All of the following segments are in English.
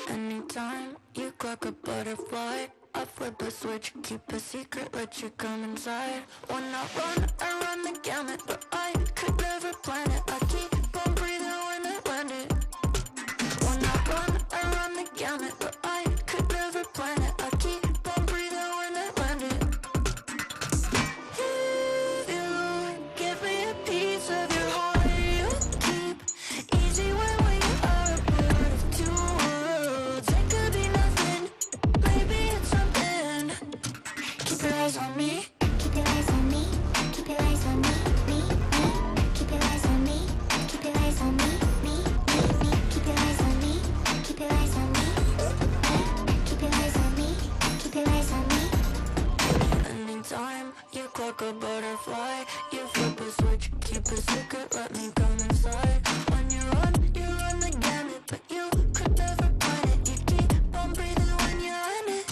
Anytime you clock a butterfly, I flip a switch, keep a secret, let you come inside. When I run the gamut, but I could never plan it. I keep on breathing when I land it. When I run the gamut, but I could never plan it. I keep on breathing when I land it. If you give me a piece of your heart, you keep easy when we are a part of two worlds. It could be nothing, maybe it's something. Keep your eyes on me. Keep your eyes on me. Keep your eyes on me. Me. Keep your eyes on me. Keep your eyes on me. Me. Keep your eyes on me. Keep your eyes on me. Keep your eyes on me. Keep your eyes on me. Anytime you clock a butterfly, you flip a switch, keep a secret, let me come inside. When you run the gamut, but you could never plan it. You keep on breathing when you're in it.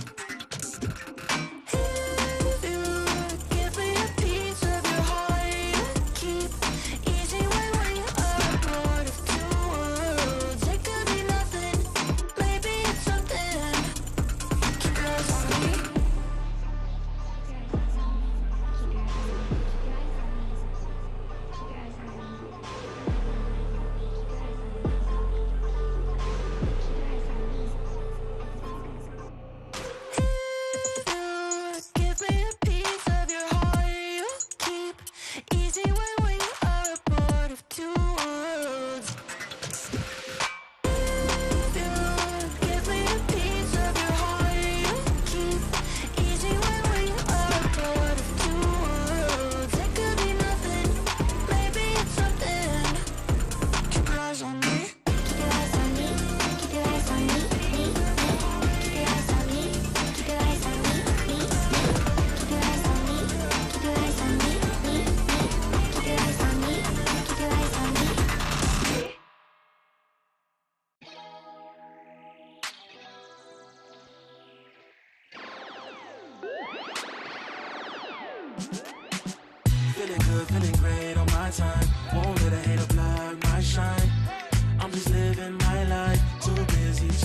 If you give me a piece of your heart, you keep easy when we are a part of two worlds. It could be nothing, maybe it's something. Keep your eyes on me.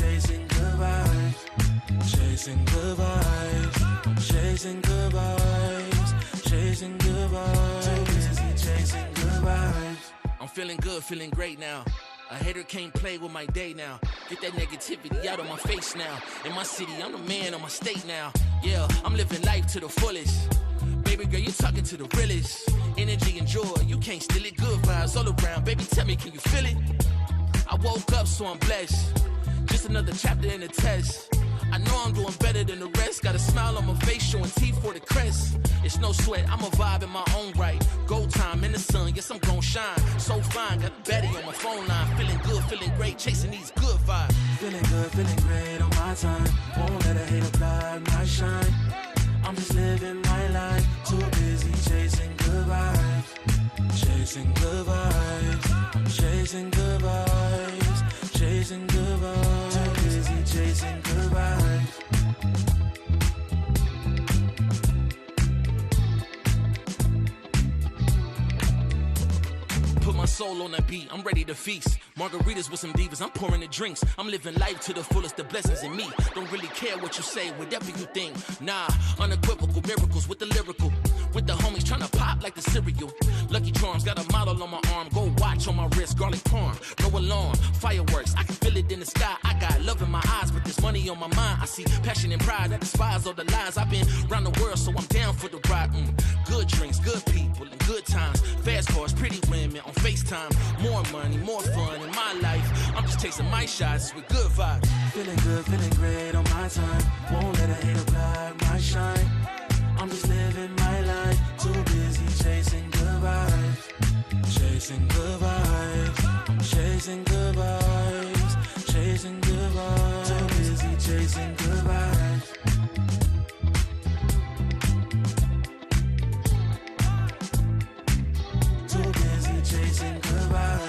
chasing good vibes, chasing good vibes, chasing good vibes, chasing good vibes. Too busy chasing good vibes. I'm feeling good, feeling great now. A hater can't play with my day now. Get that negativity out of my face now. In my city, I'm the man of my state now. Yeah, I'm living life to the fullest. Baby girl, you're talking to the realest. Energy and joy, you can't steal it. Good vibes all around. Baby, tell me, can you feel it? I woke up, so I'm blessed. Just another chapter in the test. I know I'm doing better than the rest. Got a smile on my face, showing teeth for the crest. It's no sweat, I'm a vibe in my own right. Go time in the sun, yes, I'm gon' shine. So fine, got a baddie on my phone line. Feeling good, feeling great, chasing these good vibes. Feeling good, feeling great on my time. Won't let a hater blind my shine. I'm just living my life. Too busy chasing good vibes. Chasing good vibes. Chasing good vibes. Chasing good vibes. Too busy chasing good vibes. Put my soul on that beat, I'm ready to feast. Margaritas with some divas, I'm pouring the drinks. I'm living life to the fullest, the blessings in me. Don't really care what you say, whatever you think. Nah, unequivocal miracles with the lyrical. With the homies tryna pop like the cereal. Lucky Charms, got a model on my arm. Go watch on my wrist, garlic parm. No alarm, fireworks, I can feel it in the sky. I got love in my eyes, but there's money on my mind. I see passion and pride that despise all the lies. I've been around the world, so I'm down for the ride. Good drinks, good people, and good times. Fast cars, pretty women on FaceTime. More money, more fun in my life. I'm just chasing my shots with good vibes. Feeling good, feeling great on my time. Won't let a hater blind my shine. I'm just living my life. Too busy chasing good vibes. Chasing good vibes. Chasing good vibes. Chasing good vibes. Too busy chasing good vibes. Too busy chasing good vibes.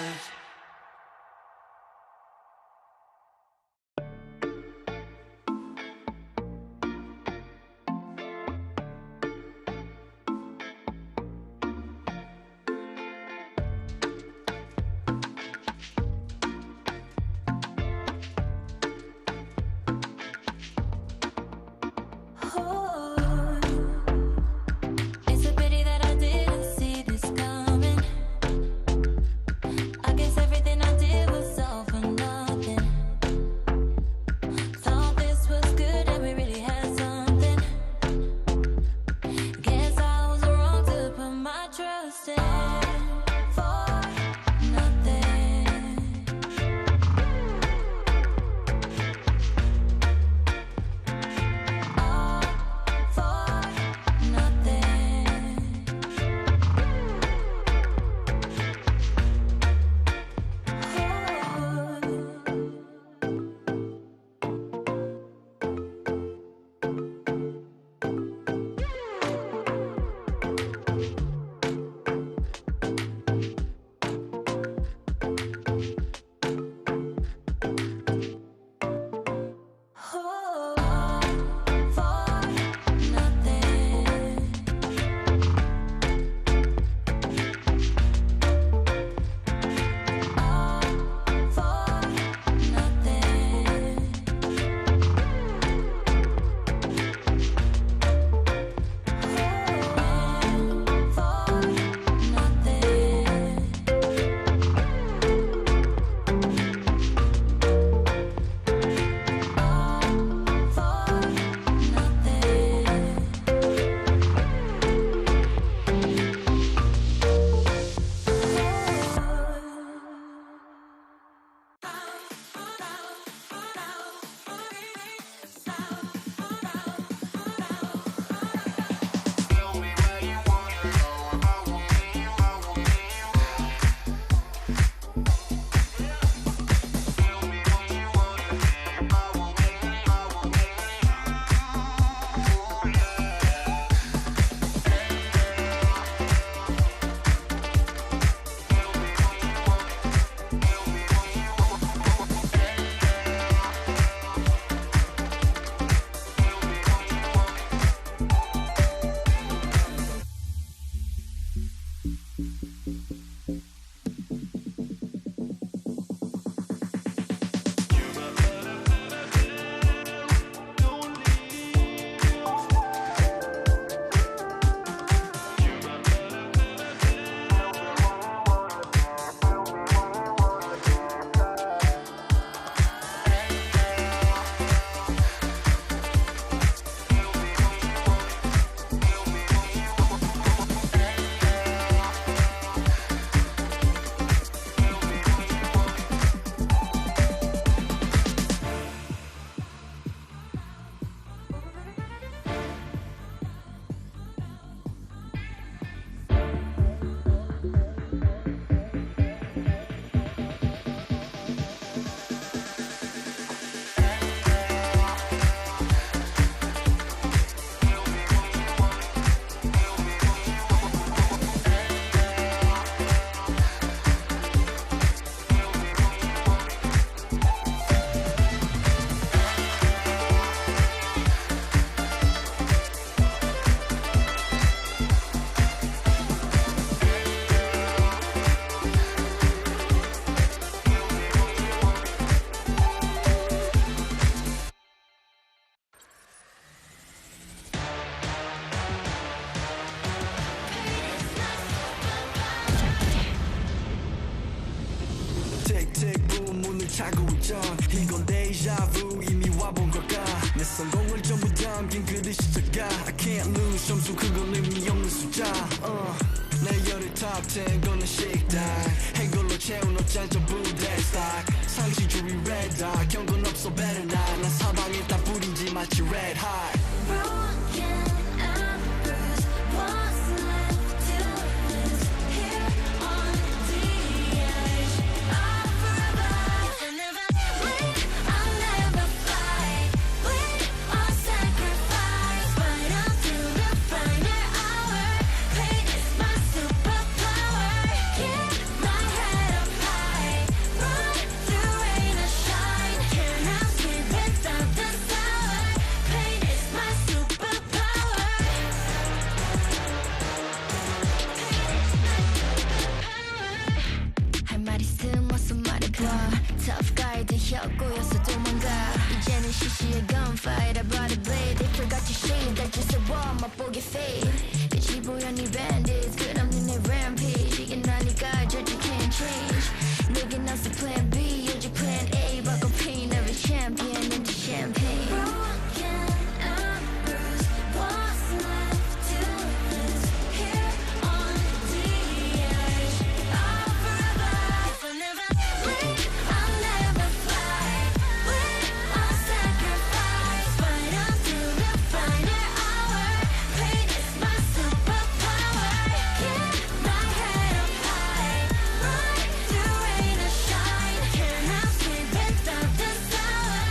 걱정 이건 데자vu 이미 와본 걸까 내 성공을 전부 담긴 그릇이 작아 I can't lose 점수 그건 의미 없는 숫자 내 열의 top 10 거는 식당 해골로 채운 옷장 전부 대스탁 상시주의 red dot 경고는 없어 better not 난 사방에 다 뿌린지 마치 red hot Broken and bruised, what's left to lose here on the edge of forever? If I never win, I'll never fight. Win or sacrifice, fight until the final hour. Pain is my superpower. Keep my head up high, run through rain or shine. Can't help it without the sour. Pain is my superpower. 할 말 있음 어서 말해봐. Tough guy 된 혀꼬여서 도망가. 이제는 시시해 gunfight. I brought a blade. They forgot to shade. 날 주워와 맛보게 fade. 빛이 보여 네 bandits. 끝없는 내 rampage. 이게 나니까 절대 can't change. 내겐 없어 plan B. 오직 plan A. 바꿔 pain every champion into champagne. Broken and bruised. What's left to lose here on the edge of forever? If I never win, I'll never fight. Win or sacrifice, fight until the final hour. Pain is my superpower. Keep my head up high, run through rain or shine. Can't help it without the sour.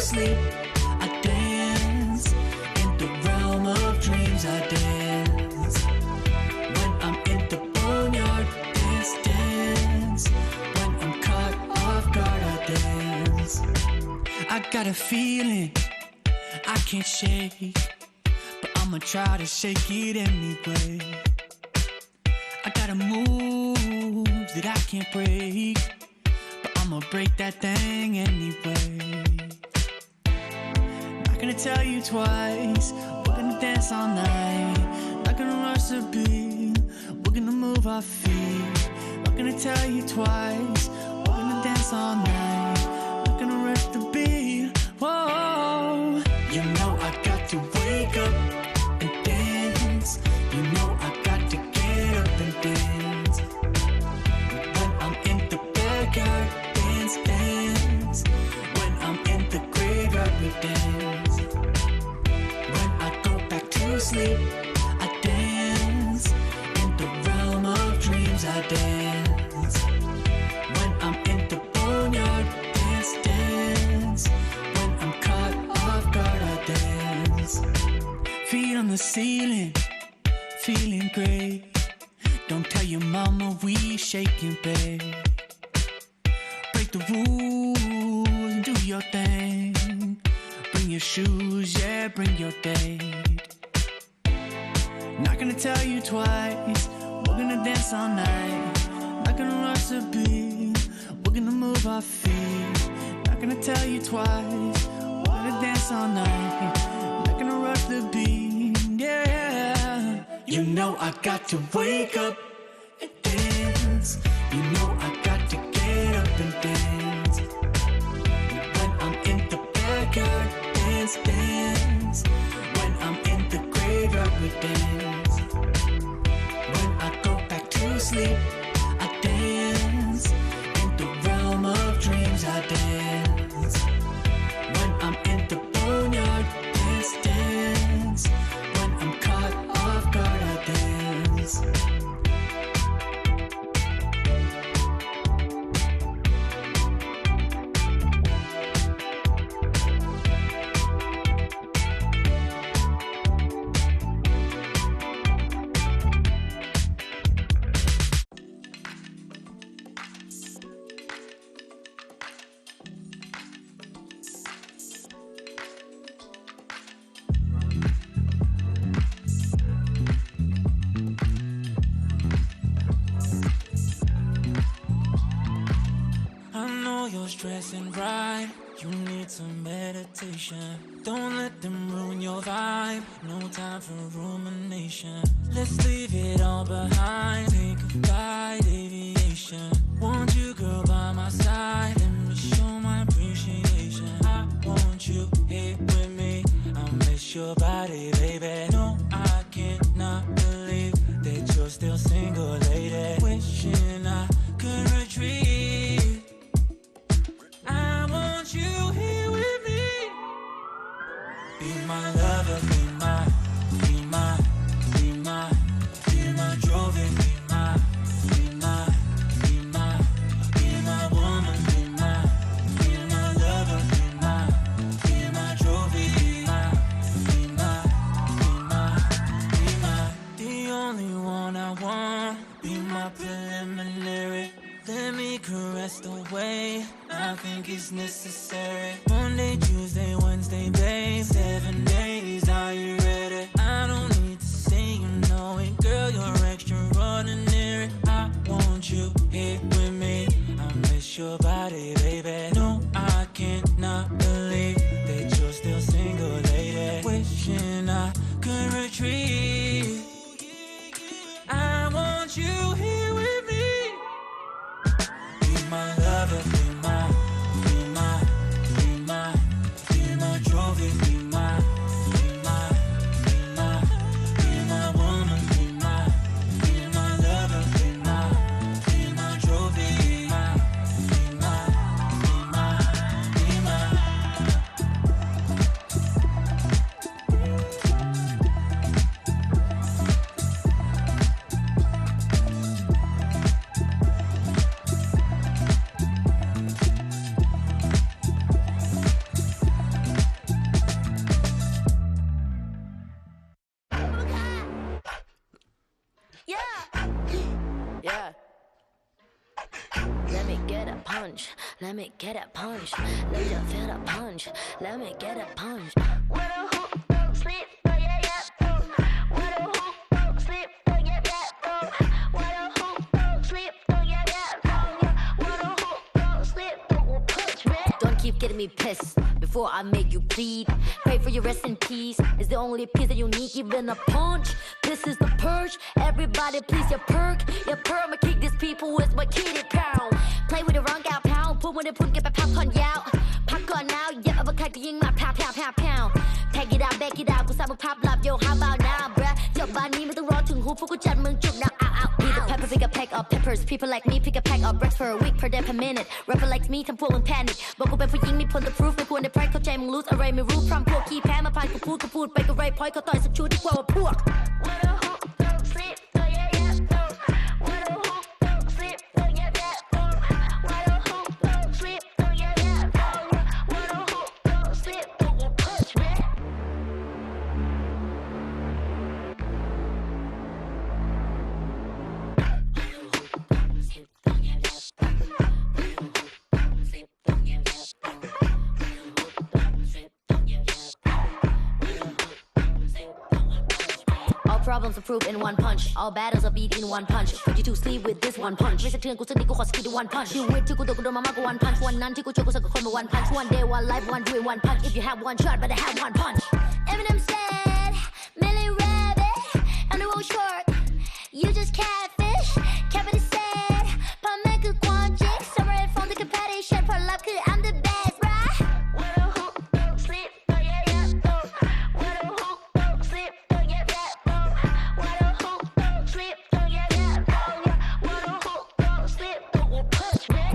sleep. I dance in the realm of dreams. I dance when I'm in the boneyard. Dance, dance when I'm caught off guard. I dance. I got a feeling I can't shake, but I'ma try to shake it anyway. I got a move that I can't break, but I'ma break that thing anyway. Not gonna tell you twice, we're gonna dance all night. Not gonna rush the beat, we're gonna move our feet. Not gonna tell you twice, we're gonna dance all night. Not gonna rush the beat, whoa. You know I got to wake up and dance. You know I got to get up and dance. When I'm in the backyard, dance, dance. When I'm in the graveyard, we dance. When I go back to sleep, I dance. In the realm of dreams, I dance. When I'm in the boneyard, dance, dance. When I'm caught off guard, I dance. Feet on the ceiling, feeling great. Don't tell your mama we shaking, babe. Break the rules and do your thing. Bring your shoes, yeah, bring your date. Not gonna tell you twice, we're gonna dance all night. Not gonna rush the beat, we're gonna move our feet. Not gonna tell you twice, we're gonna dance all night. Not gonna rush the beat, yeah. You know I got to wake up and dance. You know I got to get up and dance. When I'm in the backyard, dance, dance. When I'm in the graveyard, we dance. When I go back to sleep, I dance. In the realm of dreams, I dance. When I'm in the boneyard, dance, dance. When I'm caught off guard, I dance. I know you're stressing, right? You need some meditation. Don't let them ruin your vibe. No time for rumination. Let's leave it all behind. Take a flight, aviation. Want you, girl, by my side. Let me show my appreciation. I want you here with me. I miss your body, baby. No, I cannot believe that you're still single, lady. Wishing I could retreat. I want you here with me. Be my lover, be my, be my, be my, be my trophy, be my, be my, be my, be my woman, be my lover, be my trophy, be my, be my, be my, be my, the only one I want. Be my preliminary. Let me caress the way I think it's necessary. Monday, Tuesday, Wednesday, babe. 7 days, are you ready? I don't need to say you know it. Girl, you're extraordinary. I want you here with me. I miss your body, baby. No, I cannot believe that you're still single, lady. Wishing I could retreat. I want you here with me. Be my lover, be my, be my, punch. Let me get a punch. Let you feel the punch. Let me get a punch. What a hoop, don't sleep, oh yeah, yeah, oh. What a hoop, don't sleep, oh yeah, yeah, oh. What a hoop, don't sleep, oh yeah, yeah, oh. What a hoop, don't sleep, don't punch me. Don't keep getting me pissed before I make you bleed. Pray for your rest in peace. It's the only peace that you need, even a punch. This is the purge. Everybody please your perk. Your perk, I'ma kick these people with my kitty pound. Play with the wrong gal pound. Put when they put get back pop on out. Pop on now, yeah, I'm a cat getting my pow pow pow pow. Pack it out, back it out, 'cause I'm a pop love, yo, how about now, bruh? จบบ้านนี้ไม่ต้องรอถึงหูพวกกูจัดมึงจุกnow, ow, ow. Need the pepper, pick a pack of peppers. People like me pick a pack of bricks for a week per day per minute. Rapper like me ทำพวกมึง panic บอกกูเป็นผู้หญิงมีผลต่อ proof ไม่ควรได้ pride เข้าใจมึง lose อะไรไม่รู้พร้อมพวกขี้แพ้มาผ่านกูพูดไปก็ไรพอยเขาต่อยสักชุดดีกว่าพวก What a hoop, don't sleep, oh yeah, yeah, oh. What a hoop, don't sleep, oh yeah, yeah, oh. What a hoop, don't sleep, oh yeah, yeah, oh. What a hoop, don't sleep, don't punch me. All problems are proved in one punch. All battles are beat in one punch. Put you to sleep with this one punch. ไม่สะเทือนกูสักนิดกูขอสกิดด้วย one punch. ชีวิตที่กูโดนมามากกว่า one punch. วันนั้นที่กูเจอกูสักกับคนมา one punch. One day, one life, one dream, one punch. If you have one shot, better have one punch. Eminem said, Millie Rabbit, I'm the world short. You just catfish. Kevin said, พ่อแม่คือความจริง Separate from the competition. ผลลัพธ์คือ I'm the best, right? What a hoop, don't sleep, oh yeah, yeah, oh. What a hoop, don't sleep, oh yeah, yeah, oh. What a hoop, don't sleep, oh yeah, yeah, oh. What a hoop, don't sleep, don't punch me.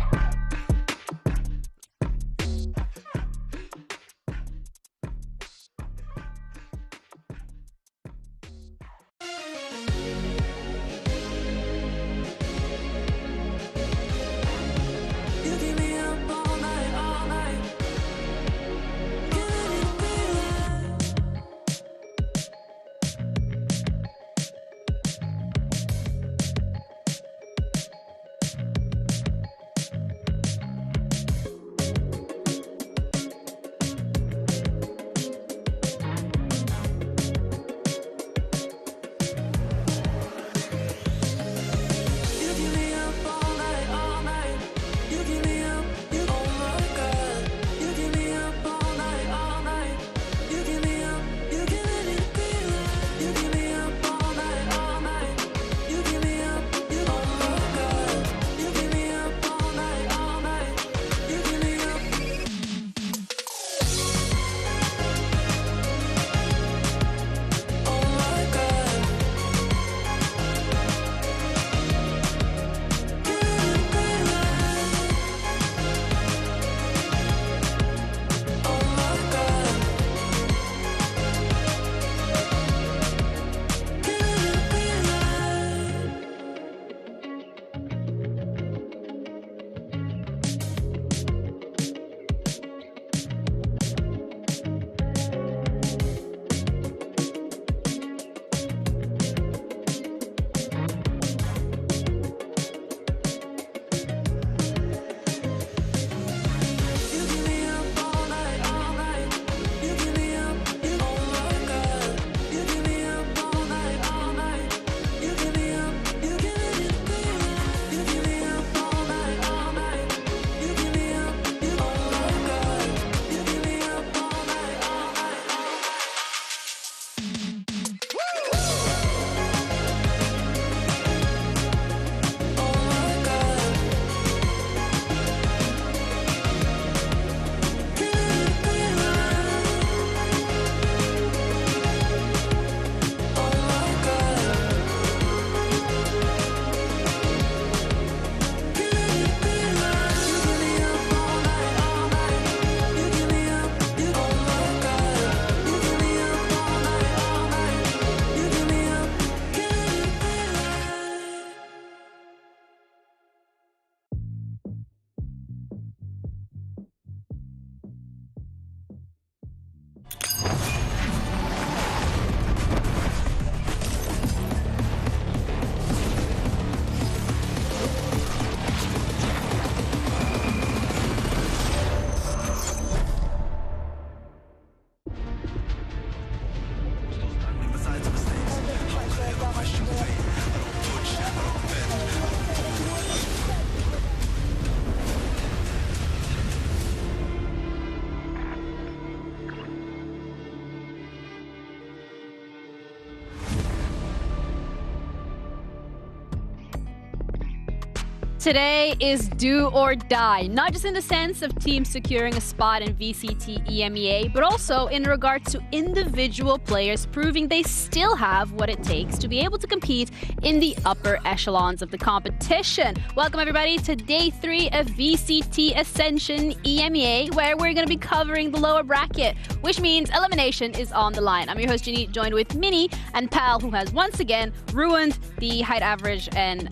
Today is do or die, not just in the sense of teams securing a spot in VCT EMEA, but also in regards to individual players proving they still have what it takes to be able to compete in the upper echelons of the competition. Welcome everybody to day 3 of VCT Ascension EMEA, where we're going to be covering the lower bracket, which means elimination is on the line. I'm your host Ginny, joined with Minnie and Pal, who has once again ruined the height average and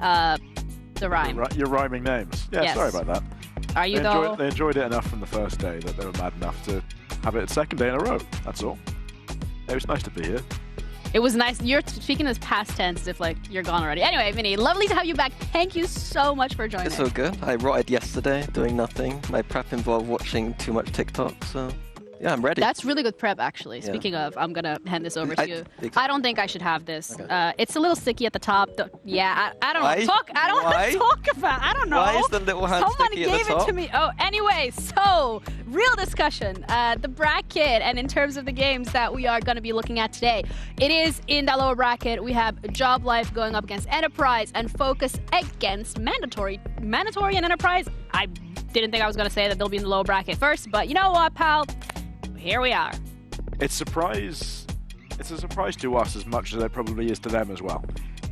the rhyme. You're rhyming names. Yeah, yes. Sorry about that. Are you though? They enjoyed it enough from the first day that they were mad enough to have it a second day in a row. That's all. It was nice to be here. It was nice. You're speaking as past tense as if like you're gone already. Anyway, Minnie, lovely to have you back. Thank you so much for joining. It's all good. I rotted yesterday doing nothing. My prep involved watching too much TikTok, so yeah, I'm ready. That's really good prep, actually. Yeah. Speaking of, I'm going to hand this over to you. Exactly. I don't think I should have this. Okay. It's a little sticky at the top. Yeah, I don't Why? know. I don't want to talk about I don't know. Why is the little hand Someone sticky at the gave top? it to me. Oh, anyway, so real discussion. The bracket, and in terms of the games that we are going to be looking at today, it is in that lower bracket. We have Job Life going up against Enterprise and Focus against Mandatory. Mandatory and Enterprise, I didn't think I was going to say that they'll be in the lower bracket first, but you know what, pal? Here we are. It's a surprise to us as much as it probably is to them as well.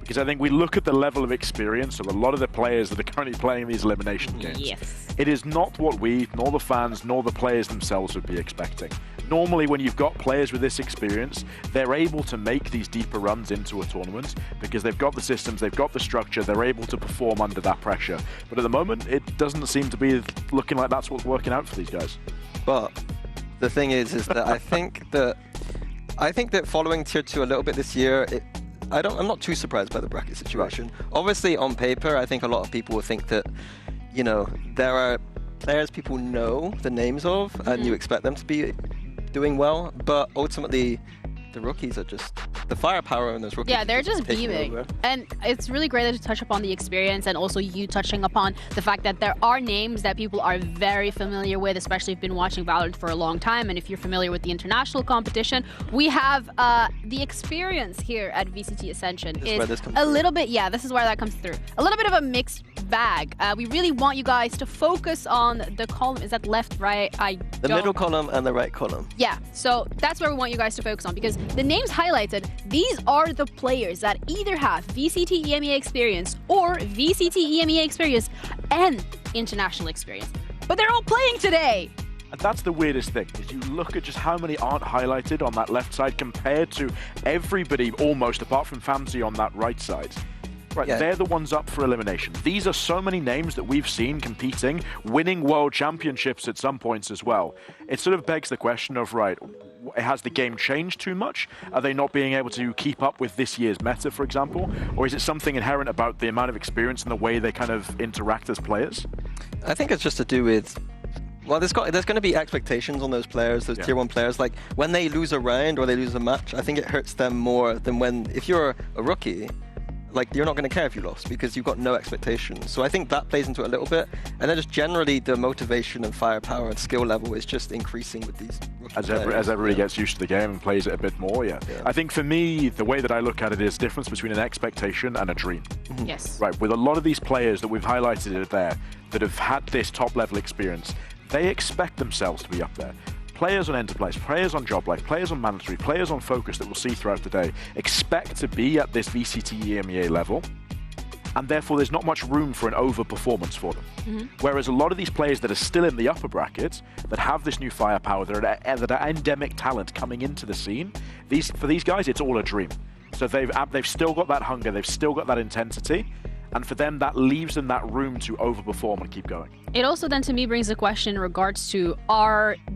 Because I think we look at the level of experience of a lot of the players that are currently playing these elimination games. Yes. It is not what we, nor the fans, nor the players themselves would be expecting. Normally, when you've got players with this experience, they're able to make these deeper runs into a tournament because they've got the systems, they've got the structure, they're able to perform under that pressure. But at the moment, it doesn't seem to be looking like that's what's working out for these guys. But the thing is that I think that following tier 2 a little bit this year, I'm not too surprised by the bracket situation. Right. Obviously, on paper, I think a lot of people will think that, you know, there are players people know the names of, and you expect them to be doing well, but ultimately, the rookies are just the firepower in those rookies. Yeah, they're just beaming. And it's really great that you touch upon the experience and also you touching upon the fact that there are names that people are very familiar with, especially if you've been watching Valorant for a long time. And if you're familiar with the international competition, we have the experience here at VCT Ascension is a little bit, yeah, this is where that comes through. A little bit of a mixed bag. We really want you guys to focus on the column. Is that left, right? The middle column and the right column. Yeah, so that's where we want you guys to focus on, because the names highlighted, these are the players that either have VCT EMEA experience or VCT EMEA experience and international experience. But they're all playing today! And that's the weirdest thing, is you look at just how many aren't highlighted on that left side compared to everybody almost, apart from Fancy on that right side. Right, yeah. They're the ones up for elimination. These are so many names that we've seen competing, winning world championships at some points as well. It sort of begs the question of, right, has the game changed too much? Are they not being able to keep up with this year's meta, for example? Or is it something inherent about the amount of experience and the way they kind of interact as players? I think it's just to do with, well, there's going to be expectations on those players, those tier 1 players. Like, when they lose a round or they lose a match, I think it hurts them more than when, if you're a rookie, like, you're not going to care if you lost because you've got no expectations. So I think that plays into it a little bit. And then just generally the motivation and firepower and skill level is just increasing with these rookie players. As everybody gets used to the game and plays it a bit more, yeah. I think for me, the way that I look at it is the difference between an expectation and a dream. Yes. Right, with a lot of these players that we've highlighted there that have had this top level experience, they expect themselves to be up there. Players on Enterprise, players on Job Life, players on Mandatory, players on Focus that we'll see throughout the day expect to be at this VCT EMEA level, and therefore there's not much room for an over-performance for them. Whereas a lot of these players that are still in the upper brackets, that have this new firepower, that are endemic talent coming into the scene, for these guys, it's all a dream. So they've still got that hunger, they've still got that intensity, and for them, that leaves them that room to overperform and keep going. It also then to me brings a question in regards to,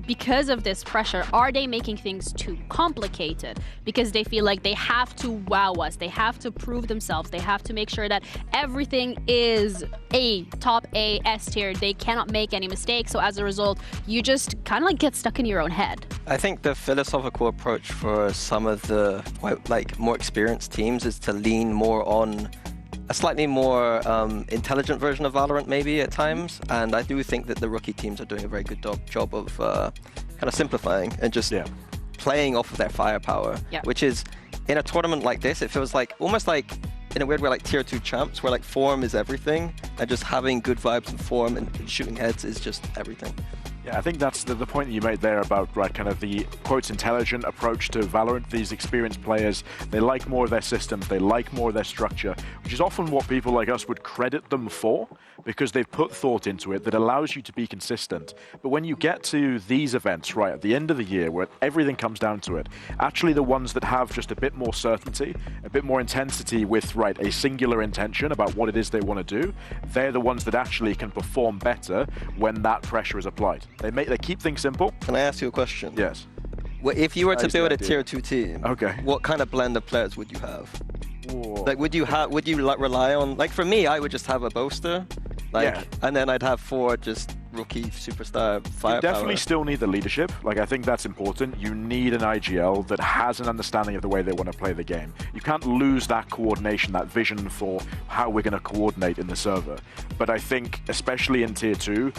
because of this pressure, are they making things too complicated? Because they feel like they have to wow us, they have to prove themselves, they have to make sure that everything is top A, S tier, they cannot make any mistakes, so as a result, you just kind of like get stuck in your own head. I think the philosophical approach for some of the more experienced teams is to lean more on a slightly more intelligent version of Valorant maybe at times, and I do think that the rookie teams are doing a very good job of kind of simplifying and just playing off of their firepower, which is, in a tournament like this, it feels like almost like in a weird way like tier 2 champs, where like form is everything, and just having good vibes and form and shooting heads is just everything. Yeah, I think that's the point that you made there about, right, kind of the, quotes, intelligent approach to Valorant. These experienced players, they like more of their systems, they like more of their structure, which is often what people like us would credit them for, because they've put thought into it that allows you to be consistent. But when you get to these events, right, at the end of the year, where everything comes down to it, actually the ones that have just a bit more certainty, a bit more intensity with, right, a singular intention about what it is they want to do, they're the ones that actually can perform better when that pressure is applied. They keep things simple. Can I ask you a question? Yes. Well, if you were to build a tier 2 team, okay, what kind of blend of players would you have? Whoa. Like, would you like rely on, like, for me, I would just have a boaster, like, yeah, and then I'd have 4 just rookie superstar firepower. You definitely still need the leadership. Like, I think that's important. You need an IGL that has an understanding of the way they want to play the game. You can't lose that coordination, that vision for how we're going to coordinate in the server. But I think, especially in tier 2,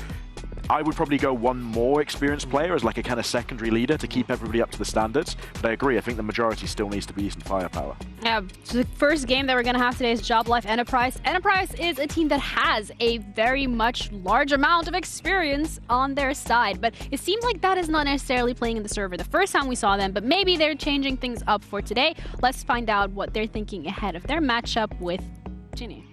I would probably go one more experienced player as like a kind of secondary leader to keep everybody up to the standards. But I agree, I think the majority still needs to be decent firepower. Yeah, so the first game that we're going to have today is Job Life Enterprise. Enterprise is a team that has a very much large amount of experience on their side, but it seems like that is not necessarily playing in the server the first time we saw them, but maybe they're changing things up for today. Let's find out what they're thinking ahead of their matchup with Ginny.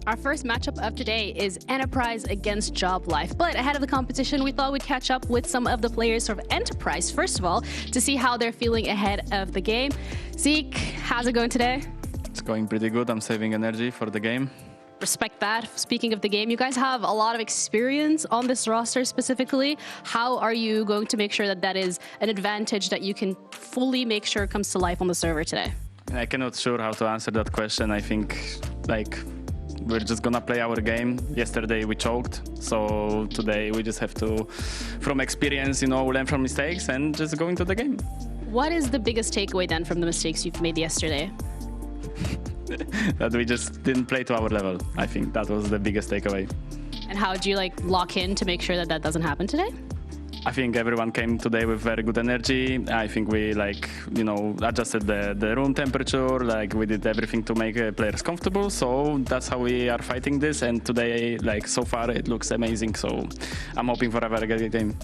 Our first matchup of today is Enterprise against Job Life. But ahead of the competition, we thought we'd catch up with some of the players of Enterprise, first of all, to see how they're feeling ahead of the game. Zeke, how's it going today? It's going pretty good. I'm saving energy for the game. Respect that. Speaking of the game, you guys have a lot of experience on this roster specifically. How are you going to make sure that that is an advantage that you can fully make sure comes to life on the server today? I cannot sure how to answer that question. I think, like, we're just gonna play our game. Yesterday we choked, so today we just have to, from experience, you know, learn from mistakes and just go into the game. What is the biggest takeaway then from the mistakes you've made yesterday? That we just didn't play to our level. I think that was the biggest takeaway. And how do you like lock in to make sure that that doesn't happen today? I think everyone came today with very good energy. I think we, like, you know, adjusted the room temperature, like we did everything to make players comfortable. So that's how we are fighting this. And today, like, so far it looks amazing. So I'm hoping for a very good game.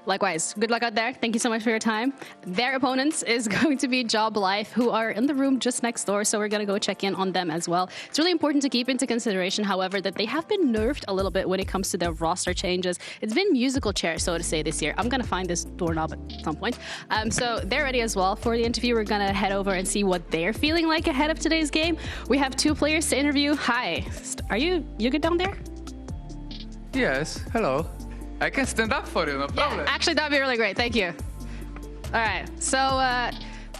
Likewise, good luck out there. Thank you so much for your time. Their opponents is going to be Job Life, who are in the room just next door, so we're going to go check in on them as well. It's really important to keep into consideration, however, that they have been nerfed a little bit when it comes to their roster changes. It's been musical chairs, so to say, this year. I'm going to find this doorknob at some point. So they're ready as well for the interview. We're going to head over and see what they're feeling like ahead of today's game. We have 2 players to interview. Hi, are you good down there? Yes, hello. I can stand up for you, no problem. Yeah, actually, that'd be really great. Thank you. All right. So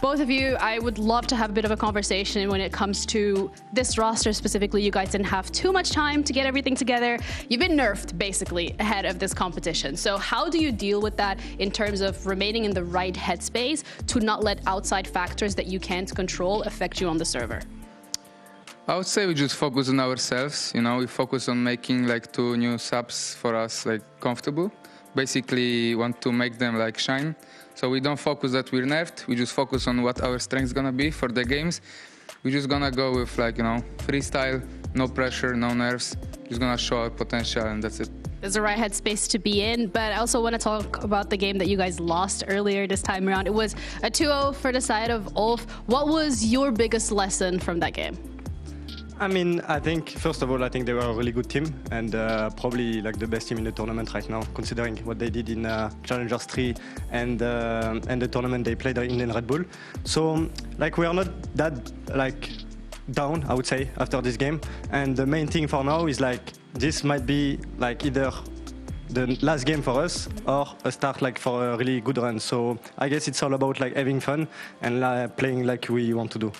both of you, I would love to have a bit of a conversation when it comes to this roster specifically. You guys didn't have too much time to get everything together. You've been nerfed, basically, ahead of this competition. So how do you deal with that in terms of remaining in the right headspace to not let outside factors that you can't control affect you on the server? I would say we just focus on ourselves, you know, we focus on making like 2 new subs for us like comfortable. Basically want to make them like shine. So we don't focus that we're nerfed, we just focus on what our strength's gonna be for the games. We're just gonna go with like, you know, freestyle, no pressure, no nerves, just gonna show our potential and that's it. There's the right headspace to be in, but I also want to talk about the game that you guys lost earlier this time around. It was a 2-0 for the side of Ulf. What was your biggest lesson from that game? I mean, I think, first of all, I think they were a really good team and probably like the best team in the tournament right now, considering what they did in Challengers 3 and the tournament they played in Red Bull. So, like, we are not that, like, down, I would say, after this game. And the main thing for now is, like, this might be, like, either the last game for us or a start, like, for a really good run. So, I guess it's all about, like, having fun and playing like we want to do.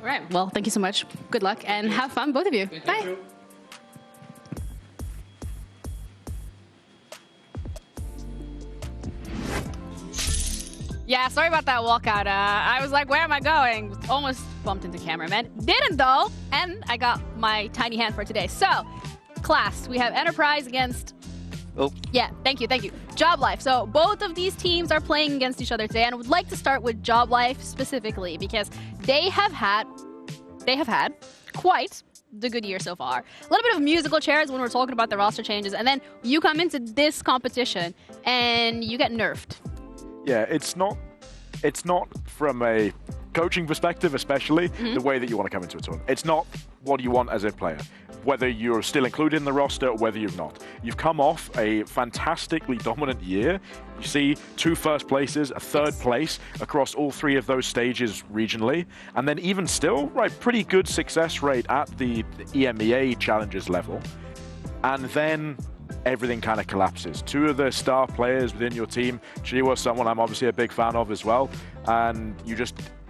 All right. Well, thank you so much. Good luck and have fun, both of you. Bye. Yeah, sorry about that walkout. I was like, where am I going? Almost bumped into cameraman. Didn't though. And I got my tiny hand for today. So, class, we have Enterprise against Oh. Yeah, thank you. Job Life. So both of these teams are playing against each other today, and I would like to start with Job Life specifically because they have had quite the good year so far. A little bit of musical chairs when we're talking about the roster changes, and then you come into this competition and you get nerfed. Yeah, it's not from a coaching perspective, especially the way that you want to come into a tournament. It's not what you want as a player, whether you're still included in the roster or whether you're not. You've come off a fantastically dominant year. You see 2 first places, a 3rd place across all 3 of those stages regionally, and then even still, right, pretty good success rate at the EMEA challenges level. And then everything kind of collapses. 2 of the star players within your team, Chiwa, someone I'm obviously a big fan of as well, and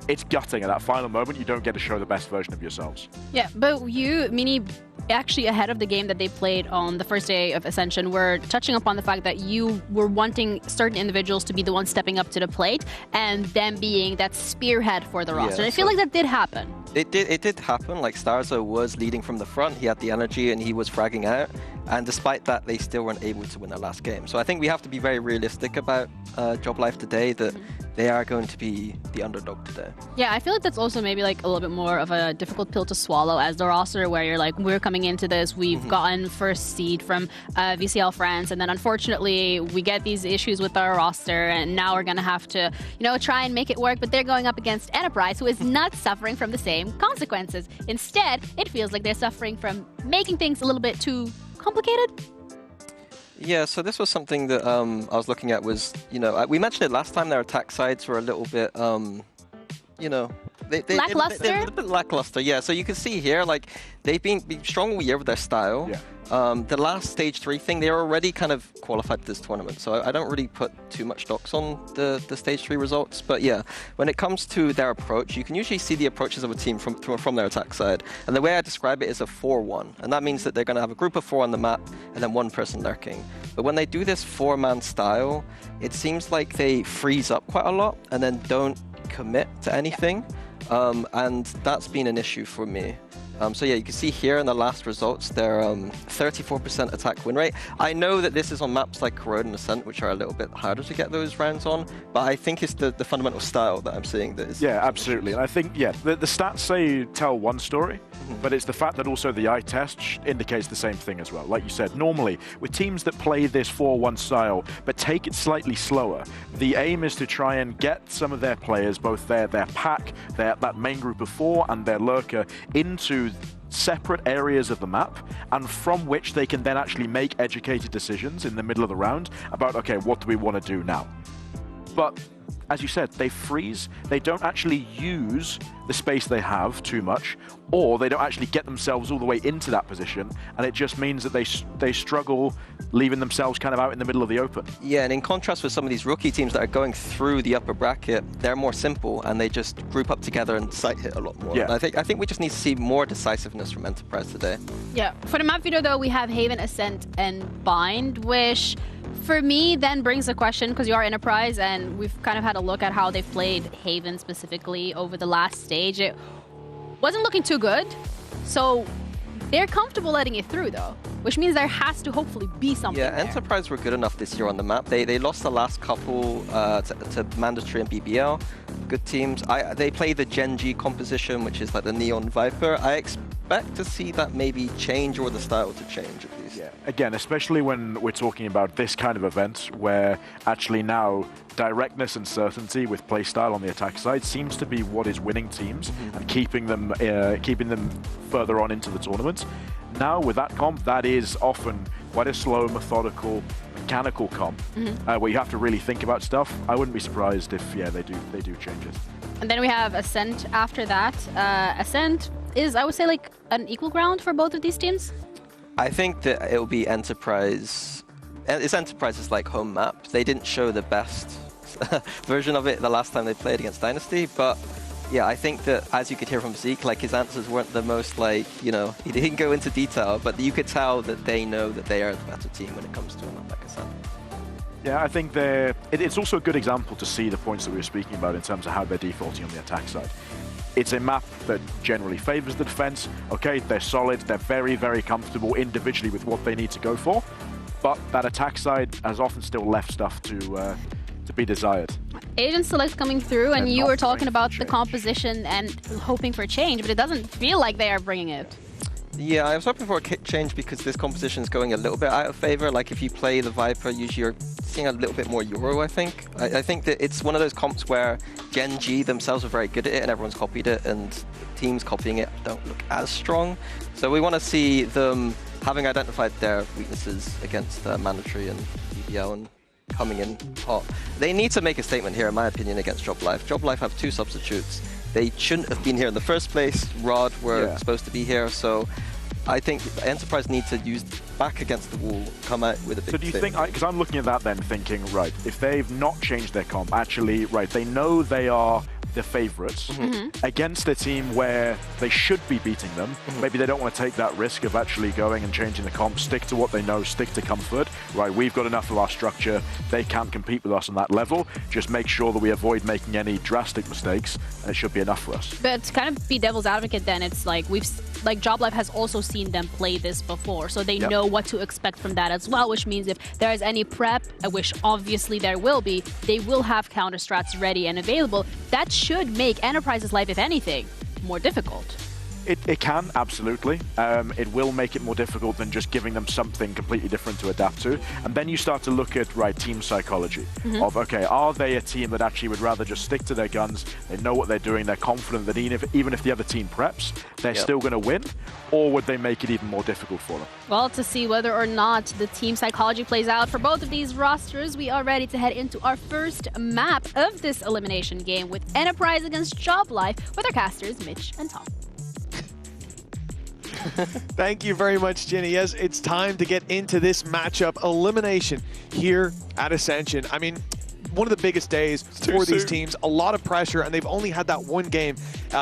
it's gutting at that final moment. You don't get to show the best version of yourselves. Yeah, but you, Mini, actually ahead of the game that they played on the first day of Ascension, were touching upon the fact that you were wanting certain individuals to be the ones stepping up to the plate and them being that spearhead for the roster. And I feel like that did happen. It did happen. Like, Starzo was leading from the front. He had the energy and he was fragging out. And despite that, they still weren't able to win their last game. So I think we have to be very realistic about Job Life today, that they are going to be the underdog today. Yeah, I feel like that's also maybe like a little bit more of a difficult pill to swallow as the roster, where you're like, we're coming into this, we've gotten first seed from VCL France, and then unfortunately we get these issues with our roster, and now we're going to have to, try and make it work, but they're going up against Enterprise, who is not suffering from the same consequences. Instead, it feels like they're suffering from making things a little bit too complicated. Yeah, so this was something that I was looking at was, we mentioned it last time, their attack sides were a little bit, lackluster? They're a bit lackluster, yeah. So you can see here, like, they've been strong all year with their style. Yeah. The last stage 3 thing, they're already kind of qualified for this tournament, so I don't really put too much stocks on the stage 3 results. But yeah, when it comes to their approach, you can usually see the approaches of a team from their attack side. And the way I describe it is a 4-1. And that means that they're going to have a group of 4 on the map and then 1 person lurking. But when they do this 4-man style, it seems like they freeze up quite a lot and then don't commit to anything. And that's been an issue for me. So yeah, you can see here in the last results, they're 34% attack win rate. I know that this is on maps like Corrode and Ascent, which are a little bit harder to get those rounds on, but I think it's the fundamental style that I'm seeing that is... Yeah, absolutely. And I think, the stats say tell one story, but it's the fact that also the eye test indicates the same thing as well. Like you said, normally, with teams that play this 4-1 style, but take it slightly slower, the aim is to try and get some of their players, both their pack, that main group of 4, and their lurker, into separate areas of the map, and from which they can then actually make educated decisions in the middle of the round about, okay, what do we want to do now? But as you said, they freeze, they don't actually use the space they have too much, or they don't actually get themselves all the way into that position, and it just means that they struggle leaving themselves kind of out in the middle of the open. Yeah, and in contrast with some of these rookie teams that are going through the upper bracket, they're more simple and they just group up together and sight hit a lot more. Yeah. And I think we just need to see more decisiveness from Enterprise today. Yeah, for the map video though, we have Haven, Ascent, and Bind, which for me then brings a question, because you are Enterprise, and we've kind of had a look at how they've played Haven specifically over the last stage. It wasn't looking too good, so they're comfortable letting it through though, which means there has to hopefully be something Yeah, there. Enterprise were good enough this year on the map. They lost the last couple to Mandatory and BBL. Good teams. They play the Gen G composition, which is like the Neon Viper. I expect to see that maybe change, or the style to change at least. Yeah, again, especially when we're talking about this kind of event where actually now directness and certainty with playstyle on the attack side seems to be what is winning teams and keeping them further on into the tournament. Now with that comp, that is often quite a slow, methodical, mechanical comp where you have to really think about stuff. I wouldn't be surprised if they do change it. And then we have Ascent after that. Ascent is, I would say, like an equal ground for both of these teams. I think that it will be Enterprise. It's Enterprise's like home map. They didn't show the best version of it the last time they played against Dynasty, but yeah, I think that, as you could hear from Zeke, like, his answers weren't the most, like, he didn't go into detail, but you could tell that they know that they are the better team when it comes to a map like Ascent. Yeah, I think it's also a good example to see the points that we were speaking about in terms of how they're defaulting on the attack side. It's a map that generally favors the defense. Okay, they're solid, they're very, very comfortable individually with what they need to go for. but that attack side has often still left stuff to be desired. Agent Select coming through, and you not were talking about the change. composition and hoping for change, but it doesn't feel like they are bringing it. Yeah, I was hoping for a change because this composition is going a little bit out of favor. Like if you play the Viper, usually you're seeing a little bit more Euro, I think. I think that it's one of those comps where Gen G themselves are very good at it and everyone's copied it, and teams copying it don't look as strong. So we want to see them having identified their weaknesses against Mandatory and BBL and coming in hot. They need to make a statement here, in my opinion, against JobLife. JobLife have 2 substitutes. They shouldn't have been here in the first place. Rod were supposed to be here, so I think Enterprise need to use back against the wall, come out with a big So do you statement. think, because I'm looking at that then thinking, right, if they've not changed their comp, actually, right, they know they are the favorites against a team where they should be beating them. Maybe they don't want to take that risk of actually going and changing the comp, stick to what they know, stick to comfort. Right, we've got enough of our structure, they can't compete with us on that level. Just make sure that we avoid making any drastic mistakes, and it should be enough for us. But to kind of be devil's advocate then, it's like JobLife has also seen them play this before, so they know what to expect from that as well, which means if there is any prep, which obviously there will be, they will have counter strats ready and available. That should make Enterprise's life, if anything, more difficult. It can, absolutely. It will make it more difficult than just giving them something completely different to adapt to. And then you start to look at, right, team psychology of, okay, are they a team that actually would rather just stick to their guns, they know what they're doing, they're confident that even if the other team preps, they're still going to win, or would they make it even more difficult for them? Well, to see whether or not the team psychology plays out for both of these rosters, we are ready to head into our first map of this elimination game with Enterprise against JobLife with our casters, Mitch and Tom. Thank you very much, Ginny. Yes, it's time to get into this matchup elimination here at Ascension. I mean, one of the biggest days for these teams, a lot of pressure, and they've only had that one game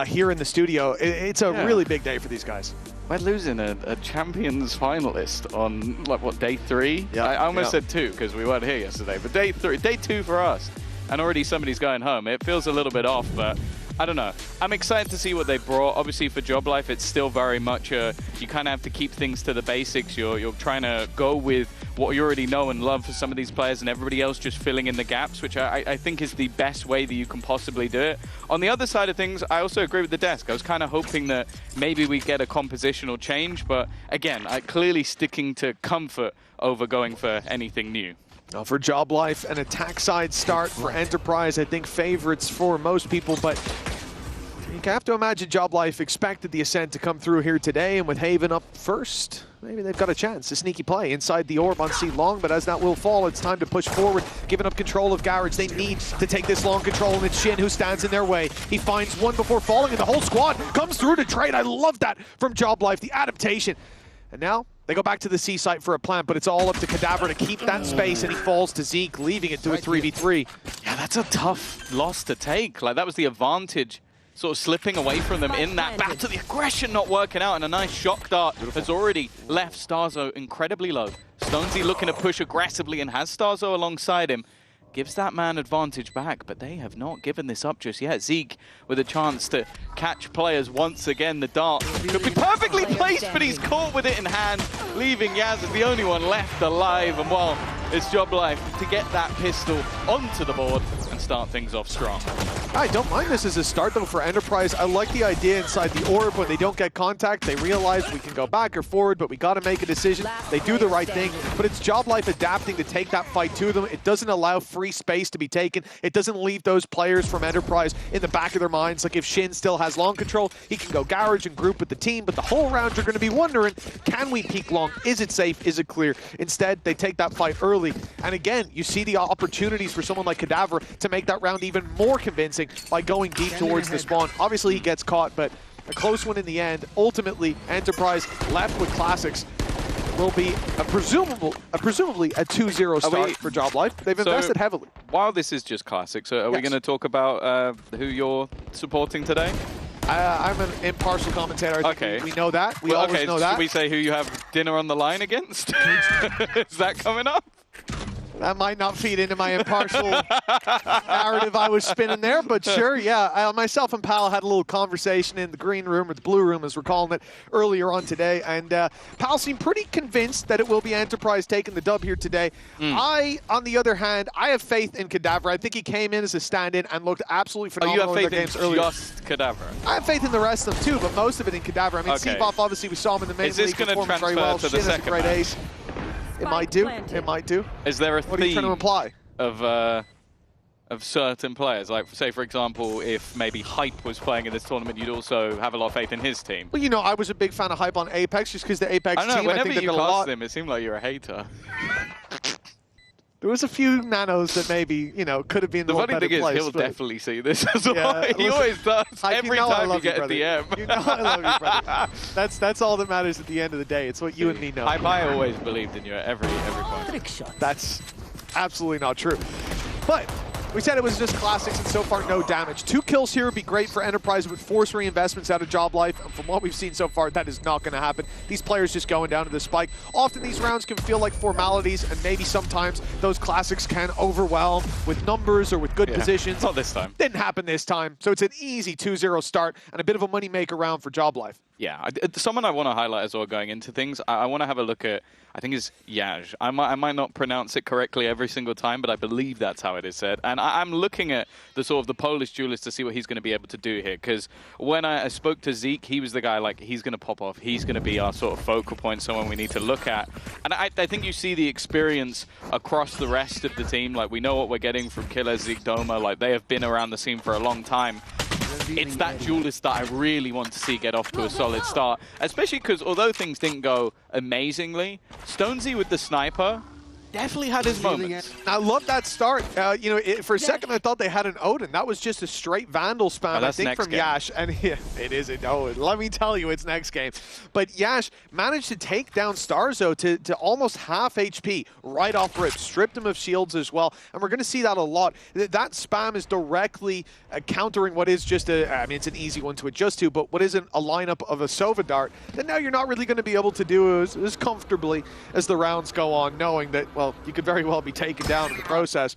here in the studio. It's a really big day for these guys. We're losing a Champions finalist on, like, what, day 3? Yeah, I almost said 2 because we weren't here yesterday, but day 2 for us. And already somebody's going home. It feels a little bit off, but I don't know. I'm excited to see what they brought. Obviously, for JobLife, it's still very much you kind of have to keep things to the basics. You're trying to go with what you already know and love for some of these players, and everybody else just filling in the gaps, which I think is the best way that you can possibly do it. On the other side of things, I also agree with the desk. I was kind of hoping that maybe we get a compositional change, but again, clearly sticking to comfort over going for anything new. Now for JobLife, an attack side start for Enterprise, I think favorites for most people, but you have to imagine JobLife expected the Ascent to come through here today, and with Haven up first, maybe they've got a chance. A sneaky play inside the orb on C long, but as that will fall, it's time to push forward, giving up control of Garage. They need to take this long control, and it's Shin who stands in their way. He finds one before falling, and the whole squad comes through to trade. I love that from JobLife, the adaptation. And now they go back to the C site for a plant, but it's all up to Cadaver to keep that space, and he falls to Zeke, leaving it to a 3v3. Yeah, that's a tough loss to take. Like, that was the advantage, sort of slipping away from them in that battle. The aggression not working out, and a nice shock dart has already left Starzo incredibly low. Stonesy looking to push aggressively and has Starzo alongside him. Gives that man advantage back, but they have not given this up just yet. Zeke with a chance to catch players once again. The dart could be perfectly placed, but he's caught with it in hand, leaving Yaz as the only one left alive. And well, it's JobLife to get that pistol onto the board and start things off strong. I don't mind this as a start, though, for Enterprise. I like the idea inside the orb. When they don't get contact, they realize we can go back or forward, but we got to make a decision. They do the right thing, but it's JobLife adapting to take that fight to them. It doesn't allow free space to be taken. It doesn't leave those players from Enterprise in the back of their minds. Like, if Shin still has long control, he can go Garage and group with the team, but the whole round you're going to be wondering, can we peek long? Is it safe? Is it clear? Instead, they take that fight early. And again, you see the opportunities for someone like Cadaver to make that round even more convincing by going deep towards the spawn. Obviously, he gets caught, but a close one in the end. Ultimately, Enterprise left with Classics will be presumably a 2-0 start for JobLife. They've invested heavily. While this is just Classics, are we going to talk about who you're supporting today? I'm an impartial commentator. I think we know that. We always know that. Should we say who you have dinner on the line against? Is that coming up? That might not feed into my impartial narrative I was spinning there, but sure, yeah. Myself and Pal had a little conversation in the green room, or the blue room as we're calling it, earlier on today, and Pal seemed pretty convinced that it will be Enterprise taking the dub here today. I, on the other hand, I have faith in Cadaver. I think he came in as a stand-in and looked absolutely phenomenal in their games earlier. You have faith in just Cadaver? I have faith in the rest of them too, but most of it in Cadaver. I mean, Seaboff, obviously, we saw him in the main league performing very well. To the second great ace. It might do. It might do. Is there a what are you trying to imply? Of certain players? Like, say, for example, if maybe Hype was playing in this tournament, you'd also have a lot of faith in his team. Well, you know, I was a big fan of Hype on Apex just because the Apex team, whenever I think you they've got a lot. him, it seemed like you're a hater. There was a few nanos that maybe, you know, could have been the funny thing is, he'll definitely see this as well. He always does. Every time you get a DM. You know I love you, brother. That's all that matters at the end of the day. It's what you and me know. I always believed in you at every point. That's absolutely not true. But we said it was just classics, and so far, no damage. 2 kills here would be great for Enterprise, would force reinvestments out of Job Life. And from what we've seen so far, that is not going to happen. These players just going down to the spike. Often these rounds can feel like formalities, and maybe sometimes those classics can overwhelm with numbers or with good positions. Not this time. Didn't happen this time. So it's an easy 2-0 start and a bit of a money-maker round for Job Life. Yeah, someone I want to highlight as well going into things, I want to have a look at, I think it's Yaj. I might not pronounce it correctly every single time, but I believe that's how it is said. And I'm looking at the sort of the Polish duelist to see what he's going to be able to do here. Because when I spoke to Zeke, he was the guy like, he's going to pop off. He's going to be our sort of focal point, someone we need to look at. And I think you see the experience across the rest of the team. Like, we know what we're getting from Killer, Zeke, Doma. Like, they have been around the scene for a long time. It's that duelist that I really want to see get off to a solid start, especially because although things didn't go amazingly, Stonesy with the sniper definitely had his moments. I love that start. You know, for a second I thought they had an Odin. That was just a straight Vandal spam, I think, from Yash. And yeah, it is an Odin. Let me tell you, it's next game. But Yash managed to take down Starzo to almost half HP right off rip. Stripped him of shields as well. And we're going to see that a lot. That spam is directly countering what is just I mean, it's an easy one to adjust to, but what isn't a lineup of a Sova Dart that now you're not really going to be able to do as comfortably as the rounds go on, knowing that, well, you could very well be taken down in the process.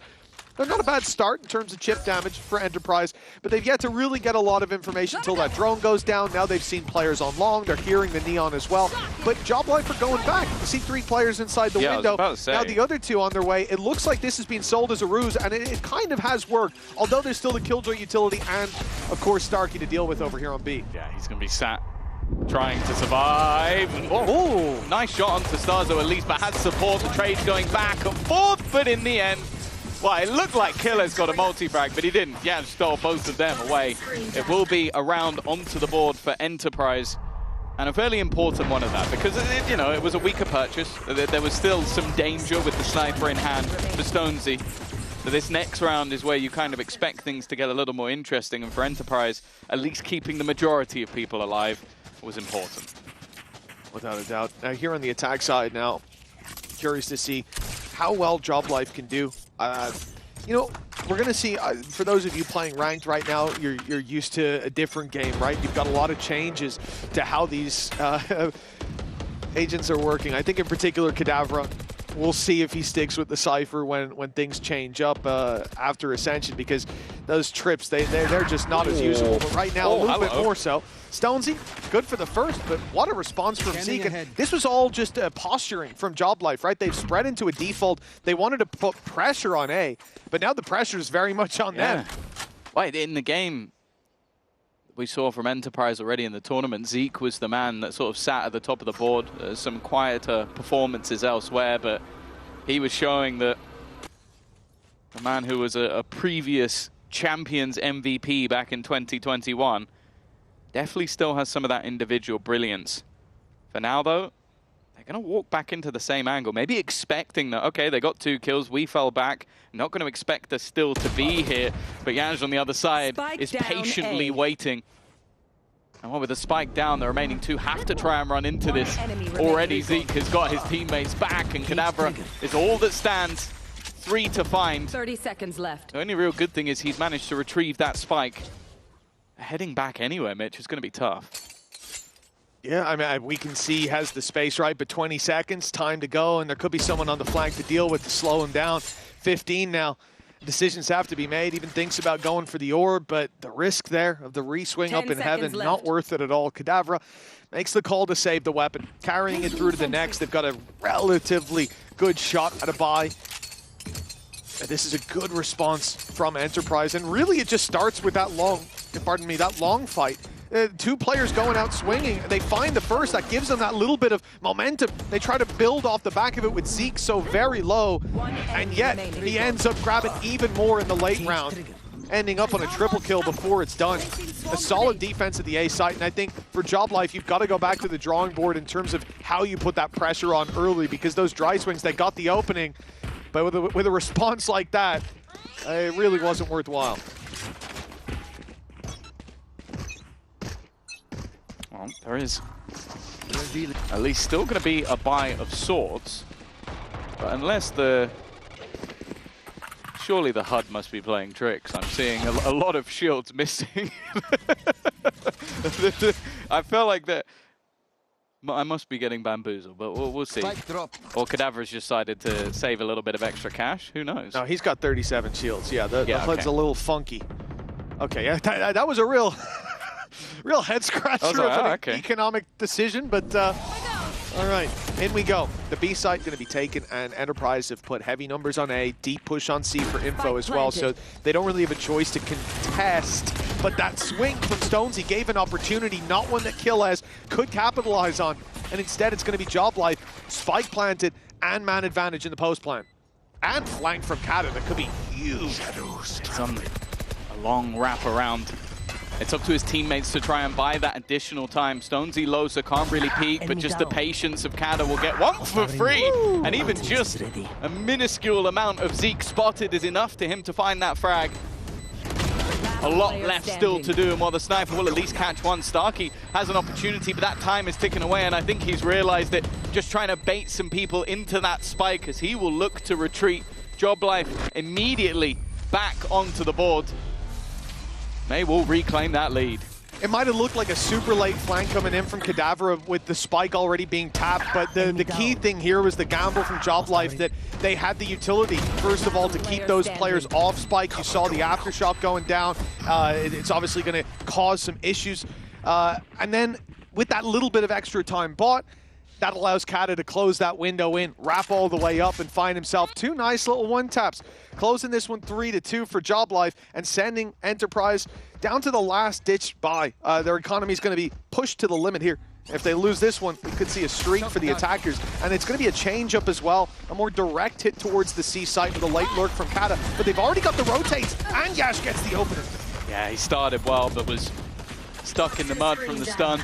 But not a bad start in terms of chip damage for Enterprise, but they've yet to really get a lot of information until that drone goes down. Now they've seen players on long, they're hearing the neon as well. But Job Life are going back. You see 3 players inside the window. Now the other 2 on their way. It looks like this is being sold as a ruse, and it kind of has worked, although there's still the Killjoy utility and, of course, Starkey to deal with over here on B. Yeah, he's going to be sat trying to survive. Oh, nice shot onto Starzo at least, but has support. The trade's going back and forth, but in the end, well, it looked like Killer's got a multi-frag, but he didn't. Yeah, stole both of them away. It will be a round onto the board for Enterprise, and a fairly important one of that, because you know, it was a weaker purchase. There was still some danger with the sniper in hand for Stonesy. So this next round is where you kind of expect things to get a little more interesting, and for Enterprise, at least keeping the majority of people alive was important. Without a doubt. Now here on the attack side now, curious to see how well Job Life can do. You know, we're going to see, for those of you playing ranked right now, you're used to a different game, right? You've got a lot of changes to how these agents are working. I think in particular Cadavra, we'll see if he sticks with the Cypher when things change up after Ascension, because those trips, they're just not as usable. But right now, a little bit more so. Stonesy, good for the first, but what a response from Zeke. This was all just posturing from Job Life, right? They've spread into a default. They wanted to put pressure on A, but now the pressure is very much on them. Right, in the game we saw from Enterprise already in the tournament, Zeke was the man that sort of sat at the top of the board. Some quieter performances elsewhere, but he was showing that the man who was a previous Champions MVP back in 2021 definitely still has some of that individual brilliance. For now, though, they're going to walk back into the same angle, maybe expecting that, okay, they got 2 kills, we fell back, not going to expect us still to be here, but Yaj on the other side is patiently waiting. And with the spike down, the remaining 2 have to try and run into this. Already Zeke has got his teammates back, and Cadavra is all that stands. 3 to find. 30 seconds left. The only real good thing is he's managed to retrieve that spike. Heading back anywhere, Mitch, is going to be tough. Yeah, I mean, we can see he has the space right, but 20 seconds, time to go, and there could be someone on the flank to deal with to slow him down. 15 now. Decisions have to be made. Even thinks about going for the orb, but the risk there of the re-swing up in heaven, not worth it at all. Kadavra makes the call to save the weapon, carrying it through to the next. They've got a relatively good shot at a buy. And this is a good response from Enterprise, and really it just starts with that long fight. Two players going out swinging. They find the first. That gives them that little bit of momentum. They try to build off the back of it with Zeke so very low, and yet he ends up grabbing even more in the late round, ending up on a triple kill before it's done. A solid defense at the A site, and I think for Job Life, you've got to go back to the drawing board in terms of how you put that pressure on early, because those dry swings, they got the opening, but with a response like that, it really wasn't worthwhile. Well, there is at least still going to be a buy of sorts, but unless surely the HUD must be playing tricks. I'm seeing a lot of shields missing. I felt like that. I must be getting bamboozled, but we'll see. Or Kadavra's decided to save a little bit of extra cash. Who knows? No, he's got 37 shields. Yeah, the HUD's a little funky. Okay, yeah, that was a real head scratcher of an economic decision, but all right, in we go. The B site going to be taken, and Enterprise have put heavy numbers on A, deep push on C for info as well, so they don't really have a choice to contest. But that swing from Stonesy gave an opportunity, not one that Killaz could capitalize on, and instead it's going to be Job Life, spike planted, and man advantage in the post plant. And flank from Kata, that could be huge. It's on a long wrap around. It's up to his teammates to try and buy that additional time. Stonesy Losa can't really peek, but just the patience of Kata will get one for free. And even just a minuscule amount of Zeke spotted is enough to him to find that frag. A lot left still to do, and while the sniper will at least catch one, Starkey has an opportunity, but that time is ticking away, and I think he's realized that just trying to bait some people into that spike as he will look to retreat. Job Life immediately back onto the board. May will reclaim that lead. It might have looked like a super late flank coming in from Kadavra with the spike already being tapped, but the key thing here was the gamble from Job Life that they had the utility, first of all, to keep those players off spike. You saw the aftershock going down. It's obviously going to cause some issues. And then with that little bit of extra time bought, that allows Kata to close that window in, wrap all the way up, and find himself two nice little one-taps. Closing this one 3-2 for Job Life and sending Enterprise down to the last-ditch buy. Their economy is going to be pushed to the limit here. If they lose this one, we could see a streak for the attackers. And it's going to be a change-up as well, a more direct hit towards the C site with a late lurk from Kata. But they've already got the rotates, and Yash gets the opening. Yeah, he started well, but was stuck in the mud from the stun.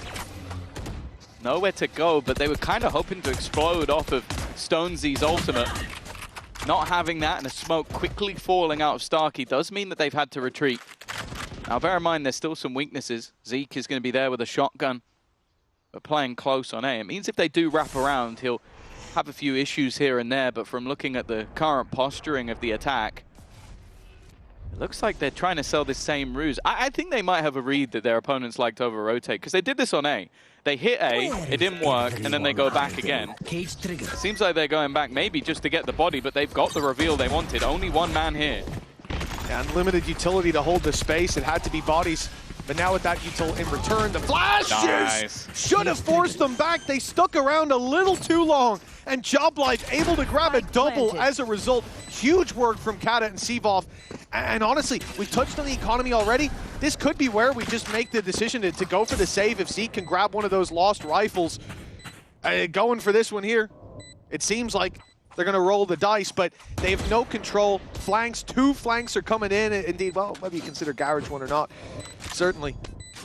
Nowhere to go, but they were kind of hoping to explode off of Stonesy's ultimate. Not having that and a smoke quickly falling out of Starkey does mean that they've had to retreat. Now bear in mind there's still some weaknesses. Zeke is going to be there with a shotgun, but playing close on A. It means if they do wrap around, he'll have a few issues here and there, but from looking at the current posturing of the attack, it looks like they're trying to sell this same ruse. I think they might have a read that their opponents like to over-rotate, because they did this on A. They hit A, it didn't work, and then they go back again. It seems like they're going back maybe just to get the body, but they've got the reveal they wanted. Only one man here. Unlimited utility to hold the space. It had to be bodies. But now with that util in return, the flashes should have forced them back. They stuck around a little too long. And Job Life able to grab a double as a result. Huge work from Kata and Sivov. And honestly, we touched on the economy already. This could be where we just make the decision to go for the save if Zeke can grab one of those lost rifles. Going for this one here. It seems like they're going to roll the dice, but they have no control. Flanks, two flanks are coming in. Indeed, well, whether you consider Garage one or not, certainly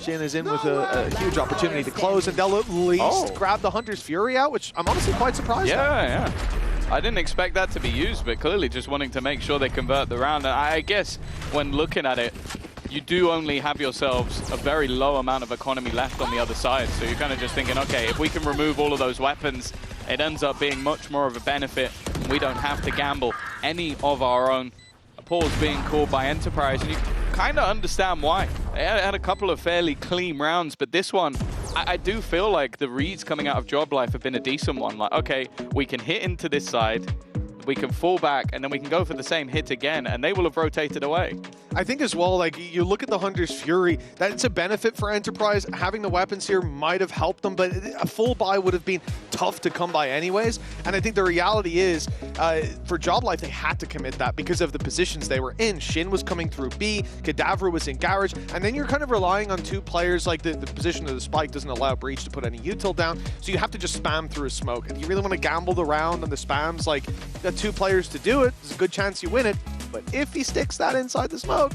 Shin is in with a huge opportunity to close, and they'll at least grab the Hunter's Fury out, which I'm honestly quite surprised at. Yeah. I didn't expect that to be used, but clearly just wanting to make sure they convert the round. And I guess when looking at it, you do only have yourselves a very low amount of economy left on the other side. So you're kind of just thinking, okay, if we can remove all of those weapons, it ends up being much more of a benefit. We don't have to gamble any of our own. A pause being called by Enterprise, and you kind of understand why. They had a couple of fairly clean rounds, but this one I do feel like the reads coming out of Job Life have been a decent one. Like, okay, we can hit into this side, we can fall back, and then we can go for the same hit again, and they will have rotated away. I think as well, like, you look at the Hunter's Fury, that's a benefit for Enterprise. Having the weapons here might have helped them, but a full buy would have been tough to come by anyways. And I think the reality is, for Job Life, they had to commit that because of the positions they were in. Shin was coming through B, Kadavra was in Garage, and then you're kind of relying on two players, like the position of the spike doesn't allow Breach to put any util down, so you have to just spam through a smoke. And you really want to gamble the round on the spams, like, you got two players to do it, there's a good chance you win it. But if he sticks that inside the smoke,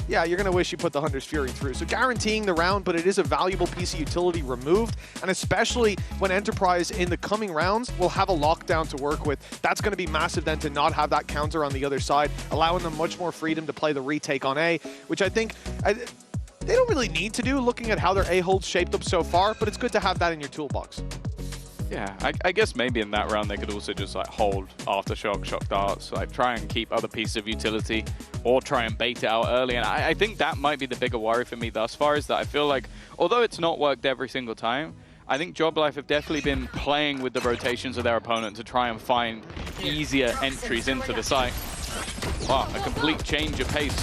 yeah, you're going to wish you put the Hunter's Fury through. So guaranteeing the round, but it is a valuable piece of utility removed, and especially when Enterprise in the coming rounds will have a lockdown to work with. That's going to be massive then to not have that counter on the other side, allowing them much more freedom to play the retake on A, which I think they don't really need to do looking at how their A hold's shaped up so far, but it's good to have that in your toolbox. Yeah, I guess maybe in that round they could also just like hold Aftershock, Shock Darts, like try and keep other pieces of utility or try and bait it out early. And I think that might be the bigger worry for me thus far, is that I feel like, although it's not worked every single time, I think Job Life have definitely been playing with the rotations of their opponent to try and find easier entries into the site. Wow, a complete change of pace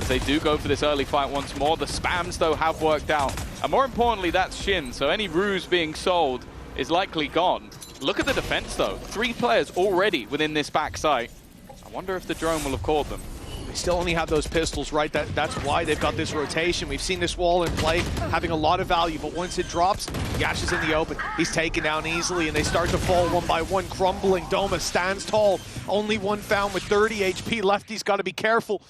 as they do go for this early fight once more. The spams, though, have worked out. And more importantly, that's Shin, so any ruse being sold is likely gone. Look at the defense, though. 3 players already within this back site. I wonder if the drone will have called them. They still only have those pistols, right? That's why they've got this rotation. We've seen this wall in play having a lot of value, but once it drops, Yash is in the open. He's taken down easily, and they start to fall one by one, crumbling. Doma stands tall. Only one found with 30 HP left. He's got to be careful.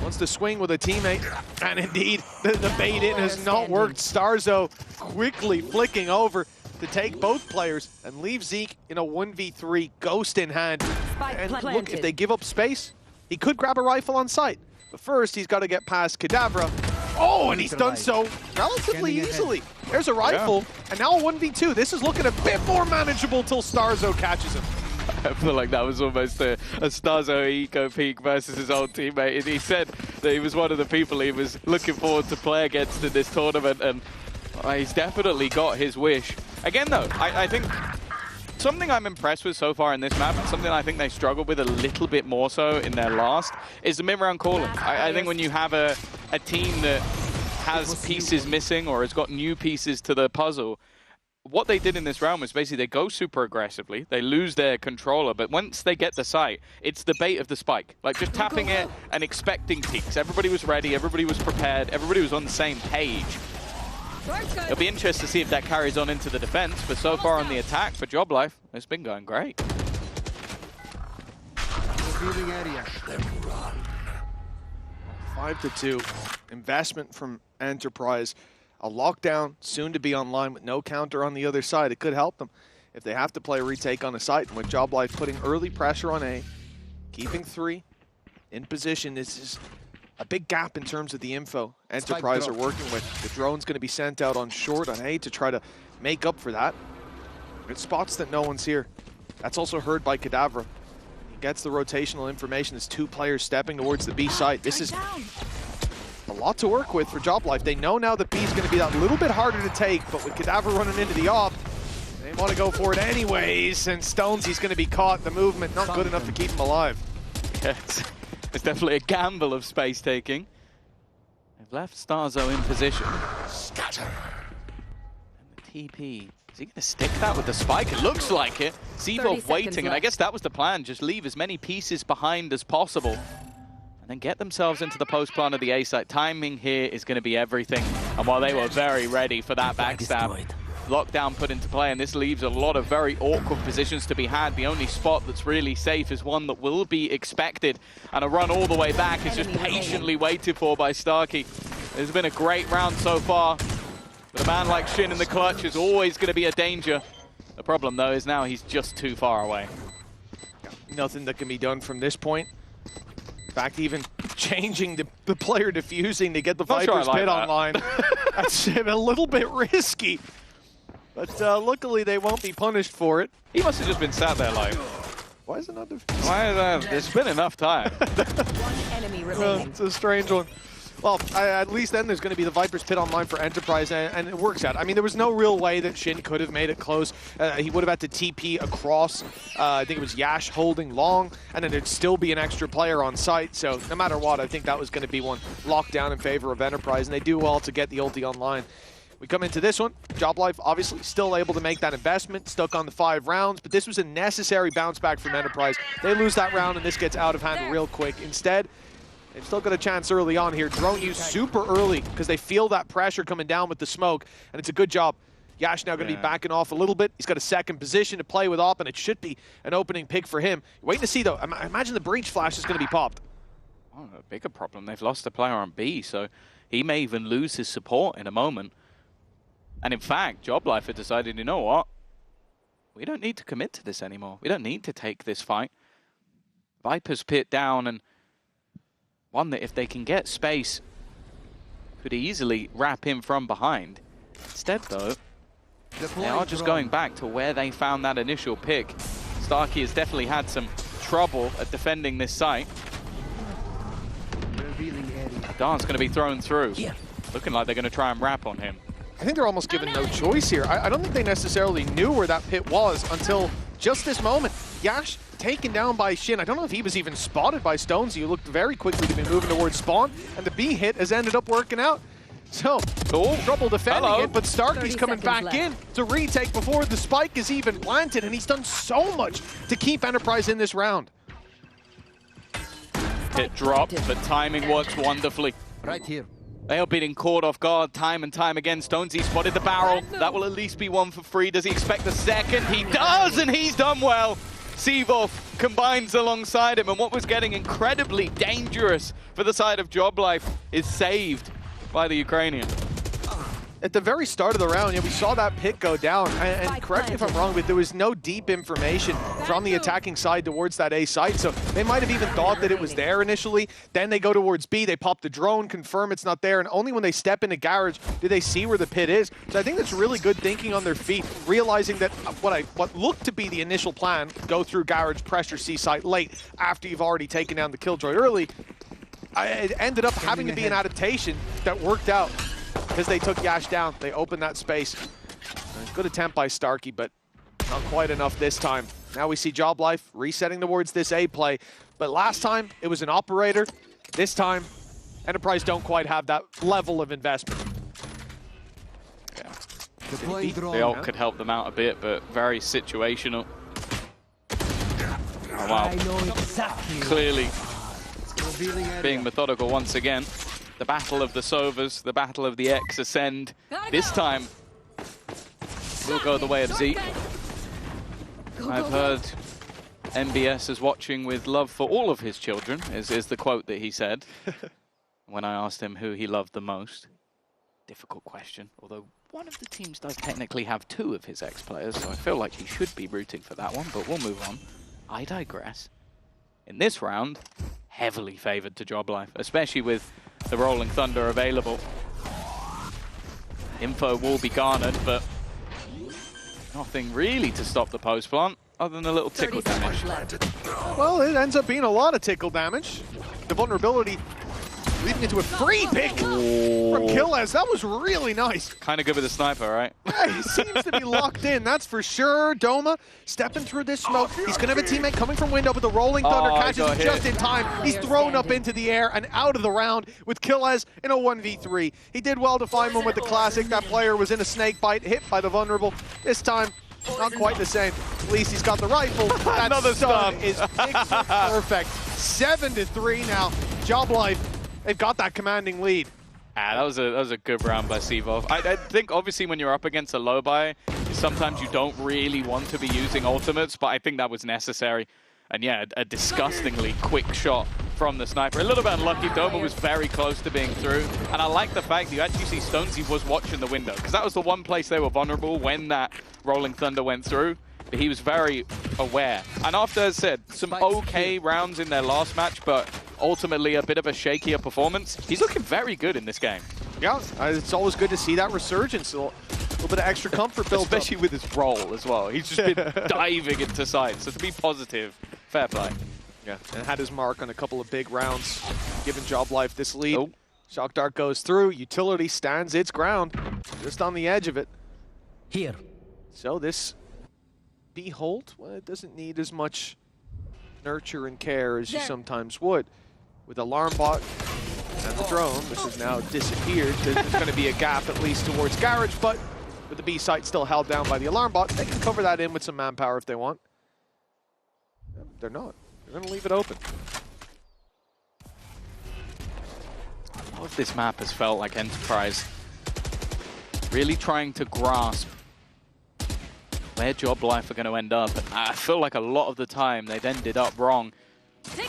Wants to swing with a teammate, and indeed, the bait in has not worked. Starzo quickly flicking over to take both players and leave Zeke in a 1v3, Ghost in hand. And look, if they give up space, he could grab a rifle on sight. But first, he's got to get past Kadavra. Oh, and he's done so relatively easily. There's a rifle, and now a 1v2. This is looking a bit more manageable till Starzo catches him. I feel like that was almost a Starzo eco peak versus his old teammate. And he said that he was one of the people he was looking forward to play against in this tournament, and he's definitely got his wish. Again, though, I think something I'm impressed with so far in this map, and something I think they struggled with a little bit more so in their last, is the mid-round calling. I think when you have a team that has pieces missing or has got new pieces to the puzzle, what they did in this round was basically they go super aggressively, they lose their controller, but once they get the site, it's the bait of the spike. Like just tapping it and expecting peaks. Everybody was ready, everybody was prepared, everybody was on the same page. It'll be interesting to see if that carries on into the defense, but so far on the attack for Job Life, it's been going great. 5-2. Investment from Enterprise. A lockdown soon to be online with no counter on the other side. It could help them if they have to play a retake on a site. And with Job Life putting early pressure on A, keeping 3 in position, this is a big gap in terms of the info Enterprise are working with. The drone's going to be sent out on short on A to try to make up for that. It spots that no one's here. That's also heard by Kadavra. He gets the rotational information. There's 2 players stepping towards the B site. This is a lot to work with for Job Life. They know now that B is going to be that little bit harder to take, but with Kadavra running into the op, they want to go for it anyways, and Stones, he's going to be caught. The movement not good enough to keep him alive. Yes. It's definitely a gamble of space taking. They've left Starzo in position. Scatter. And the TP. Is he going to stick that with the spike? It looks like it. Zevov waiting, and I guess that was the plan. Just leave as many pieces behind as possible. And then get themselves into the post plan of the A site. Timing here is going to be everything. And while they were very ready for that backstab, lockdown put into play, and this leaves a lot of very awkward positions to be had. The only spot that's really safe is one that will be expected, and a run all the way back is just patiently waited for by Starkey. It's been a great round so far, but a man like Shin in the clutch is always going to be a danger. The problem, though, is now he's just too far away. Nothing that can be done from this point. In fact, even changing the player diffusing to get the Viper's pit online, that's a little bit risky. But luckily, they won't be punished for it. He must have just been sat there like, why is it not Why is that? There's been enough time. One enemy remaining. It's a strange one. Well, at least then there's going to be the Viper's Pit online for Enterprise, and it works out. I mean, there was no real way that Shin could have made it close. He would have had to TP across. I think it was Yash holding long, and then there'd still be an extra player on site. So no matter what, I think that was going to be one locked down in favor of Enterprise, and they do well to get the ulti online. We come into this one, Job Life obviously still able to make that investment, stuck on the 5 rounds, but this was a necessary bounce back from Enterprise. They lose that round and this gets out of hand real quick. Instead, they've still got a chance early on here. Drone use super early because they feel that pressure coming down with the smoke, and it's a good job. Yash now going to be backing off a little bit. He's got a second position to play with Op, and it should be an opening pick for him. Waiting to see, though. I imagine the breach flash is going to be popped. Oh, a bigger problem. They've lost a player on B, so he may even lose his support in a moment. And in fact, Job Life had decided, you know what? We don't need to commit to this anymore. We don't need to take this fight. Viper's Pit down, and one that if they can get space, could easily wrap him from behind. Instead, though, they are just going back to where they found that initial pick. Starkey has definitely had some trouble at defending this site. Darn's going to be thrown through. Looking like they're going to try and wrap on him. I think they're almost given no choice here. I don't think they necessarily knew where that pit was until just this moment. Yash taken down by Shin. I don't know if he was even spotted by Stonesy, who looked very quickly to be moving towards spawn, and the B hit has ended up working out. So, trouble defending it, but Starkey's coming back in to retake before the spike is even planted, and he's done so much to keep Enterprise in this round. Hit dropped, but timing works wonderfully. Right here. They are being caught off guard time and time again. Stonesy spotted the barrel. That will at least be one for free. Does he expect the second? He does, and he's done well. Sivov combines alongside him, and what was getting incredibly dangerous for the side of Job Life is saved by the Ukrainian. At the very start of the round, we saw that pit go down, and correct me if I'm wrong, but there was no deep information from the attacking side towards that A site, so they might have even thought that it was there initially. Then they go towards B, they pop the drone, confirm it's not there, and only when they step into garage do they see where the pit is. So I think that's really good thinking on their feet, realizing that what looked to be the initial plan, go through garage, pressure C site late, after you've already taken down the Killjoy early, it ended up having to be an adaptation that worked out. Because they took Yash down, they opened that space. Good attempt by Starkey, but not quite enough this time. Now we see Job Life resetting towards this A play. But last time, it was an operator. This time, Enterprise don't quite have that level of investment. Yeah. The ult could help them out a bit, but very situational. Oh, wow. Clearly being methodical once again. The battle of the Sovas, the battle of the X Ascend. This time, will go the way of Zeke. I've heard MBS is watching with love for all of his children, is the quote that he said when I asked him who he loved the most. Difficult question, although one of the teams does technically have 2 of his ex-players, so I feel like he should be rooting for that one, but we'll move on. I digress. In this round, heavily favored to Job Life, especially with the Rolling Thunder available. Info will be garnered, but nothing really to stop the post plant other than a little tickle damage. Well, it ends up being a lot of tickle damage. The vulnerability leading into a free pick from Killaz. That was really nice. Kind of good with the sniper, right? Yeah, he seems to be locked in, that's for sure. Doma stepping through this smoke. He's going to have a teammate coming from window, but the Rolling Thunder catches him just in time. He's thrown up into the air and out of the round with Killaz in a 1v3. He did well to find one with the classic. That player was in a snake bite, hit by the vulnerable. This time, not quite the same. At least he's got the rifle. That Another stun is pixel perfect. 7-3 now. Job Life. They've got that commanding lead. That was a good round by Sivov. I think obviously when you're up against a low buy, sometimes you don't really want to be using ultimates, but I think that was necessary. And yeah, a disgustingly quick shot from the sniper. A little bit unlucky. Doma was very close to being through. And I like the fact that you actually see Stonesy was watching the window, because that was the one place they were vulnerable when that Rolling Thunder went through. But he was very aware. And after, as I said, some okay rounds in their last match, but ultimately a bit of a shakier performance, he's looking very good in this game. Yeah, it's always good to see that resurgence. A little bit of extra comfort built especially up. With his role as well. He's just been diving into sight. So to be positive, fair play. Yeah, and had his mark on a couple of big rounds, giving Job Life this lead. Shock Dart goes through. Utility stands its ground, just on the edge of it. Here. So this Behold, well, it doesn't need as much nurture and care as you sometimes would. With Alarm Bot and the drone, which has now disappeared, there's going to be a gap at least towards Garage, but with the B site still held down by the Alarm Bot, they can cover that in with some manpower if they want. They're not. They're going to leave it open. All of this map has felt like Enterprise really trying to grasp where Job Life are going to end up. And I feel like a lot of the time they've ended up wrong.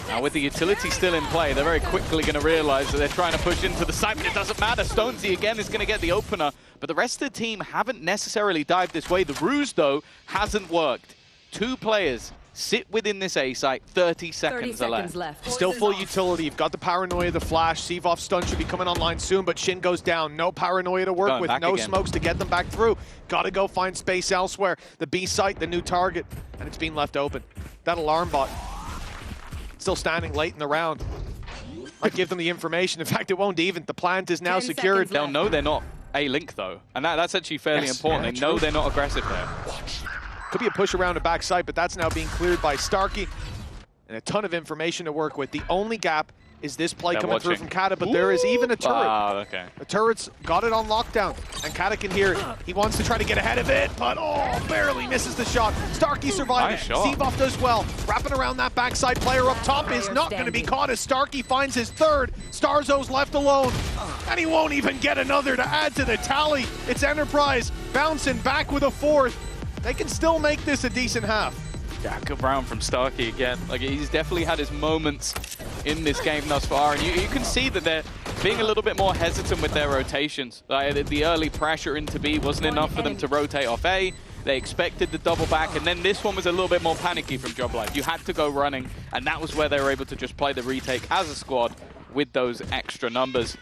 Now with the utility still in play, they're very quickly going to realize that they're trying to push into the site, but it doesn't matter. Stonesy again is going to get the opener, but the rest of the team haven't necessarily dived this way. The ruse, though, hasn't worked. 2 players sit within this A site, 30 seconds left. Still full utility. You've got the Paranoia, the Flash. Seavoff stun should be coming online soon, but Shin goes down. No Paranoia to work with, no smokes to get them back through. Got to go find space elsewhere. The B site, the new target, and it's being left open. That Alarm Bot still standing late in the round. Might give them the information. In fact, it won't even. The plant is now secured. They'll know they're not A-Link, though, and that's actually fairly important. They know they're not aggressive there. Could be a push around the backside, but that's now being cleared by Starkey. And a ton of information to work with. The only gap is this play coming through from Kata, but there is even a turret. Wow, okay. The turret's got it on lockdown, and Kata can hear it. He wants to try to get ahead of it, but barely misses the shot. Starkey surviving. Seavoff does well. Wrapping around that backside player up top is not going to be caught as Starkey finds his third. Starzo's left alone, and he won't even get another to add to the tally. It's Enterprise bouncing back with a fourth. They can still make this a decent half. Yeah, good round from Starkey again. Like, he's definitely had his moments in this game thus far, and you can see that they're being a little bit more hesitant with their rotations. Like, the early pressure into B wasn't enough for them to rotate off A. They expected the double back, and then this one was a little bit more panicky from Job Life. You had to go running, and that was where they were able to just play the retake as a squad with those extra numbers.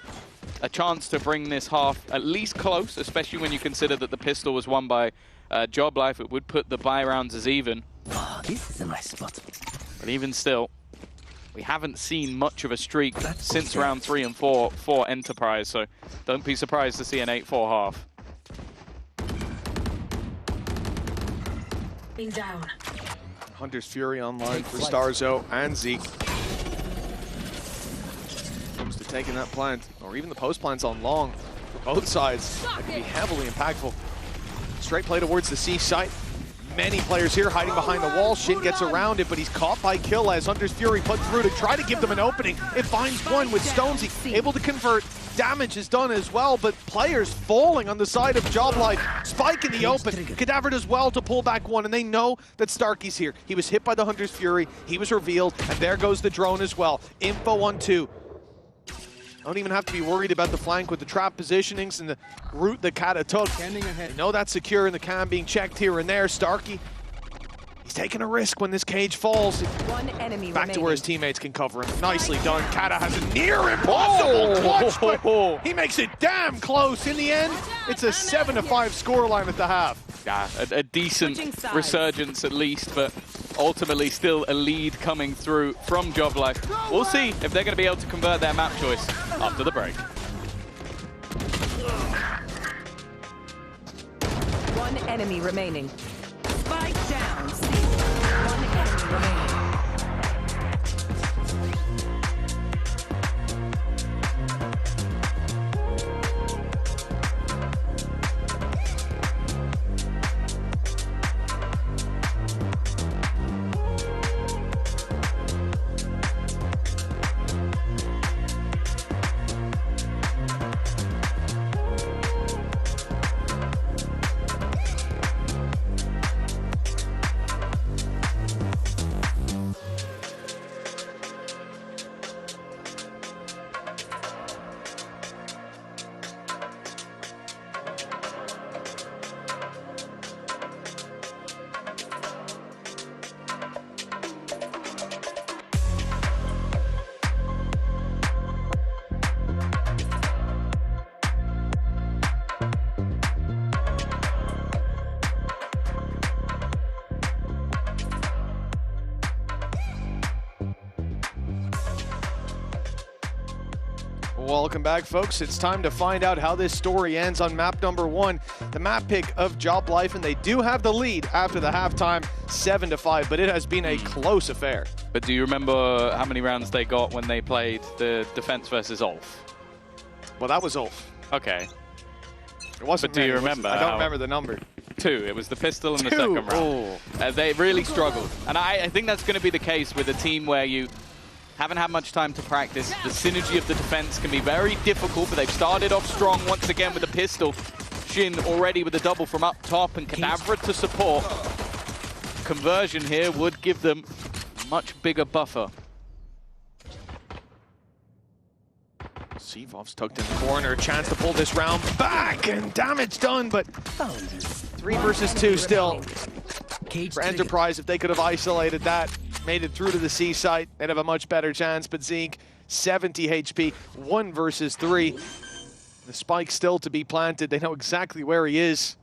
A chance to bring this half at least close, especially when you consider that the pistol was won by Job Life. It would put the buy rounds as even. This is a nice spot. But even still, we haven't seen much of a streak since round 3 and 4 for Enterprise, so don't be surprised to see an 8-4 half. Down. Hunter's Fury online for Starzo and Zeke. Comes to taking that plant, or even the post plants on long for both sides. That could be heavily impactful. Straight play towards the C site. Many players here hiding behind the wall. Shin gets around it, but he's caught by Kill as Hunter's Fury put through to try to give them an opening. It finds one with Stonesy, able to convert. Damage is done as well, but players falling on the side of Job Life. Spike in the open. Cadaver does well to pull back one, and they know that Starkey's here. He was hit by the Hunter's Fury. He was revealed, and there goes the drone as well. Info on 2. Don't even have to be worried about the flank with the trap positionings and the route that Kata took. They know that's secure in the cam being checked here and there. Starkey, he's taking a risk when this cage falls. One enemy back remaining. to where his teammates can cover him. Nicely done. Kata has a near impossible clutch, but he makes it damn close. In the end, it's a 7-5 scoreline at the half. Yeah, a decent resurgence at least, but ultimately still a lead coming through from Job Life. We'll see if they're going to be able to convert their map choice after the break. One enemy remaining. Spike down. One enemy remaining. Welcome back, folks. It's time to find out how this story ends on map number 1, the map pick of Job Life, and they do have the lead after the halftime, 7-5, but it has been a close affair. But do you remember how many rounds they got when they played the defense versus Ulf? Well, that was Ulf. Okay. It wasn't. But do you remember? I don't remember the number. 2. It was the pistol in the 2. second round. They really struggled. And I think that's going to be the case with a team where you haven't had much time to practice. The synergy of the defense can be very difficult, but they've started off strong once again with the pistol. Shin already with a double from up top and Kadavra to support. Conversion here would give them a much bigger buffer. Sevov's tucked in the corner, chance to pull this round back, and damage done, but 3 versus 2 still. For Enterprise, if they could have isolated that, made it through to the C site, they'd have a much better chance, but Zeke, 70 HP, 1 versus 3. The spike still to be planted, they know exactly where he is.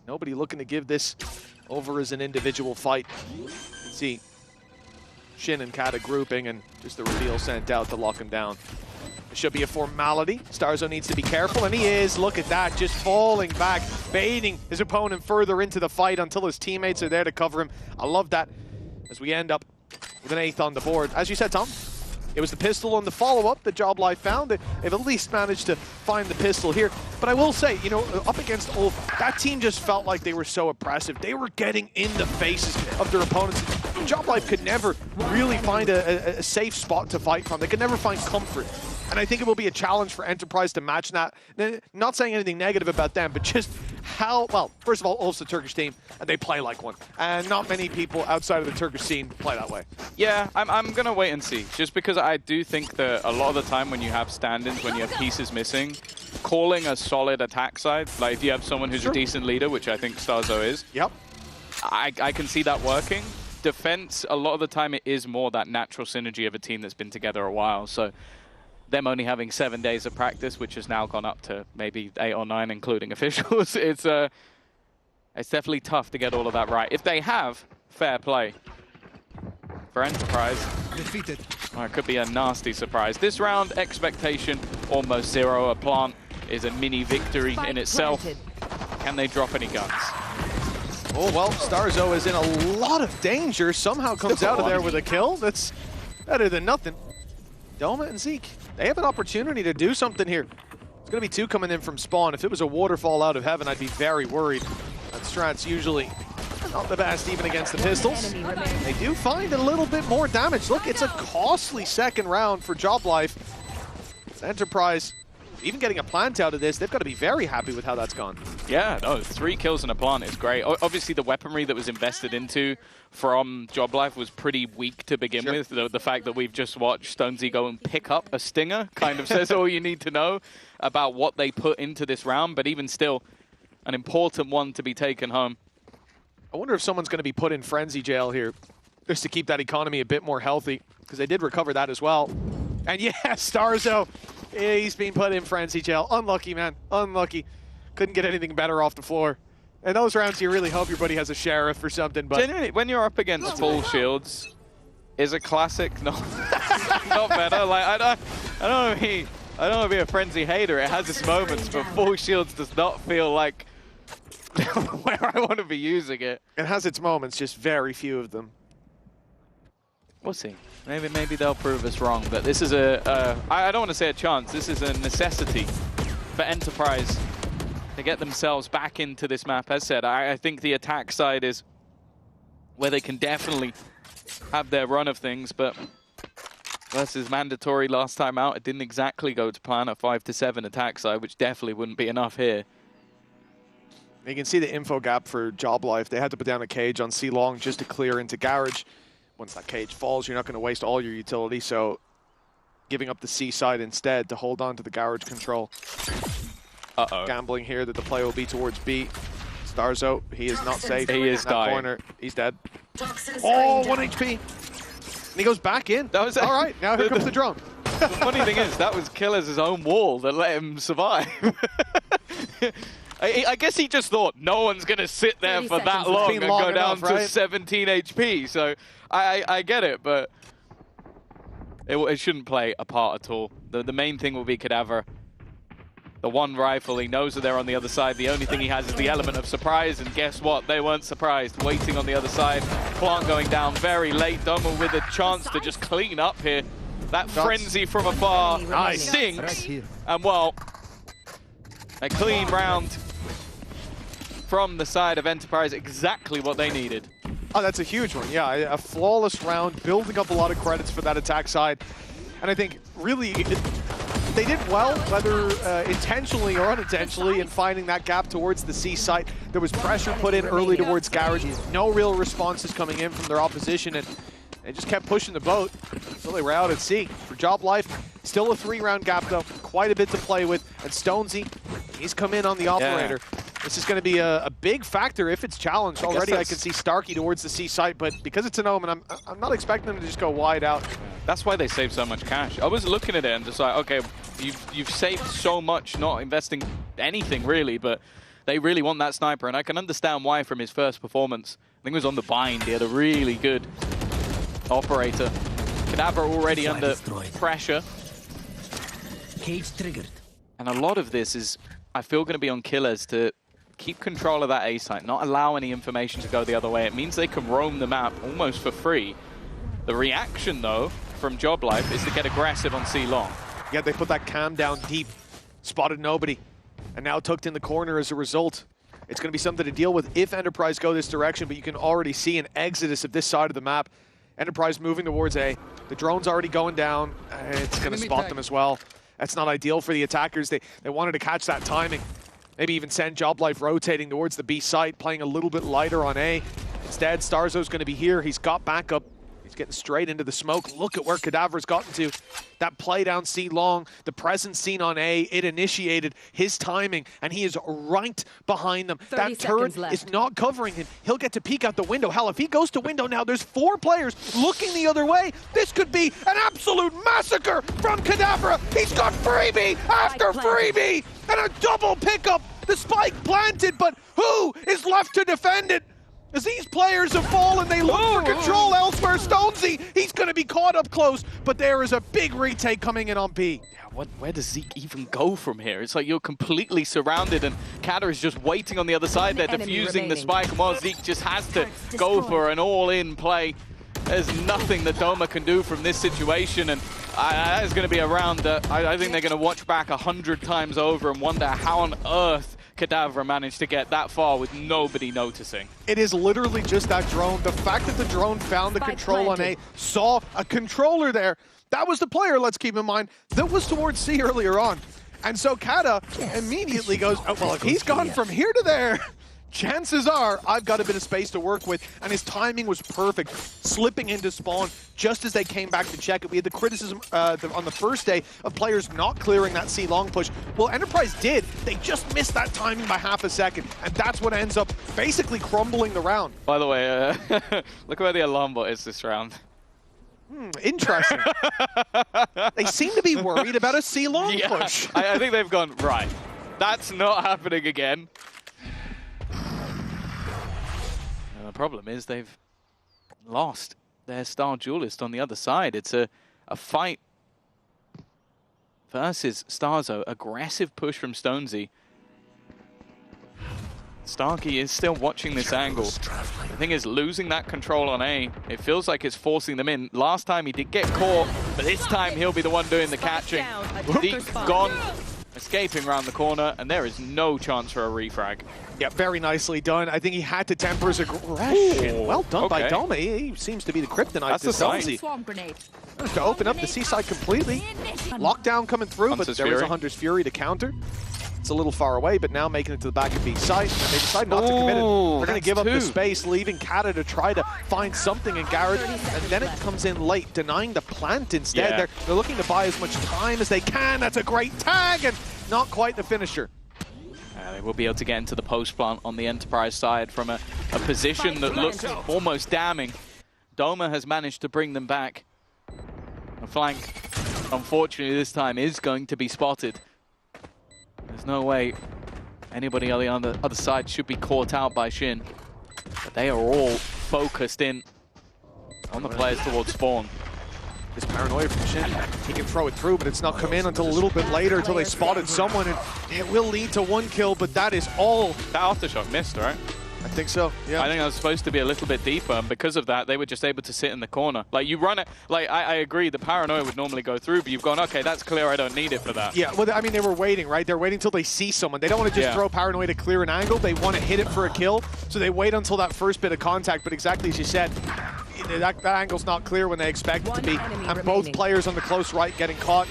Nobody looking to give this over as an individual fight. You can see Shin and Kata grouping, and just the reveal sent out to lock him down. It should be a formality. Starzo needs to be careful, and he is. Look at that, just falling back, baiting his opponent further into the fight until his teammates are there to cover him. I love that as we end up with an 8th on the board. As you said, Tom, it was the pistol on the follow-up that Job Life found. They've at least managed to find the pistol here. But I will say, you know, up against Ulf, that team just felt like they were so oppressive. They were getting in the faces of their opponents. Job Life could never really find a safe spot to fight from. They could never find comfort. And I think it will be a challenge for Enterprise to match that. Not saying anything negative about them, but just how, well, first of all, Ulf's a Turkish team, and they play like one. And not many people outside of the Turkish scene play that way. Yeah, I'm going to wait and see. Just because I do think that a lot of the time when you have stand-ins, when you have pieces missing, calling a solid attack side, like if you have someone who's a decent leader, which I think Starzo is, yep, I can see that working. Defense, a lot of the time it is more that natural synergy of a team that's been together a while. So them only having 7 days of practice, which has now gone up to maybe 8 or 9, including officials, it's definitely tough to get all of that right. If they have, fair play. For Enterprise, Defeated. It could be a nasty surprise. This round, expectation almost 0. A plant is a mini victory in itself. Can they drop any guns? Oh, well, Starzo is in a lot of danger. Somehow comes out of there with a kill. That's better than nothing. Doma and Zeke, they have an opportunity to do something here. There's going to be 2 coming in from spawn. If it was a waterfall out of heaven, I'd be very worried. That strat's usually not the best, even against the pistols. They do find a little bit more damage. Look, it's a costly second round for Job Life. Enterprise, even getting a plant out of this, they've got to be very happy with how that's gone. Yeah, no, 3 kills in a plant is great. Obviously, the weaponry that was invested into from Job Life was pretty weak to begin with. The fact that we've just watched Stonesy go and pick up a stinger kind of says all you need to know about what they put into this round, but even still, an important one to be taken home. I wonder if someone's going to be put in frenzy jail here, just to keep that economy a bit more healthy, because they did recover that as well. And yeah, Starzo, he's being put in frenzy jail. Unlucky, man, unlucky. Couldn't get anything better off the floor. And those rounds, you really hope your buddy has a sheriff or something. But genuinely, when you're up against full shields, is a classic not better. Like I don't want to be a frenzy hater. It has its moments, but full shields does not feel like where I want to be using it. It has its moments, just very few of them. We'll see. Maybe they'll prove us wrong. But this is I don't want to say a chance. This is a necessity for Enterprise to get themselves back into this map. As said, I think the attack side is where they can definitely have their run of things, but versus mandatory last time out, it didn't exactly go to plan at 5-7 attack side, which definitely wouldn't be enough here. You can see the info gap for Job Life. They had to put down a cage on C-Long just to clear into Garage. Once that cage falls, you're not going to waste all your utility, so giving up the C side instead to hold on to the Garage control. Gambling here that the play will be towards B. Starzo, he is not safe. He is dying. Corner. He's dead. Oh, 1 HP. And he goes back in. That was all right. Now here comes the drone. The funny thing is, that was Killer's own wall that let him survive. I guess he just thought no one's going to sit there for that long and go down to 17 HP. So I get it, but It shouldn't play a part at all. The main thing will be Cadaver. The one rifle, he knows that they're on the other side. The only thing he has is the element of surprise, and guess what? They weren't surprised. Waiting on the other side. Plant going down very late. Doma with a chance to just clean up here. That frenzy from afar stinks. And well, a clean round from the side of Enterprise, exactly what they needed. Oh, that's a huge one. Yeah, a flawless round, building up a lot of credits for that attack side. And I think really they did well, whether intentionally or unintentionally, in finding that gap towards the C site. There was pressure put in early towards Garage. No real responses coming in from their opposition, and they just kept pushing the boat until they were out at sea. For Job Life, still a 3-round gap though, quite a bit to play with. And Stonesy, he's come in on the operator. Yeah. This is going to be a big factor if it's challenged. Already I can see Starkey towards the C site, but because it's an Omen, I'm not expecting them to just go wide out. That's why they save so much cash. I was looking at it and just like, okay, you've saved so much not investing anything really, but they really want that sniper, and I can understand why from his first performance. I think it was on the bind. He had a really good operator. Cadaver already under pressure. Cage triggered. And a lot of this is, I feel, going to be on Killers to keep control of that A site, not allow any information to go the other way. It means they can roam the map almost for free. The reaction, though, from Job Life is to get aggressive on C long. Yeah, they put that cam down deep, spotted nobody, and now tucked in the corner as a result. It's going to be something to deal with if Enterprise go this direction, but you can already see an exodus of this side of the map. Enterprise moving towards A. The drone's already going down. It's going to spot them as well. That's not ideal for the attackers. They wanted to catch that timing. Maybe even send Job Life rotating towards the B site, playing a little bit lighter on A. Instead, Starzo's going to be here. He's got backup. He's getting straight into the smoke. Look at where Cadaver's gotten to. That play down C long, the presence seen on A, it initiated his timing, and he is right behind them. That turret is not covering him. He'll get to peek out the window. Hell, if he goes to window now, there's 4 players looking the other way. This could be an absolute massacre from Cadaver. He's got freebie after freebie, and a double pickup. The spike planted, but who is left to defend it? As these players have fallen, they look for control elsewhere. Stonesy, he's going to be caught up close, but there is a big retake coming in on B. Yeah, where does Zeke even go from here? It's like you're completely surrounded, and Kata is just waiting on the other side. They're defusing the spike, and while Zeke just has to go for an all-in play, there's nothing that Doma can do from this situation, and that is going to be a round that I think they're going to watch back 100 times over and wonder how on earth Cadaver managed to get that far with nobody noticing. It is literally just that drone. The fact that the drone found the control on A, saw a controller there, that was the player, let's keep in mind, that was towards C earlier on. And so Kata immediately goes, oh, well, if he's gone from here to there, chances are I've got a bit of space to work with, and his timing was perfect, slipping into spawn just as they came back to check it. We had the criticism on the first day of players not clearing that C long push. Well, Enterprise did. They just missed that timing by half a second, and that's what ends up basically crumbling the round. By the way, look where the alarm bot is this round. Interesting. They seem to be worried about a C long push. I think they've gone, right, that's not happening again. The problem is they've lost their star duelist on the other side. It's a fight versus Starzo. Aggressive push from Stonesy. Starkey is still watching this angle. The thing is, losing that control on A, it feels like it's forcing them in. Last time he did get caught, but this time he'll be the one doing the catching. Deep gone, escaping around the corner, and there is no chance for a refrag. Yeah, very nicely done. I think he had to temper his aggression. Well done by Doma. He seems to be the kryptonite to Stonesy. To open up the C side completely. Lockdown coming through, but there is a Hunter's Fury to counter. It's a little far away, but now making it to the back of B site. They decide not to commit it. They're going to give up the space, leaving Kata to try to find something in Garrett, and then it comes in late, denying the plant instead. They're looking to buy as much time as they can. That's a great tag, and not quite the finisher. They will be able to get into the post plant on the Enterprise side from a position that looked almost damning. Doma has managed to bring them back. The flank, unfortunately this time, is going to be spotted. There's no way anybody on the other side should be caught out by Shin. But they are all focused in on the players towards spawn. This paranoia from Shin. He can throw it through, but it's not come in until a little bit later, until they spotted someone, and it will lead to 1 kill, but that is all. That aftershock missed, right? I think so, yeah. I think that was supposed to be a little bit deeper, and because of that, they were just able to sit in the corner. Like, you run it, like, I agree, the paranoia would normally go through, but you've gone, okay, that's clear, I don't need it for that. Yeah, well, I mean, they were waiting, right? They're waiting until they see someone. They don't want to just throw paranoia to clear an angle. They want to hit it for a kill, so they wait until that first bit of contact, but exactly as you said, that angle's not clear when they expect it to be, and both players on the close right getting caught.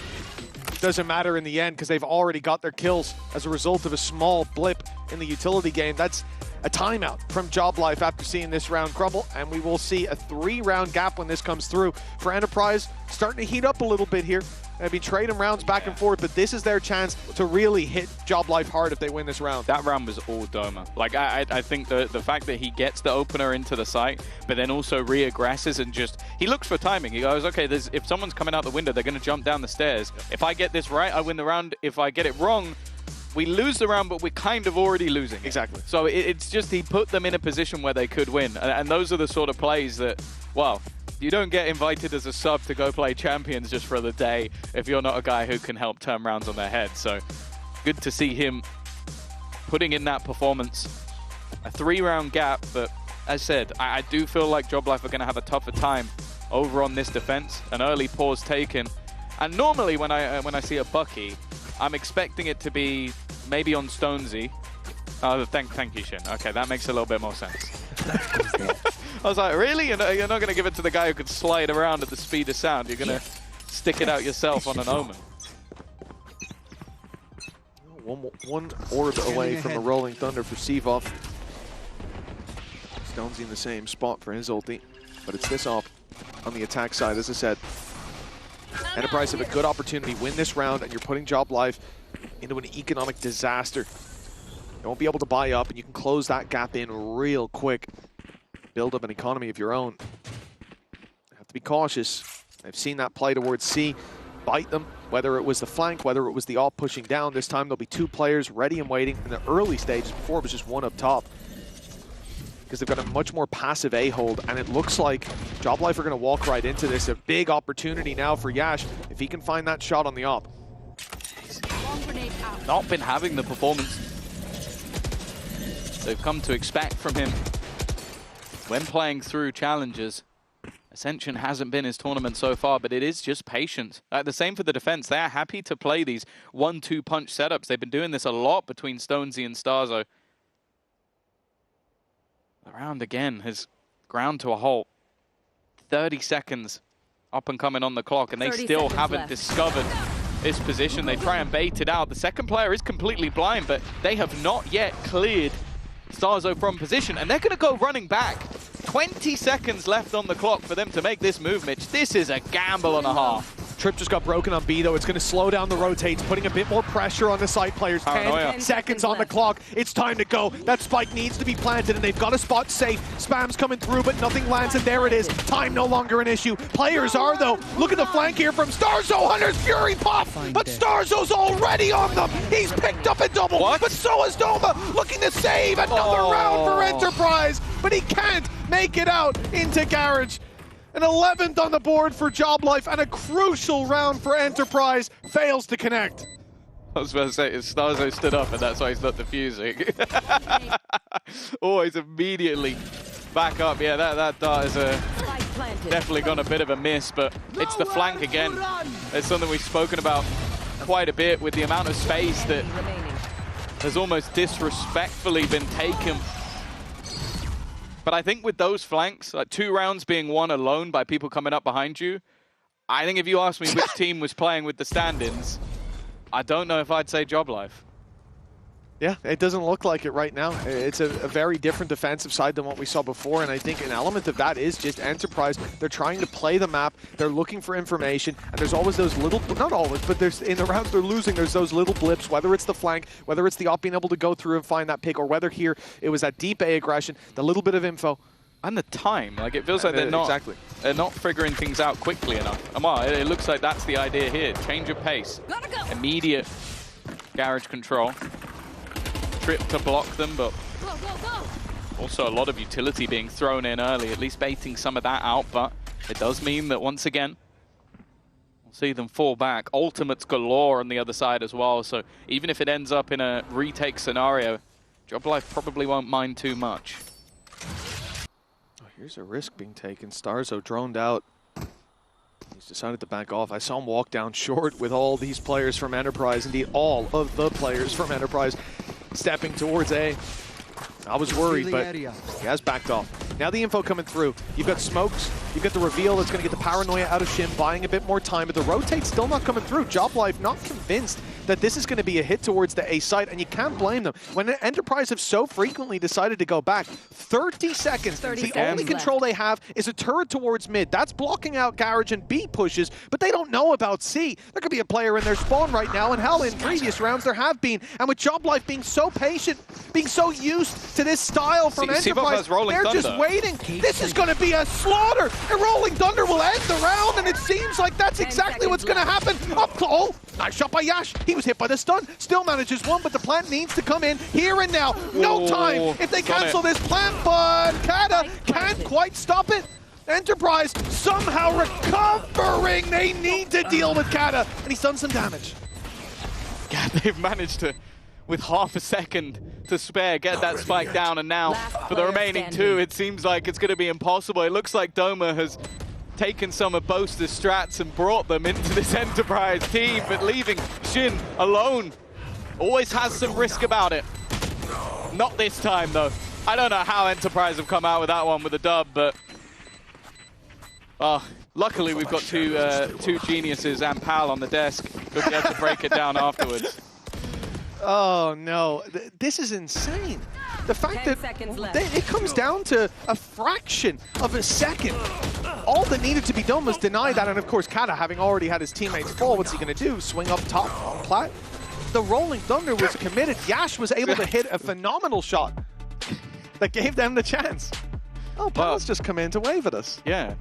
Doesn't matter in the end because they've already got their kills as a result of a small blip in the utility game. That's a timeout from Job Life after seeing this round crumble, and we will see a 3-round gap when this comes through. For Enterprise, starting to heat up a little bit here. They've been trading rounds back and forth, but this is their chance to really hit Job Life hard if they win this round. That round was all Doma. Like, I think the fact that he gets the opener into the site, but then also re-aggresses and just, he looks for timing. He goes, okay, if someone's coming out the window, they're going to jump down the stairs. If I get this right, I win the round. If I get it wrong, we lose the round, but we're kind of already losing. Exactly. So it's just, he put them in a position where they could win. And those are the sort of plays that, well, you don't get invited as a sub to go play Champions just for the day if you're not a guy who can help turn rounds on their head. So good to see him putting in that performance. A 3-round gap, but as said, I do feel like Job Life are going to have a tougher time over on this defense. An early pause taken. And normally when I see a Bucky, I'm expecting it to be maybe on Stonesy. Oh, thank you, Shin. Okay, that makes a little bit more sense. I was like, really? You're not going to give it to the guy who could slide around at the speed of sound. You're going to stick it out yourself on an Omen. One orb away from a Rolling Thunder for Sevov. Stonesy in the same spot for his ulti, but it's this op on the attack side. As I said, Enterprise have a good opportunity to win this round, and you're putting Job Life into an economic disaster. You won't be able to buy up, and you can close that gap in real quick. Build up an economy of your own. Have to be cautious. I've seen that play towards C bite them, whether it was the flank, whether it was the op pushing down. This time there'll be 2 players ready and waiting in the early stages. Before it was just 1 up top. Because they've got a much more passive A hold, and it looks like Job Life are going to walk right into this. A big opportunity now for Yash if he can find that shot on the op. Not been having the performance they've come to expect from him when playing through challenges. Ascension hasn't been his tournament so far, but it is just patience. The same for the defense. They are happy to play these 1-2 punch setups. They've been doing this a lot between Stonesy and Starzo. The round again has ground to a halt. 30 seconds up and coming on the clock, and they still haven't discovered this position. They try and bait it out. The second player is completely blind, but they have not yet cleared Starzo from position, and they're going to go running back. 20 seconds left on the clock for them to make this move, Mitch. This is a gamble and a half. Trip just got broken on B, though. It's going to slow down the rotates, putting a bit more pressure on the side players. 10 seconds on the clock. It's time to go. That spike needs to be planted, and they've got a spot safe. Spam's coming through, but nothing lands, and there it is. Time no longer an issue. Players are, though. Look at the flank here from Starzo. Hunter's Fury pop, but Starzo's already on them. He's picked up a double, but so is Doma, looking to save another round for Enterprise, but he can't make it out into Garage. An 11th on the board for Job Life, and a crucial round for Enterprise fails to connect. I was about to say, Starzo stood up, and that's why he's not defusing. Oh, he's immediately back up. Yeah, that dart is definitely gone a bit of a miss, but it's the flank again. It's something we've spoken about quite a bit with the amount of space that has almost disrespectfully been taken. But I think with those flanks, like 2 rounds being won alone by people coming up behind you, I think if you asked me which team was playing with the stand-ins, I don't know if I'd say Job Life. Yeah, it doesn't look like it right now. It's a very different defensive side than what we saw before, and I think an element of that is just Enterprise. They're trying to play the map, they're looking for information, and there's always those little, not always, but there's in the rounds they're losing, there's those little blips, whether it's the flank, whether it's the op being able to go through and find that pick, or whether here it was that deep A aggression, the little bit of info. And the time, like it feels like they're not figuring things out quickly enough. And well, it looks like that's the idea here. Change of pace, immediate garage control. Trip to block them, but also a lot of utility being thrown in early, at least baiting some of that out. But it does mean that once again, see them fall back. Ultimates galore on the other side as well, so even if it ends up in a retake scenario, JobLife probably won't mind too much. Oh, here's a risk being taken. Starzo droned out. He's decided to back off. I saw him walk down short with all these players from Enterprise, indeed all of the players from Enterprise stepping towards A. I was worried, but he has backed off. Now the info coming through. You've got smokes, you've got the reveal that's going to get the paranoia out of Shin, buying a bit more time, but the rotate's still not coming through. JobLife not convinced that this is going to be a hit towards the A site, and you can't blame them. When Enterprise have so frequently decided to go back, 30 seconds, the only control they have is a turret towards mid. That's blocking out Garage and B pushes, but they don't know about C. There could be a player in their spawn right now, and hell, in previous rounds there have been. And with JobLife being so patient, being so used to this style from Enterprise, they're just waiting. This is going to be a slaughter, and Rolling Thunder will end the round, and it seems like that's exactly what's going to happen. Up close. Oh, nice shot by Yash. He was hit by the stun, still manages one, but the plant needs to come in here and now. No time if they cancel this plant, but Kata can't quite stop it. Enterprise somehow recovering. They need to deal with Kata, and he's done some damage. Yeah, they've managed to, with half a second to spare, get that spike down, and now for the remaining two, it seems like it's going to be impossible. It looks like Doma has taken some of Boaster's strats and brought them into this Enterprise team, but leaving Shin alone always has some risk about it. Not this time, though. I don't know how Enterprise have come out with that one with a dub, but luckily we've got two geniuses and Pal on the desk who'll be able to break it down afterwards. Oh no, this is insane. The fact that it comes down to a fraction of a second. All that needed to be done was deny that, and of course Kata, having already had his teammates fall, what's he going to do? Swing up top on Plat? The Rolling Thunder was committed. Yash was able to hit a phenomenal shot that gave them the chance. Oh, Pal's just come in to wave at us. Yeah.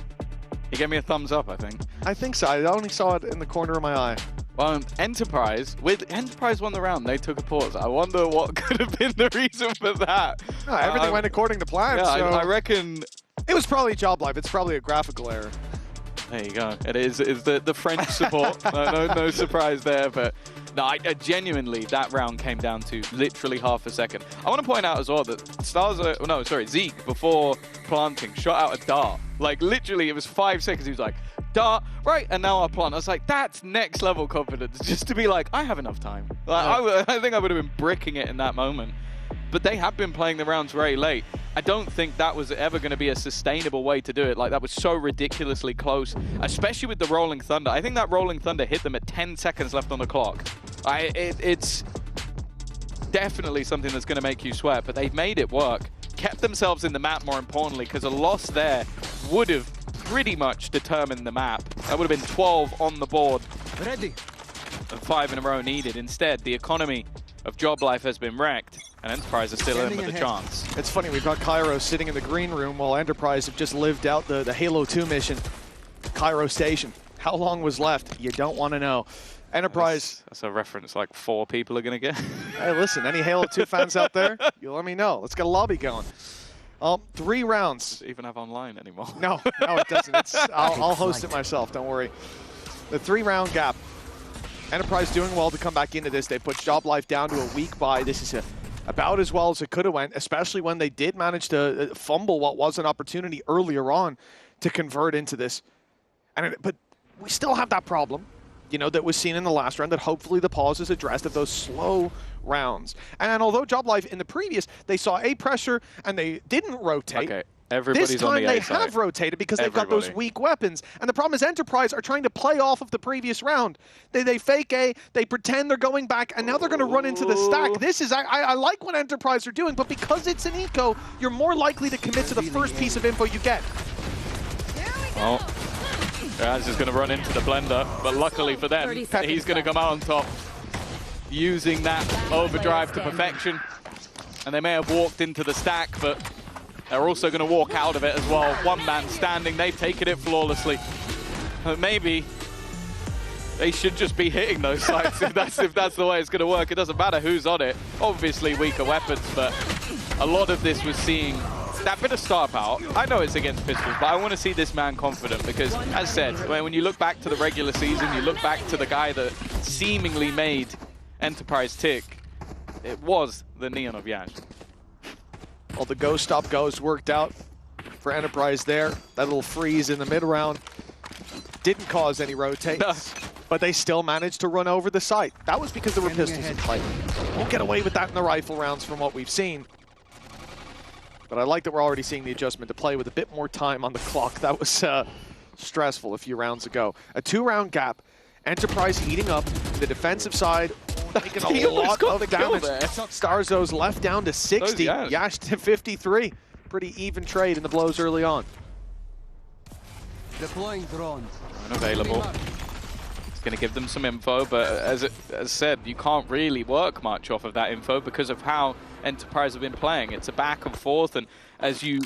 He gave me a thumbs up, I think. I think so. I only saw it in the corner of my eye. Well, Enterprise won the round. They took a pause. I wonder what could have been the reason for that. No, everything went according to plan. Yeah, so I reckon it was probably JobLife. It's probably a graphical error. There you go. It is the French support. no surprise there. But no, genuinely, that round came down to literally half a second. I want to point out as well that Zeke, before planting, shot out a dart. Like, literally, it was 5 seconds. He was like, dart, right, and now I plant. I was like, that's next level confidence. Just to be like, I have enough time. Like, I think I would have been bricking it in that moment. But they have been playing the rounds very late. I don't think that was ever going to be a sustainable way to do it. Like, that was so ridiculously close, especially with the Rolling Thunder. I think that Rolling Thunder hit them at 10 seconds left on the clock. It's definitely something that's going to make you sweat, but they've made it work. Kept themselves in the map, more importantly, because a loss there would have pretty much determined the map. That would have been 12 on the board. Ready. And 5 in a row needed. Instead, the economy of JobLife has been wrecked, and Enterprise is still in with a chance. It's funny, we've got Cairo sitting in the green room while Enterprise have just lived out the Halo 2 mission. Cairo Station. How long was left? You don't want to know. Enterprise. That's a reference like 4 people are going to get. Hey, listen, any Halo 2 fans out there, you let me know. Let's get a lobby going. 3 rounds. Does it even have online anymore? No, it doesn't. I'll host it myself, don't worry. The 3-round gap. Enterprise doing well to come back into this. They put JobLife down to a weak bye. This is about as well as it could have went, especially when they did manage to fumble what was an opportunity earlier on to convert into this. But we still have that problem, you know, that was seen in the last round, that hopefully the pause is addressed of those slow rounds. And although JobLife in the previous, they saw A pressure and they didn't rotate. Okay. Everybody's this time on the they A side. have rotated because they've got those weak weapons. And the problem is Enterprise are trying to play off of the previous round. They fake A, they pretend they're going back, and now they're going to run into the stack. This is, I like what Enterprise are doing, but because it's an eco, you're more likely to commit to the first piece of info you get. Oh, Raz is going to run into the blender, but luckily for them, he's going to come out on top using that overdrive to perfection. And they may have walked into the stack, but they're also going to walk out of it as well. One man standing, they've taken it flawlessly. But maybe they should just be hitting those sites if that's the way it's going to work. It doesn't matter who's on it. Obviously weaker weapons, but a lot of this was seeing that bit of star power, I know it's against pistols, but I want to see this man confident because, as said, when you look back to the regular season, you look back to the guy that seemingly made Enterprise tick, it was the Neon of Yash. Well, the go stop goes worked out for Enterprise there. That little freeze in the mid round didn't cause any rotates, but they still managed to run over the site. That was because there were pistols in play. Won't get away with that in the rifle rounds from what we've seen. But I like that we're already seeing the adjustment to play with a bit more time on the clock. That was stressful a few rounds ago. A 2-round gap. Enterprise heating up. The defensive side taking a lot of damage. Starzo's left down to 60. Yash to 53. Pretty even trade in the blows early on. Deploying drones. Unavailable. It's going to give them some info, but as said, you can't really work much off of that info because of how Enterprise have been playing. It's a back and forth, and as you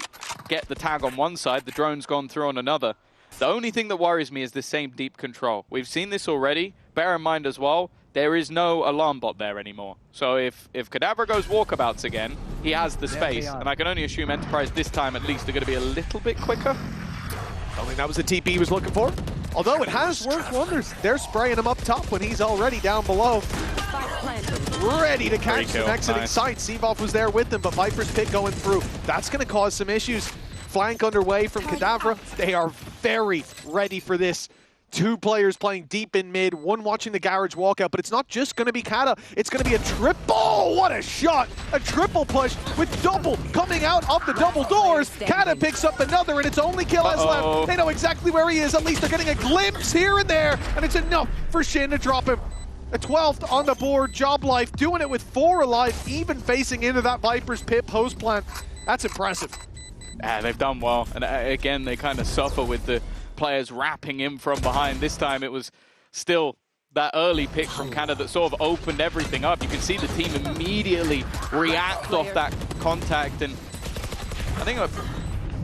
get the tag on one side, the drone's gone through on another. The only thing that worries me is the same deep control. We've seen this already. Bear in mind as well, there is no alarm bot there anymore. So if Kadabra goes walkabouts again, he has the space, and I can only assume Enterprise this time at least are going to be a little bit quicker. I think that was the TP he was looking for. Although it has worked wonders. They're spraying him up top when he's already down below. Ready to catch the exiting site. Seavoff was there with them, but Viper's pick going through. That's going to cause some issues. Flank underway from Kadabra. They are very ready for this. 2 players playing deep in mid, 1 watching the garage walkout, but it's not just going to be Kata, it's going to be a triple. What a shot! A triple push with double coming out of the double doors. Kata picks up another, and it's only Killes left. They know exactly where he is. At least they're getting a glimpse here and there, and it's enough for Shin to drop him. A 12th on the board, Job Life doing it with 4 alive, even facing into that Viper's pit post plant. That's impressive. Yeah, they've done well, and again, they kind of suffer with the players wrapping him from behind. This time it was still that early pick from Canada that sort of opened everything up. You can see the team immediately react off that contact, and I think I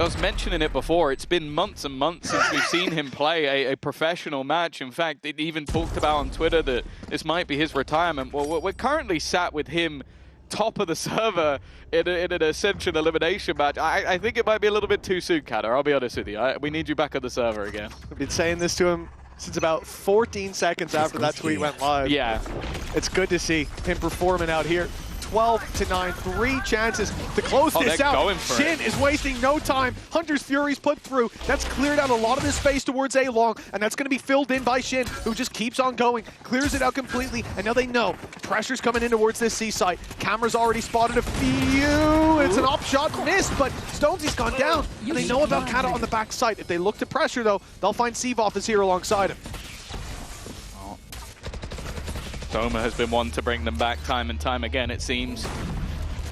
was mentioning it before, it's been months and months since we've seen him play a professional match. In fact, it even talked about on Twitter that this might be his retirement. Well, we're currently sat with him top of the server in an Ascension elimination match. I think it might be a little bit too soon, Kata. I'll be honest with you. We need you back on the server again. I've been saying this to him since about 14 seconds after that tweet went live. Yeah. It's good to see him performing out here. 12-9, 3 chances to close this out. Shin is wasting no time. Hunter's Fury's put through. That's cleared out a lot of the space towards A-Long, and that's going to be filled in by Shin, who just keeps on going, clears it out completely, and now they know pressure's coming in towards this C site. Camera's already spotted a few. It's an off shot missed, but Stonesy's gone down, and they know about Kata on the back side. If they look to pressure, though, they'll find Seavoff is here alongside him. Doma has been one to bring them back time and time again, it seems.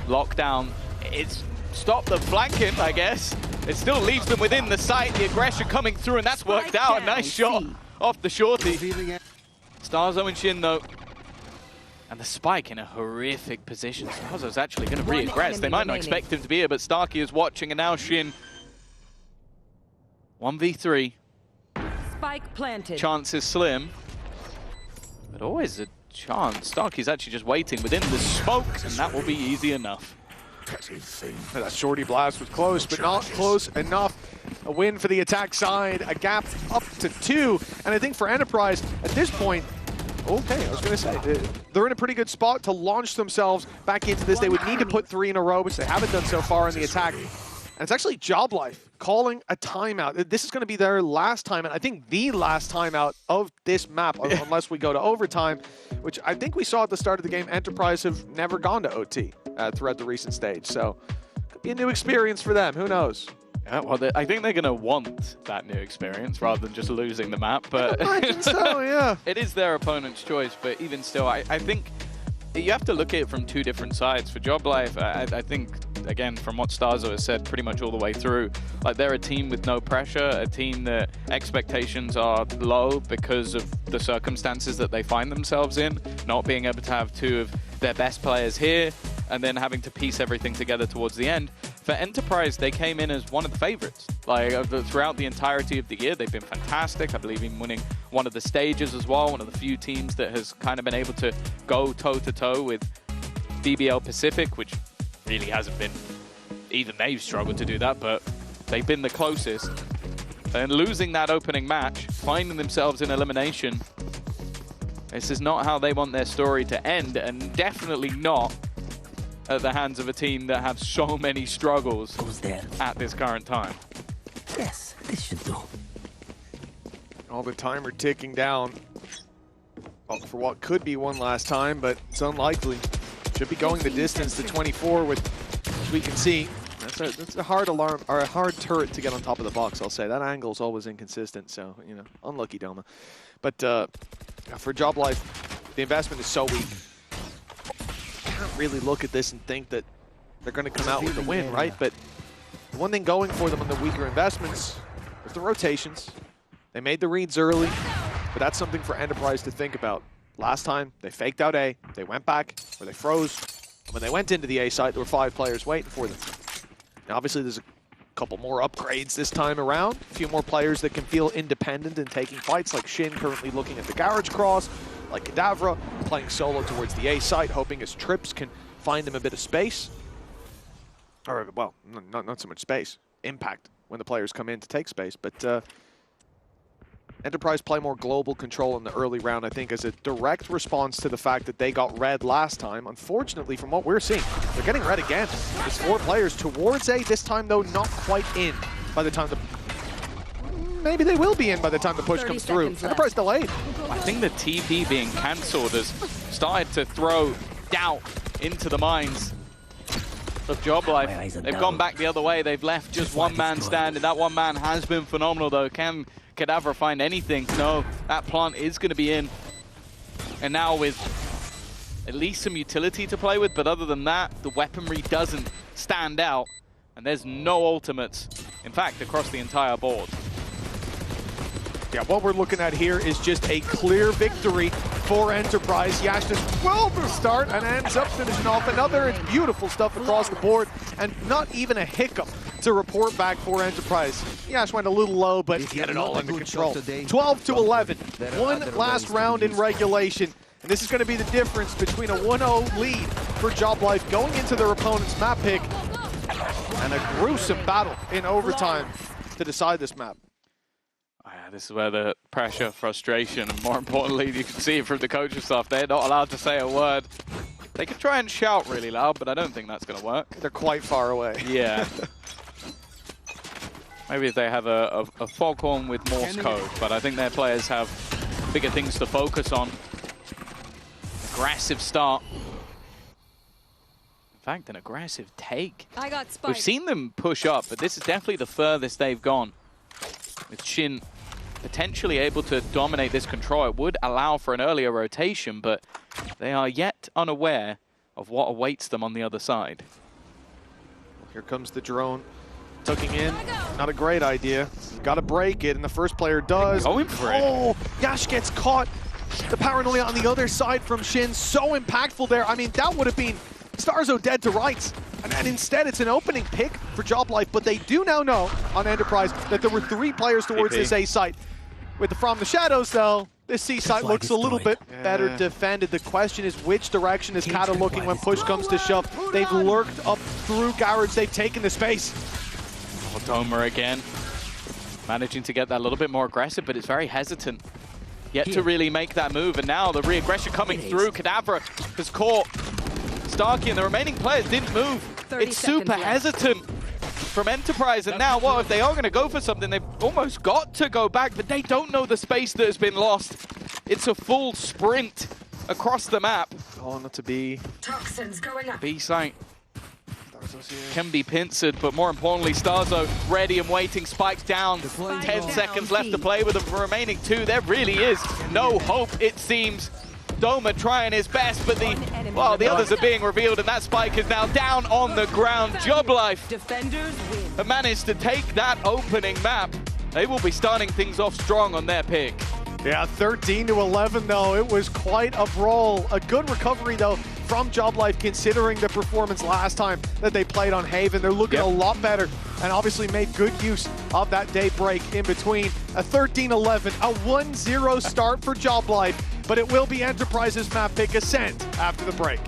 Lockdown, it's stopped the flanking, I guess. It still leaves them within the site, the aggression coming through, and that's worked out. A nice shot off the shorty. Starzo and Shin, though. And the spike in a horrific position. Starzo's actually going to re-aggress. They might not expect him to be here, but Starkey is watching, and now Shin. 1v3. Spike planted. Chance is slim, but always a chance. Starkey's actually just waiting within the smoke, and that will be easy enough. That shorty blast was close, but not close enough. A win for the attack side, a gap up to 2. And I think for Enterprise, at this point, okay, I was going to say, they're in a pretty good spot to launch themselves back into this. They would need to put 3 in a row, which they haven't done so far in the attack. And it's actually Job Life calling a timeout. This is going to be their last timeout. I think the last timeout of this map, unless we go to overtime, which I think we saw at the start of the game. Enterprise have never gone to OT throughout the recent stage. So could be a new experience for them. Who knows? Yeah, well, I think they're going to want that new experience rather than just losing the map. But I imagine so, yeah. It is their opponent's choice, but even still, I think you have to look at it from 2 different sides. For Job Life, I think, again, from what Starzo has said pretty much all the way through, like they're a team with no pressure, a team that expectations are low because of the circumstances that they find themselves in, not being able to have 2 of their best players here, and then having to piece everything together towards the end. For Enterprise, they came in as one of the favorites. Like, throughout the entirety of the year, they've been fantastic. I believe in winning one of the stages as well, one of the few teams that has kind of been able to go toe-to-toe with DBL Pacific, which really hasn't been even they've struggled to do that, but they've been the closest. And losing that opening match, finding themselves in elimination, this is not how they want their story to end, and definitely not at the hands of a team that have so many struggles at this current time. Yes, this should do. All the timer ticking down for what could be one last time, but it's unlikely. Should be going the distance to 24 with, as we can see. That's a hard alarm, or a hard turret to get on top of the box, I'll say. That angle's always inconsistent, so, you know, unlucky Doma. But for Job Life, the investment is so weak. Can't really look at this and think that they're going to come out with a win, right? But the one thing going for them on the weaker investments is the rotations. They made the reads early, but that's something for Enterprise to think about. Last time, they faked out A, they went back, or they froze. And when they went into the A site, there were 5 players waiting for them. Now, obviously, there's a couple more upgrades this time around. A few more players that can feel independent and taking fights, like Shin currently looking at the garage cross, like Kadavra playing solo towards the A site, hoping his trips can find him a bit of space. Or, well, not so much space. Impact when the players come in to take space. But Enterprise play more global control in the early round, I think, as a direct response to the fact that they got red last time. Unfortunately, from what we're seeing, they're getting red again. There's 4 players towards A, this time, though, not quite in by the time the... Maybe they will be in by the time the push comes through. Enterprise delayed. I think the TP being cancelled has started to throw doubt into the minds of Job Life. They've gone back the other way. They've left just one man standing. That one man has been phenomenal, though. Can Kadavra find anything? No, that plant is going to be in. And now with at least some utility to play with, but other than that, the weaponry doesn't stand out. And there's no ultimates, in fact, across the entire board. Yeah, what we're looking at here is just a clear victory for Enterprise. Yash does well to start and ends up finishing off another. It's beautiful stuff across the board, and not even a hiccup to report back for Enterprise. Yash went a little low, but get it all under control. 12-11, one last round in regulation. And this is going to be the difference between a 1-0 lead for Job Life going into their opponent's map pick and a gruesome battle in overtime to decide this map. This is where the pressure, frustration, and more importantly, you can see it from the coaching staff, they're not allowed to say a word. They can try and shout really loud, but I don't think that's going to work. They're quite far away. Yeah. Maybe if they have a foghorn with Morse code, but I think their players have bigger things to focus on. Aggressive start. In fact, an aggressive take. I got Spike. We've seen them push up, but this is definitely the furthest they've gone. With Shin potentially able to dominate this control, it would allow for an earlier rotation, but they are yet unaware of what awaits them on the other side. Here comes the drone. Tucking in, not a great idea. Got to break it, and the first player does. Going for it. Oh, Yash gets caught. The paranoia on the other side from Shin, so impactful there. I mean, that would have been Starzo dead to rights. And instead, it's an opening pick for Job Life, but they do now know on Enterprise that there were 3 players towards this A site. With the From the Shadows, though, this C site looks a little bit better defended. The question is, which direction is Kata looking when push comes to shove? They've lurked up through Garage. They've taken the space. Oh, Doma again. Managing to get that a little bit more aggressive, but it's very hesitant. Yet to really make that move, and now the re-aggression coming through. Kadavra has caught Starkey, and the remaining players didn't move. It's super hesitant from Enterprise, and now what if they are going to go for something? They've almost got to go back, but they don't know the space that has been lost. It's a full sprint across the map. Oh, not to be. Toxins going up. B site can be pincered, but more importantly, Starzo ready and waiting. Spikes down. 10 seconds left to play with the remaining 2. There really is no hope, it seems. Doma trying his best, but the others are being revealed, and that Spike is now down on the ground. Job Life have managed to take that opening map. They will be starting things off strong on their pick. Yeah, 13-11 though. It was quite a brawl. A good recovery though from Job Life, considering the performance last time that they played on Haven. They're looking a lot better, and obviously made good use of that day break in between. A 13-11, a 1-0 start for Job Life, but it will be Enterprise's map pick, Ascent, after the break.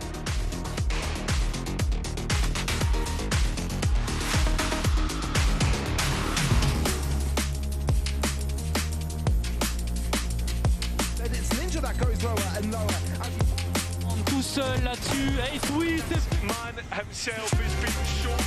Ninja that goes lower and lower. Tout seul là-dessus, Ace, oui, c'est... Man himself has been shot.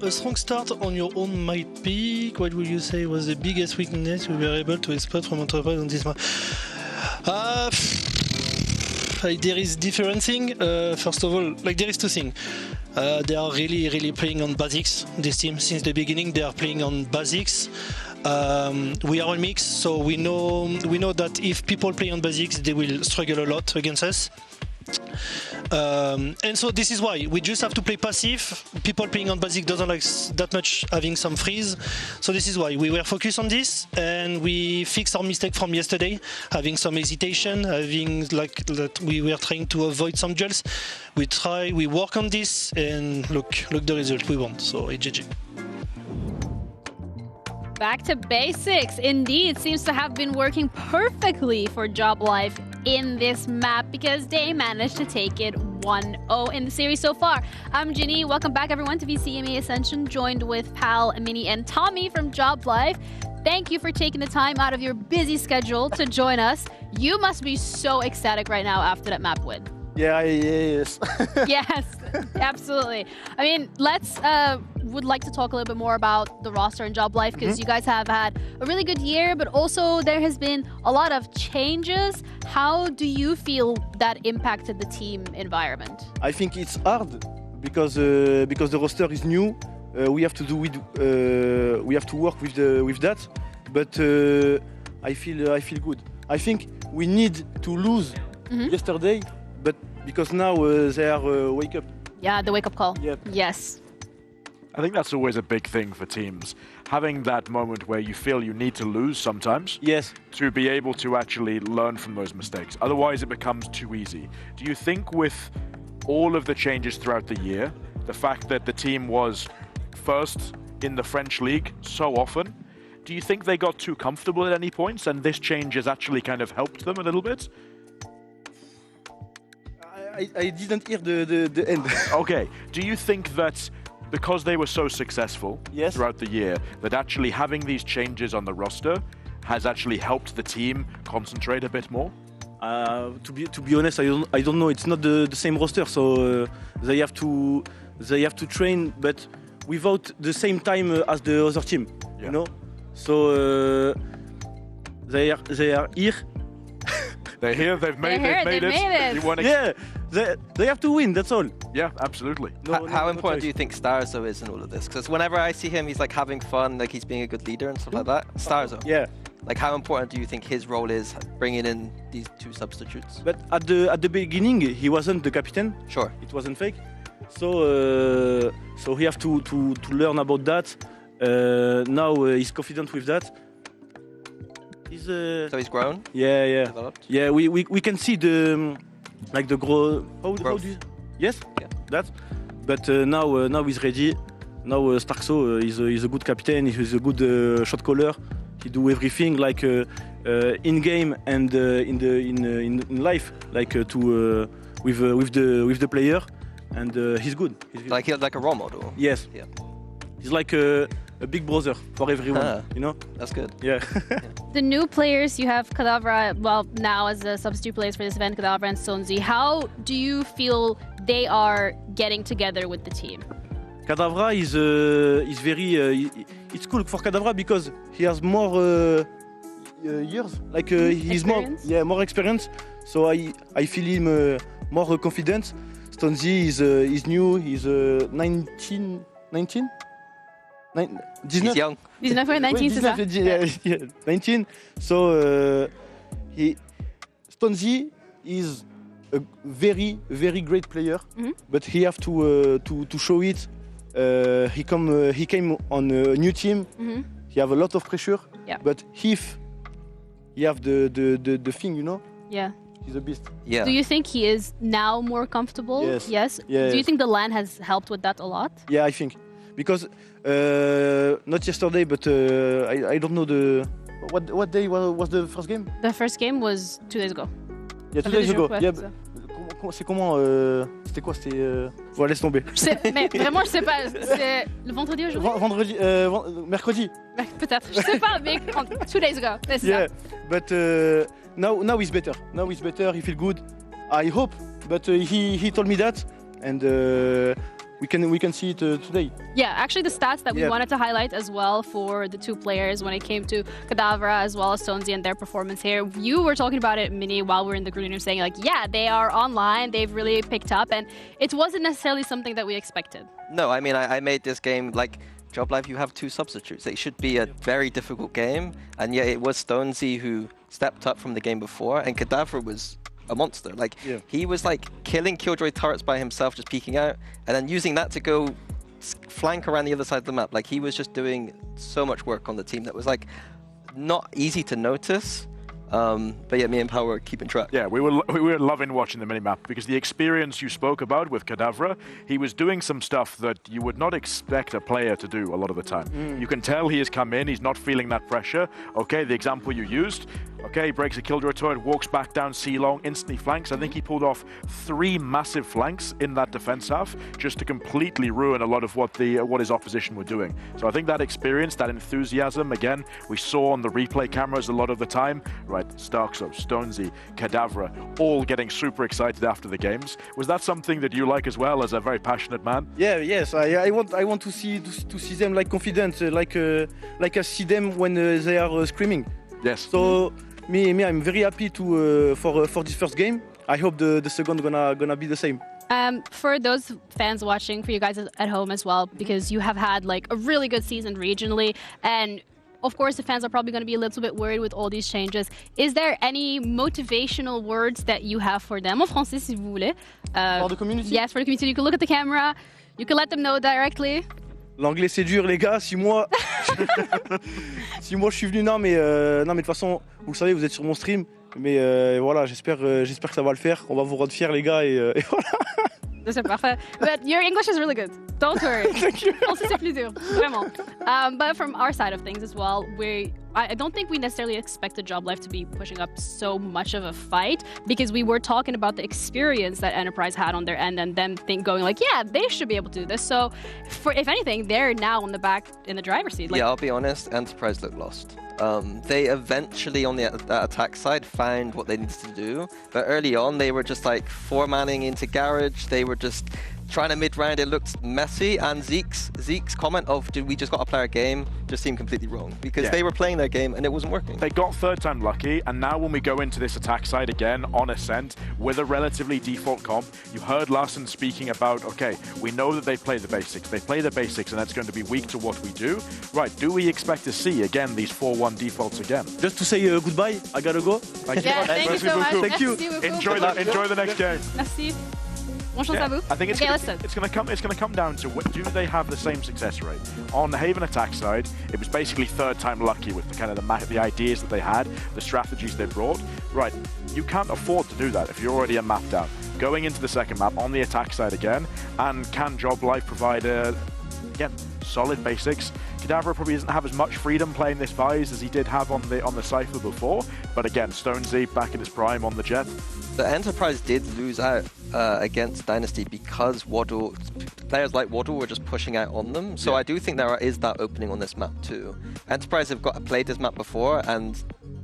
A strong start on your own might peak. What would you say was the biggest weakness you were able to exploit from Enterprise on this map? There is different thing. First of all, there is two things. They are really playing on basics. This team, since the beginning, they are playing on basics. We are on mix, so we know that if people play on basics, they will struggle a lot against us. And so this is why we just have to play passive. People playing on basic doesn't like that much having some freeze. So this is why we were focused on this, and we fixed our mistake from yesterday, having some hesitation, having that we were trying to avoid some duels. We work on this, and look the result we want. So GG. Back to basics. Indeed, seems to have been working perfectly for Job Life in this map because they managed to take it 1-0 in the series so far. I'm Ginny. Welcome back, everyone, to VCT EMEA Ascension, joined with Pal, Mini, and Tommy from Job Life. Thank you for taking the time out of your busy schedule to join us. You must be so ecstatic right now after that map win. Yeah, yes. Yes, absolutely. I mean, would like to talk a little bit more about the roster and Job Life because you guys have had a really good year, but also there has been a lot of changes. How do you feel that impacted the team environment? I think it's hard because the roster is new. We have to work with that, but I feel good. I think we need to lose yesterday, but because now they are wake up. Yeah, the wake up call. Yep. Yes. I think that's always a big thing for teams. Having that moment where you feel you need to lose sometimes. Yes. To be able to actually learn from those mistakes. Otherwise it becomes too easy. Do you think with all of the changes throughout the year, the fact that the team was first in the French league so often, do you think they got too comfortable at any points and this change has actually kind of helped them a little bit? I didn't hear the end. Okay. Do you think that because they were so successful throughout the year, that actually having these changes on the roster has actually helped the team concentrate a bit more? To be honest, I don't know. It's not the same roster, so they have to train, but without the same time as the other team. You know, so they are here. They're here. They've made it. You want they have to win. That's all. Yeah, absolutely. How important do you think Starzo is in all of this? Because whenever I see him, he's like having fun, like he's being a good leader and stuff like that. Starzo. Yeah. Like, how important do you think his role is bringing in these two substitutes? But at the beginning, he wasn't the captain. Sure. It wasn't fake. So he have to learn about that. Now he's confident with that. So he's grown. Yeah. Developed. Yeah. We can see the growth. How do you? Yes. Yeah. That. But now he's ready. Now Starzo is a good captain. He's a good shot caller. He do everything like in game and in life, like with the player, and he's good. Like he's like a role model. Yes. Yeah. He's like a big brother for everyone. You know. That's good. Yeah. The new players, you have Kadavra, well, now as the substitute players for this event, Kadavra and Sonzi. How do you feel they are getting together with the team? Kadavra is very. It's cool for Kadavra because he has more years. Like he's more experience. So I feel him more confident. Stonzy is new. He's 19. He's young. 19, c'est ça? Yeah, 19. So Stonzy is a very, very great player, but he have to show it. He came on a new team. He have a lot of pressure. Yeah. But if he have the thing, you know. Yeah. He's a beast. Yeah. Do you think he is now more comfortable? Yes. Yeah, Do you think the LAN has helped with that a lot? Yeah, I think. Because not yesterday, but I don't know what day was the first game? The first game was 2 days ago. Yeah, 2 days ago. Yeah. C'est comment C'était quoi? C'était. Bon, laisse tomber. Mais vraiment, je sais pas. C'est le vendredi aujourd'hui? Vendredi, mercredi. Peut-être. Je sais pas, mais 2 days ago. Yeah, but now he's better. Now he's better. He feel good. I hope. But he told me that, and we can see it today. Yeah, actually the stats that we wanted to highlight as well for the two players when it came to Kadavra as well as Sonzi and their performance here. You were talking about it, Minnie, while we were in the green room, saying like, yeah, they are online, they've really picked up, and it wasn't necessarily something that we expected. No, I mean, I made this game, like, Job Life, you have two substitutes. It should be a very difficult game, and yet it was Stonesy who stepped up from the game before, and Kadavra was a monster. Like, he was like killing Killjoy turrets by himself, just peeking out, and then using that to go flank around the other side of the map. Like, he was just doing so much work on the team that was like not easy to notice. But yeah, me and Power were keeping track. Yeah, we were loving watching the minimap because the experience you spoke about with Kadavra, he was doing some stuff that you would not expect a player to do a lot of the time. You can tell he has come in, he's not feeling that pressure. Okay, the example you used, okay, he breaks a Killjoy turret, walks back down C-long, instantly flanks. I think he pulled off 3 massive flanks in that defense half just to completely ruin a lot of what his opposition were doing. So I think that experience, that enthusiasm, again, we saw on the replay cameras a lot of the time, right? Starkso, Stonesy, Kadavra, all getting super excited after the games. Was that something that you like as well, as a very passionate man? Yeah, yes. I want to see them like confident, like I see them when they are screaming. Yes. So me, I'm very happy for this first game. I hope the second gonna be the same. For those fans watching, for you guys at home as well, because you have had like a really good season regionally, and of course the fans are probably going to be a little bit worried with all these changes. Is there any motivational words that you have for them? En français, si vous voulez. For the community? Yes, for the community. You can look at the camera. You can let them know directly. L'anglais c'est dur les gars, si moi je suis venu, non mais de toute façon, vous le savez, vous êtes sur mon stream, mais voilà, j'espère que ça va le faire, on va vous rendre fiers les gars et voilà. C'est parfait. But your English is really good. Don't worry. Thank you. Français c'est plus dur, vraiment. But from our side of things as well, we I don't think we necessarily expected Job Life to be pushing up so much of a fight, because we were talking about the experience that Enterprise had on their end and them going like, yeah, they should be able to do this. So if anything, they're now on the back in the driver's seat. Like, yeah, I'll be honest, Enterprise looked lost. They eventually on the attack side found what they needed to do, but early on they were just like 4-manning into Garage. They were just trying to mid-round. It looked messy, and Zeke's comment of "Did we just got to play our game?" just seemed completely wrong, because they were playing their game and it wasn't working. They got third time lucky, and now when we go into this attack side again on Ascent with a relatively default comp, you heard Larson speaking about, okay, we know that they play the basics. They play the basics, and that's going to be weak to what we do. Right, do we expect to see, again, these 4-1 defaults again? Just to say goodbye, I gotta go. Thank you. Yeah, thank you so much. Thank you. Enjoy the next game. Merci. Bonne chance à vous. I think it's going to come down to do they have the same success rate. On the Haven attack side, it was basically third time lucky with the kind of the ideas that they had, the strategies they brought. Right, you can't afford to do that if you're already a map down. Going into the second map on the attack side again, and can Job Life provide again, solid basics? Kadavra probably doesn't have as much freedom playing this Vise as he did have on the Cypher before, but again, Stonesy back in his prime on the Jet. The Enterprise did lose out against Dynasty because players like Waddle were just pushing out on them. So I do think there is that opening on this map too. Enterprise have played this map before, and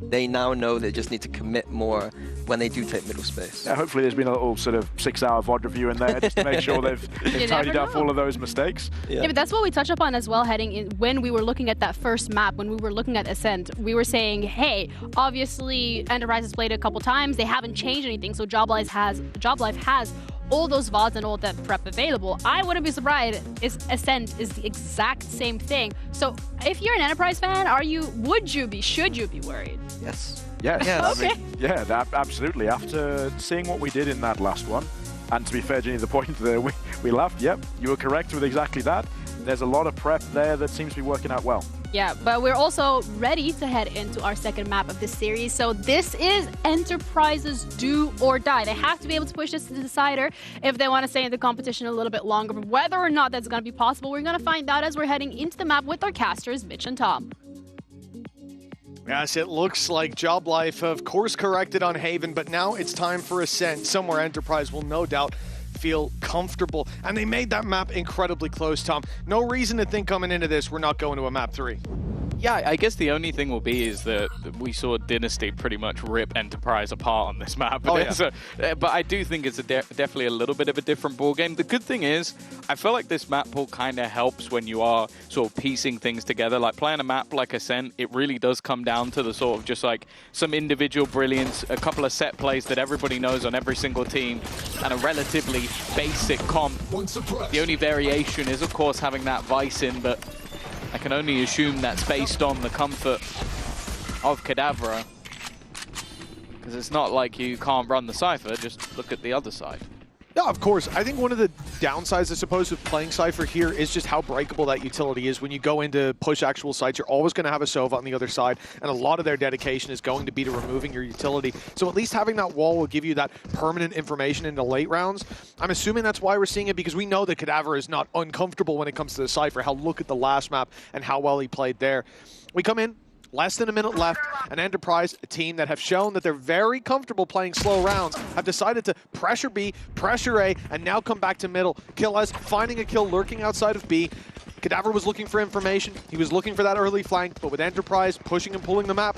they now know they just need to commit more when they do take middle space. Yeah, hopefully there's been a little sort of 6-hour VOD review in there just to make sure they've tidied up all of those mistakes. Yeah, but that's what we touched upon as well heading in when we were looking at that first map, when we were looking at Ascent. We were saying, hey, obviously Enterprise has played it a couple times, they haven't changed anything, so Job Life has all those VODs and all that prep available. I wouldn't be surprised if Ascent is the exact same thing. So if you're an Enterprise fan, should you be worried? Yes. Yes. Okay. Yeah, absolutely. After seeing what we did in that last one, and to be fair, Ginny, the point there, we laughed. Yep, you were correct with exactly that. There's a lot of prep there that seems to be working out well. Yeah, but we're also ready to head into our second map of this series. So this is Enterprise's do or die. They have to be able to push this to the decider if they want to stay in the competition a little bit longer. But whether or not that's going to be possible, we're going to find out as we're heading into the map with our casters, Mitch and Tom. Yes, it looks like Job Life have course corrected on Haven, but now it's time for Ascent, somewhere Enterprise will no doubt feel comfortable. And they made that map incredibly close, Tom. No reason to think coming into this we're not going to a map 3. Yeah, I guess the only thing will be is that we saw Dynasty pretty much rip Enterprise apart on this map. Oh, yeah. But I do think it's definitely a little bit of a different ballgame. The good thing is, I feel like this map pool kind of helps when you are sort of piecing things together. Like playing a map like Ascent, it really does come down to the sort of just like some individual brilliance, a couple of set plays that everybody knows on every single team, and a relatively basic comp. The only variation is, of course, having that Vice in, but I can only assume that's based on the comfort of Kadavra, because it's not like you can't run the Cypher, just look at the other side. Yeah, of course. I think one of the downsides, I suppose, with playing Cypher here is just how breakable that utility is. When you go into push actual sites, you're always going to have a Sova on the other side, and a lot of their dedication is going to be to removing your utility. So at least having that wall will give you that permanent information in the late rounds. I'm assuming that's why we're seeing it, because we know that Kadavra is not uncomfortable when it comes to the Cypher. Look at the last map and how well he played there. We come in, less than a minute left, and Enterprise, a team that have shown that they're very comfortable playing slow rounds, have decided to pressure B, pressure A, and now come back to middle. Killaz finding a kill lurking outside of B. Kadavra was looking for information. He was looking for that early flank, but with Enterprise pushing and pulling the map,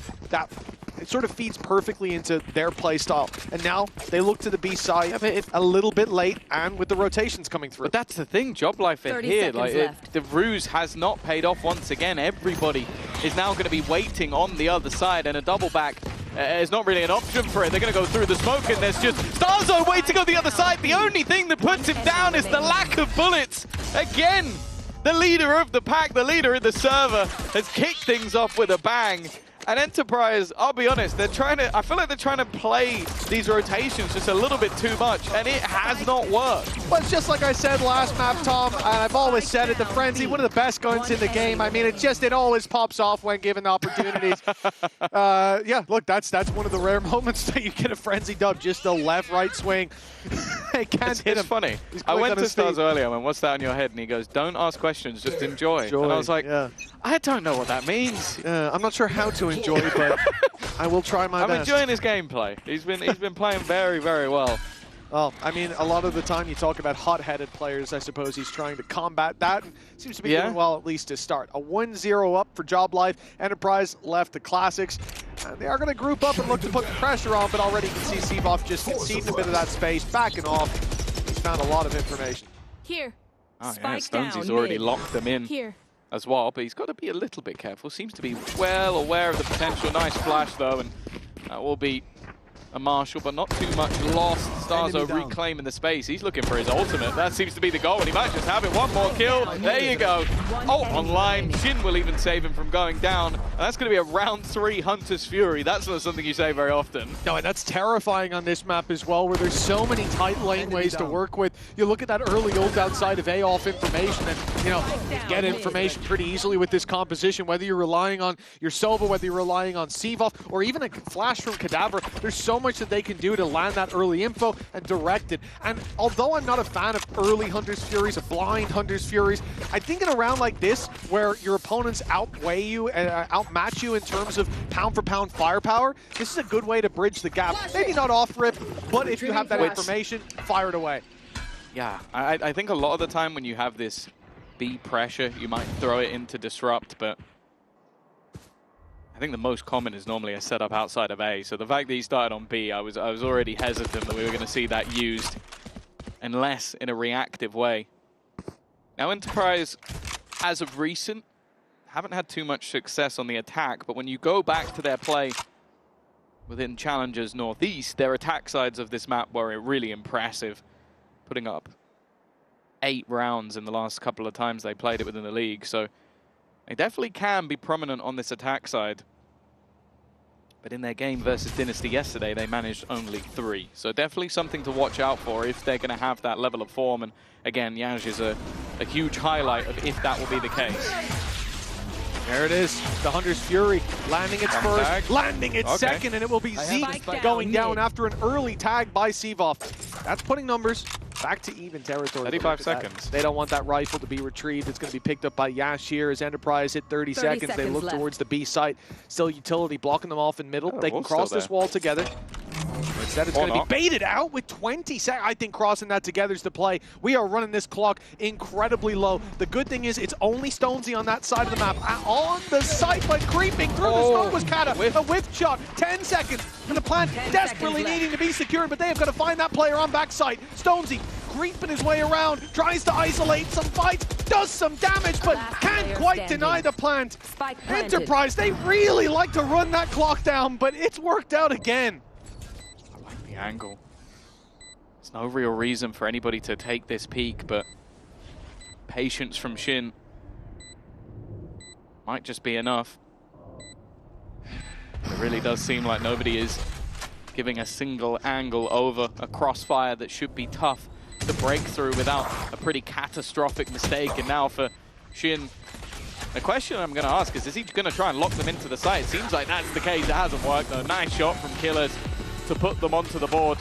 it sort of feeds perfectly into their play style. And now they look to the B side a little bit late, and with the rotations coming through. But that's the thing, Job Life are here. The ruse has not paid off once again. Everybody is now going to be waiting on the other side, and a double back is not really an option for it. They're going to go through the smoke, and there's just Starzo waiting on the other side. The only thing that puts him down is the lack of bullets. Again, the leader of the pack, the leader in the server, has kicked things off with a bang. And Enterprise, I'll be honest, I feel like they're trying to play these rotations just a little bit too much, and it has not worked. Well, it's just like I said last map, Tom, and I've always said it, the Frenzy, one of the best guns in the game. I mean, it always pops off when given opportunities. Yeah, look, that's one of the rare moments that you get a Frenzy dub, just a left-right swing. They can't hit him. It's funny. I went to Stars earlier, and what's that on your head? And he goes, don't ask questions, just enjoy. And I was like, I don't know what that means. I'm not sure how to enjoy, but I will try my best. I'm enjoying his gameplay. He's been playing very, very well. Well, I mean, a lot of the time you talk about hot-headed players. I suppose he's trying to combat that. And seems to be doing well, at least to start. A 1-0 up for Job Life. Enterprise left the Classics. And they are going to group up and look to put the pressure on, but already you can see Seavoff just conceding a bit of that space, backing off. He's found a lot of information. Here. Oh, yeah, Stonesy's already locked them in. Here. As well, but he's got to be a little bit careful. Seems to be well aware of the potential. Nice flash, though, and that will be a Marshall, but not too much lost. Starzo reclaiming the space. He's looking for his ultimate. That seems to be the goal, and he might just have it. One more kill. There you go. Oh, online. Shin will even save him from going down. And that's going to be a round 3 Hunter's Fury. That's not something you say very often. No, and that's terrifying on this map as well, where there's so many tight laneways to work with. You look at that early ult outside of A off information, and you know, you get information pretty easily with this composition, whether you're relying on your Sova, whether you're relying on Seavoff, or even a flash from Cadaver. There's so much that they can do to land that early info and direct it. And although I'm not a fan of early Hunter's Furies, of blind Hunter's Furies, I think in a round like this, where your opponents outweigh you and outmatch you in terms of pound-for-pound firepower, this is a good way to bridge the gap. Maybe not off-rip, but if you have that information, fire it away. Yeah, I think a lot of the time when you have this B pressure, you might throw it into Disrupt, but I think the most common is normally a setup outside of A. So the fact that he started on B, I was already hesitant that we were going to see that used, unless in a reactive way. Now Enterprise, as of recent, haven't had too much success on the attack, but when you go back to their play within Challengers Northeast, their attack sides of this map were really impressive, putting up 8 rounds in the last couple of times they played it within the league. So they definitely can be prominent on this attack side. But in their game versus Dynasty yesterday, they managed only 3. So definitely something to watch out for if they're going to have that level of form. And again, Yaj is a huge highlight of if that will be the case. There it is, the Hunter's Fury landing its first, landing its second, and it will be Zeke going down after an early tag by Seavoff. That's putting numbers back to even territory. 35 seconds. They don't want that rifle to be retrieved. It's going to be picked up by Yash here as Enterprise hit 30 seconds. They look towards the B site. Still utility blocking them off in middle. They can cross this wall together. Instead, it's going to be baited out with 20 seconds. I think crossing that together is the play. We are running this clock incredibly low. The good thing is it's only Stonesy on that side of the map. On the site, but creeping through the smoke was Kata. A whiff shot, 10 seconds. And the plant desperately needing to be secured, but they have got to find that player on backside. Stonesy creeping his way around, tries to isolate some fights, does some damage, but can't quite deny the plant. Enterprise, they really like to run that clock down, but it's worked out again. The angle. There's no real reason for anybody to take this peak, but patience from Shin might just be enough. It really does seem like nobody is giving a single angle over a crossfire that should be tough to break through without a pretty catastrophic mistake. And now for Shin, the question I'm going to ask is he going to try and lock them into the site? It seems like that's the case. It hasn't worked though. Nice shot from Killers to put them onto the board.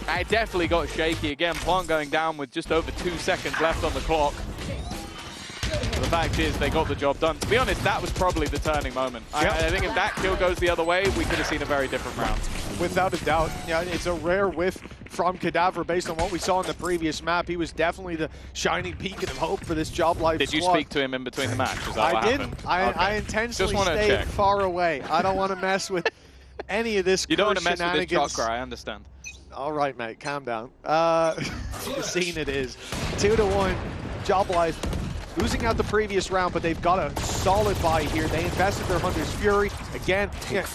I definitely got shaky again. Plant going down with just over 2 seconds left on the clock. But the fact is, they got the job done. To be honest, that was probably the turning moment. I think if that kill goes the other way, we could have seen a very different round. Without a doubt. Yeah, it's a rare whiff from Cadaver based on what we saw in the previous map. He was definitely the shining beacon of hope for this Job Life Did you squad. Speak to him in between the match? Is that I didn't. I intentionally stayed far away. I don't want to mess with any of this. You don't want to mess with this chakra, I understand. All right, mate, calm down. The scene it is. 2-1, Job Life losing out the previous round, but they've got a solid buy here. They invested their Hunter's Fury. Again,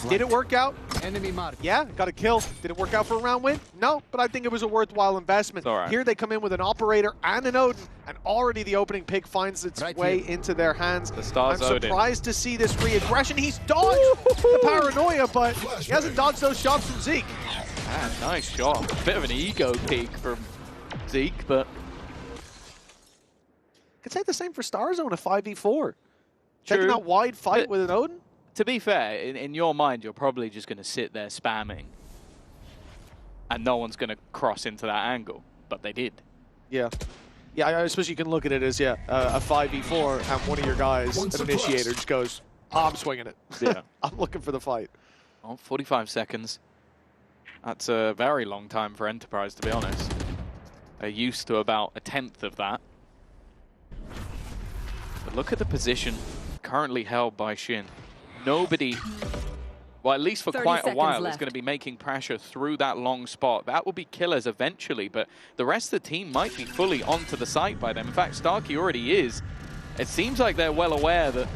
did it work out? Enemy mark. Yeah, got a kill. Did it work out for a round win? No, but I think it was a worthwhile investment. All right. Here they come in with an Operator and an Odin, and already the opening pick finds its way into their hands. The Stars I'm Odin. surprised to see this re-aggression. He's dodged the Paranoia, but he hasn't dodged those shots from Zeke. Man, nice shot. Bit of an ego peak from Zeke, but... Could say the same for Starzone, a 5v4. Taking True. that wide fight But with an Odin? to be fair, in your mind, you're probably just going to sit there spamming. And no one's going to cross into that angle. But they did. Yeah. Yeah, I suppose you can look at it as, a 5v4, and one of your guys, an initiator, just goes, oh, I'm swinging it. Yeah. I'm looking for the fight. Well, 45 seconds. That's a very long time for Enterprise, to be honest. They're used to about a 1/10 of that. But look at the position currently held by Shin. Nobody, well, at least for quite a while, is going to be making pressure through that long spot. That will be killers eventually, but the rest of the team might be fully onto the site by then. In fact, Starkey already is. It seems like they're well aware that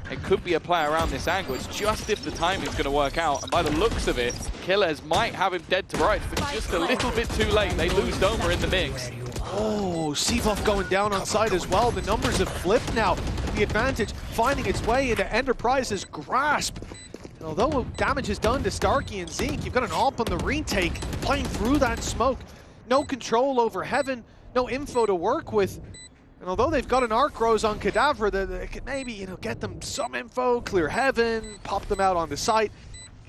it could be a play around this angle. It's just if the timing's going to work out. And by the looks of it, Killers might have him dead to rights, but just a little bit too late. They lose Doma in the mix. Oh, Seavoff going down on side as well. The numbers have flipped now. The advantage finding its way into Enterprise's grasp. And although damage is done to Starkey and Zeke, you've got an AWP on the retake, playing through that smoke. No control over Heaven, no info to work with. And although they've got an Arc Rose on Cadaver, they could maybe, get them some info, clear Heaven, pop them out on the site.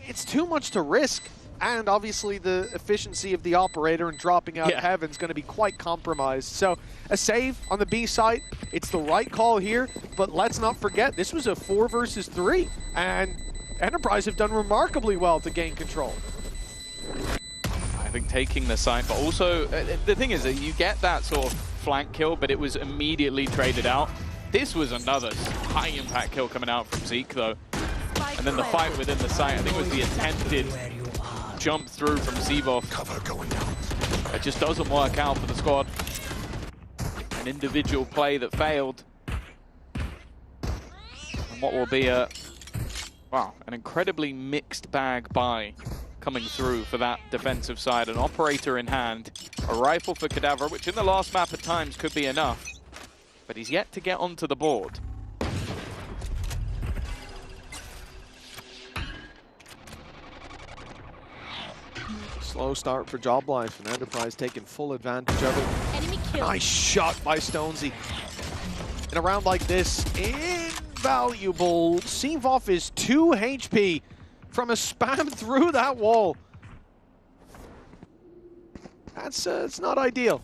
It's too much to risk. And obviously the efficiency of the Operator and dropping out Heaven is going to be quite compromised. So a save on the B site, it's the right call here, but let's not forget, this was a 4 versus 3, and Enterprise have done remarkably well to gain control. I think taking the site, but also the thing is that you get that sort of flank kill, but it was immediately traded out. This was another high impact kill coming out from Zeke though. And then the fight within the site, I think it was the attempted jump through from Seavoff. Cover going down. It just doesn't work out for the squad. An individual play that failed. And what will be an incredibly mixed bag buy coming through for that defensive side. An Operator in hand, a rifle for Cadaver, which in the last map at times could be enough. But he's yet to get onto the board. Slow start for Job Life, and Enterprise taking full advantage of it. Enemy kill. Nice shot by Stonesy. In a round like this, invaluable. Seavoff is 2 HP from a spam through that wall. That's it's not ideal.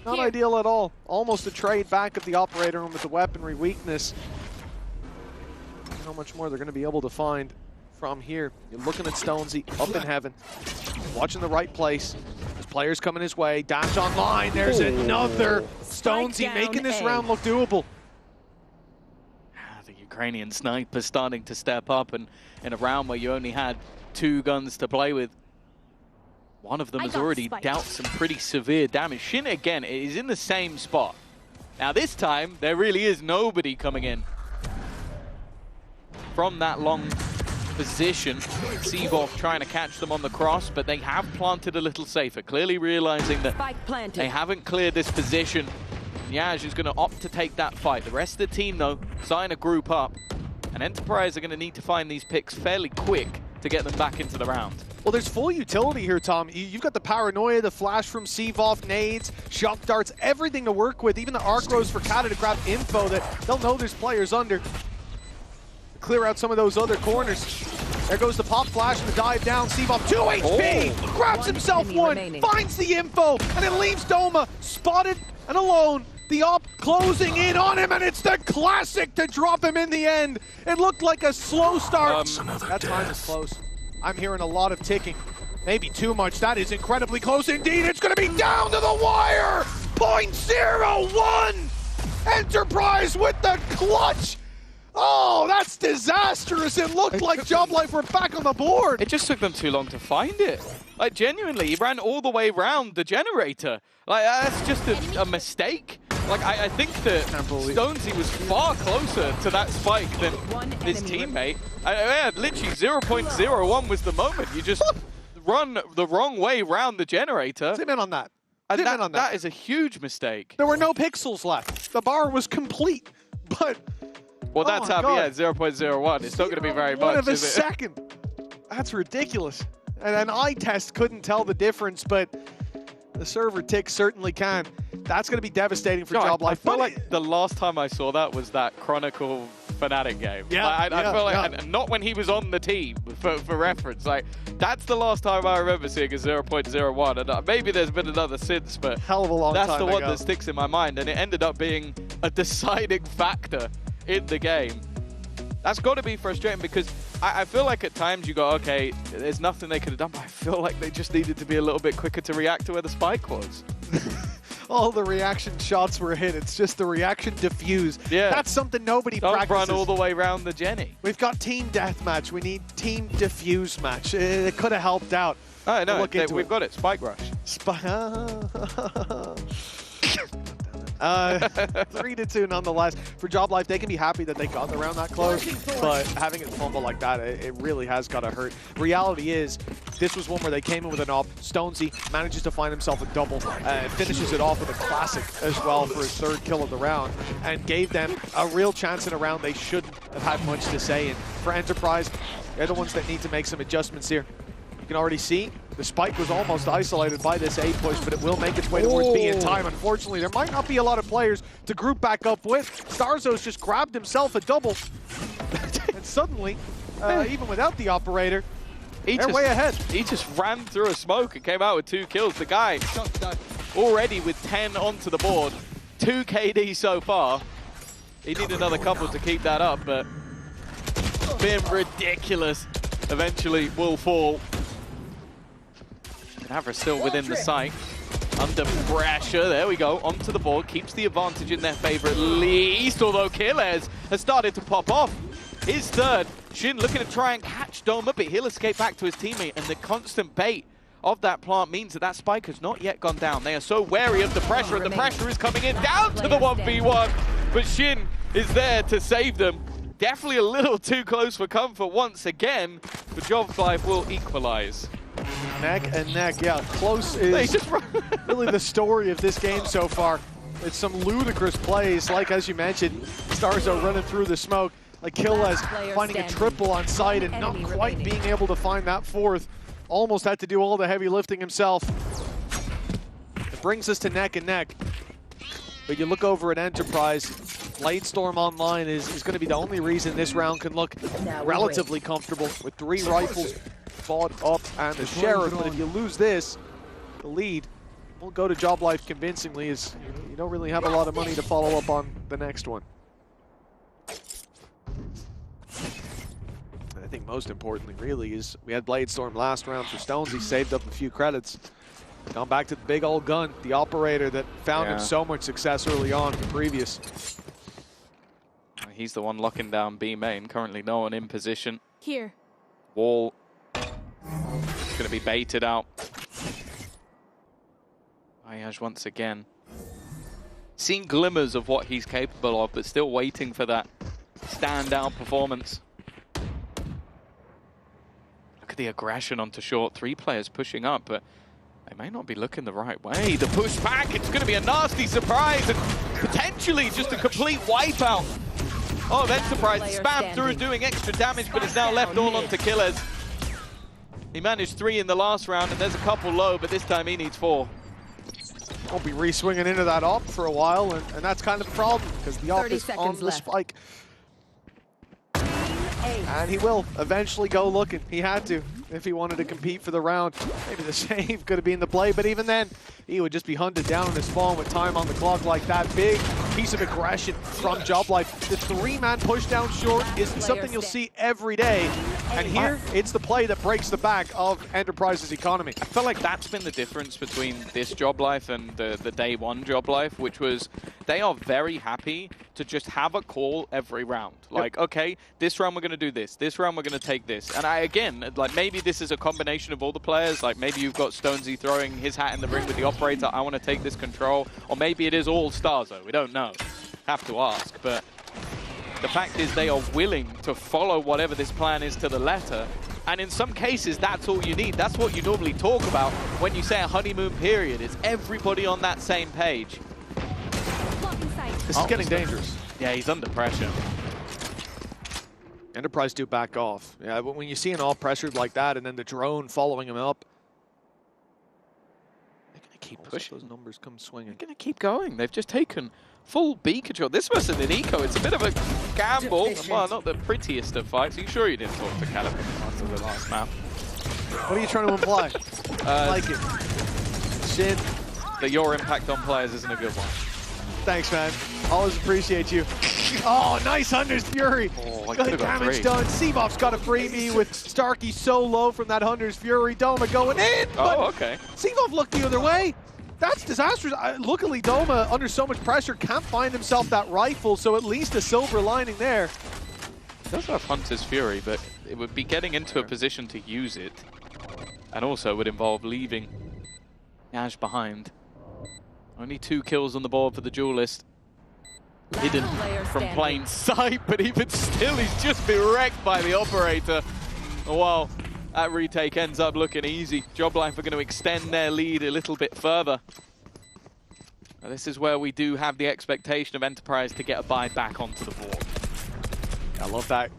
Not ideal at all. Almost a trade back at the Operator room with the weaponry weakness. How much more they're going to be able to find from here. You're looking at Stonesy up in Heaven. Watching the right place. There's players coming his way. Dash online. There's another Stonesy making this round look doable. The Ukrainian sniper starting to step up, and in a round where you only had 2 guns to play with, one of them has already dealt some pretty severe damage. Shin again is in the same spot. Now this time there really is nobody coming in from that long position. Seavoff trying to catch them on the cross, but they have planted a little safer, clearly realizing that they haven't cleared this position. Yaj is going to opt to take that fight. The rest of the team, though, sign a group up, and Enterprise are going to need to find these picks fairly quick to get them back into the round. Well, there's full utility here, Tom. You've got the Paranoia, the flash from Seavoff, nades, shock darts, everything to work with, even the Arc Rose for Kata to grab info that they'll know there's players under. Clear out some of those other corners. There goes the pop flash and the dive down. Seavoff, 2 HP, grabs himself 1, finds the info, and it leaves Doma spotted and alone. The op closing in on him, and it's the classic to drop him in the end. It looked like a slow start. That time is close. I'm hearing a lot of ticking. Maybe too much. That is incredibly close indeed. It's going to be down to the wire. 0.01. Enterprise with the clutch. Oh, that's disastrous. It looked like Job Life were back on the board. It just took them too long to find it. Like, genuinely, he ran all the way around the generator. Like, that's just a mistake. Like, I think that Stonesy was far closer to that spike than his teammate. Literally 0.01 was the moment. You just run the wrong way round the generator. Zoom in on that. And that is a huge mistake. There were no pixels left. The bar was complete. But well, that's how, yeah, 0.01. It's not going to be very much. One of a second. That's ridiculous. And an eye test couldn't tell the difference, but the server tick certainly can. That's going to be devastating for Job Life. I feel like the last time I saw that was that Chronicle Fnatic game. Yeah, I feel like, and not when he was on the team, for reference. Like, that's the last time I remember seeing a 0.01. And maybe there's been another since, but hell of a long time that's the one ago. that sticks in my mind. And it ended up being a deciding factor in the game. That's got to be frustrating because I feel like at times you go, okay, there's nothing they could have done, but I feel like they just needed to be a little bit quicker to react to where the spike was. All the reaction shots were hit. It's just the reaction diffuse. Yeah. That's something nobody Don't practices. run all the way around the Jenny. We've got team deathmatch. We need team diffuse match. It could have helped out. Oh, no, we've got it. Spike rush. 3-2 nonetheless. For Job Life, they can be happy that they got around that close, but having it fumble like that, it really has got to hurt. Reality is, this was one where they came in with an op. Stonesy manages to find himself a double and finishes it off with a classic as well for his third kill of the round, and gave them a real chance in a round they shouldn't have had much to say in. For Enterprise, they're the ones that need to make some adjustments here. You can already see the spike was almost isolated by this A push, but it will make its way towards B in time. Unfortunately, there might not be a lot of players to group back up with. Starzo's just grabbed himself a double. And suddenly, even without the operator, they're way ahead. He just ran through a smoke and came out with 2 kills. The guy already with 10 onto the board. 2 KD so far. He needed another couple to keep that up, but been ridiculous. Eventually will fall. Havra still within the site. Under pressure, there we go, onto the board. Keeps the advantage in their favor at least, although Killers has started to pop off. His third. Shin looking to try and catch Doma, but he'll escape back to his teammate, and the constant bait of that plant means that that spike has not yet gone down. They are so wary of the pressure, and the pressure is coming in down to the 1v1, but Shin is there to save them. Definitely a little too close for comfort once again, but Job Life will equalize. Neck and neck, yeah, close is really the story of this game so far. It's some ludicrous plays, like as you mentioned, Starzo running through the smoke, like Killez finding a triple on site and not quite being able to find that fourth. Almost had to do all the heavy lifting himself. It brings us to neck and neck. But you look over at Enterprise, Bladestorm online is going to be the only reason this round can look relatively comfortable with 3 rifles bought up and the Sheriff. But if you lose this, the lead will go to Job Life convincingly, as you don't really have a lot of money to follow up on the next one. And I think most importantly really is we had Bladestorm last round for Stones. He saved up a few credits. Gone back to the big old gun, the operator that found him so much success early on in the previous. He's the one locking down B main. Currently no one in position. Here. Wall going to be baited out. Ayaj once again. Seeing glimmers of what he's capable of, but still waiting for that standout performance. Look at the aggression onto short. 3 players pushing up, but they may not be looking the right way. The push back, it's going to be a nasty surprise and potentially just a complete wipeout of Enterprise. Spam through doing extra damage, but it's now left all onto Killers. He managed 3 in the last round, and there's a couple low, but this time he needs 4. Won't be re-swinging into that op for a while, and that's kind of the problem, because the op is on the spike. And he will eventually go looking. He had to, if he wanted to compete for the round. Maybe the save could have been the play, but even then, he would just be hunted down in his spawn with time on the clock like that. Big piece of aggression from Job Life. The 3-man push down short isn't something you'll see every day. And here, it's the play that breaks the back of Enterprise's economy. I feel like that's been the difference between this Job Life and the day one Job Life, which was they are very happy to just have a call every round. Like, okay, this round we're going to do this round we're going to take this. And again, like maybe this is a combination of all the players. Like maybe you've got Stonesy throwing his hat in the ring with the operator, I want to take this control. Or maybe it is all Starzo, we don't know. Have to ask, but the fact is they are willing to follow whatever this plan is to the letter. And in some cases, that's all you need. That's what you normally talk about when you say a honeymoon period. It's everybody on that same page. This is getting dangerous. Yeah, he's under pressure. Enterprise do back off. Yeah, but when you see an all pressured like that and then the drone following him up, they're going to keep pushing. Those numbers come swinging. They're going to keep going. They've just taken full B control. This wasn't an eco. It's a bit of a gamble. Well, not the prettiest of fights. Are you sure you didn't talk to Caliban after the last map? What are you trying to imply? I like it. Shit. That your impact on players isn't a good one. Thanks, man. Always appreciate you. Oh, nice Hunter's Fury. Oh, got the damage done. Seabop's got a freebie with Starkey so low from that Hunter's Fury. Doma going in. Oh, okay. Seabop looked the other way. That's disastrous. Luckily, Doma, under so much pressure, can't find himself that rifle, so at least a silver lining there. He does have Hunter's Fury, but it would be getting into a position to use it. And also would involve leaving Ash behind. Only 2 kills on the board for the duelist. Hidden from plain sight, but even still, he's just been wrecked by the operator. Well, that retake ends up looking easy. Job Life are going to extend their lead a little bit further. Now, this is where we do have the expectation of Enterprise to get a buy back onto the board. I love that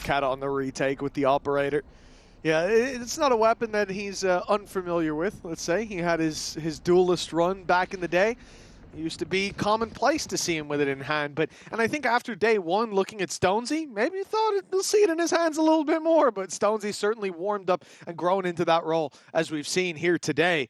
cat on the retake with the operator. Yeah, it's not a weapon that he's unfamiliar with, let's say. He had his duelist run back in the day. It used to be commonplace to see him with it in hand. And I think after day one, looking at Stonesy, maybe he thought we'll see it in his hands a little bit more. But Stonesy certainly warmed up and grown into that role, as we've seen here today.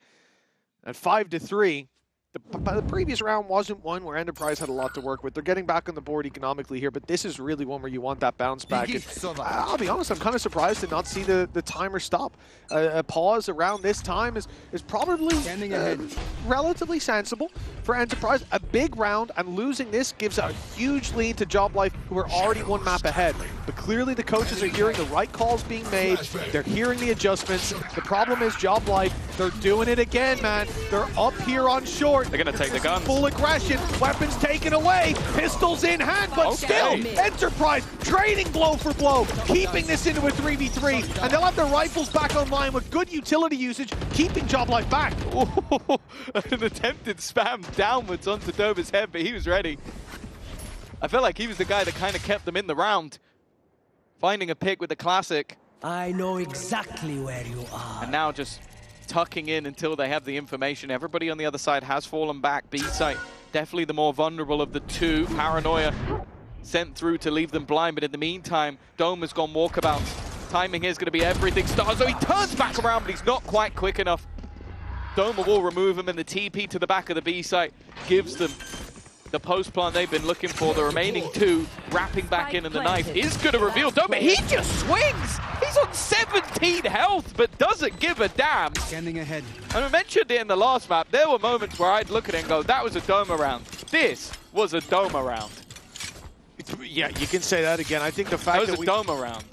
At 5-3, the previous round wasn't one where Enterprise had a lot to work with. They're getting back on the board economically here, but this is really one where you want that bounce back. And I'll be honest, I'm kind of surprised to not see the timer stop. A pause around this time is probably relatively sensible for Enterprise. A big round, and losing this gives a huge lead to Job Life, who are already 1 map ahead. But clearly the coaches are hearing the right calls being made. They're hearing the adjustments. The problem is Job Life, they're doing it again, man. They're up here on short. They're going to take the gun. Full aggression. Weapons taken away. Pistols in hand, but still, Enterprise trading blow for blow, keeping this into a 3v3. And they'll have their rifles back online with good utility usage, keeping Job Life back. Ooh, an attempted spam downwards onto Doma's head, but he was ready. I felt like he was the guy that kind of kept them in the round. Finding a pick with the classic. I know exactly where you are. And now just tucking in until they have the information. Everybody on the other side has fallen back. B-side, definitely the more vulnerable of the two. Paranoia sent through to leave them blind, but in the meantime, Dome has gone walkabouts. Timing here is going to be everything. Starzo, he turns back around, but he's not quite quick enough. Doma will remove him, and the TP to the back of the B site gives them the post plant they've been looking for. The remaining 2 wrapping back in, and the knife is going to reveal Doma. He just swings! He's on 17 health, but doesn't give a damn. Scanning ahead. And I mentioned it in the last map. There were moments where I'd look at it and go, that was a Doma round. This was a Doma round. Yeah, you can say that again. I think the fact that was a Doma round.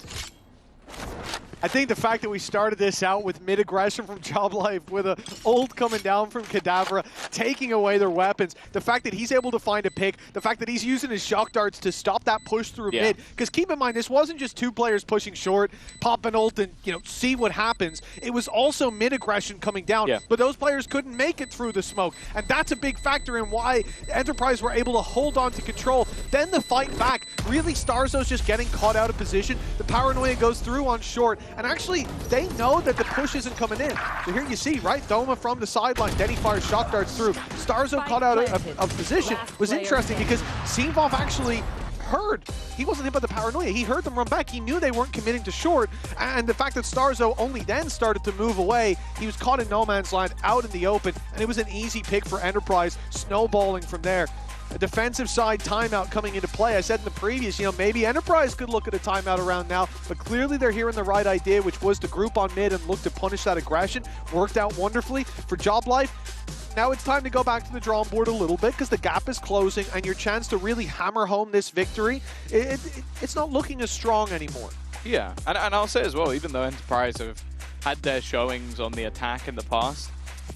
I think the fact that we started this out with mid-aggression from Job Life, with a ult coming down from Kadavra, taking away their weapons, the fact that he's able to find a pick, the fact that he's using his shock darts to stop that push through mid, because keep in mind, this wasn't just 2 players pushing short, pop an ult and, see what happens. It was also mid-aggression coming down, but those players couldn't make it through the smoke, and that's a big factor in why Enterprise were able to hold on to control. Then the fight back, really Starzo's just getting caught out of position. The Paranoia goes through on short, and actually, they know that the push isn't coming in. So here you see, right? Doma from the sideline. Then he fires shock darts through. Starzo caught out of position. Was interesting because Seavov actually heard. He wasn't hit by the Paranoia. He heard them run back. He knew they weren't committing to short. And the fact that Starzo only then started to move away, he was caught in no man's land out in the open. And it was an easy pick for Enterprise, snowballing from there. a defensive side timeout coming into play. I said in the previous, maybe Enterprise could look at a timeout around now, but clearly they're hearing the right idea, which was to group on mid and look to punish that aggression. Worked out wonderfully for Job Life. Now it's time to go back to the drawing board a little bit because the gap is closing, and your chance to really hammer home this victory, it's not looking as strong anymore. Yeah, and I'll say as well, even though Enterprise have had their showings on the attack in the past,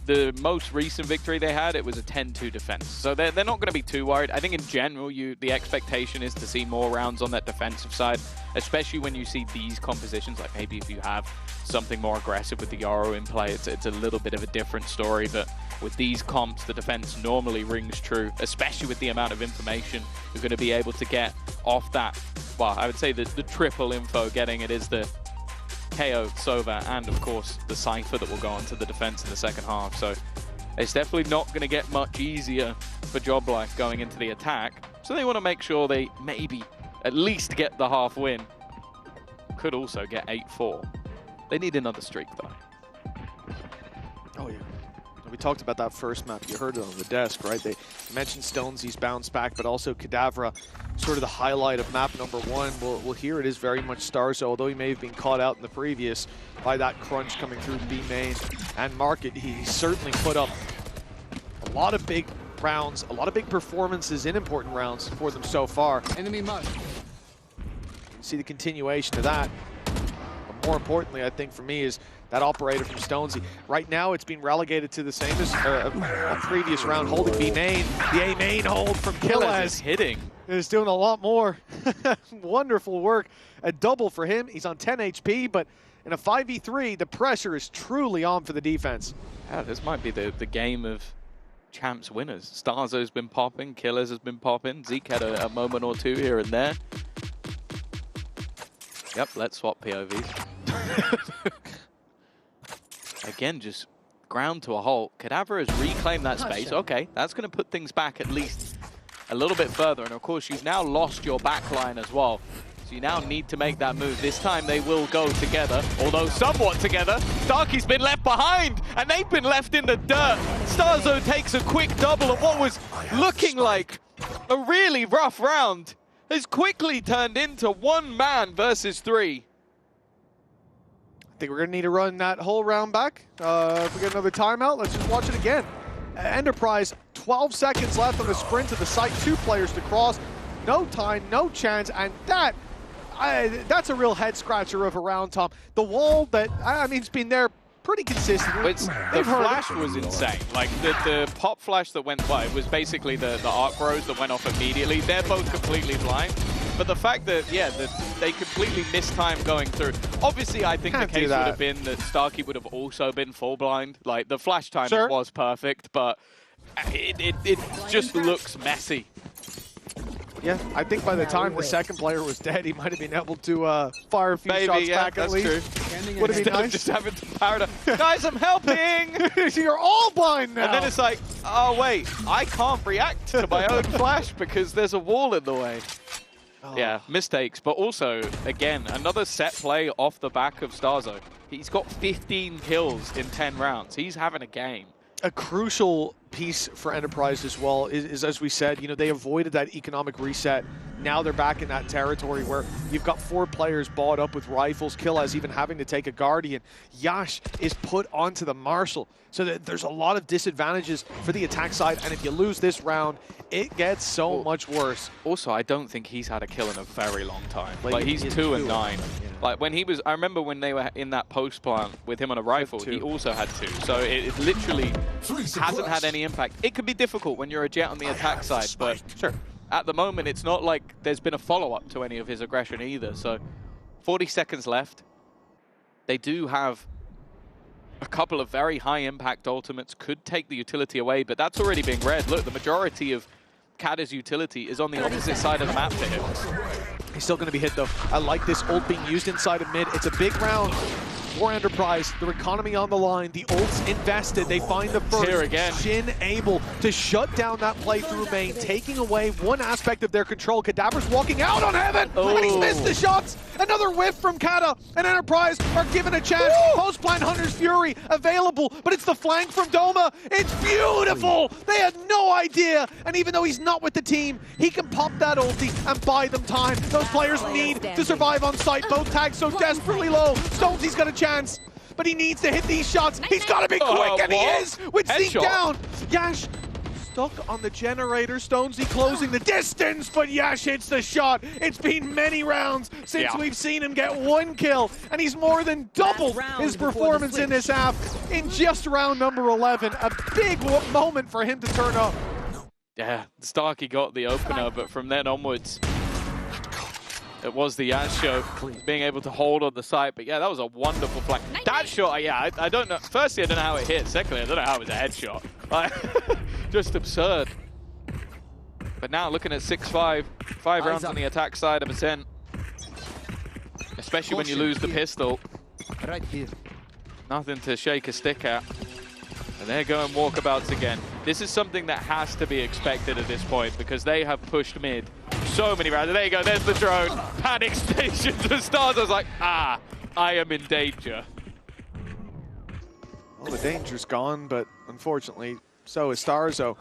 the most recent victory they had, it was a 10-2 defense. So they're not going to be too worried. I think in general, the expectation is to see more rounds on that defensive side, especially when you see these compositions. Like maybe if you have something more aggressive with the Yoro in play, it's a little bit of a different story. But with these comps, the defense normally rings true, especially with the amount of information you're going to be able to get off that. Well, I would say the triple info getting it is the KO, Sova, and of course the Cypher that will go onto the defense in the second half. So it's definitely not going to get much easier for Job Life going into the attack. So they want to make sure they maybe at least get the half win. Could also get 8-4. They need another streak though. Oh yeah. We talked about that first map. You heard it on the desk, right? They mentioned Stonesy's bounce back, but also Kadavra, sort of the highlight of map number 1. Well, here it is very much Starzo, although he may have been caught out in the previous by that crunch coming through B main and market. He certainly put up a lot of big rounds, a lot of big performances in important rounds for them so far. Enemy mark. See the continuation of that. But more importantly, I think for me, is that operator from Stonesy. Right now, it's been relegated to the same as a previous round, holding B main. The A main hold from Killaz is hitting. Is doing a lot more. Wonderful work. A double for him. He's on 10 HP, but in a 5v3, the pressure is truly on for the defense. Yeah, this might be the game of champs winners. Starzo's been popping, Killaz has been popping. Zeke had a moment or two here and there. Yep, let's swap POVs. Again, just ground to a halt. Kadavra has reclaimed that space. Okay, that's going to put things back at least a little bit further. And of course, you've now lost your backline as well. So you now need to make that move. This time they will go together, although somewhat together. Starkey's been left behind, and they've been left in the dirt. Starzo takes a quick double, and what was looking like a really rough round has quickly turned into 1 man versus 3. I think we're going to need to run that whole round back. If we get another timeout, let's just watch it again. Enterprise, 12 seconds left on the sprint to the site. 2 players to cross. No time, no chance, and that's a real head scratcher of a round, Tom. The wall that, I mean, it's been there pretty consistently. The flash was insane. Like the pop flash that went by, it was basically the arc bros that went off immediately. They're both completely blind. But the fact that, yeah, that they completely missed time going through. Obviously, I think the case would have been that Starkey would have also been full blind. Like, the flash time was perfect, but it just looks messy. Yeah, I think by the time the second player was dead, he might have been able to fire a few shots back at least. True. Would have been nice. Just having to power down. Guys, I'm helping! You're all blind now! And then it's like, oh wait, I can't react to my own flash because there's a wall in the way. Oh. Yeah, mistakes, but also, again, another set play off the back of Starzo. He's got 15 kills in 10 rounds. He's having a game. A crucial piece for Enterprise as well is, as we said, they avoided that economic reset. Now they're back in that territory where you've got 4 players bought up with rifles. Killaz even having to take a Guardian. Yash is put onto the Marshal. So that there's a lot of disadvantages for the attack side. And if you lose this round, it gets so much worse. Also, I don't think he's had a kill in a very long time. Like he's 2 and 9. Yeah. Like when he was, I remember when they were in that post plant with him on a rifle, he also had 2. So it literally hasn't had any impact. It could be difficult when you're a Jet on the attack side, but sure. At the moment, it's not like there's been a follow-up to any of his aggression either. So 40 seconds left. They do have a couple of very high-impact ultimates, could take the utility away, but that's already being read. Look, the majority of Kada's utility is on the opposite side of the map to him. He's still going to be hit, though. I like this ult being used inside of mid. It's a big round for Enterprise. Their economy on the line. The ult's invested. They find the first. Here again. Shin able to shut down that play through main, taking away one aspect of their control. Kadavra's walking out on Heaven, and he's missed the shots. Another whiff from Kata, and Enterprise are given a chance. Post-plant Hunter's Fury available, but it's the flank from Doma. It's beautiful! They had no idea, and even though he's not with the team, he can pop that ulti and buy them time. Those players need to survive on site. Both tags so desperately low. Stonesy's got a chance, but he needs to hit these shots. He's got to be quick, and he is with Zeke down. Yash stuck on the generator. Stonesy closing the distance, but Yash hits the shot. It's been many rounds since we've seen him get 1 kill, and he's more than doubled his performance in this half in just round number 11. A big moment for him to turn up. Yeah, Starkey got the opener, but from then onwards, it was the Yash show, being able to hold on the site. But yeah, that was a wonderful flank. That shot, yeah, I don't know. Firstly, I don't know how it hit. Secondly, I don't know how it was a headshot. Just absurd. But now looking at 6-5, 5 rounds on the attack side of Ascent. Especially when you lose the pistol. Right here. Nothing to shake a stick at. And they're going walkabouts again. This is something that has to be expected at this point because they have pushed mid so many rounds. There you go, there's the drone. Panic station to stars. I was like, I am in danger. Well, the danger's gone, but unfortunately, so is Starzo.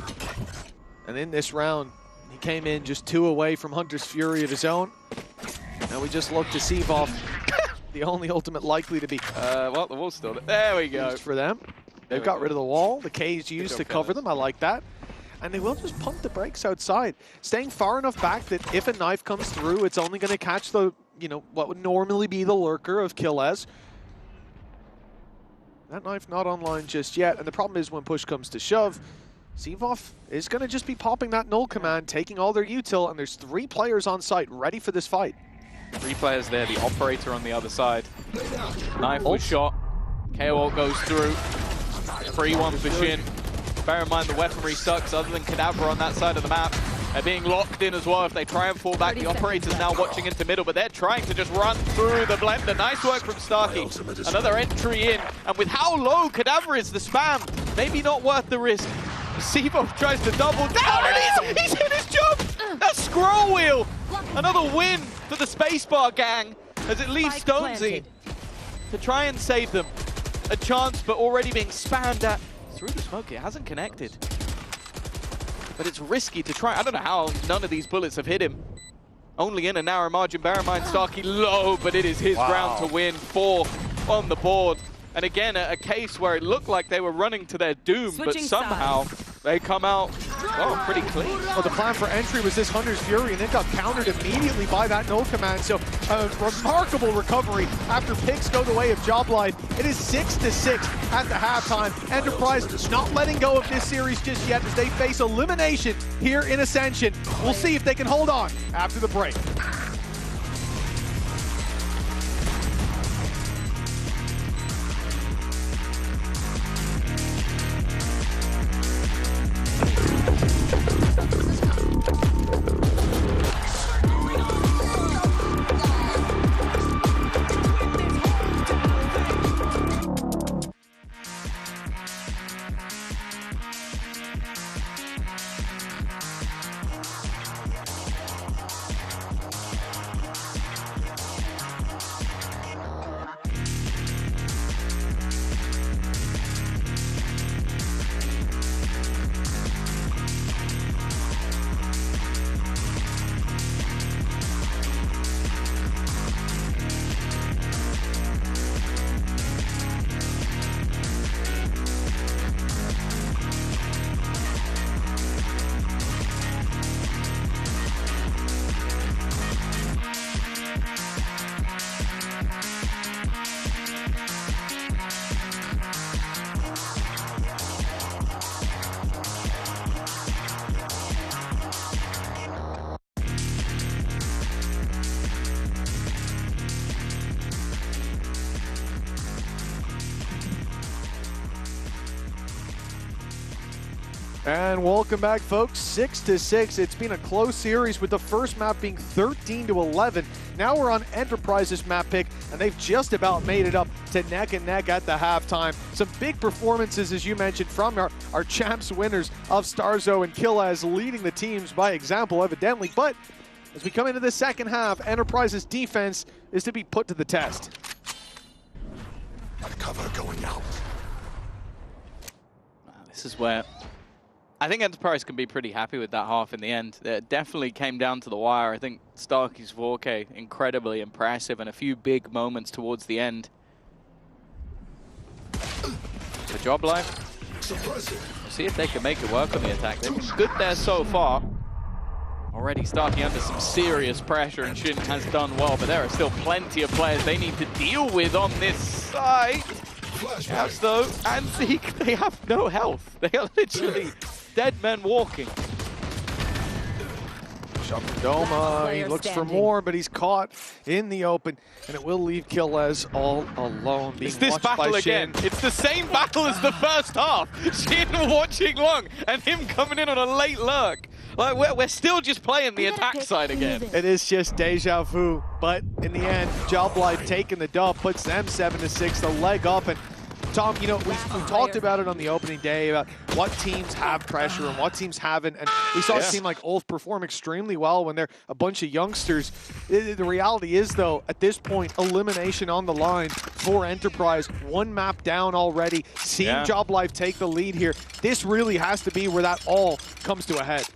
And in this round, he came in just 2 away from Hunter's Fury of his own. Now we just look to Sivov, the only ultimate likely to be well, the wall's still there. We go. For them. They've got rid of the wall. The K is used to cover them. I like that. And they will just pump the brakes outside, staying far enough back that if a knife comes through, it's only going to catch the, what would normally be the lurker of Killaz. That knife not online just yet, and the problem is when push comes to shove, Sivov is going to just be popping that null command, taking all their util, and there's 3 players on site ready for this fight. 3 players there, the operator on the other side. Knife was shot, KO goes through, free one for Shin. Bear in mind the weaponry sucks other than Cadaver on that side of the map. They're being locked in as well. If they try and fall back, the operator's now watching into middle, but they're trying to just run through the blender. Nice work from Starkey. Another entry in, and with how low Cadaver is, the spam, maybe not worth the risk. Sivov tries to double down, and he's hit his jump! That scroll wheel! Another win for the spacebar gang as it leaves Stonesy to try and save them. A chance, but already being spammed at through the smoke. It hasn't connected. But it's risky to try. I don't know how none of these bullets have hit him. Only in a narrow margin. Bear in mind, Starkey low, but it is his round to win. 4 on the board. And again, a case where it looked like they were running to their doom, but somehow they come out, pretty clean. Well, the plan for entry was this Hunter's Fury, and it got countered immediately by that null command. So a remarkable recovery after picks go the way of Job Life. It is 6-6 at the halftime. Enterprise not letting go of this series just yet as they face elimination here in Ascension. We'll see if they can hold on after the break. And welcome back, folks. 6-6. It's been a close series with the first map being 13-11. Now we're on Enterprise's map pick, and they've just about made it up to neck and neck at the halftime. Some big performances, as you mentioned, from our champs winners of Starzo and Killaz, leading the teams by example, evidently. But As we come into the second half, Enterprise's defense is to be put to the test. Cover going out. This is where I think Enterprise can be pretty happy with that half in the end. It definitely came down to the wire. I think Starkey's 4K, incredibly impressive, and a few big moments towards the end. The job life. We'll see if they can make it work on the attack. They've been good there so far. Already Starkey under some serious pressure, and Shin has done well, but there are still plenty of players they need to deal with on this side. As though, and Zeke, they have no health. They are literally dead men walking. Shot from Doma, he looks for more, but he's caught in the open, and it will leave Killez all alone. It's this battle again. It's the same battle as the first half. Shin watching long, and him coming in on a late lurk. Like, we're still just playing the attack side again. It is just deja vu, but in the end, Job Life taking the dub, puts them 7-6, the leg up, and Tom, you know, we talked about it on the opening day, about what teams have pressure and what teams haven't, and we saw a team like Ulf perform extremely well when they're a bunch of youngsters. The reality is, though, at this point, elimination on the line for Enterprise, one map down already, seeing Job Life take the lead here. This really has to be where that all comes to a head.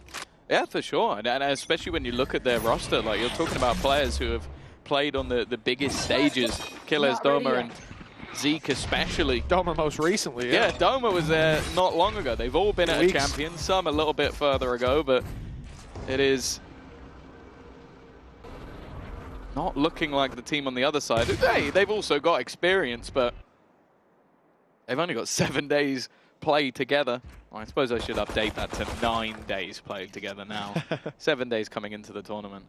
Yeah, for sure, and especially when you look at their roster, like you're talking about players who have played on the biggest stages, Killers, Doma, and Zeke especially. Doma most recently, yeah. Doma was there not long ago. They've all been at a champion, some a little bit further ago, but it is not looking like the team on the other side. They've also got experience, but they've only got 7 days play together. Well, I suppose I should update that to 9 days played together now. 7 days coming into the tournament.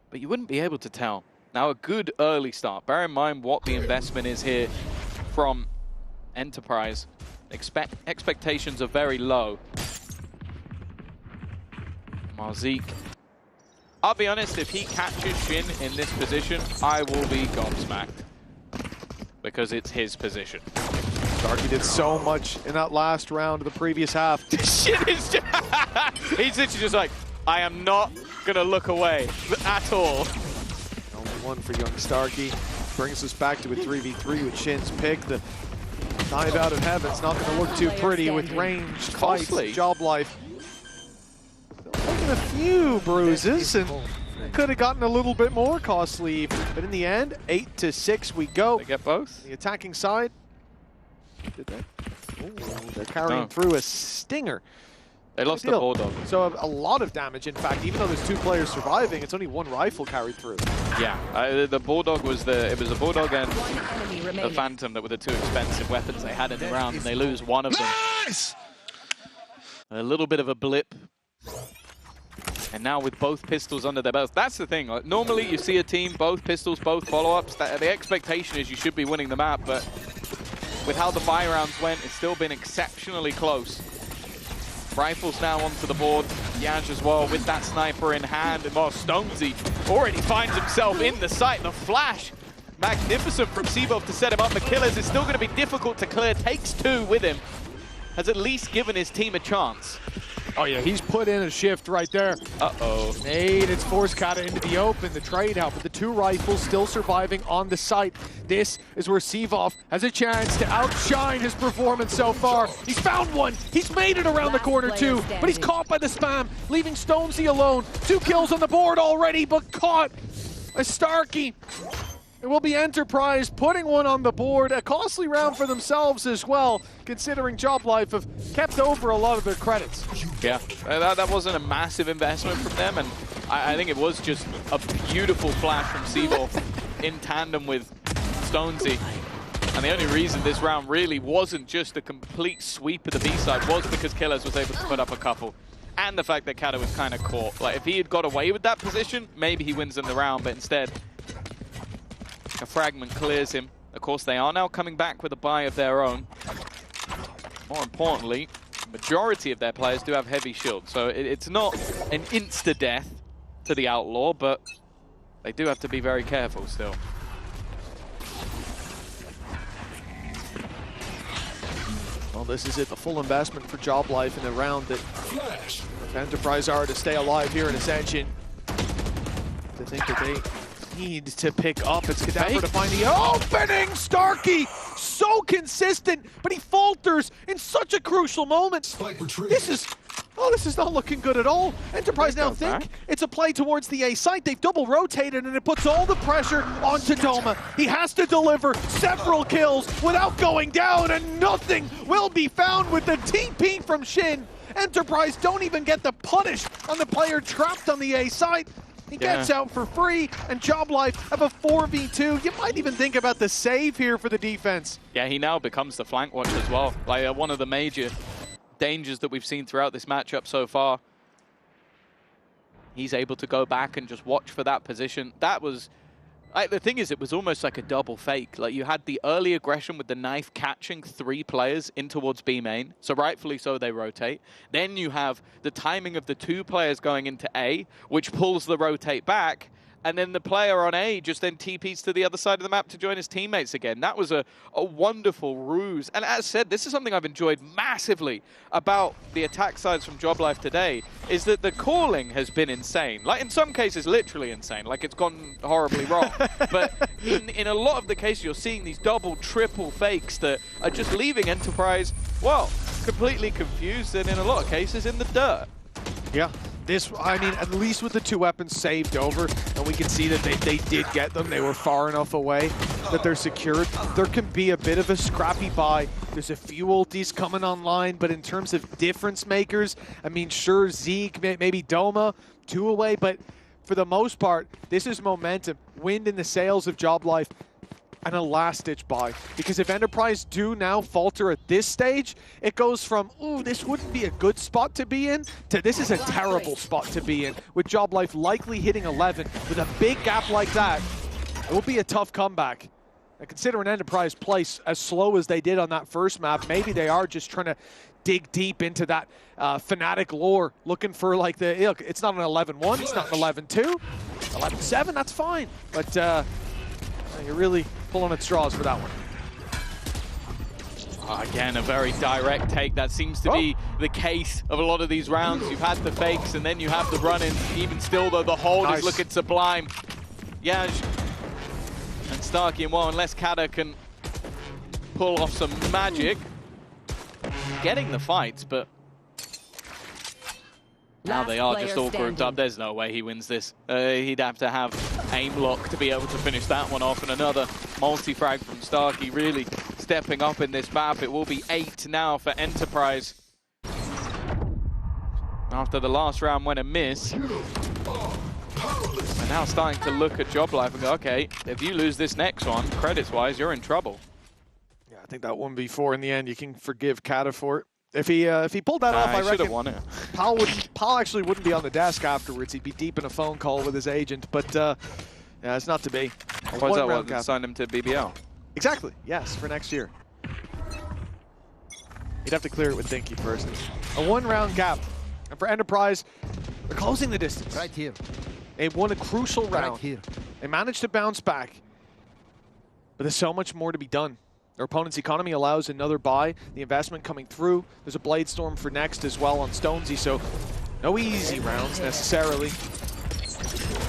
But you wouldn't be able to tell. Now, a good early start. Bear in mind what the investment is here from Enterprise. Expectations are very low. Marzik. I'll be honest, if he catches Shin in this position, I will be gobsmacked. Because it's his position. Starkey did so much in that last round of the previous half. Shit is just he's literally just like, I am not going to look away at all. Only one for young Starkey. Brings us back to a 3v3 with Shin's pick. The dive out of heaven's not going to look too pretty with ranged fights. Job Life. Taking a few bruises and could have gotten a little bit more costly, but in the end, 8-6 we go. They get both? The attacking side. Did they? Ooh, they're carrying through a stinger. They lost the Bulldog. So a lot of damage, in fact. Even though there's 2 players surviving, it's only 1 rifle carried through. Yeah, the Bulldog was it was a Bulldog and a Phantom that were the 2 expensive weapons they had in the round, and they lose one of them. Nice! A little bit of a blip. And now with both pistols under their belts, that's the thing. Like, normally you see a team, both pistols, both follow-ups. The expectation is you should be winning the map, but with how the buy rounds went, it's still been exceptionally close. Rifles now onto the board. Yaj as well with that sniper in hand. And Stonesy already finds himself in the sight. The flash, magnificent from Seabov to set him up. The Killers is still going to be difficult to clear. Takes 2 with him. Has at least given his team a chance. Oh yeah, he's put in a shift right there. Uh-oh. Made its force kata into the open, the trade out, but the 2 rifles still surviving on the site. This is where Sevov has a chance to outshine his performance so far. He's found one. He's made it around the corner too, but he's caught by the spam, leaving Stonesy alone. 2 kills on the board already, but caught by Starkey. It will be Enterprise putting one on the board. A costly round for themselves as well, considering Job Life have kept over a lot of their credits. Yeah, that wasn't a massive investment from them, and I think it was just a beautiful flash from Seaball in tandem with Stonesy. And the only reason this round really wasn't just a complete sweep of the B-side was because Killers was able to put up a couple. And the fact that Kata was kind of caught. Like, if he had got away with that position, maybe he wins in the round, but instead, a fragment clears him. Of course, they are now coming back with a buy of their own. More importantly, the majority of their players do have heavy shield, so it's not an insta-death to the Outlaw, but they do have to be very careful still. Well, this is it, the full investment for Job Life in a round that if Enterprise are to stay alive here in Ascension, to think that they need to pick up. It's Cadaver to find the opening. Starkey, so consistent, but he falters in such a crucial moment. This is not looking good at all. Enterprise now think it's a play towards the A site. They've double rotated and it puts all the pressure onto Doma. He has to deliver several kills without going down, and nothing will be found with the TP from Shin. Enterprise don't even get the punish on the player trapped on the A site. He gets out for free, and Job Life have a 4v2. You might even think about the save here for the defense. Yeah, he now becomes the flank watch as well. Like one of the major dangers that we've seen throughout this matchup so far. He's able to go back and just watch for that position. That was... the thing is, it was almost like a double fake. Like, you had the early aggression with the knife catching 3 players in towards B main, so rightfully so they rotate. Then you have the timing of the 2 players going into A, which pulls the rotate back, and then the player on A just then TPs to the other side of the map to join his teammates again. That was a wonderful ruse. And as said, this is something I've enjoyed massively about the attack sides from Job Life today, is that the calling has been insane. Like, in some cases, literally insane. Like, it's gone horribly wrong. But in a lot of the cases, you're seeing these double, triple fakes that are just leaving Enterprise, well, completely confused and in a lot of cases in the dirt. Yeah. This, I mean, at least with the 2 weapons saved over, and we can see that they did get them. They were far enough away that they're secured. There can be a bit of a scrappy buy. There's a few ultis coming online, but in terms of difference makers, I mean, sure, Zeke, maybe Doma, 2 away, but for the most part, this is momentum. Wind in the sails of Job Life, and a last-ditch buy. Because if Enterprise do now falter at this stage, it goes from, ooh, this wouldn't be a good spot to be in, to this is a terrible spot to be in. With Job Life likely hitting 11, with a big gap like that, it will be a tough comeback. And considering Enterprise plays as slow as they did on that first map, maybe they are just trying to dig deep into that Fnatic lore, looking for like the, look, it's not an 11-1, it's not an 11-2, 11-7, that's fine. But you're really pulling at straws for that one. Again, a very direct take. That seems to be the case of a lot of these rounds. You've had the fakes and then you have the run-ins. Even still, though, the hold is looking sublime. Yaj and Starkey, well, unless Kada can pull off some magic, getting the fights, but now they are just all grouped up. There's no way he wins this. He'd have to have aim lock to be able to finish that one off, and another multi-frag from Starkey really stepping up in this map. It will be 8 now for Enterprise. After the last round went amiss. And now starting to look at Job Life and go, okay, if you lose this next one, credits-wise, you're in trouble. Yeah, I think that 1v4 in the end, you can forgive Kata for it. If he pulled that off, I reckon won it. Paul actually wouldn't be on the desk afterwards. He'd be deep in a phone call with his agent. But yeah, it's not to be. Why's that one? Sign him to BBL. Exactly. Yes, for next year. He'd have to clear it with Dinky first. A 1-round gap, and for Enterprise, they're closing the distance. Right here. They won a crucial round. Right here. They managed to bounce back, but there's so much more to be done. Their opponent's economy allows another buy. The investment coming through. There's a Blade Storm for next as well on Stonesy, so no easy rounds necessarily.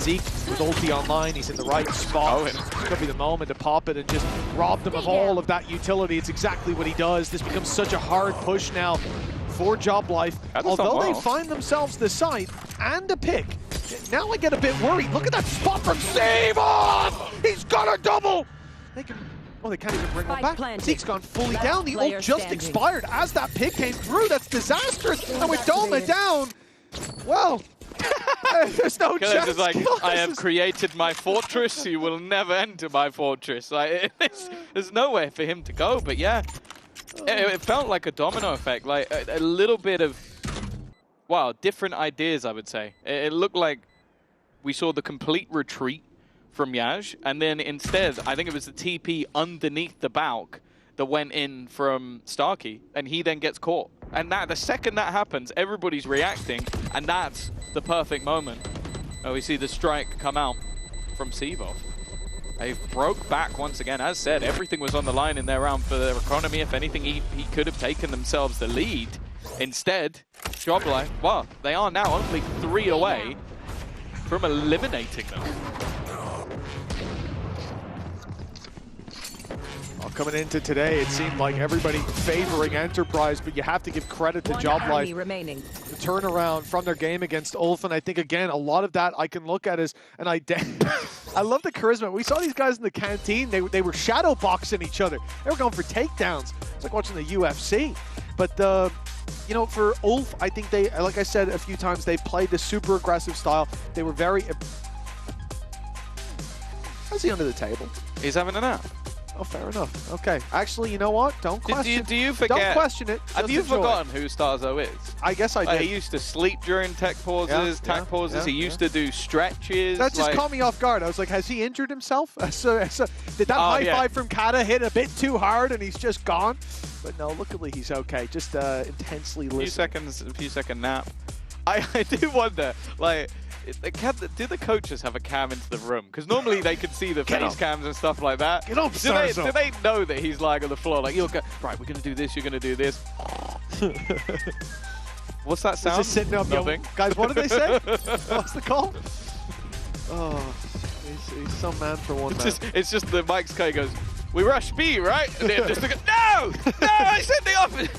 Zeke with ulti online, he's in the right spot. Could be the moment to pop it and just rob them of all of that utility. It's exactly what he does. This becomes such a hard push now for Job Life. Although they find themselves the site and a pick, now I get a bit worried. Look at that spot from Savon! He's got a double! Oh, they can't even bring him back. Zeke's gone fully down. The ult just expired as that pick came through. That's disastrous. And with Doma down, well, there's no chance. It's like, I have created my fortress. You will never enter my fortress. Like, there's nowhere for him to go. But yeah, it felt like a domino effect. Like a little bit of, wow, different ideas, I would say. It looked like we saw the complete retreat from Yaj, and then instead, I think it was the TP underneath the Balk that went in from Starkey, and he then gets caught. And that, the second that happens, everybody's reacting, and that's the perfect moment. Oh, we see the strike come out from Sivov. They broke back once again. As said, everything was on the line in their round for their economy. If anything, he could have taken themselves the lead. Instead, Job Life, well, they are now only 3 away from eliminating them. Well, coming into today, it seemed like everybody favoring Enterprise, but you have to give credit to Job Life. The turnaround from their game against Ulf, and I think, again, a lot of that I can look at as an identity. I love the charisma. We saw these guys in the canteen. They were shadow boxing each other. They were going for takedowns. It's like watching the UFC. But, you know, for Ulf, I think they, like I said a few times, they played the super aggressive style. They were very... How's he under the table? He's having a nap. Oh, fair enough. Okay. Actually, you know what? Don't question. Do you forget? Don't question it. Have you forgotten who Starzo is? I guess I did. He used to sleep during tech pauses, pauses. He used to do stretches. That just caught me off guard. I was like, has he injured himself? Did that high five from Kata hit a bit too hard and he's just gone? But no, luckily he's okay. Just intensely listening. A few second nap. I do wonder, like, do the coaches have a cam into the room? Because normally they can see the face cams and stuff like that. Get up, do they know that he's lying on the floor? Like, you'll go, right, we're going to do this, you're going to do this. What's that sound? Just sitting up. Nothing. Guys, what did they say? What's the call? Oh, he's some man for one man. It's just the Mike's guy goes, we rush B, right? And then just go, no, I said the opposite.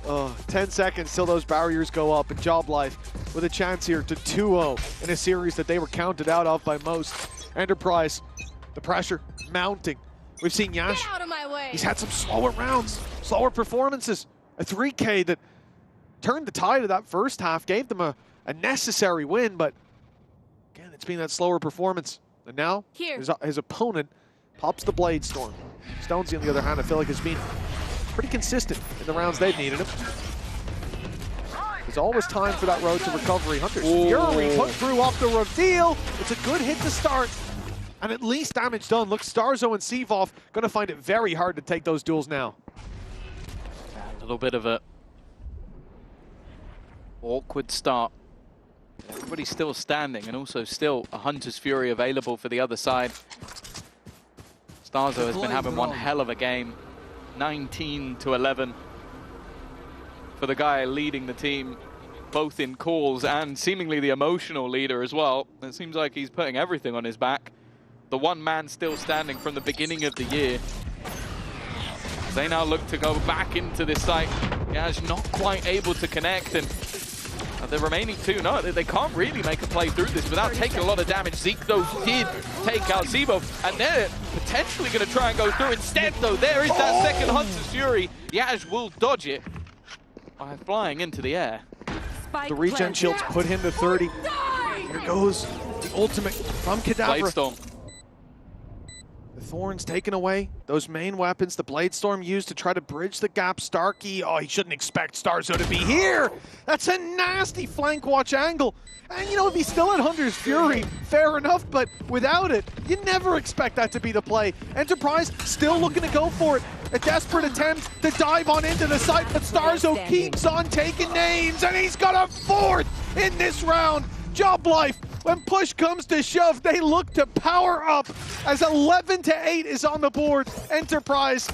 Oh, 10 seconds till those barriers go up, and Job Life with a chance here to 2-0 in a series that they were counted out of by most. Enterprise, the pressure mounting. We've seen Yash. Get out of my way. He's had some slower rounds, slower performances. A 3K that turned the tide of that first half, gave them a necessary win, but again, it's been that slower performance. And now his opponent pops the Blade Storm. Stonesy, on the other hand, I feel like has been pretty consistent in the rounds they've needed him. There's always time for that road to recovery. Hunter's Fury put through off the reveal. It's a good hit to start, and at least damage done. Look, Starzo and Sivov going to find it very hard to take those duels now. A little bit of a awkward start. Everybody's still standing, and also still a Hunter's Fury available for the other side. Starzo has been having one hell of a game. 19-11 for the guy leading the team, both in calls and seemingly the emotional leader as well. It seems like he's putting everything on his back. The one man still standing from the beginning of the year. They now look to go back into this site. Yash not quite able to connect, and the remaining two, no, they can't really make a play through this without taking a lot of damage. Zeke, though, did take out Zebo, and they're potentially going to try and go through. Instead, though, there is that second Hunter's Fury. Yash will dodge it by flying into the air. The regen shields put him to 30. Here goes the ultimate from Kadabra. Bladestorm. The Thorns taken away. Those main weapons the Bladestorm used to try to bridge the gap. Starkey, oh, he shouldn't expect Starzo to be here. That's a nasty flank watch angle. And you know, if he's still at Hunter's Fury, fair enough, but without it, you never expect that to be the play. Enterprise still looking to go for it. A desperate attempt to dive on into the site, but Starzo keeps on taking names, and he's got a fourth in this round. Job Life, when push comes to shove, they look to power up as 11-8 is on the board. Enterprise,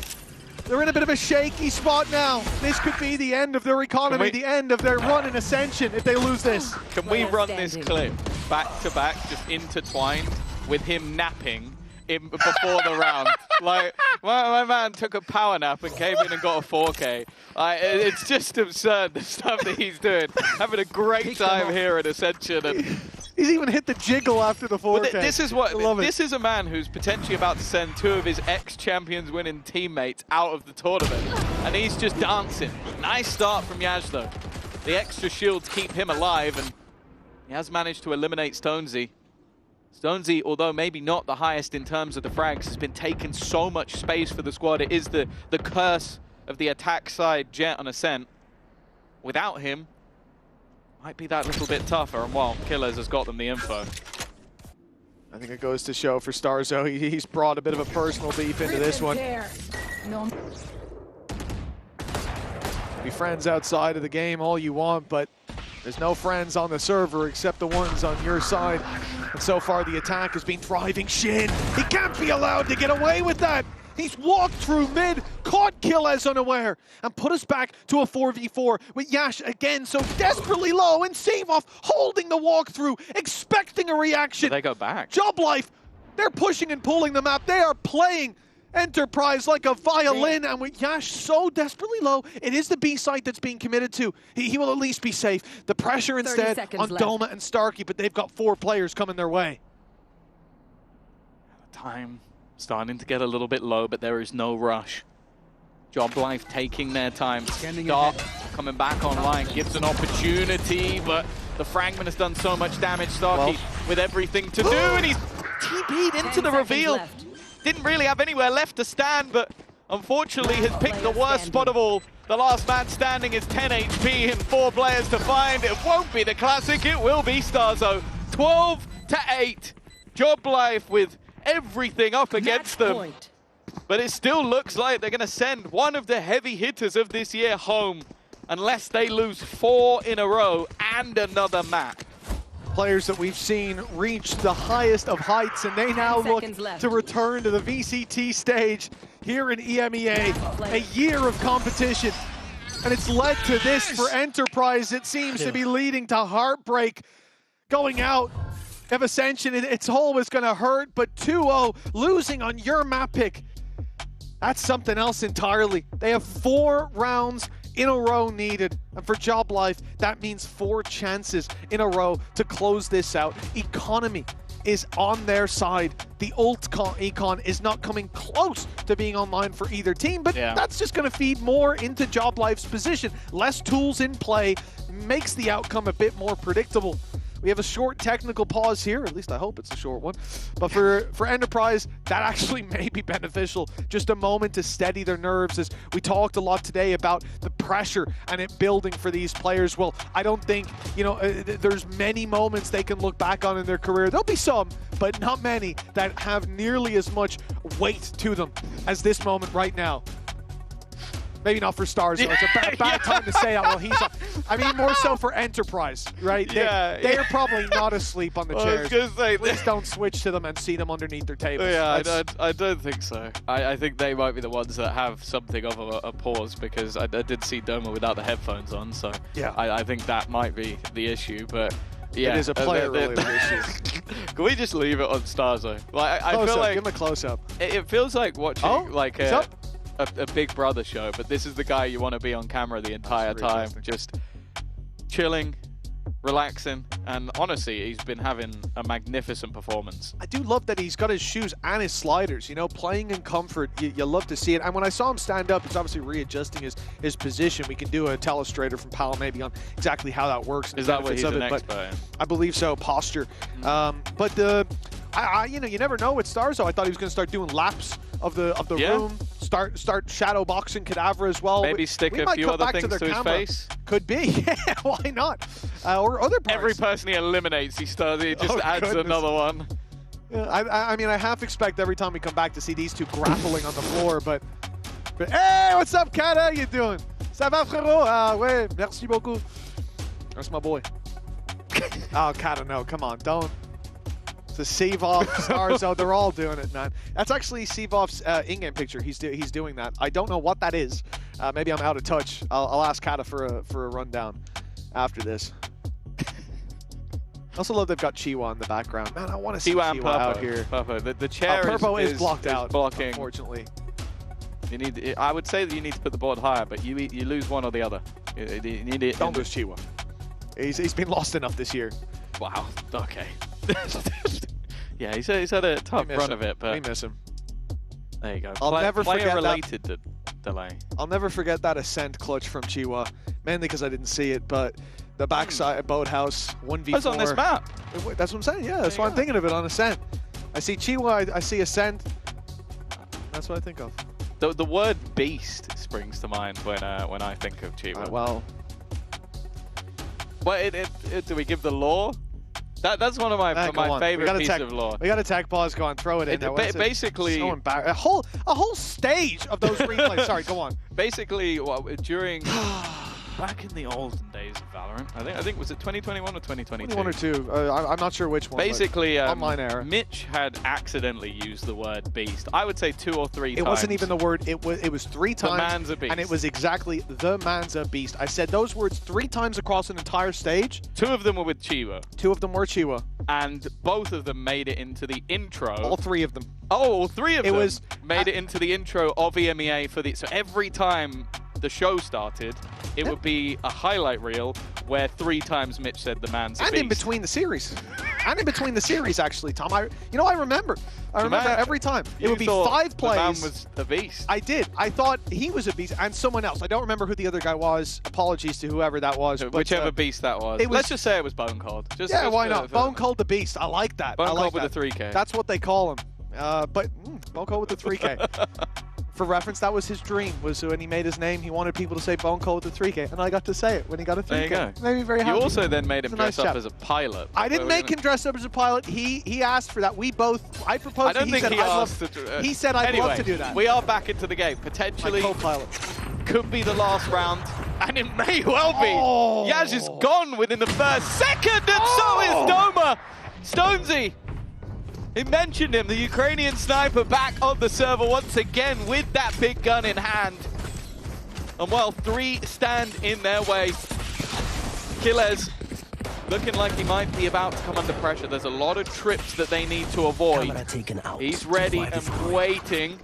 they're in a bit of a shaky spot now. This could be the end of their economy, the end of their run in Ascension if they lose this. Can we run this clip back to back, just intertwined with him napping before the round? Like, my man took a power nap and came in and got a 4K. It's just absurd, the stuff that he's doing. Having a great time here at Ascension. And he's even hit the jiggle after the 4K. This is a man who's potentially about to send two of his ex-champions winning teammates out of the tournament. And he's just dancing. Nice start from Yash, though. The extra shields keep him alive, and he has managed to eliminate Stonesy. Stonesy, although maybe not the highest in terms of the frags, has been taking so much space for the squad. It is the curse of the attack side Jet on Ascent. Without him, might be that little bit tougher, and well, Killers has got them the info. I think it goes to show for Starzo, he's brought a bit of a personal beef into this one. Be friends outside of the game all you want, but there's no friends on the server except the ones on your side. And so far the attack has been thriving. Shin, he can't be allowed to get away with that. He's walked through mid, caught Killez unaware, and put us back to a 4v4 with Yash again so desperately low, and Save-Off holding the walkthrough, expecting a reaction. But they go back. Job Life, they're pushing and pulling the map. They are playing Enterprise like a violin, and with Yash so desperately low, it is the B site that's being committed to. He will at least be safe. The pressure instead on Doma and Starkey, but they've got 4 players coming their way. Time starting to get a little bit low, but there is no rush. Job Life taking their time. Dark coming back online, gives an opportunity, but the fragment has done so much damage. Starkey with everything to do, and he's TP'd into the reveal. Didn't really have anywhere left to stand, but unfortunately has picked the worst spot of all. The last man standing is 10 HP and 4 players to find. It won't be the classic, it will be Starzo. 12-8. Job Life with everything up against them. But it still looks like they're going to send one of the heavy hitters of this year home unless they lose 4 in a row and another map. Players that we've seen reach the highest of heights, and they now look to return to the VCT stage here in EMEA. A year of competition, and it's led to this for Enterprise. It seems to be leading to heartbreak. Going out of Ascension, it's always going to hurt, but 2-0, losing on your map pick, that's something else entirely. They have 4 rounds in a row needed, and for Job Life, that means 4 chances in a row to close this out. Economy is on their side. The ult econ is not coming close to being online for either team, but that's just going to feed more into Job Life's position. Less tools in play makes the outcome a bit more predictable. We have a short technical pause here, at least I hope it's a short one. But for Enterprise, that actually may be beneficial. Just a moment to steady their nerves, as we talked a lot today about the pressure and it building for these players. Well, I don't think, there's many moments they can look back on in their career. There'll be some, but not many that have nearly as much weight to them as this moment right now. Maybe not for Stars, though. It's a bad time to say that. Well, I mean, more so for Enterprise, right? They are probably not asleep on the chairs. I was gonna say, please don't switch to them and see them underneath their tables. Yeah, I don't think so. I think they might be the ones that have something of a pause, because I did see Doma without the headphones on, so I think that might be the issue, but yeah. It is a player-related issue. Can we just leave it on Starzo? Like, I feel like give him a close-up. It feels like watching a Big Brother show, but this is the guy you want to be on camera the entire time, just chilling, relaxing, and honestly, he's been having a magnificent performance. I do love that he's got his shoes and his sliders, playing in comfort. You love to see it. And when I saw him stand up, he's obviously readjusting his position. We can do a telestrator from Pal maybe on exactly how that works. Is that what he's an expert in? I believe so, posture. But you never know with Starzo. I thought he was going to start doing laps of the room, start shadow boxing Cadavra as well. Maybe stick a few other things to his face. Could be, yeah, why not? Or other parts. Every person he eliminates, he just adds another one. Yeah, I mean, I half expect every time we come back to see these two grappling on the floor, but hey, what's up, Kat? How you doing? Ça va, frérot? Ah, ouais, merci beaucoup. That's my boy. Oh, Kat, no, come on, don't. The Save-Off, Starzo, they're all doing it, man. That's actually Save-Off's in-game picture. He's doing that. I don't know what that is. Maybe I'm out of touch. I'll ask Kata for a rundown after this. I also love they've got Chiwa in the background. Man, I want to see Chiwa out here. Purpo. The chair Purpo is blocked out, blocking. Unfortunately. I would say that you need to put the board higher, but you lose one or the other. You need it. Don't lose Chiwa. He's been lost enough this year. Wow. Okay. Yeah, he's had a tough run of it, but we miss him. There you go. I'll never forget related to delay. I'll never forget that Ascent clutch from Chiwa, mainly because I didn't see it, but the backside boathouse 1v4. That's on this map. That's what I'm saying. Yeah, that's why I'm thinking of it on Ascent. I see Chiwa, I see Ascent. That's what I think of. The word beast springs to mind when I think of Chiwa. Well, do we give the lore? That's one of my favorite pieces of lore. We got a tech pause. Go on, throw it in. Basically, so embarrassing. A whole stage of those replays. Sorry, go on. Basically, during back in the olden days of Valorant. I think was it 2021 or 2022? 21 or 2. I'm not sure which one. Basically, online era. Mitch had accidentally used the word beast. I would say 2 or 3 times. It wasn't even the word. It was 3 times. The man's a beast. And it was exactly the man's a beast. I said those words 3 times across an entire stage. 2 of them were with Chiwa. 2 of them were Chiwa. And both of them made it into the intro. All 3 of them. Oh, all 3 of them was made it into the intro of EMEA for the. So every time the show started, it would be a highlight reel where 3 times Mitch said the man's a beast. And in between the series. And in between the series, actually, Tom. I remember. I remember every time. It would be 5 plays. The man was a beast. I did. I thought he was a beast, and someone else. I don't remember who the other guy was. Apologies to whoever that was. Whichever beast that was. Let's just say it was Bone Cold. Yeah, why not? Bone Cold the Beast. I like that. Bone Cold with a 3K. That's what they call him. Bone Cold with the 3K. For reference, that was his dream, was when he made his name, he wanted people to say Bone Cold with the 3K, and I got to say it when he got a 3K. There you go. Made me very happy. You also then made him dress up chap. as a pilot. I didn't make him dress up as a pilot. He asked for that. I proposed. I don't think he asked. He said I'd love to do that. We are back into the game. Potentially, co-pilot could be the last round, and it may well be. Oh. Yaz is gone within the first second, and so is Doma. Stonesy. He mentioned him, the Ukrainian sniper back on the server once again with that big gun in hand. And while 3 stand in their way, Killez looking like he might be about to come under pressure. There's a lot of trips that they need to avoid. He's ready and waiting.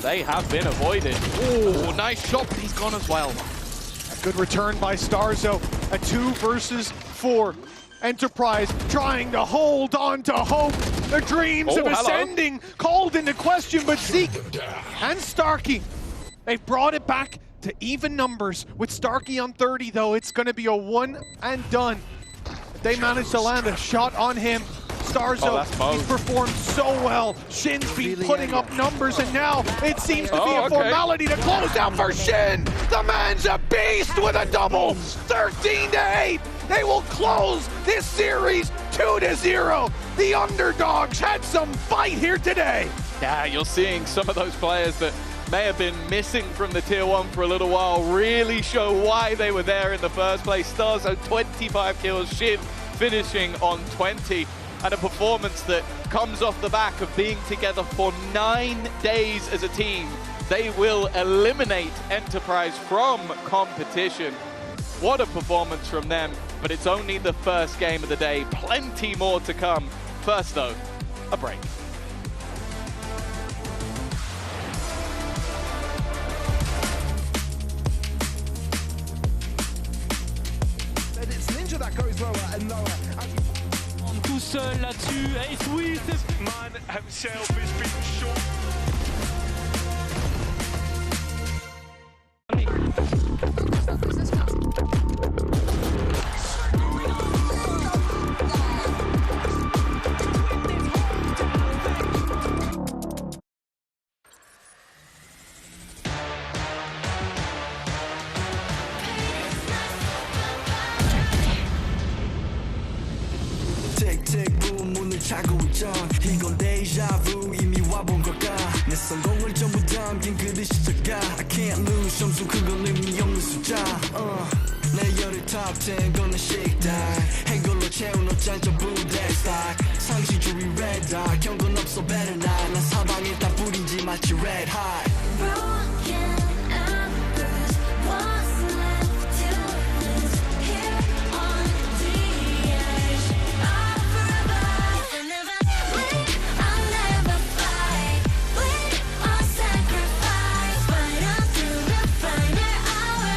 They have been avoided. Oh, nice shot, but he's gone as well. A good return by Starzo. A 2 versus 4. Enterprise trying to hold on to hope. Their dreams of ascending called into question, but Zeke and Starkey, they've brought it back to even numbers. With Starkey on 30, though, it's going to be a one and done. They managed to land a shot on him. Starzo, he's performed so well. Shin's been putting up numbers, and now it seems to be a formality to close down for Shin. The man's a beast with a double. 13-8. They will close this series 2-0. The underdogs had some fight here today. Yeah, you're seeing some of those players that may have been missing from the Tier 1 for a little while really show why they were there in the first place. Starzo, 25 kills, Shin finishing on 20. And a performance that comes off the back of being together for 9 days as a team. They will eliminate Enterprise from competition. What a performance from them, but it's only the first game of the day. Plenty more to come. First though, a break. It's Ninja that goes lower and lower. Tout seul là-dessus. Ace, oui, c'est... Man himself has been shot. 틱틱 boom 문을 차고 있죠. 이건 데ja vu 이미 와본 걸까. 내 성공을 전부 담긴 그릇이 작아. I can't lose 점수 그건 의미 없는 숫자. 내 열의 top 10 gonna shake that. 해골로 채운 옷장 전부 that stock. 상시주의 red dot 경고는 없어 better not. 난 사방에 다 뿌린지 마치 red hot. Broken and bruised, what's left to lose here on the edge of forever? I'll never bleed, I'll never fight, bleed or sacrifice, fight on through the final hour.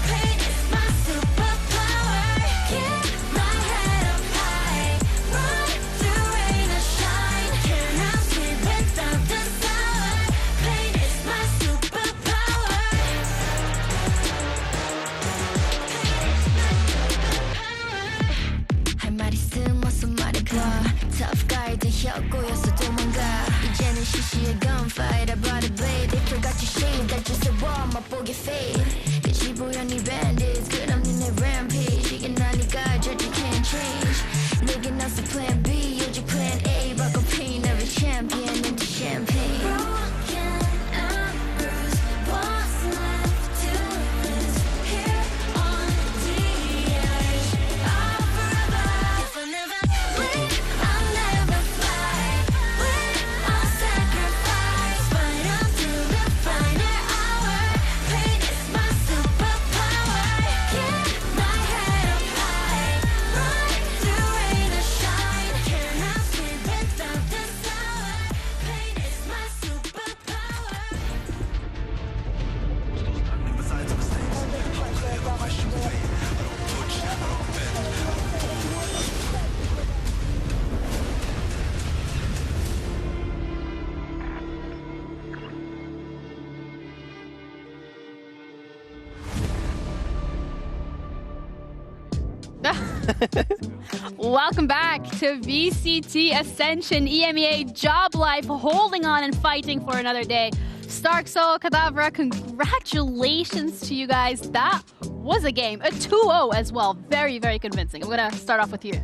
Pain is my superpower. Keep my head up high, run through rain or shine. Cannot sleep without the sour. Pain is my superpower. 할 말 있음 어서 말해봐. Tough guy 된 혀꼬여서 도망가. 이제는 시시해 gunfight. I brought a blade. They forgot your shade. 날 주세워 맛보게 fade. 끝이 보여 네 bandits. 끝없는 내 rampage. 이게 나니까 judge you can't change. 내게 나서 plan B. 요즘 plan A. 바꿔 pain every champion into champagne. Broken and bruised. What's left to lose here Welcome back to VCT Ascension EMEA Job Life, holding on and fighting for another day. Stark Soul, Kadavra, congratulations to you guys. That was a game, a 2-0 as well. Very, very convincing. I'm going to start off with you.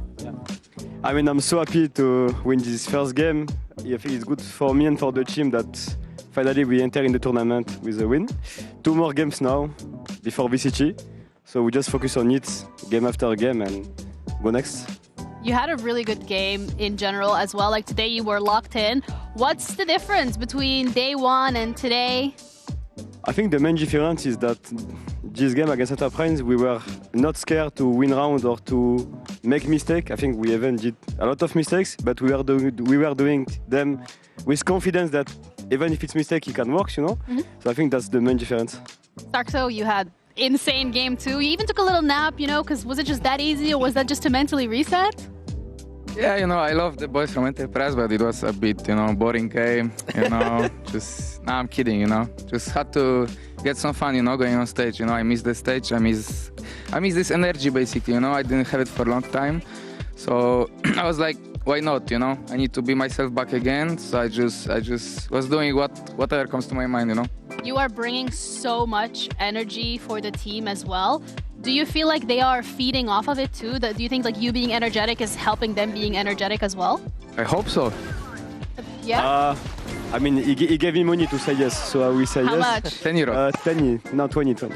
I mean, I'm so happy to win this first game. I think it's good for me and for the team that finally we enter in the tournament with a win. 2 more games now before VCT. So we just focus on it game after game and go next. You had a really good game in general as well. Like today you were locked in. What's the difference between day one and today? I think the main difference is that this game against Enterprise, we were not scared to win round or to make mistake. I think we even did a lot of mistakes, but we were doing them with confidence that even if it's mistake, it can work, you know? So I think that's the main difference. Starkso, you had insane game too. You even took a little nap, you know, because was it just that easy or was that just to mentally reset? Yeah, you know, I love the boys from Enterprise, but it was a bit, you know, boring game, you know, nah, I'm kidding, you know, just had to get some fun, you know, going on stage, you know, I miss the stage, I miss this energy, basically, you know, I didn't have it for a long time, so I was like, why not, you know, I need to be myself back again, so I just was doing whatever comes to my mind, you know. You are bringing so much energy for the team as well. Do you feel like they are feeding off of it too? Do you think like you being energetic is helping them being energetic as well? I hope so. Yeah? I mean, he gave me money to say yes, so I will say How yes. much? 10 euros. 20.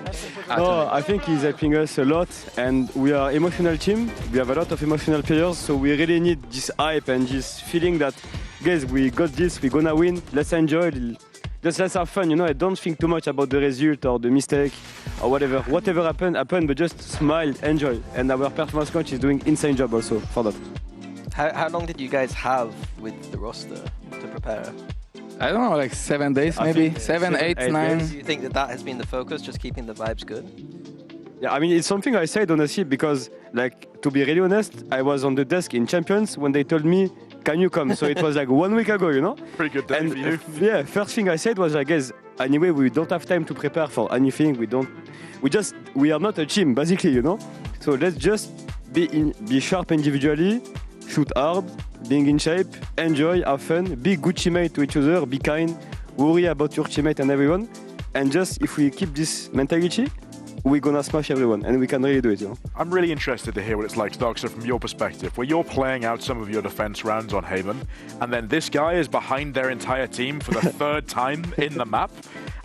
No, I think he's helping us a lot, and we are emotional team. We have a lot of emotional players, so we really need this hype and this feeling that, guys, we got this, we're gonna win, let's enjoy it. Just let's have fun, you know, I don't think too much about the result or the mistake or whatever. Whatever happened, but just smile, enjoy. And our performance coach is doing insane job also for that. How long did you guys have with the roster to prepare? I don't know, like 7 days maybe? 7, 8, 9. Do you think that has been the focus, just keeping the vibes good? Yeah, I mean, it's something I said honestly because, like, to be really honest, I was on the desk in Champions when they told me, can you come? So it was like 1 week ago, you know? Pretty good day for you. Yeah, first thing I said was, I guess, anyway, we don't have time to prepare for anything. We are not a team, basically, you know? So let's just be sharp individually, shoot hard, being in shape, enjoy, have fun, be good teammate to each other, be kind, worry about your teammate and everyone. And just, if we keep this mentality, we're gonna smash everyone, and we can really do it, you know. I'm really interested to hear what it's like, Starkso, from your perspective, where you're playing out some of your defense rounds on Haven, and then this guy is behind their entire team for the 3rd time in the map.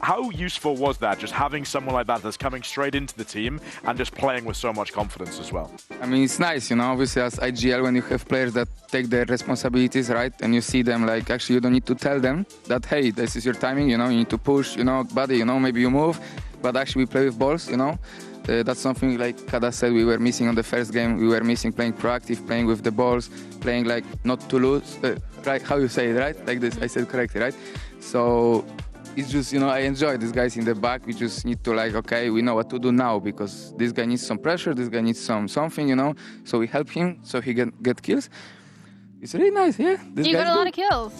How useful was that, just having someone like that that's coming straight into the team and just playing with so much confidence as well? I mean, it's nice, you know, obviously as IGL, when you have players that take their responsibilities, right, and you see them, like, actually you don't need to tell them that, hey, this is your timing, you know, you need to push, you know, buddy, you know, maybe you move, but actually we play with balls, you know. That's something, like Kada said, we were missing on the first game. We were missing playing proactive, playing with the balls, playing like not to lose, right? How you say it, right? Like this, I said correctly, right? So it's just, you know, I enjoy these guys in the back. We just need to, like, okay, we know what to do now because this guy needs some pressure, this guy needs something, you know. So we help him so he can get kills. It's really nice, yeah. You got a lot of kills.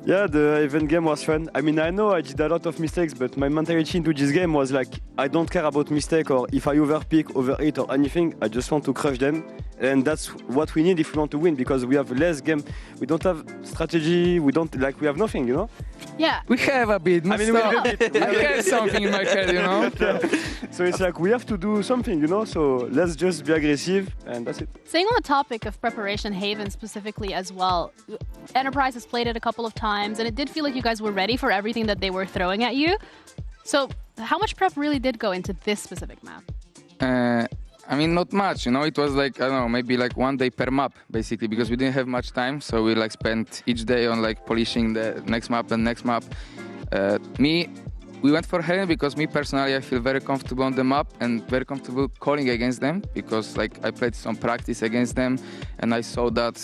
Yeah, the event game was fun. I mean, I know I did a lot of mistakes, but my mentality into this game was like, I don't care about mistake or if I overpick, overhit or anything. I just want to crush them. And that's what we need if we want to win, because we have less game. We don't have strategy. We have nothing, you know? Yeah. We have a bit. I mean, we have a bit. I have something in my head, you know? So it's like, we have to do something, you know? So let's just be aggressive, and that's it. Staying on the topic of preparation, Haven specifically as well, Enterprise has played it a couple of times, and it did feel like you guys were ready for everything that they were throwing at you. So how much prep really did go into this specific map? I mean, not much, you know, it was like, I don't know, maybe like 1 day per map, basically, because we didn't have much time, so we like spent each day on like polishing the next map and next map. We went for Haven because me personally, I feel very comfortable on the map and very comfortable calling against them, because like I played some practice against them and I saw that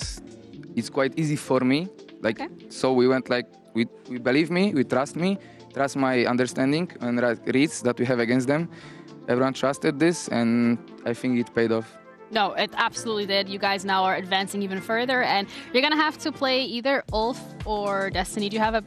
it's quite easy for me. Like, okay. So we went like, we believe me, we trust my understanding and reads that we have against them. Everyone trusted this, and I think it paid off. No, it absolutely did. You guys now are advancing even further, and you're going to have to play either Ulf or Destiny. Do you have a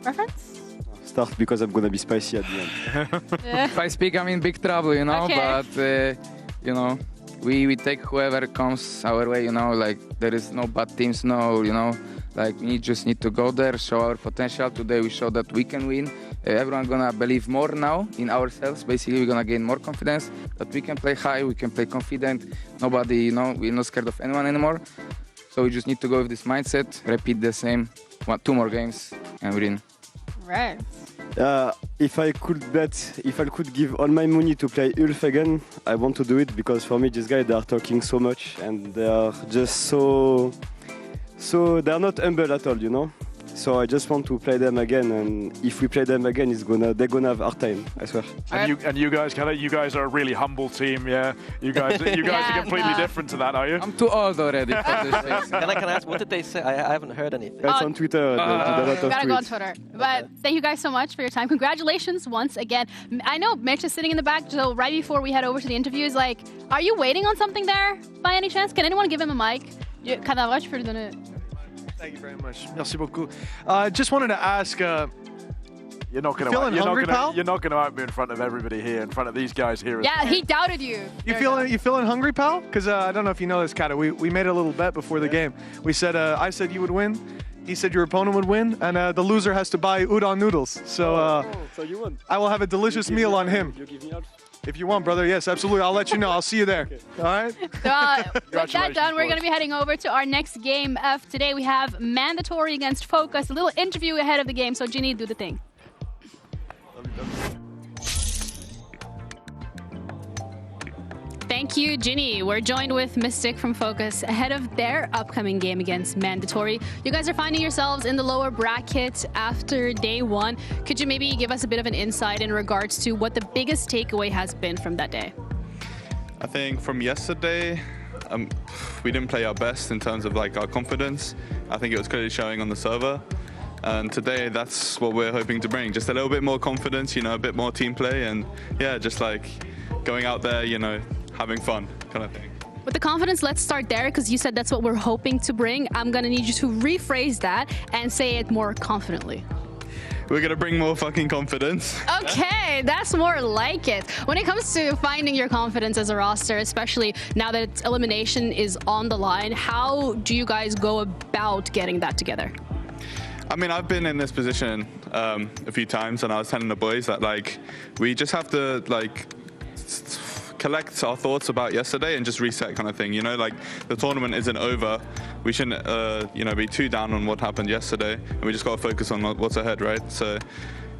preference? Start, because I'm going to be spicy at the end. If I speak, I'm in big trouble, you know, okay. But, you know, we take whoever comes our way, you know, like there is no bad teams, no, you know, like we just need to go there, show our potential. Today we show that we can win. Everyone gonna believe more now in ourselves. Basically, we're gonna gain more confidence that we can play high, we can play confident. Nobody, you know, we're not scared of anyone anymore. So we just need to go with this mindset, repeat the same, 2 more games, and win. Right. If I could give all my money to play Ulf again, I want to do it because for me, these guys, they are talking so much and they are just so they're not humble at all, you know. So I just want to play them again, and if we play them again, they're gonna have hard time, I swear. And you guys are a really humble team, yeah. You guys are completely different to that, are you? I'm too old already for this thing. Can I ask, what did they say? I haven't heard anything. It's on Twitter. Gotta go on Twitter. But thank you guys so much for your time. Congratulations once again. I know Mitch is sitting in the back, so right before we head over to the interviews, like, are you waiting on something there by any chance? Can anyone give him a mic? Kadavra, je peux lui donner. Thank you very much. Merci beaucoup. Just wanted to ask. You're not going to out me in front of everybody here, in front of these guys here. Yeah, he doubted you. You feeling hungry, pal? Because I don't know if you know this, Kata. We made a little bet before the game. We said I said you would win. He said your opponent would win, and the loser has to buy udon noodles. So so you won. I will have a delicious meal on him. You give me out? If you want, brother, yes, absolutely. I'll let you know. I'll see you there. Okay. All right? With that done, we're going to be heading over to our next game of today. We have Mandatory against Focus, a little interview ahead of the game. So, Ginny, do the thing. Thank you, Ginny. We're joined with Mystic from Focus ahead of their upcoming game against Mandatory. You guys are finding yourselves in the lower bracket after day 1. Could you maybe give us a bit of an insight in regards to what the biggest takeaway has been from that day? I think from yesterday, we didn't play our best in terms of like our confidence. I think it was clearly showing on the server. And today, that's what we're hoping to bring. Just a little bit more confidence, you know, a bit more team play, and yeah, just like going out there, you know, having fun kind of thing. With the confidence, let's start there, because you said that's what we're hoping to bring. I'm going to need you to rephrase that and say it more confidently. We're going to bring more fucking confidence. Okay, that's more like it. When it comes to finding your confidence as a roster, especially now that elimination is on the line, how do you guys go about getting that together? I mean, I've been in this position a few times, and I was telling the boys that, like, we just have to, like, collect our thoughts about yesterday and just reset kind of thing, you know, like the tournament isn't over. We shouldn't, you know, be too down on what happened yesterday, and we just got to focus on what's ahead, right? So,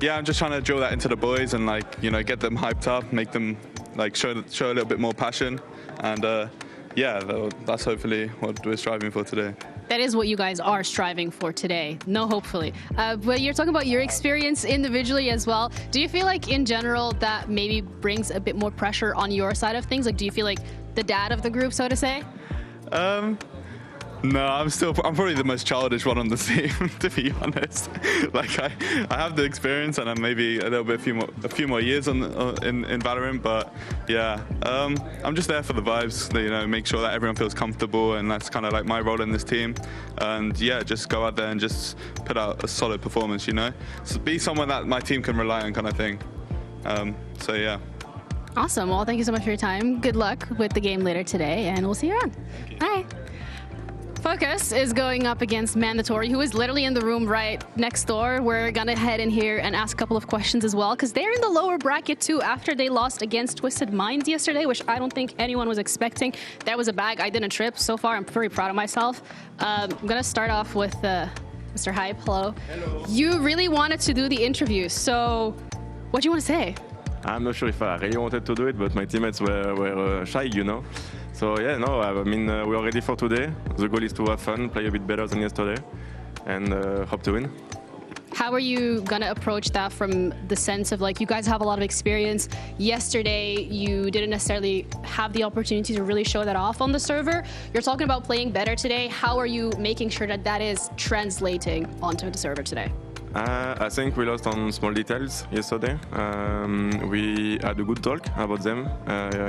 yeah, I'm just trying to drill that into the boys and, like, you know, get them hyped up, make them, like, show a little bit more passion, and yeah, that's hopefully what we're striving for today. That is what you guys are striving for today. No, hopefully. But you're talking about your experience individually as well. Do you feel like in general that maybe brings a bit more pressure on your side of things? Like, do you feel like the dad of the group, so to say? No, I'm probably the most childish one on the team, to be honest. Like I have the experience, and I'm maybe a few more years in Valorant, but yeah, I'm just there for the vibes. You know, make sure that everyone feels comfortable, and that's kind of like my role in this team. And yeah, just go out there and just put out a solid performance. You know, so be someone that my team can rely on, kind of thing. So yeah. Awesome. Well, thank you so much for your time. Good luck with the game later today, and we'll see you around. Bye. Focus is going up against Mandatory, who is literally in the room right next door. We're gonna head in here and ask a couple of questions as well, because they're in the lower bracket too after they lost against Twisted Minds yesterday, which I don't think anyone was expecting. That was a bag. I didn't trip. So far, I'm pretty proud of myself. I'm gonna start off with Mr. Hype. Hello. Hello. You really wanted to do the interview, so what do you want to say? I'm not sure if I really wanted to do it, but my teammates were shy, you know. So yeah, no, I mean, we are ready for today. The goal is to have fun, play a bit better than yesterday, and hope to win. How are you gonna approach that from the sense of, like, you guys have a lot of experience. Yesterday, you didn't necessarily have the opportunity to really show that off on the server. You're talking about playing better today. How are you making sure that that is translating onto the server today? I think we lost on small details yesterday. We had a good talk about them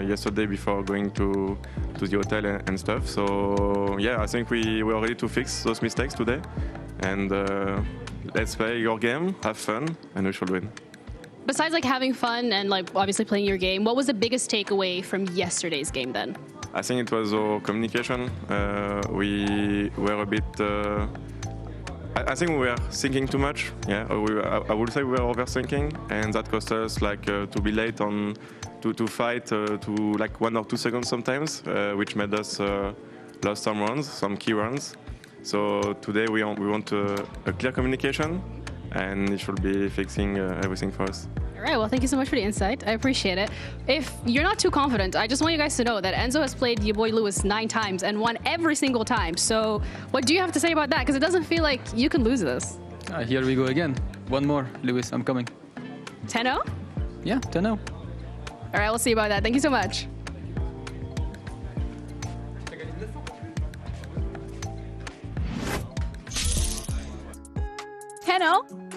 yesterday before going to the hotel and stuff. So yeah, I think we were ready to fix those mistakes today. And let's play your game, have fun, and we should win. Besides, like, having fun and, like, obviously playing your game, what was the biggest takeaway from yesterday's game then? I think it was our communication. We were a bit. I think we were thinking too much. Yeah, I would say we were overthinking, and that cost us like to be late on to fight to like 1 or 2 seconds sometimes, which made us lose some rounds, some key rounds. So today we want a clear communication, and it should be fixing everything for us. All right, well, thank you so much for the insight. I appreciate it. If you're not too confident, I just want you guys to know that Enzo has played your boy Lewis 9 times and won every single time. So what do you have to say about that? Because it doesn't feel like you can lose this. Here we go again. One more, Lewis, I'm coming. 10-0? Yeah, 10-0. All right, we'll see about that. Thank you so much.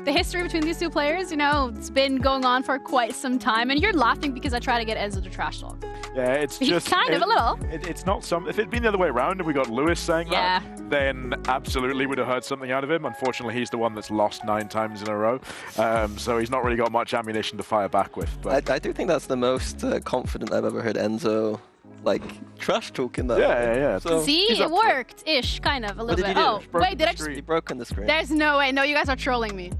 The history between these two players, you know, it's been going on for quite some time, and you're laughing because I try to get Enzo to trash talk. Yeah, it's just kind of a little. It's not some. If it'd been the other way around and we got Lewis saying that, then absolutely would have heard something out of him. Unfortunately, he's the one that's lost 9 times in a row, so he's not really got much ammunition to fire back with. But I do think that's the most confident I've ever heard Enzo like trash talk in that. Yeah. So see, it worked-ish, kind of a little bit. Oh, wait, did I just? He broke on the screen. There's no way. No, you guys are trolling me.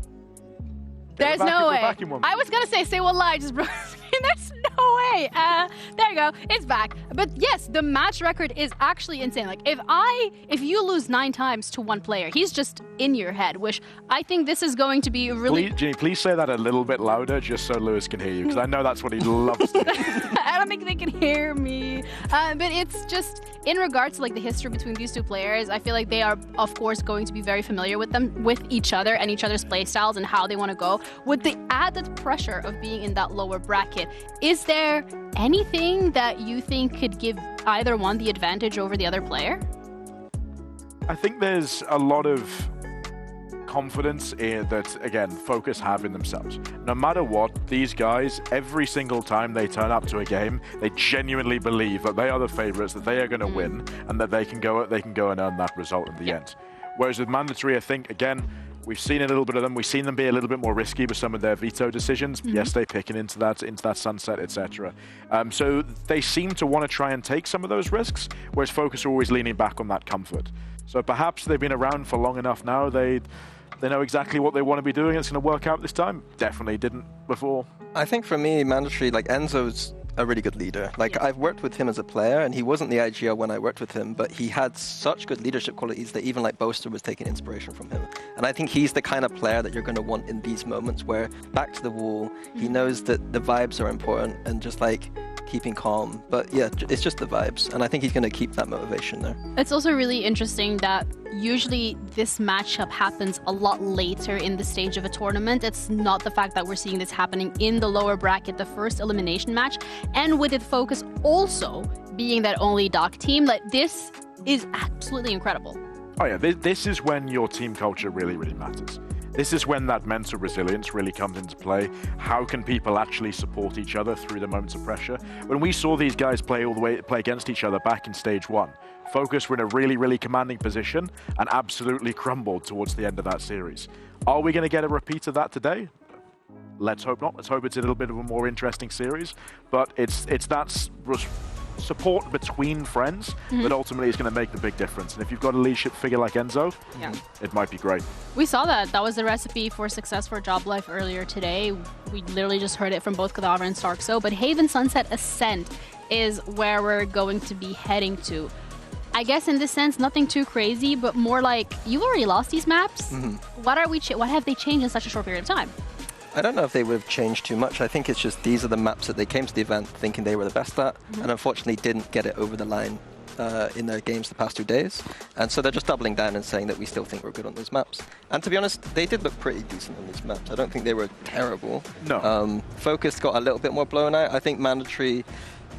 There's no way. I was gonna say what lie, just broke the screen. There's no way. There you go. It's back. But yes, the match record is actually insane. Like if you lose 9 times to one player, he's just in your head. Which I think this is going to be really. Ginny, please say that a little bit louder, just so Lewis can hear you, because I know that's what he loves to hear. I don't think they can hear me. But it's just in regards to like the history between these two players. I feel like they are, of course, going to be very familiar with each other and each other's play styles and how they want to go. With the added pressure of being in that lower bracket, is there anything that you think could give either one the advantage over the other player? I think there's a lot of confidence that, again, Focus have in themselves. No matter what, these guys, every single time they turn up to a game, they genuinely believe that they are the favorites, that they are going to win, and that they can go and earn that result in the end. Whereas with Mandatory, I think, again, we've seen a little bit of them. We've seen them be a little bit more risky with some of their veto decisions. Yesterday, picking into that sunset, etc. So they seem to want to try and take some of those risks, whereas Focus are always leaning back on that comfort. So perhaps they've been around for long enough now. They know exactly what they want to be doing. It's going to work out this time. Definitely didn't before. I think for me, Mandatory, like Enzo's a really good leader. Like I've worked with him as a player, and he wasn't the IGL when I worked with him, but he had such good leadership qualities that even like Boaster was taking inspiration from him. And I think he's the kind of player that you're going to want in these moments where back to the wall, he knows that the vibes are important and just like keeping calm. But yeah, it's just the vibes, and I think he's going to keep that motivation there. It's also really interesting that usually this matchup happens a lot later in the stage of a tournament. It's not the fact that we're seeing this happening in the lower bracket, the first elimination match, and with it Focus also being that only doc team. Like this is absolutely incredible. Oh yeah, this is when your team culture really, really matters. This is when that mental resilience really comes into play. How can people actually support each other through the moments of pressure? When we saw these guys play against each other back in stage 1, Focus were in a really, really commanding position and absolutely crumbled towards the end of that series. Are we going to get a repeat of that today? Let's hope not. Let's hope it's a little bit of a more interesting series. But it's that support between friends that ultimately is going to make the big difference. And if you've got a leadership figure like Enzo, it might be great. We saw that. That was the recipe for success for Job Life earlier today. We literally just heard it from both Cadaver and Starkso. But Haven Sunset Ascent is where we're going to be heading to. I guess in this sense, nothing too crazy, but more like you've already lost these maps. What have they changed in such a short period of time? I don't know if they would have changed too much. I think it's just these are the maps that they came to the event thinking they were the best at, and unfortunately didn't get it over the line in their games the past 2 days. And so they're just doubling down and saying that we still think we're good on those maps. And to be honest, they did look pretty decent on these maps. I don't think they were terrible. No. Focus got a little bit more blown out. I think Mandatory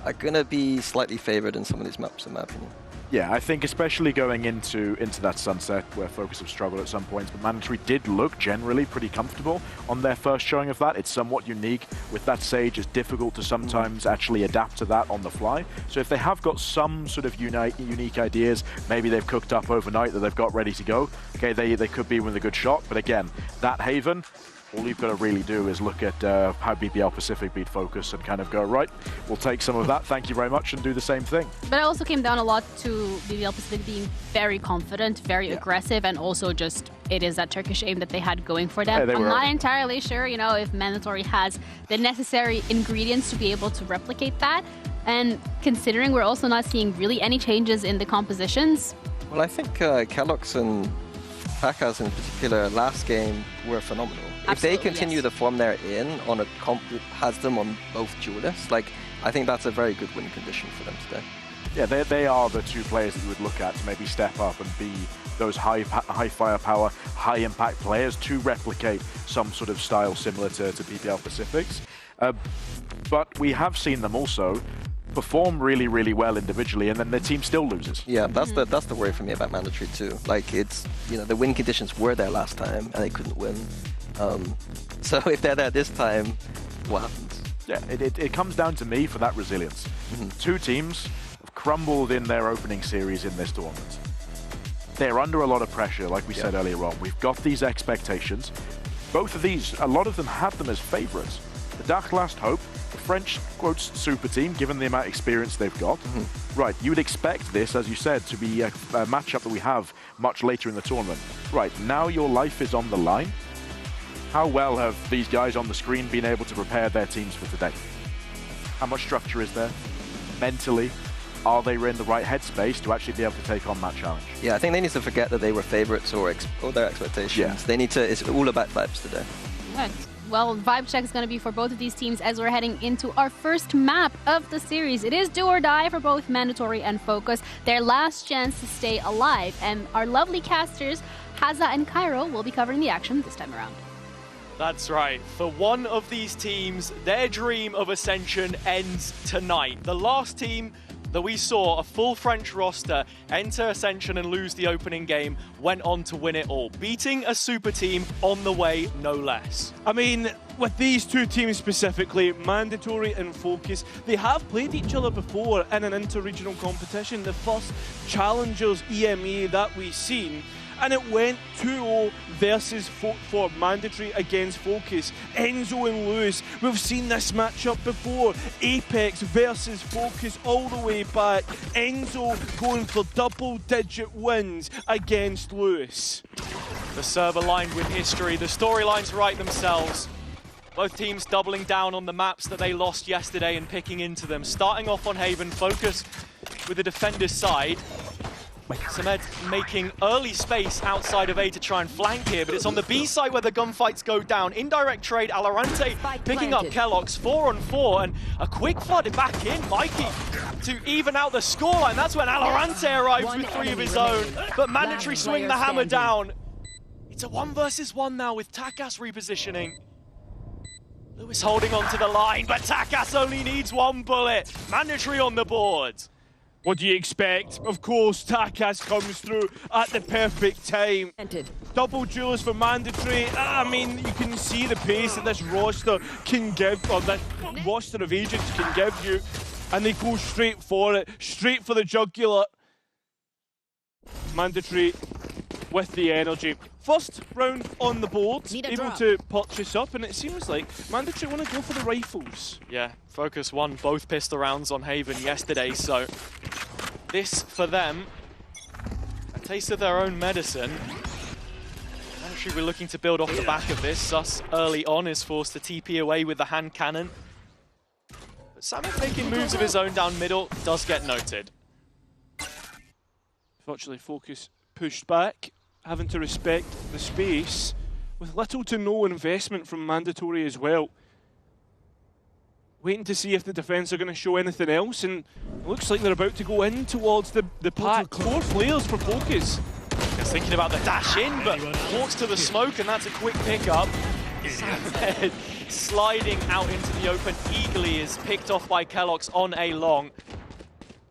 are going to be slightly favored in some of these maps, in my opinion. Yeah, I think especially going into that sunset where Focus have struggled at some points, but Mandatory did look generally pretty comfortable on their first showing of that. It's somewhat unique. With that Sage, it's difficult to sometimes actually adapt to that on the fly. So if they have got some sort of unique ideas, maybe they've cooked up overnight that they've got ready to go, okay, they could be with a good shot. But again, that Haven, All you've got to really do is look at how BBL Pacific beat Focus and kind of go, right, we'll take some of that, thank you very much, and do the same thing. But it also came down a lot to BBL Pacific being very confident, very aggressive, and also just it is that Turkish aim that they had going for them. I'm not entirely sure, you know, if Mandatory has the necessary ingredients to be able to replicate that. And considering we're also not seeing really any changes in the compositions. Well, I think Kellogg's and Takas in particular last game were phenomenal. If they continue the form they're in on a comp that has them on both duelists, like, I think that's a very good win condition for them today. Yeah, they are the two players that you would look at to maybe step up and be those high firepower, high impact players to replicate some sort of style similar to BBL Pacific's. But we have seen them also perform really, really well individually, and then their team still loses. Yeah, that's the worry for me about Mandatory too. Like, it's, you know, the win conditions were there last time and they couldn't win. So if they're there this time, what happens? Yeah, it comes down to me for that resilience. Two teams have crumbled in their opening series in this tournament. They're under a lot of pressure, like we said earlier on. We've got these expectations. Both of these, a lot of them have them as favourites. The Dach Last Hope, the French, quotes, super team, given the amount of experience they've got. Right, you would expect this, as you said, to be a matchup that we have much later in the tournament. Right, now your life is on the line. How well have these guys on the screen been able to prepare their teams for today? How much structure is there? Mentally, are they in the right headspace to actually be able to take on that challenge? Yeah, I think they need to forget that they were favorites or their expectations. Yeah. They need to, it's all about vibes today. Good. Well, vibe check is going to be for both of these teams as we're heading into our first map of the series. It is do or die for both Mandatory and Focus. Their last chance to stay alive. And our lovely casters, Haza and Cairo, will be covering the action this time around. That's right. For one of these teams, their dream of Ascension ends tonight. The last team that we saw a full French roster enter Ascension and lose the opening game went on to win it all, beating a super team on the way, no less. I mean, with these two teams specifically, Mandatory and Focus, they have played each other before in an inter-regional competition, the first Challengers EMEA that we've seen. And it went 2-0 versus for Mandatory against Focus. Enzo and Lewis, we've seen this matchup before. Apex versus Focus all the way back. Enzo going for double-digit wins against Lewis. The server lined with history. The storylines write themselves. Both teams doubling down on the maps that they lost yesterday and picking into them. Starting off on Haven, Focus with the defender's side. Samed making early space outside of A to try and flank here, but it's on the B side where the gunfights go down. Indirect trade, Alorante picking up Kellogg's 4-on-4, and a quick flooded back in, Mikey, to even out the scoreline. That's when Alorante arrives with 3 of his own, but Mandatory swing the hammer down. It's a 1 versus 1 now with Takas repositioning. Lewis holding on to the line, but Takas only needs 1 bullet. Mandatory on the board. What do you expect? Of course, Takas comes through at the perfect time. Double duels for Mandatory. I mean, you can see the pace that this roster can give, or that roster of agents can give you. And they go straight for it, straight for the jugular. Mandatory with the energy. First round on the board, able to purchase up, and it seems like Mandatory want to go for the rifles. Yeah, Focus won both pistol rounds on Haven yesterday, so this for them, a taste of their own medicine. Mandatory were looking to build off the back of this. Sus early on is forced to TP away with the hand cannon. But Samet making moves of his own down middle does get noted. Fortunately, Focus pushed back, having to respect the space, with little to no investment from Mandatory as well. Waiting to see if the defense are going to show anything else, and it looks like they're about to go in towards the pack. 4 players for Focus. Just thinking about the dash in, but walks to the smoke, and that's a quick pickup. Samet sliding out into the open eagerly is picked off by Kellogg's on a long.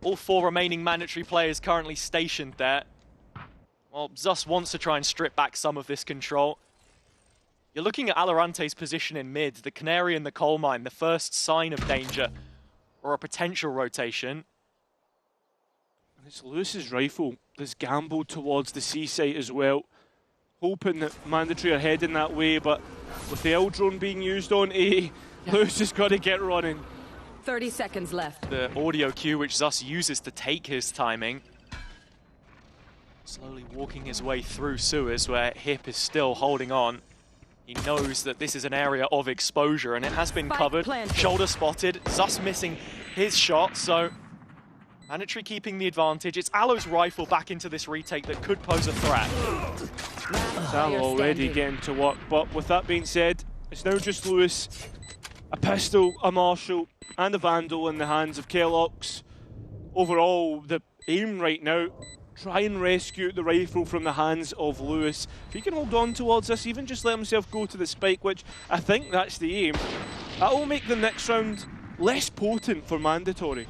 All 4 remaining Mandatory players currently stationed there. Well, Zus wants to try and strip back some of this control. You're looking at Alorante's position in mid, the canary in the coal mine, the first sign of danger, or a potential rotation. And it's Lewis's rifle that's gambled towards the C site as well, hoping that Mandatory are heading that way, but With the L drone being used on A, Lewis has got to get running. 30 seconds left. The audio cue which Zus uses to take his timing. Slowly walking his way through sewers where Hip is still holding on. He knows that this is an area of exposure and it has been covered. Shoulder spotted, Zus missing his shot, so Mandatory keeping the advantage. It's Alo's rifle back into this retake that could pose a threat. Alo already getting to work, but with that being said, it's now just Lewis, a pistol, a Marshall, and a Vandal in the hands of Kellogg's. Overall, the aim right now, try and rescue the rifle from the hands of Lewis. If he can hold on towards this, even just let himself go to the spike, which I think that's the aim, that will make the next round less potent for Mandatory.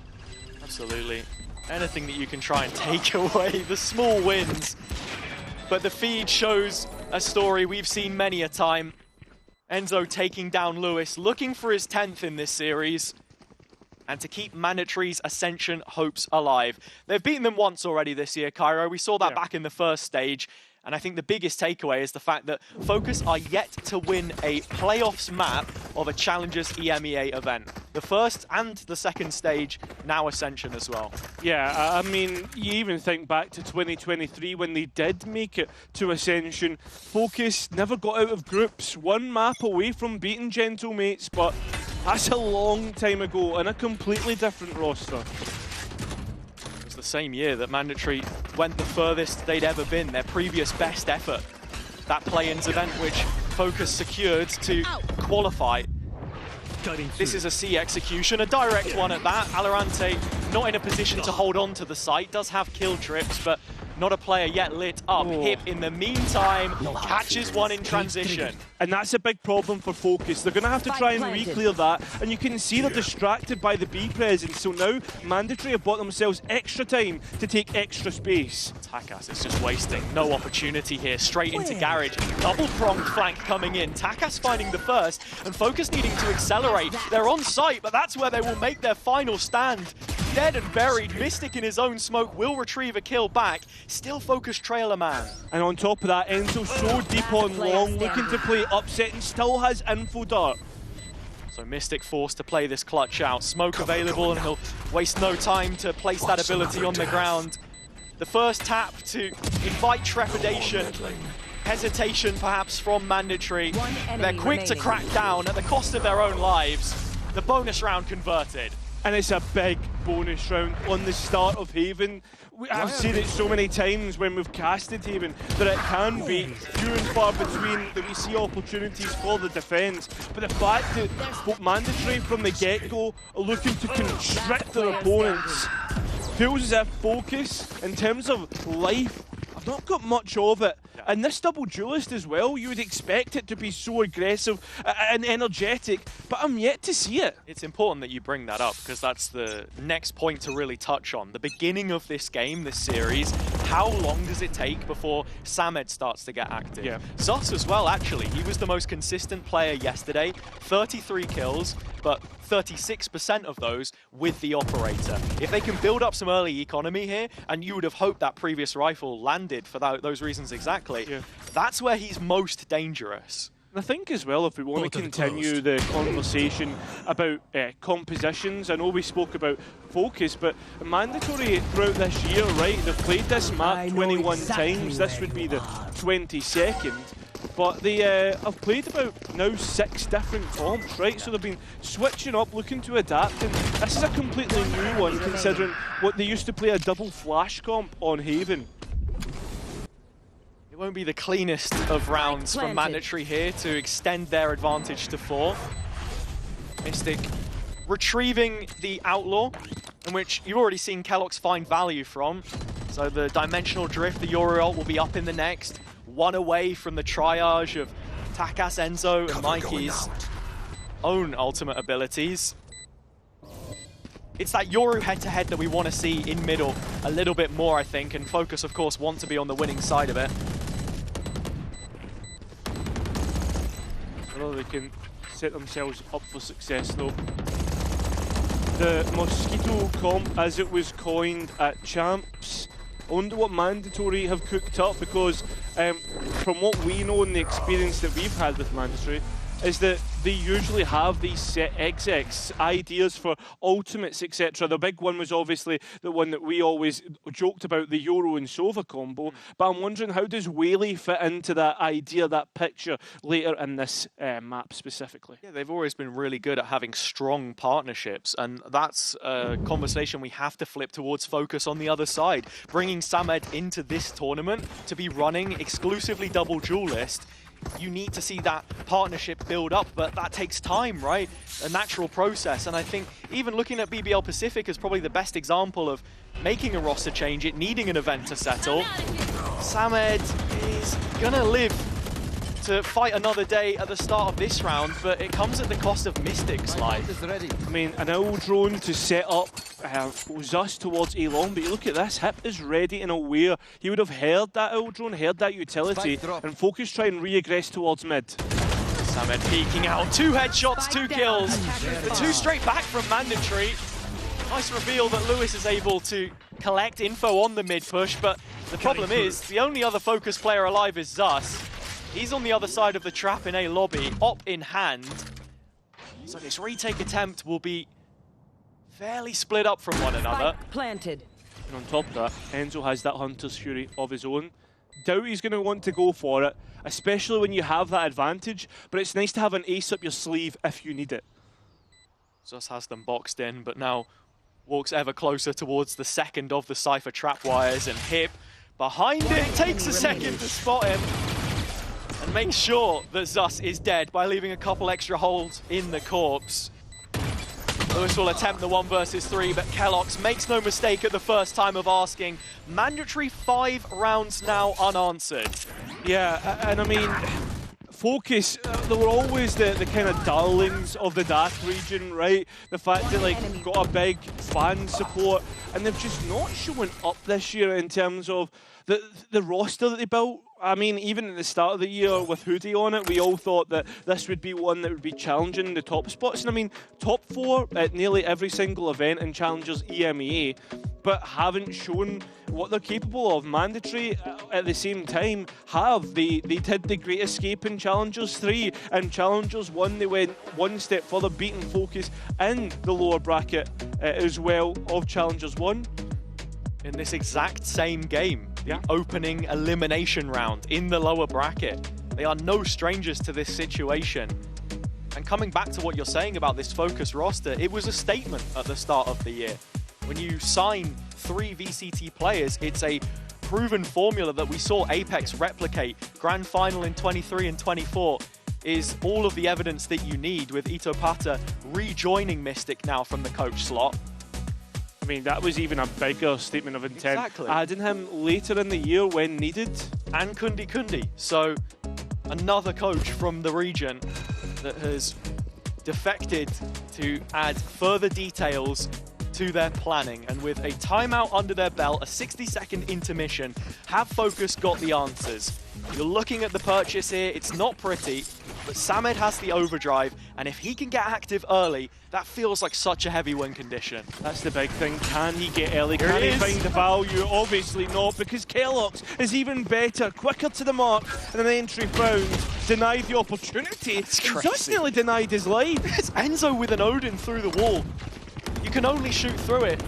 Absolutely. Anything that you can try and take away, the small wins. But the feed shows a story we've seen many a time. Enzo taking down Lewis, looking for his 10th in this series, and to keep Mandatory's Ascension hopes alive. They've beaten them once already this year, Cairo. We saw that back in the first stage. And I think the biggest takeaway is the fact that Focus are yet to win a playoffs map of a Challengers EMEA event. The first and the second stage, now Ascension as well. Yeah, I mean, you even think back to 2023 when they did make it to Ascension. Focus never got out of groups, one map away from beating Gentlemates, but that's a long time ago and a completely different roster. The same year that Mandatory went the furthest they'd ever been, their previous best effort. That play-ins event which Focus secured to qualify. This is a C execution, a direct one at that. Alorante not in a position to hold on to the site, does have kill trips, but not a player yet lit up. Hip in the meantime catches one in transition. And that's a big problem for Focus. They're going to have to try and re-clear that, and you can see they're distracted by the B presence, so now Mandatory have bought themselves extra time to take extra space. Takas is just wasting no opportunity here, straight into Garage. Double-pronged flank coming in, Takas finding the first, and Focus needing to accelerate. They're on site, but that's where they will make their final stand. Dead and buried, Mystic in his own smoke will retrieve a kill back. Still Focus trail a man. And on top of that, Enzo so deep on long, looking to play upset and still has info dart. So Mystic forced to play this clutch out. Smoke available and he'll waste no time to place that ability on the ground. The first tap to invite trepidation. Hesitation perhaps from Mandatory. They're quick to crack down at the cost of their own lives. The bonus round converted. And it's a big bonus round on the start of Haven. I've seen it so many times when we've casted Haven that it can be few and far between that we see opportunities for the defence. But the fact that both Mandatory from the get-go are looking to constrict their opponents feels as if Focus, in terms of life, I've not got much of it. And this double duelist as well, you would expect it to be so aggressive and energetic, but I'm yet to see it. It's important that you bring that up because that's the next point to really touch on. The beginning of this game, this series, how long does it take before Samed starts to get active? Yeah. Zus as well, actually. He was the most consistent player yesterday, 33 kills, but 36% of those with the operator. If they can build up some early economy here, and you would have hoped that previous rifle landed for those reasons exactly, that's where he's most dangerous. I think as well, if we want to continue the conversation about compositions, I know we spoke about Focus, but Mandatory throughout this year, right, they've played this map 21 times, this would be the 22nd. But they have played about now 6 different comps, right? So they've been switching up, looking to adapt, and this is a completely new one considering what they used to play a double flash comp on Haven. It won't be the cleanest of rounds from Mandatory here to extend their advantage to 4. Mystic retrieving the Outlaw, in which you've already seen Kellogg's find value from. So the Dimensional Drift, the Yoru ult will be up in the next. One away from the triage of Takas, Enzo, and Mikey's own ultimate abilities. It's that Yoru head-to-head that we want to see in middle a little bit more, I think, and Focus, of course, want to be on the winning side of it. I know they can set themselves up for success, though. The Mosquito comp, as it was coined at Champs, I wonder what Mandatory have cooked up, because from what we know and the experience that we've had with Mandatory, is that they usually have these set execs, ideas for ultimates, etc. The big one was obviously the one that we always joked about, the Euro and Sova combo. But I'm wondering, how does Whaley fit into that idea, that picture later in this map specifically? Yeah, they've always been really good at having strong partnerships, and that's a conversation we have to flip towards Focus on the other side. Bringing Samed into this tournament to be running exclusively double duelist, you need to see that partnership build up, but that takes time, right? A natural process, and I think even looking at BBL Pacific is probably the best example of making a roster change, it needing an event to settle. Samed is gonna live to fight another day at the start of this round, but it comes at the cost of Mystic's life. I mean, an owl drone to set up Zus towards A long, but you look at this, Hip is ready and aware. He would have heard that owl drone, heard that utility, and Focus try and re-aggress towards mid. Samed peeking out, 2 headshots, 2 kills, the 2 straight back from Mandatory. Nice reveal that Lewis is able to collect info on the mid push, but the problem is, the only other Focus player alive is Zus. He's on the other side of the trap in A lobby, op in hand. So this retake attempt will be fairly split up from one another. Planted. And on top of that, Enzo has that Hunter's Fury of his own. Doubt he's going to want to go for it, especially when you have that advantage, but it's nice to have an ace up your sleeve if you need it. Zus has them boxed in, but now walks ever closer towards the second of the Cypher trap wires, and Hip behind it, takes a second to spot him. And make sure that Zus is dead by leaving a couple extra holes in the corpse. Lewis will attempt the 1 versus 3, but Kellox makes no mistake at the first time of asking. Mandatory 5 rounds now unanswered. Yeah, and I mean, Focus, they were always the kind of darlings of the DACH region, right? The fact that, like, got a big fan support, and they've just not shown up this year in terms of the roster that they built. I mean, even at the start of the year with Hoodie on it, we all thought that this would be one that would be challenging the top spots. And I mean, top 4 at nearly every single event in Challengers EMEA, but haven't shown what they're capable of. Mandatory, at the same time, They did the Great Escape in Challengers 3, and Challengers 1, they went one step further, beating Focus in the lower bracket as well of Challengers 1. In this exact same game, the opening elimination round in the lower bracket. They are no strangers to this situation. And coming back to what you're saying about this Focus roster, it was a statement at the start of the year. When you sign 3 VCT players, it's a proven formula that we saw Apex replicate. Grand Final in 23 and 24 is all of the evidence that you need, with Ito Pata rejoining Mystic now from the coach slot. I mean, that was even a bigger statement of intent. Exactly. Adding him later in the year when needed. And Kundi Kundi. So another coach from the region that has defected to add further details to their planning. And with a timeout under their belt, a 60-second intermission, have Focus got the answers? You're looking at the purchase here, it's not pretty, but Samed has the overdrive, and if he can get active early, that feels like such a heavy win condition. That's the big thing. Can he get early? Here Can he he is. find the value? Obviously not, because Kellox is even better, quicker to the mark than an entry found. Denied the opportunity. Just nearly denied his life. It's Enzo with an Odin through the wall. You can only shoot through it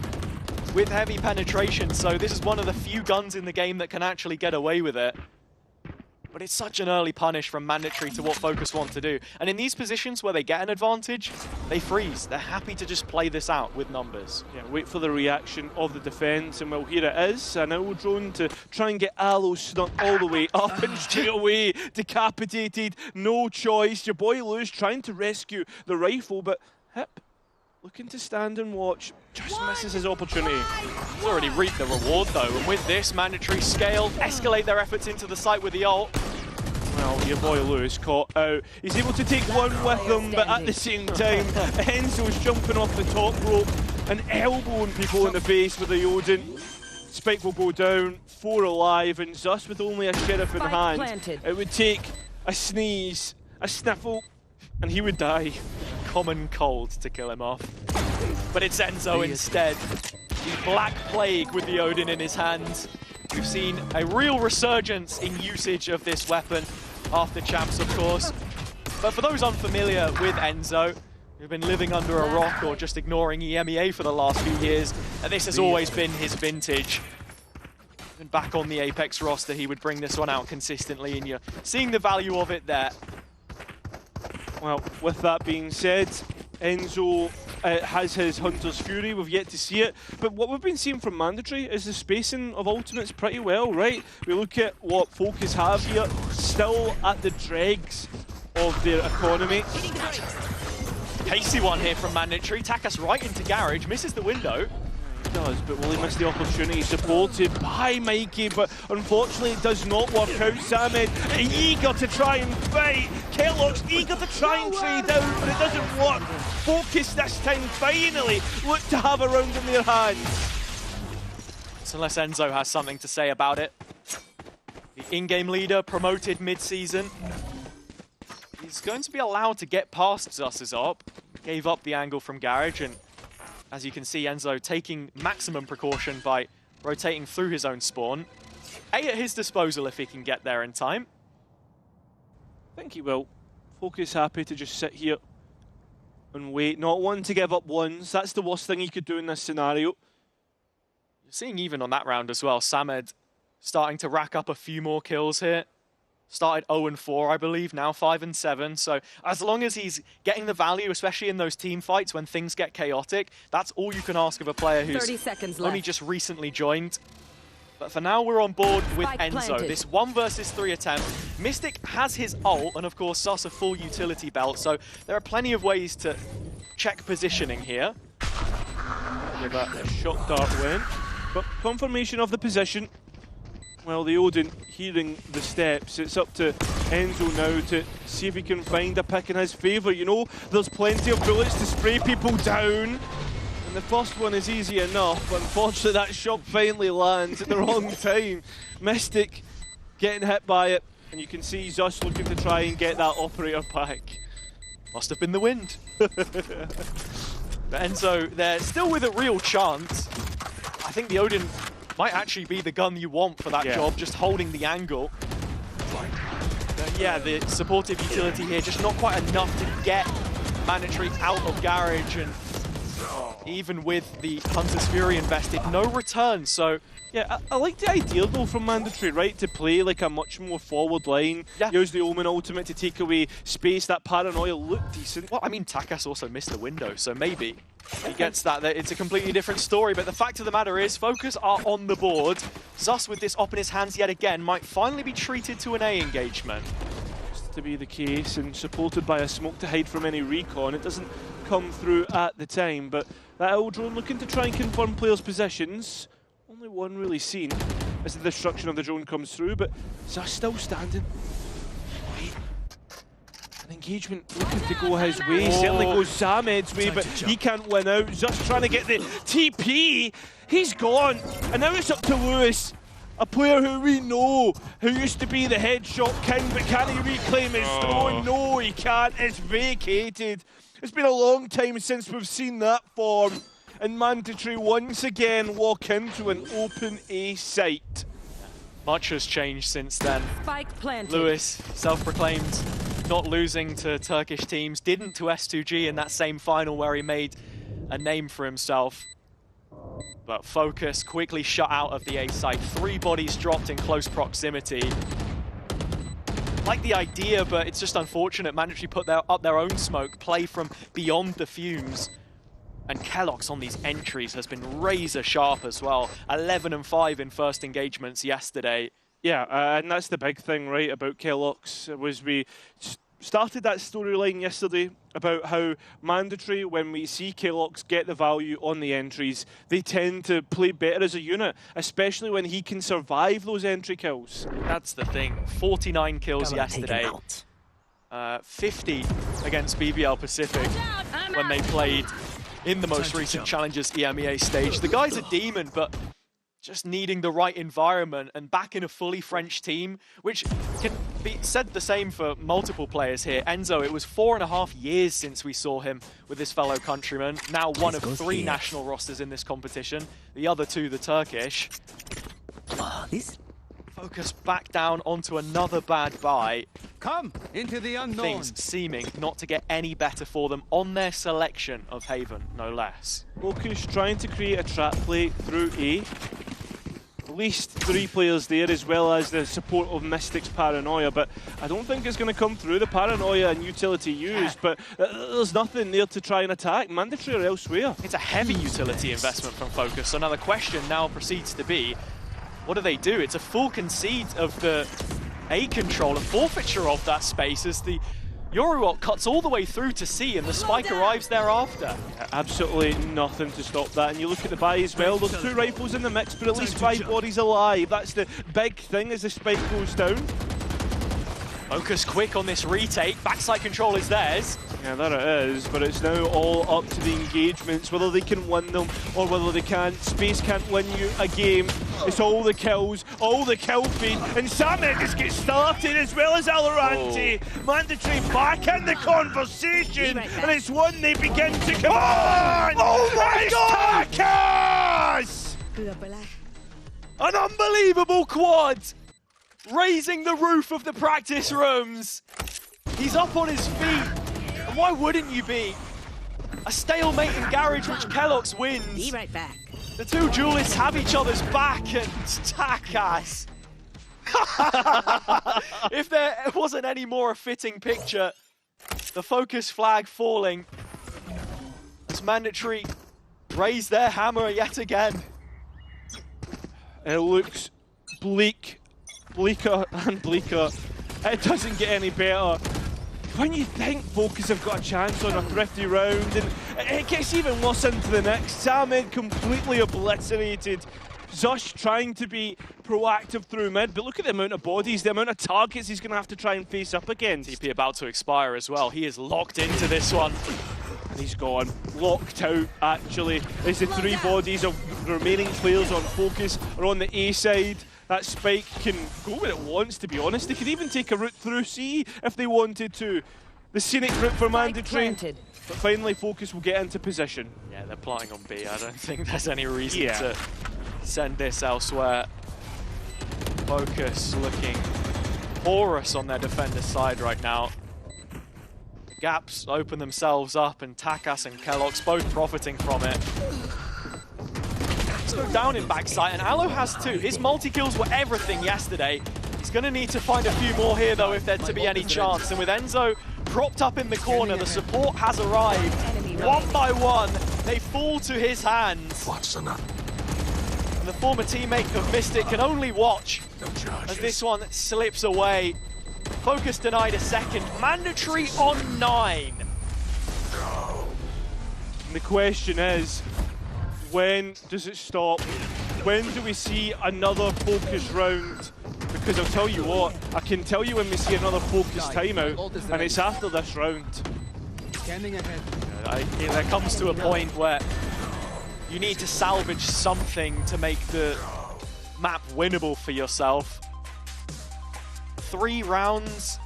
with heavy penetration, so this is one of the few guns in the game that can actually get away with it. But it's such an early punish from Mandatory to what Focus want to do. And in these positions where they get an advantage, they freeze. They're happy to just play this out with numbers. Yeah, wait for the reaction of the defence, and well, here it is. An owl drone to try and get Aloe snuck all the way up and straight away decapitated. No choice. Your boy Lewis trying to rescue the rifle, but Hip looking to stand and watch, just misses his opportunity. He's already reaped the reward though, and with this, Mandatory scale, escalate their efforts into the site with the ult. Well, your boy Lewis caught out. He's able to take one with him, but at the same time, Enzo's jumping off the top rope and elbowing people in the face with the Odin. Spike will go down, 4 alive, and Zus with only a sheriff in hand. Planted. It would take a sneeze, a sniffle, and he would die. Common cold to kill him off. But it's Enzo instead. The Black Plague with the Odin in his hands. We've seen a real resurgence in usage of this weapon after champs, of course. But for those unfamiliar with Enzo, who've been living under a rock or just ignoring EMEA for the last few years, and this has always been his vintage. And back on the Apex roster, he would bring this one out consistently, and you're seeing the value of it there. Well, with that being said, Enzo has his Hunter's Fury. We've yet to see it. But what we've been seeing from Mandatory is the spacing of ultimates pretty well, right? We look at what Focus have here, still at the dregs of their economy. Pacey one here from Mandatory. Takas right into Garage, misses the window. He does, but will he miss the opportunity? Supported by Mikey, but unfortunately it does not work out. Samed eager to try and fight. Kellogg's eager to try and trade down, but it doesn't work. Focus this time finally look to have a round in their hands. So unless Enzo has something to say about it. The in-game leader promoted mid-season. He's going to be allowed to get past Zus's op. Gave up the angle from Garage, and as you can see, Enzo taking maximum precaution by rotating through his own spawn. A at his disposal if he can get there in time. I think he will. Focus happy to just sit here and wait. Not wanting to give up ones. That's the worst thing he could do in this scenario. You're seeing even on that round as well, Samed starting to rack up a few more kills here. Started 0-4, I believe, now 5-7. So as long as he's getting the value, especially in those team fights when things get chaotic, that's all you can ask of a player who's 30 seconds only left. just recently joined. But for now, we're on board with Spike Enzo. planted. This 1 versus 3 attempt. Mystic has his ult, and of course, Sus a full utility belt. So there are plenty of ways to check positioning here. Give that a shot dart win. But confirmation of the position. Well, the Odin hearing the steps. It's up to Enzo now to see if he can find a pick in his favour. You know, there's plenty of bullets to spray people down. And the first one is easy enough, but unfortunately that shot finally lands at the wrong time. Mystic getting hit by it, and you can see Zus looking to try and get that operator back. Must have been the wind. But Enzo, they're still with a real chance. I think the Odin might actually be the gun you want for that job, just holding the angle. But yeah, the supportive utility here, just not quite enough to get Mandatory out of Garage, and even with the Hunter's Fury invested, no return, so... Yeah, I like the idea though from Mandatory, right, to play like a much more forward line, use the Omen ultimate to take away space, that Paranoia looked decent. Well, I mean, Takas also missed the window, so maybe he gets that. It's a completely different story, but the fact of the matter is, Focus are on the board. Zus, with this op in his hands yet again, might finally be treated to an A engagement. To be the case, and supported by a smoke to hide from any recon. It doesn't come through at the time, but that old drone looking to try and confirm players' positions. Only one really seen as the destruction of the drone comes through, but Zus still standing. Wait. An engagement looking to go his way. Certainly goes Samed's way, but he can't win out. Zus trying to get the TP. He's gone, and now it's up to Lewis. A player who we know, who used to be the headshot king, but can he reclaim his throne? No, he can't. It's vacated. It's been a long time since we've seen that form. And Mandatory once again walk into an open A site. Much has changed since then. Spike planted. Lewis, self-proclaimed, not losing to Turkish teams, didn't to S2G in that same final where he made a name for himself. But Focus quickly shut out of the A site. 3 bodies dropped in close proximity. Like the idea, but it's just unfortunate. Mandatory put up their own smoke, play from beyond the fumes. And Kellogg's on these entries has been razor sharp as well. 11-5 in first engagements yesterday. Yeah, and that's the big thing, right, about Kellogg's, was we started that storyline yesterday about how Mandatory, when we see Kellogg's get the value on the entries, they tend to play better as a unit, especially when he can survive those entry kills. That's the thing. 49 kills yesterday. 50 against BBL Pacific when they played in the most recent Challengers EMEA stage. The guy's a demon, but just needing the right environment and back in a fully French team, which can be said the same for multiple players here. Enzo, it was 4.5 years since we saw him with his fellow countrymen. Now one of 3 national rosters in this competition. The other 2, the Turkish. Focus back down onto another bad buy. Come into the unknown. Things seeming not to get any better for them on their selection of Haven, no less. Focus trying to create a trap play through A. At least 3 players there, as well as the support of Mystic's Paranoia, but I don't think it's going to come through. The Paranoia and utility used, but there's nothing there to try and attack. Mandatory or elsewhere. It's a heavy utility investment from Focus. So now the question now proceeds to be, what do they do? It's a full concede of the A control, a forfeiture of that space as the Yoruok cuts all the way through to C and the spike arrives thereafter. Absolutely nothing to stop that. And you look at the buy as well, there's 2 rifles in the mix, but at least 5 bodies alive. That's the big thing as the spike goes down. Focus quick on this retake, backside control is theirs. Yeah, there it is, but it's now all up to the engagements, whether they can win them or whether they can't. Space can't win you a game. It's all the kills, all the kill feed, and Samet just gets started as well as Valorant. Mandatory back in the conversation, and it's one they begin to come on! Oh my God! Takas! An unbelievable quad! Raising the roof of the practice rooms. He's up on his feet. And why wouldn't you be? A stalemate in Garage which Kellogg's wins. Be right back. The 2 duelists have each other's back and Takas. If there wasn't any more a fitting picture, the Focus flag falling. As Mandatory raise their hammer yet again. It looks bleak. Bleaker and bleaker. It doesn't get any better. When you think Focus have got a chance on a thrifty round, and it gets even worse into the next. Samed completely obliterated. Zush trying to be proactive through mid, but look at the amount of bodies, the amount of targets he's going to have to try and face up against. TP about to expire as well. He is locked into this one. And he's gone. Locked out, actually. As the 3 bodies of the remaining players on Focus are on the A side. That spike can go where it wants, to be honest. They could even take a route through C if they wanted to. The scenic route for Mandatory. But finally, Focus will get into position. Yeah, they're plotting on B. I don't think there's any reason to send this elsewhere. Focus looking porous on their defender's side right now. Gaps open themselves up, and Takas and Kellogg's both profiting from it. Go down in backside, and Aloe has 2. His multi-kills were everything yesterday. He's going to need to find a few more here, though, if there's to be any chance. And with Enzo propped up in the corner, the support has arrived. One by one, they fall to his hands. And the former teammate of Mystic can only watch as this one slips away. Focus denied a second. Mandatory on 9. And the question is, when does it stop? When do we see another Focus round? Because I'll tell you what, I can tell you when we see another Focus timeout, and it's after this round. There comes to a point where you need to salvage something to make the map winnable for yourself. 3 rounds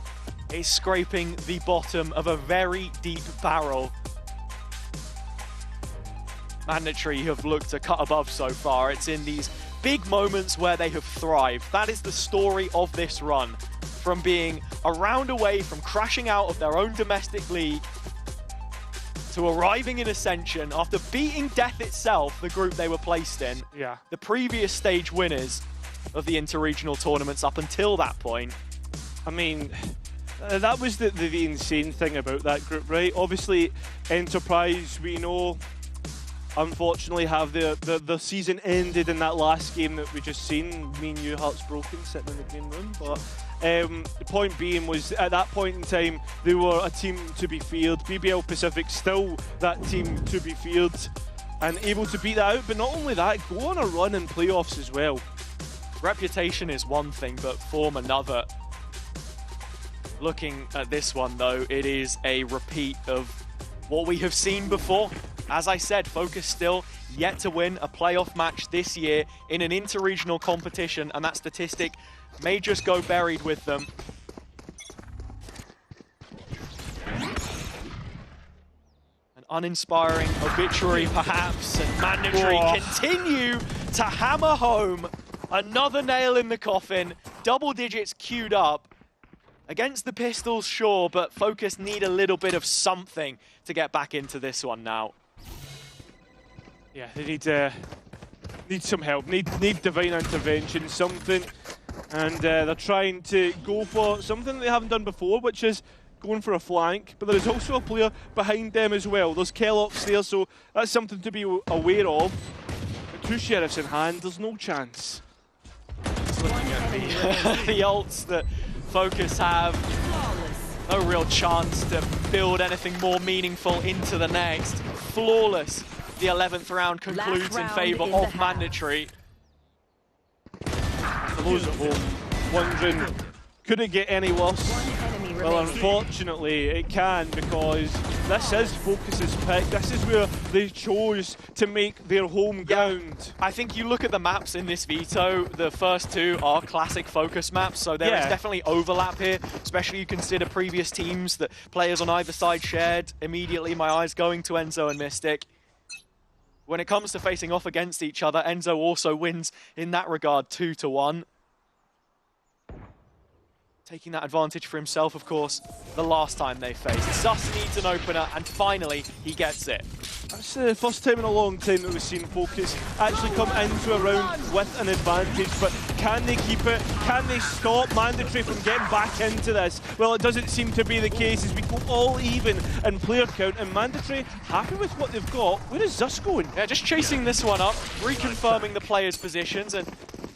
is scraping the bottom of a very deep barrel. Mandatory have looked to cut above so far. It's in these big moments where they have thrived. That is the story of this run. From being a round away from crashing out of their own domestic league to arriving in Ascension after beating Death itself, the group they were placed in. Yeah. The previous stage winners of the interregional tournaments up until that point. I mean, that was the insane thing about that group, right? Obviously, Enterprise, we know, unfortunately have the season ended in that last game that we just seen. Me and you, hearts broken, sitting in the green room. But the point being was, at that point in time, they were a team to be feared. BBL Pacific still that team to be feared, and able to beat that out. But not only that, go on a run in playoffs as well. Reputation is one thing, but form another. Looking at this one, though, it is a repeat of what we have seen before. As I said, Focus still yet to win a playoff match this year in an interregional competition, and that statistic may just go buried with them. An uninspiring obituary, perhaps, and Mandatory continue to hammer home Another nail in the coffin, double digits queued up. Against the Pistols, sure, but Focus need a little bit of something to get back into this one now. Yeah, they need some help, need divine intervention, something. And they're trying to go for something they haven't done before, which is going for a flank. But there is also a player behind them as well. There's Kellogg's there, so that's something to be aware of. But 2 Sheriffs in hand, there's no chance. Just looking at the ults that Focus have, no real chance to build anything more meaningful into the next. Flawless. The 11th round concludes in favour of Mandatory. For those at home wondering, could it get any worse? Well, unfortunately it can, because this is Focus's pick. This is where they chose to make their home ground. I think you look at the maps in this veto, the first 2 are classic Focus maps, so there is definitely overlap here, especially you consider previous teams that players on either side shared. Immediately my eyes going to Enzo and Mystic. When it comes to facing off against each other, Enzo also wins in that regard 2-1. Taking that advantage for himself, of course, the last time they faced. Sus needs an opener, and finally, he gets it. That's the first time in a long time that we've seen Focus actually come into a round with an advantage, but can they keep it? Can they stop Mandatory from getting back into this? Well, it doesn't seem to be the case as we go all even in player count, and Mandatory happy with what they've got. Where is Zus going? Yeah, just chasing this one up, reconfirming the players' positions, and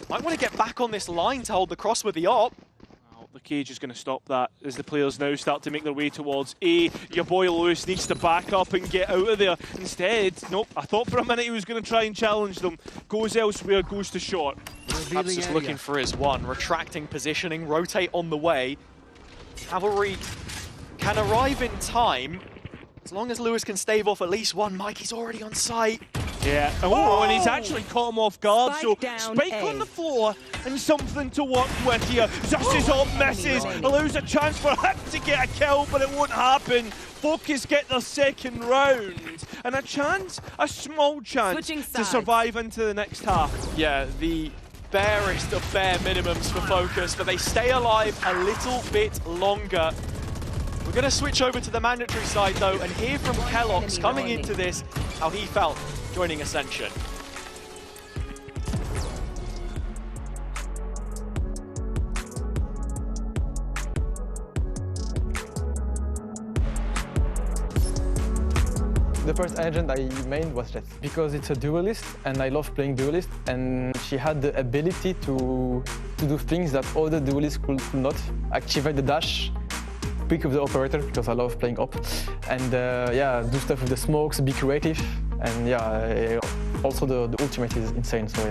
might want to get back on this line to hold the cross with the op. The cage is going to stop that as the players now start to make their way towards A. Your boy Lewis needs to back up and get out of there. Instead, nope, I thought for a minute he was going to try and challenge them. Goes elsewhere, goes to short. Perhaps just looking for his one, retracting positioning, rotate on the way. Cavalry can arrive in time. As long as Lewis can stave off at least one, Mikey's already on site. Yeah, and he's actually caught him off guard, Spike on the floor and something to work with here. Zus's up misses, allows a chance for him to get a kill, but it won't happen. Focus get their second round, and a small chance to survive into the next half. Yeah, the barest of bare minimums for Focus, but they stay alive a little bit longer. We're going to switch over to the Mandatory side, though, and hear from Kellogg's coming into this, how he felt joining Ascension. The first agent I made was Jet, because it's a duelist and I love playing duelist, and she had the ability to do things that other duelists could not. Activate the dash, pick up the operator, because I love playing op, and yeah, do stuff with the smokes, be creative, and yeah, also the ultimate is insane, so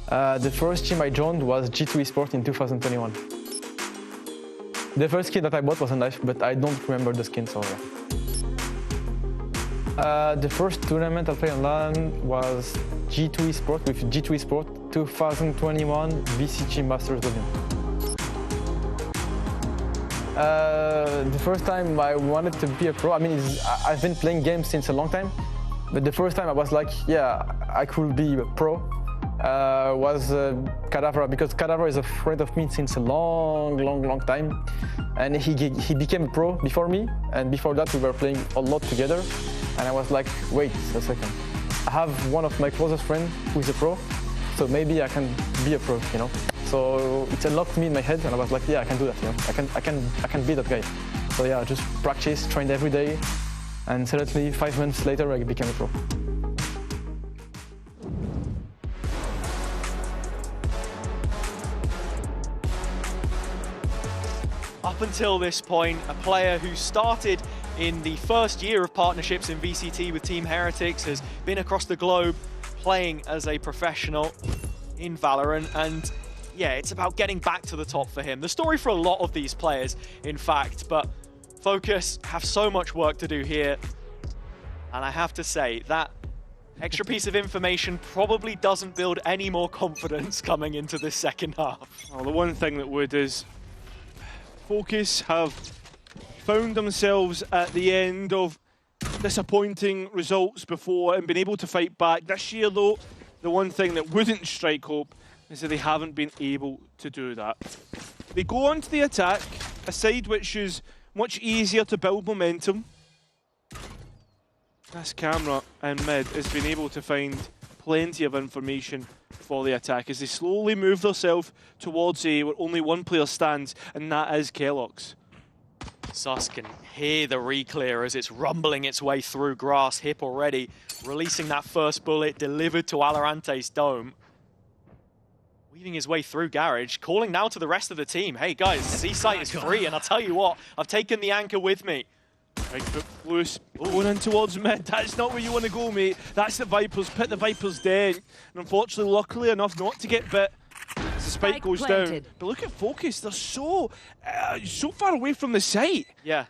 yeah. The first team I joined was G2 Esports in 2021. The first skin that I bought was a knife, but I don't remember the skin, so yeah. The first tournament I played online was G2 Esports with G2 Esports 2021 VCT Masters Division. The first time I wanted to be a pro, I mean, I've been playing games since a long time, but the first time I was like, yeah, I could be a pro, was Cadaver, because Cadaver is a friend of me since a long time, and he became a pro before me, and before that we were playing a lot together, and I was like, wait a second, I have one of my closest friends who is a pro, so maybe I can be a pro, you know. So it unlocked me in my head, and I was like, yeah, I can do that, you know. I can be that guy. So yeah, just practice, trained every day, and suddenly 5 months later I became a pro. Up until this point, a player who started in the first year of partnerships in VCT with Team Heretics has been across the globe playing as a professional in Valorant, and yeah, it's about getting back to the top for him. The story for a lot of these players, in fact, but Focus have so much work to do here, and I have to say that extra piece of information probably doesn't build any more confidence coming into this second half. Well, the one thing that would is Focus have found themselves at the end of disappointing results before and been able to fight back. This year, though, The one thing that wouldn't strike hope is that they haven't been able to do that. They go on to the attack, a side which is much easier to build momentum. This camera in mid has been able to find plenty of information for the attack as they slowly move themselves towards A where only one player stands, and that is Kellogg's. Sus can hear the re-clear as it's rumbling its way through grass. Hip already releasing that first bullet delivered to Alarante's dome. Weaving his way through Garage, calling now to the rest of the team. Hey guys, C-site is free, and I'll tell you what, I've taken the anchor with me. Right foot loose, going in towards mid. That's not where you want to go, mate. That's the Viper's pit, the Viper's dead. And unfortunately, luckily enough, not to get bit as the spike goes down. But look at Focus, they're so far away from the site. Yeah,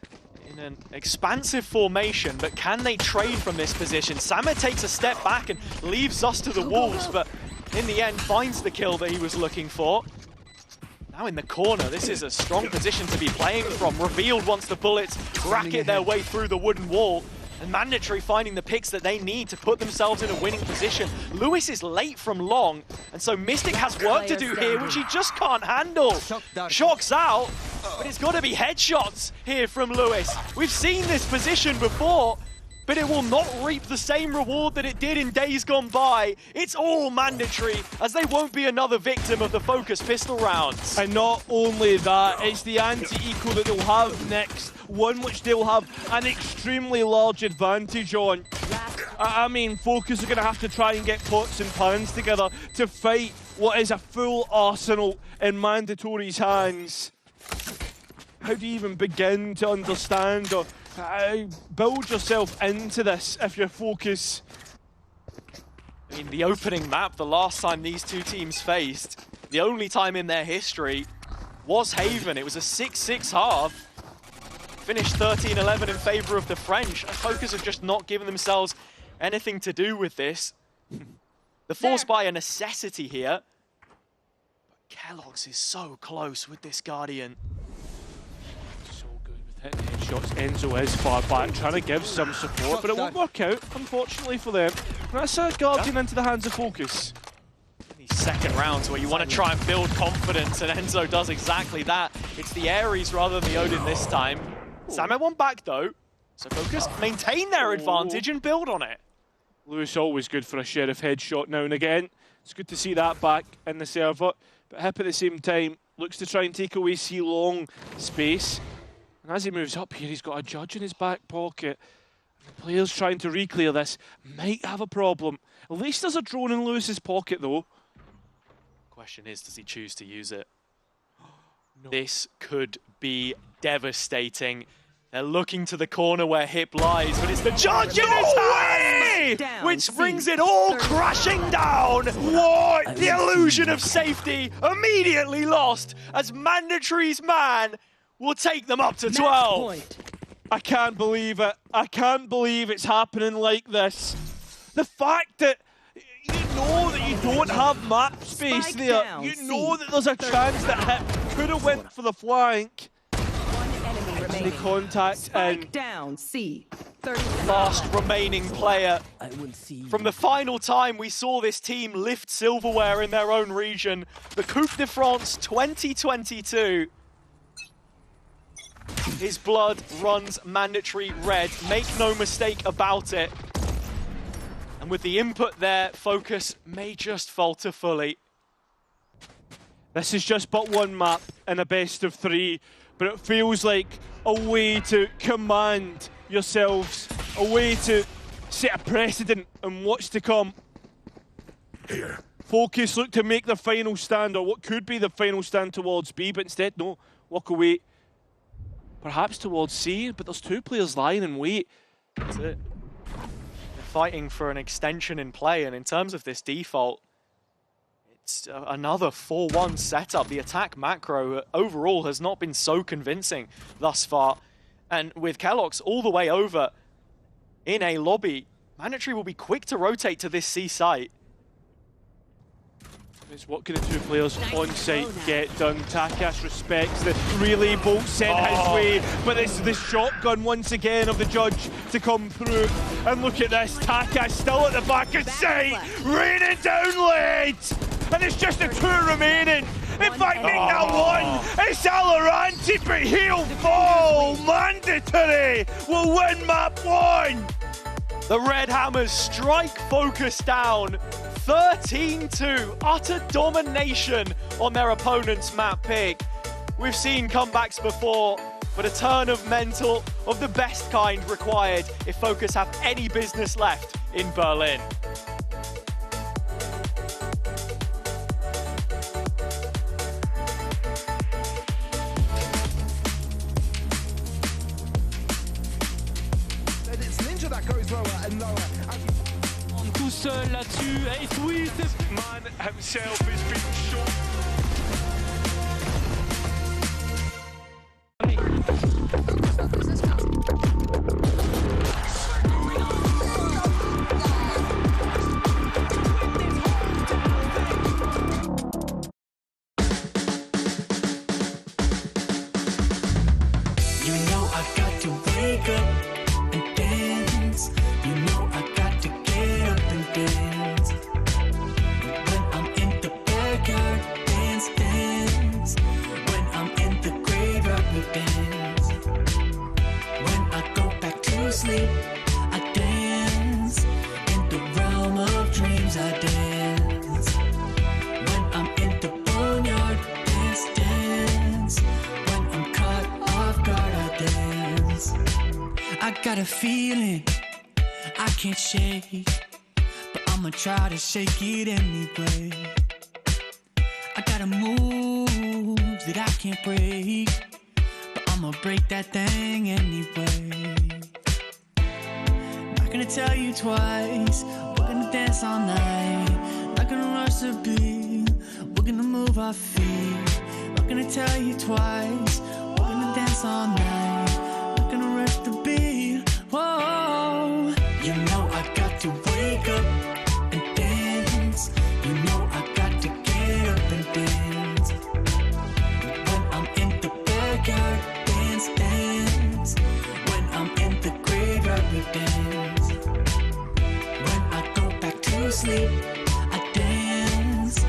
in an expansive formation, but can they trade from this position? Samer takes a step back and leaves us to the wolves, but in the end finds the kill that he was looking for. Now in the corner, this is a strong position to be playing from. Revealed once the bullets racket their way through the wooden wall. And Mandatory finding the picks that they need to put themselves in a winning position. Lewis is late from long, and so Mystic has work to do here, which he just can't handle. Shock's out, but it's got to be headshots here from Lewis. We've seen this position before, but it will not reap the same reward that it did in days gone by. It's all Mandatory, as they won't be another victim of the Focus pistol rounds. And not only that, it's the anti-eco that they'll have next, one which they'll have an extremely large advantage on. I mean, Focus are going to have to try and get pots and pans together to fight what is a full arsenal in Mandatory's hands. How do you even begin to understand or build yourself into this if you're Focus? I mean, the opening map, the last time these two teams faced, the only time in their history, was Haven. It was a 6-6 half. Finished 13-11 in favor of the French. Focus have just not given themselves anything to do with this. The force by a necessity here. But Kellogg's is so close with this Guardian. Hitting headshots. Enzo is far back, trying to give some support, but it won't work out, unfortunately for them. And that's a Guardian into the hands of Focus. These second rounds where you want to try and build confidence, and Enzo does exactly that. It's the Ares rather than the Odin this time. Samer one back though, so Focus maintain their advantage and build on it. Lewis always good for a Sheriff headshot now and again. It's good to see that back in the server, but Hip at the same time looks to try and take away C-long space. And as he moves up here, he's got a judge in his back pocket. The players trying to re-clear this might have a problem. At least there's a drone in Lewis's pocket, though. Question is, does he choose to use it? No. This could be devastating. They're looking to the corner where Hip lies, but it's the judge in his hand! Which brings it all crashing down! What? The illusion of safety immediately lost as Mandatory's man will take them up to 12. I can't believe it. I can't believe it's happening like this. The fact that you know that you don't have map space there. You know that there's a chance that Hip could have went for the flank. Any contact and down C. Last remaining player. From the final time we saw this team lift silverware in their own region, the Coupe de France 2022. His blood runs Mandatory red, make no mistake about it. And with the input there, Focus may just falter fully. This is just but one map in a best of 3, but it feels like a way to command yourselves, a way to set a precedent on what's to come. Here. Focus look to make the final stand, or what could be the final stand towards B, but instead, no, walk away. Perhaps towards C, but there's 2 players lying in wait. That's it. They're fighting for an extension in play, and in terms of this default, it's another 4-1 setup. The attack macro overall has not been so convincing thus far. And with Kellogg's all the way over in a lobby, Mandatory will be quick to rotate to this C site. It's what can the two players on site get done. Takash respects the relay bolt sent his way, but it's the shotgun once again of the judge to come through. And look at this, Takash still at the back of sight, raining down late, and it's just the two remaining. In fact, make that one. It's Valorant, but he'll fall. Mandatory will win map 1. The Red Hammers strike Focus down. 13-2, utter domination on their opponent's map pick. We've seen comebacks before, but a turn of mental of the best kind required if Focus have any business left in Berlin. It's Ninja that goes lower and lower. Tout seul là-dessus. Hey, oui, man himself has been shot. You know I got to wake up and dance. You know I got to get up and dance. When I'm in the backyard, dance, dance. When I'm in the graveyard, we dance. When I go back to sleep, I dance. In the realm of dreams, I dance. When I'm in the boneyard, dance, dance. When I'm caught off guard, I dance. I got a feeling I can't shake, but I'ma try to shake it anyway. I got a move that I can't break, but I'ma break that thing anyway. Not gonna tell you twice, we're gonna dance all night. Not gonna rush the beat, we're gonna move our feet. Not gonna tell you twice, we're gonna dance all night. Not gonna rush the beat, whoa. You know I got to wake up and dance. You know I got to get up and dance. When I'm in the backyard, dance, dance. When I'm in the graveyard, we dance. When I go back to sleep, I dance.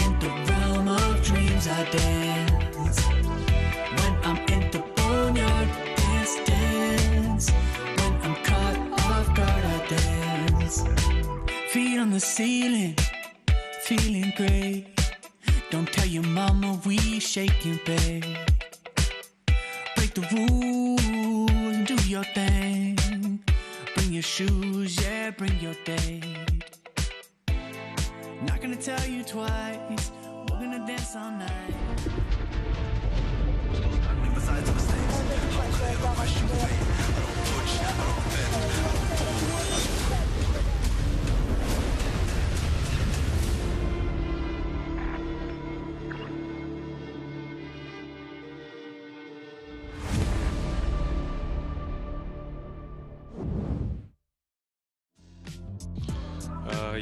In the realm of dreams, I dance. When I'm in the boneyard, dance, dance. When I'm caught off guard, I dance. Feet on the ceiling, feeling great. Don't tell your mama we shaking, babe. Break the rules and do your thing. Bring your shoes, yeah, bring your date. Not gonna tell you twice, we're gonna dance all night.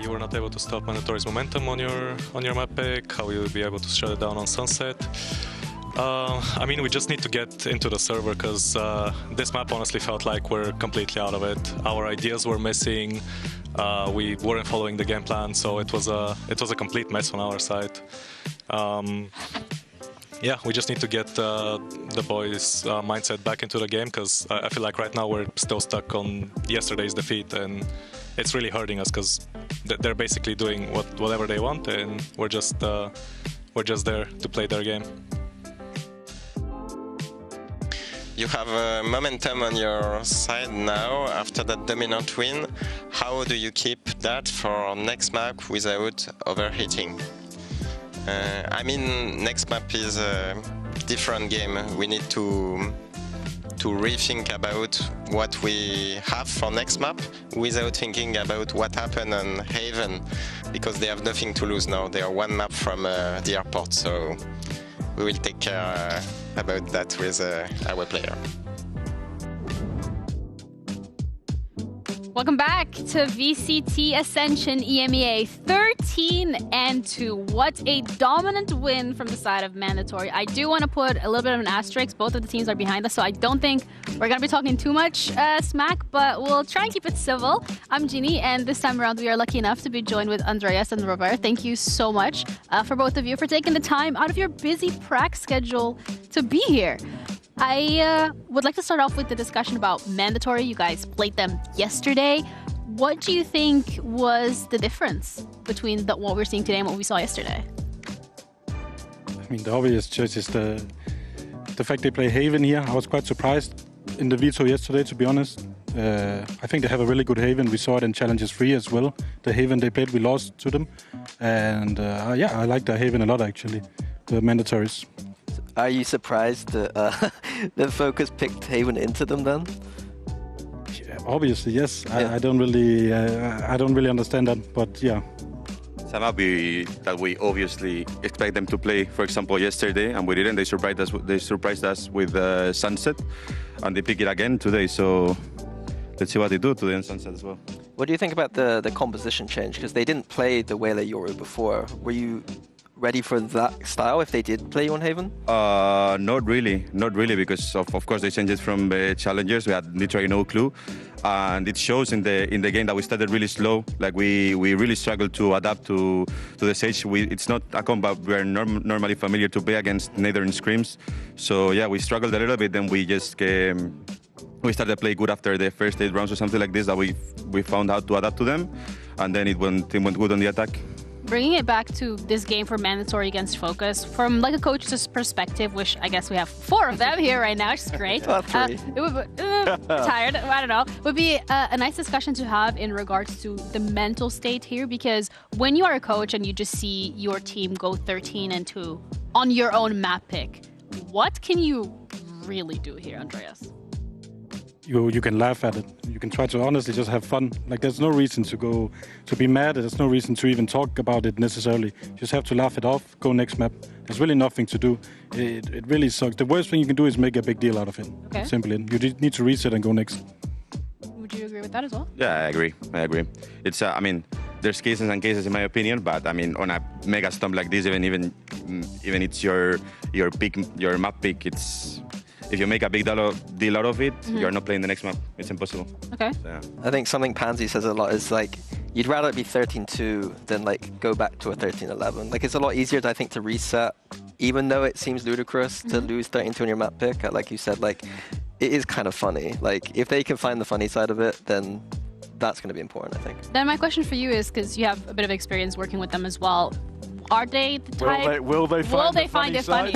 You were not able to stop Mandatory's momentum on your map pick. How will you be able to shut it down on Sunset? I mean, we just need to get into the server because this map honestly felt like we're completely out of it. Our ideas were missing. We weren't following the game plan, so it was a complete mess on our side. Yeah, we just need to get the boys' mindset back into the game because I feel like right now we're still stuck on yesterday's defeat, and it's really hurting us because they're basically doing whatever they want, and we're just there to play their game. You have momentum on your side now after that dominant win. How do you keep that for next map without overheating? I mean, next map is a different game. We need to rethink about what we have for next map without thinking about what happened on Haven, because they have nothing to lose now. They are one map from the airport, so we will take care about that with our player. Welcome back to VCT Ascension EMEA 13-2. What a dominant win from the side of Mandatory. I do want to put a little bit of an asterisk. Both of the teams are behind us, so I don't think we're going to be talking too much smack, but we'll try and keep it civil. I'm Ginny, and this time around we are lucky enough to be joined with Andreas and Robert. Thank you so much for both of you for taking the time out of your busy prac schedule to be here. I would like to start off with the discussion about Mandatory. You guys played them yesterday. What do you think was the difference between what we're seeing today and what we saw yesterday? I mean, the obvious choice is the fact they play Haven here. I was quite surprised in the veto yesterday, to be honest. I think they have a really good Haven. We saw it in Challenges 3 as well. The Haven they played, we lost to them. And yeah, I like the Haven a lot, actually, the Mandatories. Are you surprised that the Focus picked Haven into them then? Yeah, obviously, yes. Yeah. I don't really understand that, but yeah. Some map that we obviously expect them to play. For example, yesterday, and we didn't. They surprised us with Sunset, and they pick it again today. So let's see what they do today in Sunset as well. What do you think about the composition change? Because they didn't play the Whaler Yoru before. Were you ready for that style if they did play you on Haven? Not really, because of course they changed it from challengers. We had literally no clue, and it shows in the game that we started really slow. Like we really struggled to adapt to the Sage. It's not a combat we are normally familiar to play against, neither in scrims. So yeah, we struggled a little bit. Then we just we started to play good after the first 8 rounds or something like this. That we found how to adapt to them, and then it went good on the attack. Bringing it back to this game for Mandatory against Focus, from like a coach's perspective, which I guess we have 4 of them here right now, which is great. 3. It would be, tired, I don't know. Would be a nice discussion to have in regards to the mental state here, because when you are a coach and you just see your team go 13-2 on your own map pick, what can you really do here, Andreas? You can laugh at it. You can try to honestly just have fun. Like, there's no reason to be mad. There's no reason to even talk about it necessarily. You just have to laugh it off, go next map. There's really nothing to do. It really sucks. The worst thing you can do is make a big deal out of it. Okay. Simply. You just need to reset and go next. Would you agree with that as well? Yeah, I agree. It's I mean, there's cases and cases in my opinion, but I mean, on a mega stomp like this, even it's your pick, your map pick, it's. If you make a big deal out of it, you're not playing the next map. It's impossible. Okay. So, yeah. I think something Pansy says a lot is like, you'd rather it be 13-2 than like go back to a 13-11. Like, it's a lot easier, I think, to reset, even though it seems ludicrous to lose 13-2 on your map pick. Like you said, like, it is kind of funny. Like, if they can find the funny side of it, then that's going to be important, I think. Then my question for you is, because you have a bit of experience working with them as well, are they the type? Will they find it funny?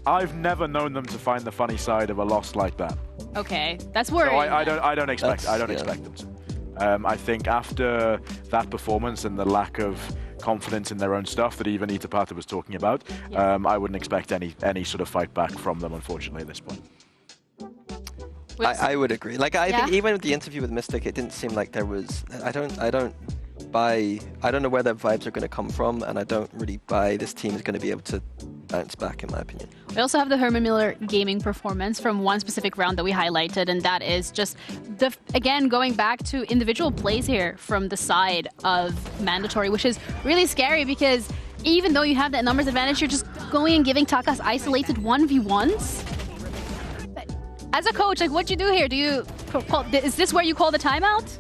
I've never known them to find the funny side of a loss like that. Okay, that's worrying. So I don't expect them to. I think after that performance and the lack of confidence in their own stuff that even Itapata was talking about, I wouldn't expect any sort of fight back from them, unfortunately, at this point. I would agree. Like, I think even with the interview with Mystic, it didn't seem like there was. I don't know where their vibes are going to come from, and I don't really buy this team is going to be able to bounce back, in my opinion. We also have the Herman Miller gaming performance from one specific round that we highlighted, and that is just again going back to individual plays here from the side of Mandatory, which is really scary because even though you have that numbers advantage, you're just going and giving Takas isolated 1v1s. As a coach, like, what do you do here? Is this where you call the timeout?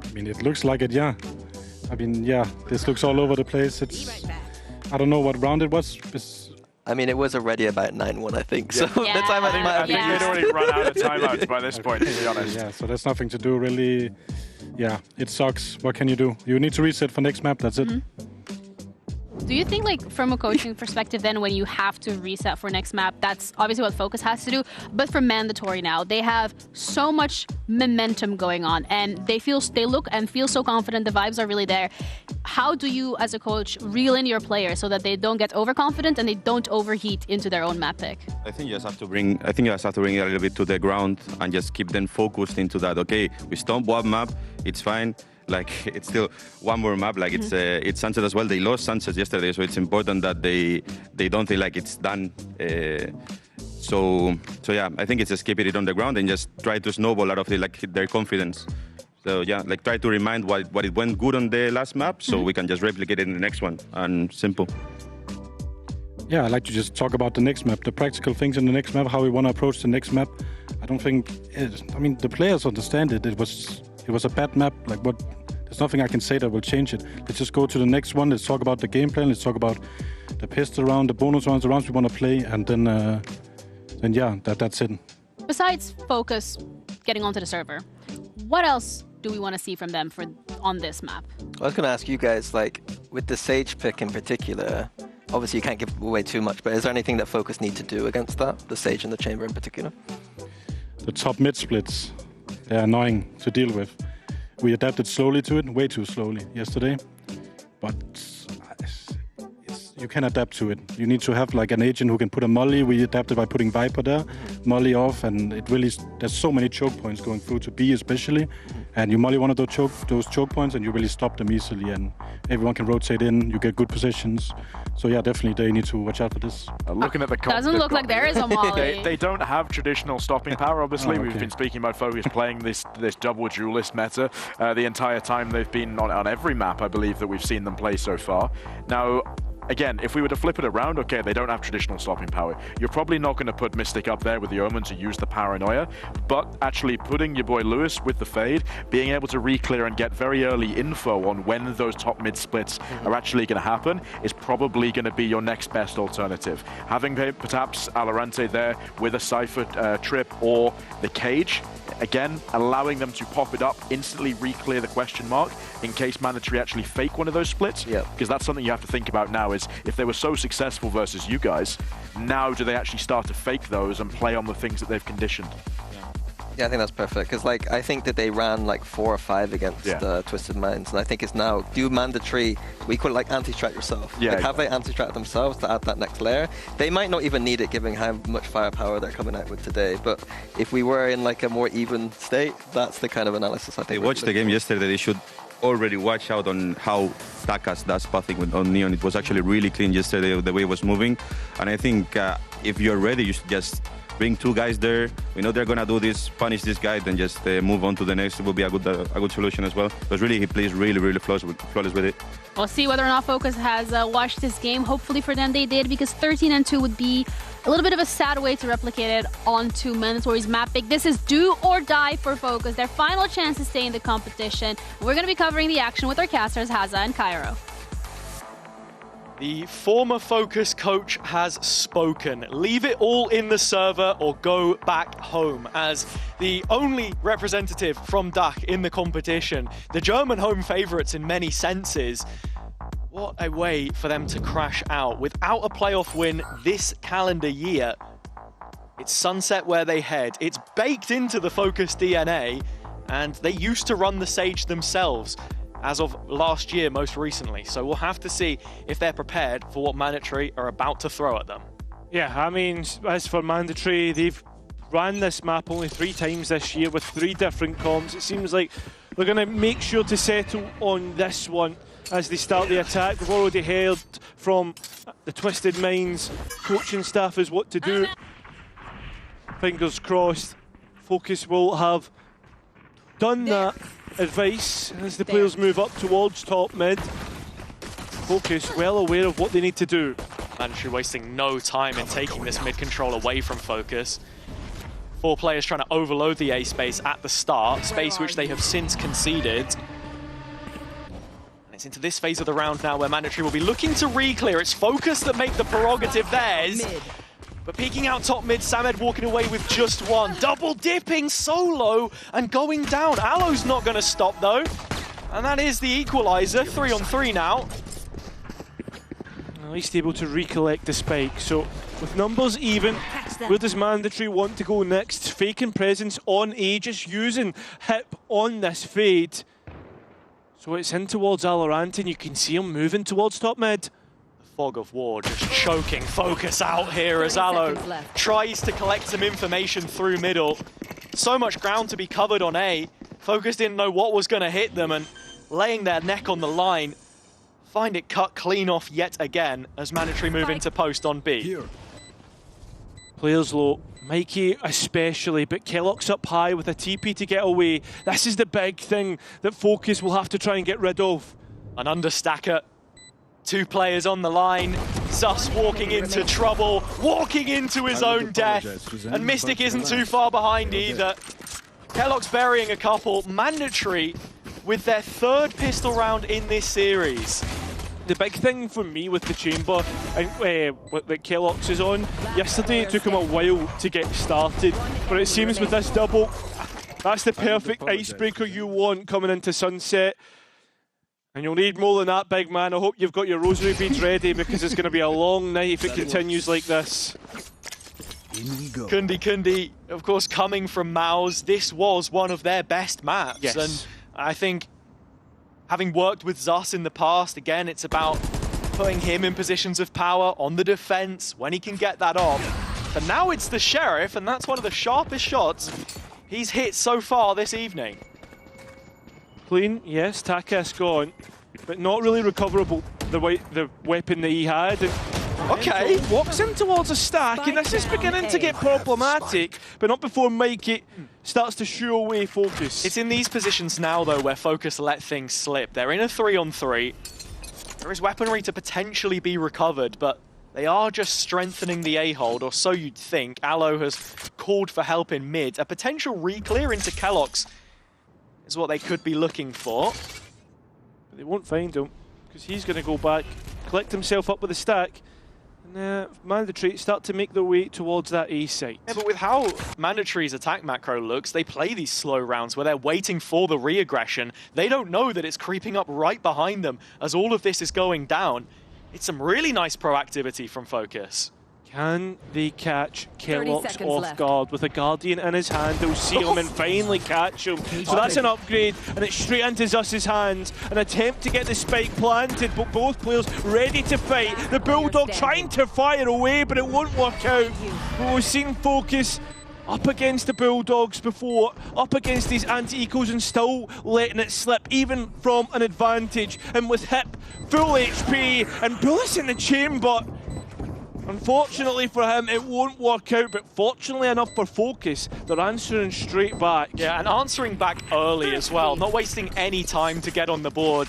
I mean, it looks like it, yeah. I mean, yeah, this looks all over the place. I don't know what round it was. I mean, it was already about 9-1, I think. So the timeout I think they'd already run out of timeouts by this point, to be honest. Yeah, so there's nothing to do, really. Yeah, it sucks. What can you do? You need to reset for next map, that's it. Do you think, like, from a coaching perspective, then when you have to reset for next map, that's obviously what Focus has to do, but for Mandatory now, they have so much momentum going on, and they look and feel so confident, the vibes are really there. How do you, as a coach, reel in your players so that they don't get overconfident and they don't overheat into their own map pick? I think you just have to bring it a little bit to the ground and just keep them focused into that. Okay, we stomp one map, it's fine. Like, it's still one more map. Like, it's Sunset as well. They lost Sunset yesterday, so it's important that they don't feel like it's done So yeah, I think it's just keep it on the ground and just try to snowball out of it, like their confidence. So yeah, like try to remind what it went good on the last map, so we can just replicate it in the next one. And simple. Yeah, I'd like to just talk about the next map, the practical things in the next map, how we want to approach the next map. I don't think, I mean, the players understand it. It was a bad map. Like what? There's nothing I can say that will change it. Let's just go to the next one. Let's talk about the game plan. Let's talk about the pistol round, the bonus rounds, the rounds we want to play, and then yeah, that's it. Besides Focus getting onto the server, what else do we want to see from them on this map? I was going to ask you guys, like, with the Sage pick in particular, obviously you can't give away too much, but is there anything that Focus need to do against that? The Sage and the Chamber in particular? The top mid splits, they're annoying to deal with. We adapted slowly to it, way too slowly yesterday, but you can adapt to it. You need to have like an agent who can put a molly. We adapted by putting Viper there, molly off, and it really, there's so many choke points going through to B especially, and you molly one of those choke points and you really stop them easily, and everyone can rotate in, you get good positions. So yeah, definitely they need to watch out for this. Looking at the doesn't look like there is a molly. They don't have traditional stopping power, obviously. We've been speaking about Focus playing this double duelist meta the entire time they've been on every map, I believe, that we've seen them play so far. Now, again, if we were to flip it around, okay, they don't have traditional stopping power. You're probably not going to put Mystic up there with the Omen to use the paranoia, but actually putting your boy Lewis with the fade, being able to re-clear and get very early info on when those top mid splits are actually going to happen is probably going to be your next best alternative. Having perhaps Alorante there with a Cypher trip or the cage, again, allowing them to pop it up, instantly re-clear the question mark in case Mandatory actually fake one of those splits, because that's something you have to think about now. Is if they were so successful versus you guys, now do they actually start to fake those and play on the things that they've conditioned? Yeah, I think that's perfect, because like I think that they ran like 4 or 5 against Twisted Minds, and I think it's now, do Mandatory, we call it like anti-strat yourself. Like, have they anti-strat themselves to add that next layer? They might not even need it given how much firepower they're coming out with today, but if we were in like a more even state, that's the kind of analysis I think. They watched the game yesterday, they should already watch out on how Takas does pathing on Neon. It was actually really clean yesterday, the way it was moving. And I think if you're ready, you should just bring 2 guys there. We know they're going to do this, punish this guy, then just move on to the next. It will be a good solution as well. Because really, he plays really flawless with it. We'll see whether or not Focus has watched this game. Hopefully for them they did, because 13-2 would be a little bit of a sad way to replicate it onto Mandatory's map pick. This is do or die for Focus, their final chance to stay in the competition. We're going to be covering the action with our casters, Haza and Cairo. The former Focus coach has spoken. Leave it all in the server or go back home. As the only representative from DACH in the competition, the German home favourites in many senses, what a way for them to crash out. Without a playoff win this calendar year, it's Sunset where they head. It's baked into the Focus DNA, and they used to run the Sage themselves as of last year, most recently. So we'll have to see if they're prepared for what Mandatory are about to throw at them. Yeah, I mean, as for Mandatory, they've ran this map only 3 times this year with 3 different comps. It seems like they're going to make sure to settle on this one as they start the attack. We've already heard from the Twisted Minds coaching staff is what to do. Fingers crossed, Focus will have done that advice as the players move up towards top mid. Focus well aware of what they need to do. Mandatory wasting no time in taking this mid control away from Focus. 4 players trying to overload the A space at the start, space which they have since conceded. It's into this phase of the round now where Mandatory will be looking to re-clear. It's Focus that make the prerogative theirs. But peeking out top mid, Samed walking away with just 1. Double dipping solo and going down. Alo's not going to stop though. And that is the equalizer. 3-on-3 now. At least able to recollect the spike. So with numbers even, where does Mandatory want to go next? Faking presence on A, just using hip on this fade. So it's in towards Alorant, and you can see him moving towards top mid. The fog of war just choking Focus out here as Alo tries to collect some information through middle. So much ground to be covered on A. Focus didn't know what was going to hit them, and laying their neck on the line, find it cut clean off yet again as Mandatory move into post on B. Players low. Mikey especially, but Kellogg's up high with a TP to get away. This is the big thing that Focus will have to try and get rid of. An understacker. 2 players on the line. Sus walking into trouble, walking into his own death. And Mystic isn't too far behind either. Kellogg's burying a couple. Mandatory with their 3rd pistol round in this series. The big thing for me with the chamber and that Kellogg's is on, yesterday it took him a while to get started, but it seems with this double, that's the perfect icebreaker you want coming into Sunset. And you'll need more than that, big man. I hope you've got your rosary beads ready because it's going to be a long night if it continues like this. Kundi, of course, coming from Maus, this was one of their best maps. Yes. And I think, having worked with Zus in the past, again, it's about putting him in positions of power on the defense when he can get that off. But now it's the Sheriff, and that's one of the sharpest shots he's hit so far this evening. Clean, yes, Takas gone, but not really recoverable, the weapon that he had. And okay. Walks in towards a stack, and this is beginning to get problematic, but not before Mikey starts to shoo away Focus. It's in these positions now, though, where Focus let things slip. They're in a 3-on-3. There is weaponry to potentially be recovered, but they are just strengthening the A-hold, or so you'd think. Aloe has called for help in mid. A potential re-clear into Kellogg's is what they could be looking for. But they won't find him, because he's going to go back, collect himself up with a stack, and Mandatory start to make their way towards that A site. Yeah, but with how Mandatory's attack macro looks, they play these slow rounds where they're waiting for the re-aggression. They don't know that it's creeping up right behind them as all of this is going down. It's some really nice proactivity from Focus. Can they catch Kellogg's off left. guard with a Guardian in his hand? They'll see him and finally catch him. So that's an upgrade, and it's straight into Zus's hands. An attempt to get the spike planted, but both players ready to fight. The Bulldog trying to fire away, but it won't work out. But we've seen Focus up against the Bulldogs before, up against these anti-ecos and still letting it slip, even from an advantage. And with Hip, full HP, and bullets in the chamber. Unfortunately for him, it won't work out, but fortunately enough for Focus, they're answering straight back. Yeah, and answering back early as well, not wasting any time to get on the board,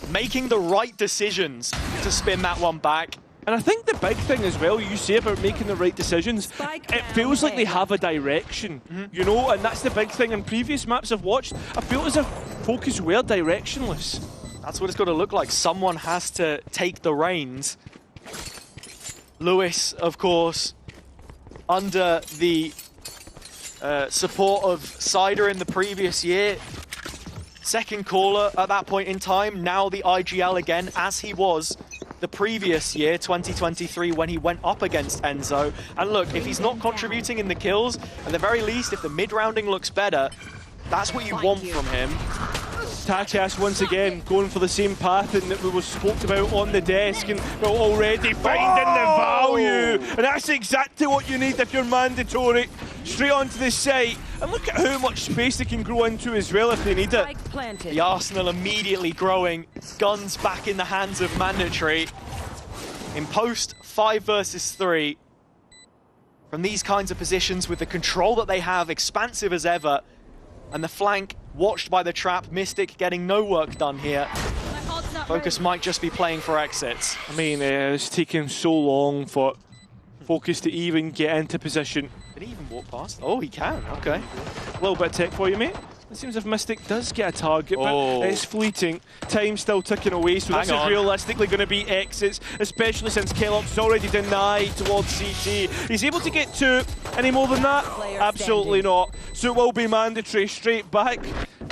making the right decisions to spin that one back. And I think the big thing as well, you say about making the right decisions, it feels like they have a direction, you know, and that's the big thing. In previous maps I've watched, I feel as if Focus were directionless. That's what it's got to look like. Someone has to take the reins. Lewis, of course, under the support of Cider in the previous year. Second caller at that point in time, now the IGL again, as he was the previous year, 2023, when he went up against Enzo. And look, if he's not contributing in the kills, at the very least, if the mid-rounding looks better, that's what you want from him. Takas once again going for the same pattern that we were spoke about on the desk, and we're already finding the value. And that's exactly what you need if you're Mandatory. Straight onto the site. And look at how much space they can grow into as well if they need it. The Arsenal immediately growing. Guns back in the hands of Mandatory. In post 5 versus 3. From these kinds of positions with the control that they have, expansive as ever. And the flank watched by the trap. Mystic getting no work done here. Focus might just be playing for exits. I mean, it's taken so long for Focus to even get into position. Did he even walk past? Oh, he can. Okay. A little bit of tech for you, mate. It seems if Mystic does get a target, but it's fleeting. Time still ticking away, so this is realistically going to be exits, especially since Kellogg's already denied towards CT. He's able to get 2. Any more than that? Absolutely not. So it will be Mandatory straight back.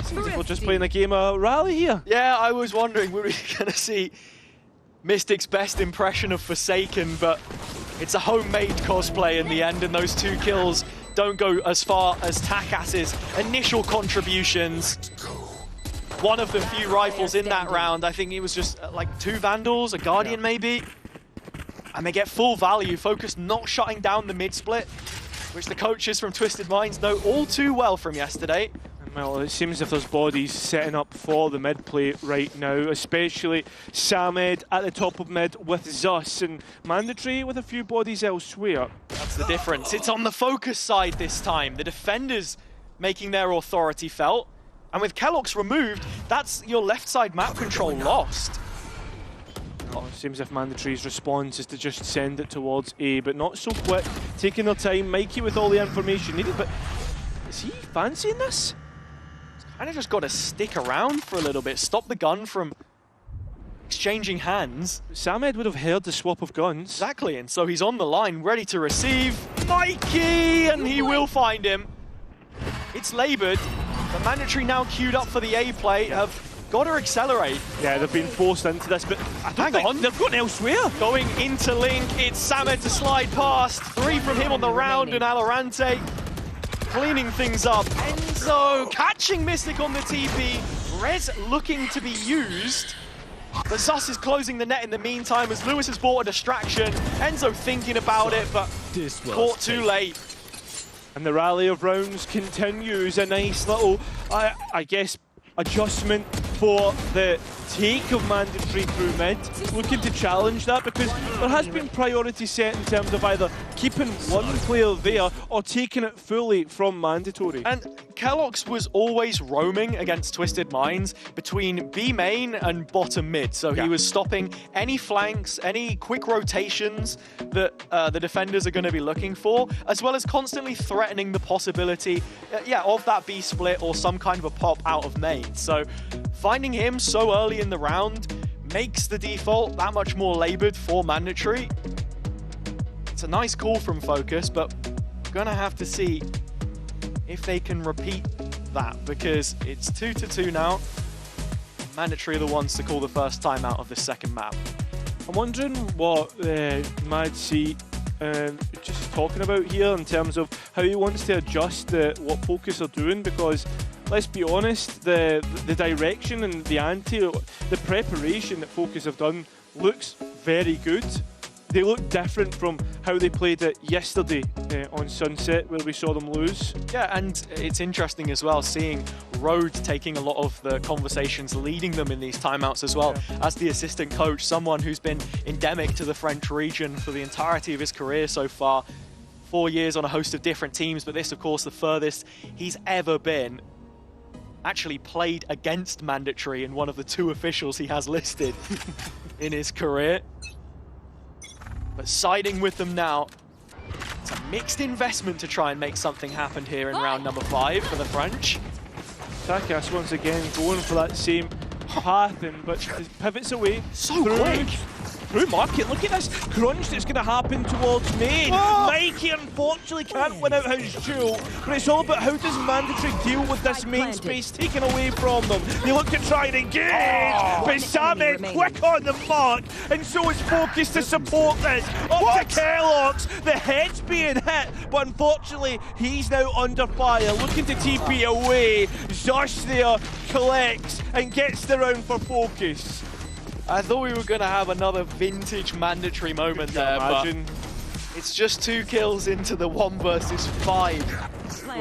Seems like we're just playing a game of rally here. Yeah, I was wondering, were we going to see Mystic's best impression of Forsaken, but it's a homemade cosplay in the end, and those 2 kills don't go as far as Takas's initial contributions. One of the few rifles in that round, I think it was just like 2 Vandals, a Guardian maybe. And they get full value. Focus not shutting down the mid-split, which the coaches from Twisted Minds know all too well from yesterday. Well, it seems as if there's bodies setting up for the mid play right now, especially Samed at the top of mid with Zus and Mandatory with a few bodies elsewhere. That's the difference. It's on the focus side this time. The defenders making their authority felt. And with Kellogg's removed, that's your left side map control lost. Oh, it seems as if Mandatory's response is to just send it towards A, but not so quick. Taking their time, Mikey with all the information needed, but is he fancying this? Kind of just got to stick around for a little bit, stop the gun from exchanging hands. Samed would have heard the swap of guns. Exactly, and so he's on the line, ready to receive. Mikey! And he will find him. It's laboured, but Mandatory now queued up for the A play, have got to accelerate. Yeah, they've been forced into this, but hang on, they've gone elsewhere. Going into Link, it's Samed to slide past. 3 from him on the round, and Alorante cleaning things up. Enzo catching Mystic on the TP. Rez looking to be used. But Zus is closing the net in the meantime as Lewis has bought a distraction. Enzo thinking about it, but caught too late. And the rally of rounds continues. A nice little, I guess, adjustment for the take of Mandatory through mid, looking to challenge that because there has been priority set in terms of either keeping one player there or taking it fully from Mandatory. And Kellogg's was always roaming against Twisted Minds between B main and bottom mid, so he was stopping any flanks, any quick rotations that the defenders are going to be looking for, as well as constantly threatening the possibility of that B split or some kind of a pop out of main. So finding him so early in the round makes the default that much more laboured for Mandatory. It's a nice call from Focus, but we're going to have to see if they can repeat that, because it's 2-2 now. Mandatory are the ones to call the first time out of the second map. I'm wondering what Mad C just talking about here in terms of how he wants to adjust what Focus are doing, because let's be honest, the direction and the the preparation that Focus have done looks very good. They look different from how they played it yesterday on Sunset, where we saw them lose. Yeah, and it's interesting as well seeing Rode taking a lot of the conversations, leading them in these timeouts as well. As the assistant coach, someone who's been endemic to the French region for the entirety of his career so far. 4 years on a host of different teams, but this, of course, the furthest he's ever been. Actually played against Mandatory in one of the 2 officials he has listed in his career. But siding with them now. It's a mixed investment to try and make something happen here in round number 5 for the French. Takas once again going for that same path, but pivots away. So quick! Through market, look at this crunch that's going to happen towards main. Mikey unfortunately can't win out his duel, but it's all about how does Mandatory deal with this main space taken away from them. They look to try and engage, but Samed quick on the mark, and so is Focus to support this. Up to Kellogg's, the head's being hit, but unfortunately he's now under fire, looking to TP away. Josh there collects and gets the round for Focus. I thought we were going to have another vintage Mandatory moment there, but it's just 2 kills into the 1 versus 5,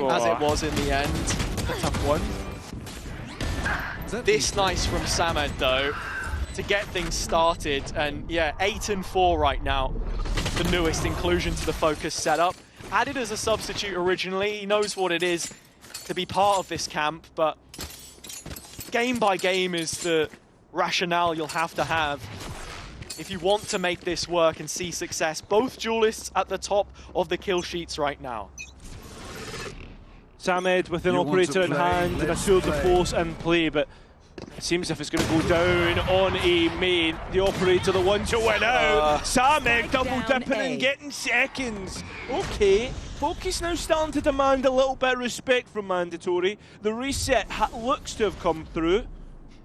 as it was in the end. A tough one. This nice from Samed, though, to get things started. And yeah, 8-4 right now, the newest inclusion to the Focus setup. Added as a substitute originally, he knows what it is to be part of this camp, but game by game is the rationale you'll have to have if you want to make this work and see success. Both duelists at the top of the kill sheets right now. Samed with an operator in hand and a tour de force in play, but it seems as if it's going to go down on a main. The operator, the one to win out. Samed double dipping and getting seconds. Okay, Focus now starting to demand a little bit of respect from Mandatory. The reset looks to have come through.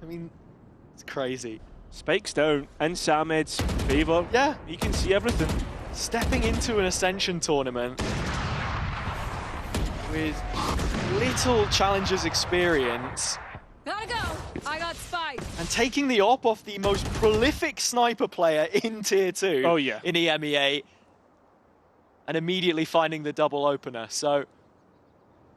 I mean, it's crazy. Spikes down in Samed's favour. Yeah. You can see everything. Stepping into an Ascension tournament with little Challengers experience. Gotta go. I got spiked. And taking the op off the most prolific sniper player in Tier 2 in EMEA. And immediately finding the double opener. So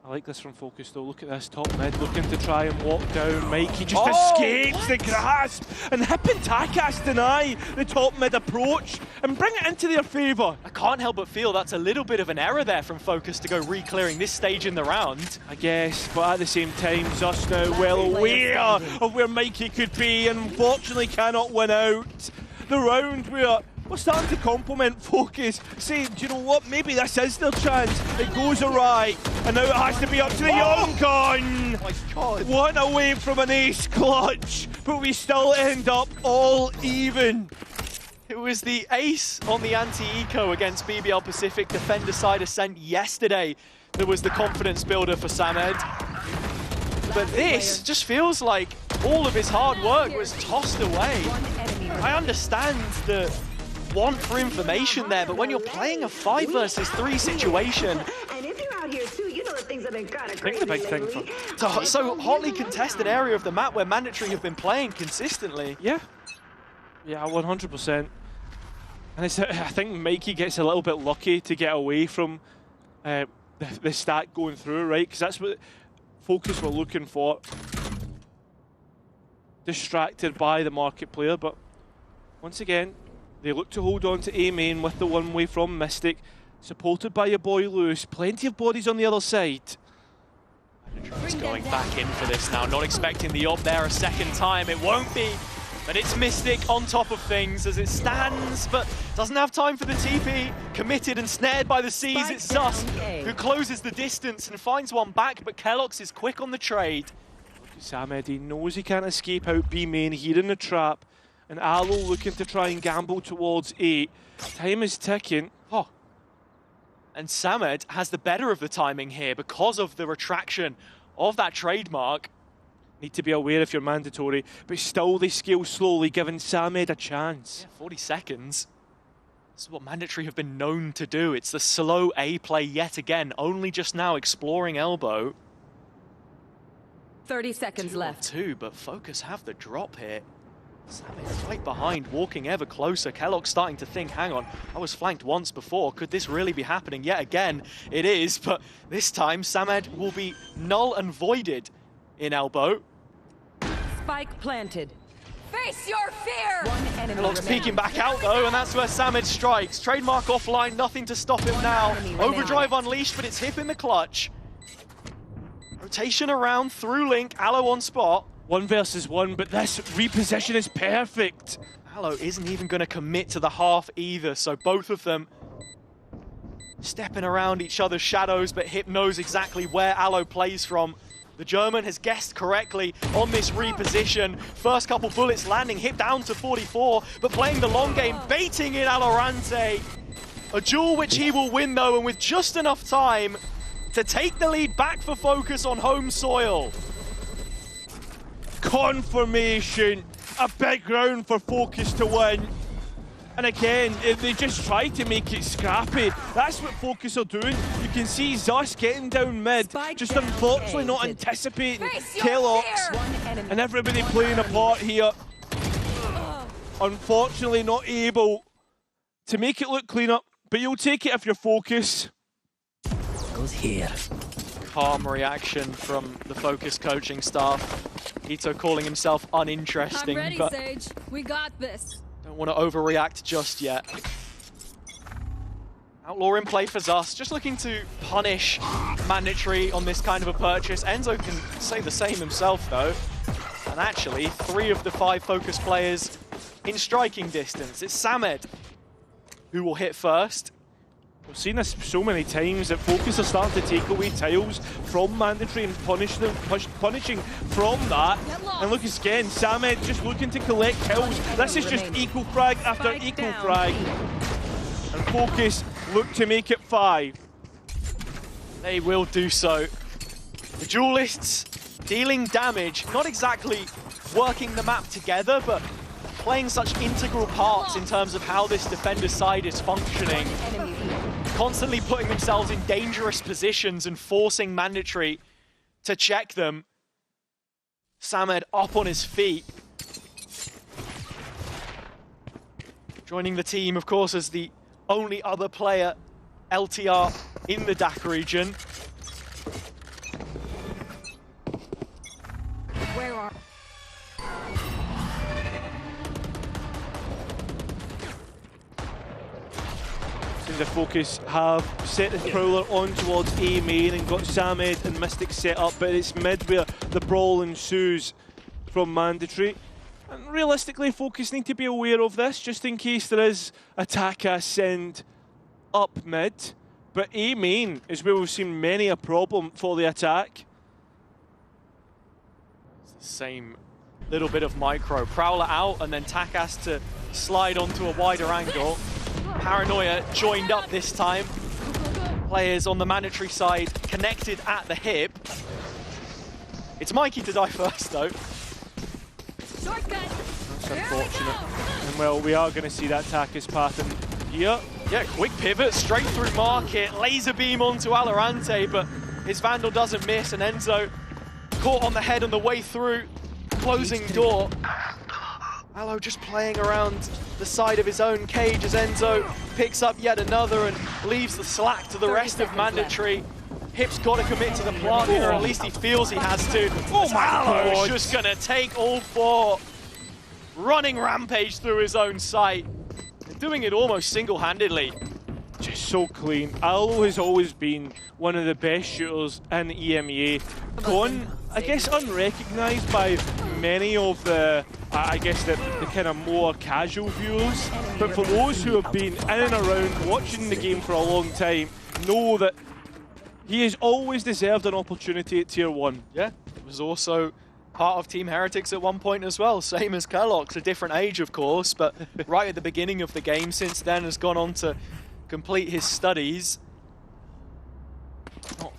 I like this from Focus though. Look at this top mid looking to try and walk down. Mikey just escapes the grasp, and Hip and Takas deny the top mid approach and bring it into their favour. I can't help but feel that's a little bit of an error there from Focus to go re-clearing this stage in the round. I guess, but at the same time, Zus now well aware of where Mikey could be and unfortunately cannot win out. The round where we're starting to compliment Focus, saying, do you know what, maybe this is their chance. It goes awry, and now it has to be up to the young gun. Oh my God. One away from an ace clutch, but we still end up all even. It was the ace on the anti-eco against BBL Pacific defender side Ascent yesterday that was the confidence builder for Samed. But this just feels like all of his hard work was tossed away. I understand the want for information there, but when you're playing a 5 versus 3 situation, And if you're out here too, you know that things have been kind of I think crazy the big thing lately. for so hotly contested area of the map where Mandatory have been playing consistently. Yeah, 100%. And it's, I think Mikey gets a little bit lucky to get away from the stack going through, right? Because that's what Focus were looking for. Distracted by the market player, but once again, they look to hold on to A main with the one-way from Mystic, supported by your boy Lewis. Plenty of bodies on the other side. He's going back in for this now, not expecting the op there a second time. It won't be, but it's Mystic on top of things as it stands, but doesn't have time for the TP. Committed and snared by the C's. It's Zus who closes the distance and finds one back, but Kelox is quick on the trade. Samed, he knows he can't escape out B main here in the trap. And Aloe looking to try and gamble towards A. Time is ticking. Oh. And Samed has the better of the timing here because of the retraction of that trademark. Need to be aware if you're mandatory, but still they scale slowly, giving Samed a chance. Yeah, 40 seconds. This is what Mandatory have been known to do. It's the slow A play yet again, only just now exploring elbow. 30 seconds left. 2, but Focus have the drop here. Samed right behind, walking ever closer. Kelox starting to think, hang on, I was flanked once before. Could this really be happening yet again? It is, but this time Samed will be null and voided in elbow. Spike planted. Face your fear! One enemy Kelox peeking back out though, and that's where Samed strikes. Trademark offline, nothing to stop him now. Overdrive unleashed, but it's Hip in the clutch. Rotation around, through link, Aloe on spot. 1 versus 1, but this reposition is perfect. Aloe isn't even going to commit to the half either, so both of them stepping around each other's shadows, but Hip knows exactly where Aloe plays from. The German has guessed correctly on this reposition. First couple bullets landing, Hip down to 44, but playing the long game, baiting in Alorante. A duel which he will win though, and with just enough time to take the lead back for Focus on home soil. Confirmation, a big round for Focus to win. And again, they just try to make it scrappy. That's what Focus are doing. You can see Zus getting down mid, just unfortunately not anticipating Kelox and everybody playing a part here. Unfortunately not able to make it look clean up, but you'll take it if you're Focus. Goes here. Calm reaction from the Focus coaching staff. Ito calling himself uninteresting, I'm ready, but Sage. We got this. don't want to overreact just yet. Outlaw in play for Zus, just looking to punish Mandatory on this kind of a purchase. Enzo can say the same himself though. And actually, 3 of the 5 Focus players in striking distance. It's Samed who will hit first. We've seen this so many times that Focus are starting to take away tiles from Mandatory and punishing from that. And look again, Samed just looking to collect kills. This is just eco frag after eco frag. And Focus look to make it 5. They will do so. The duelists dealing damage, not exactly working the map together, but playing such integral parts in terms of how this defender side is functioning. Constantly putting themselves in dangerous positions and forcing Mandatory to check them. Samed up on his feet. Joining the team, of course, as the only other player LTR in the DAC region. that Focus have set the Prowler on towards A main and got Samed and Mystic set up, but it's mid where the brawl ensues from Mandatory. And realistically, Focus need to be aware of this, just in case there is attack Ascent up mid. But A main is where we've seen many a problem for the attack. It's the same little bit of micro. Prowler out and then Takas to slide onto a wider angle. Paranoia joined up this time. Players on the Mandatory side connected at the hip. It's Mikey to die first though. That's unfortunate. And well, we are going to see that Takas pattern here. Yeah, quick pivot straight through market. Laser beam onto Alorante, but his Vandal doesn't miss, and Enzo caught on the head on the way through. Closing door. Alo just playing around the side of his own cage as Enzo picks up yet another and leaves the slack to the rest of Mandatory. Hip's got to commit to the plant here, or at least he feels he has to. Oh my God! Just gonna take all four. Running rampage through his own site. And doing it almost single-handedly. Just so clean. Alo has always been one of the best shooters in EMEA. Gone, I guess, unrecognised by many of the, I guess, the kind of more casual viewers. But for those who have been in and around watching the game for a long time, know that he has always deserved an opportunity at Tier 1. Yeah, it was also part of Team Heretics at one point as well, same as Kerlox, a different age of course, but right at the beginning of the game, since then has gone on to complete his studies. Not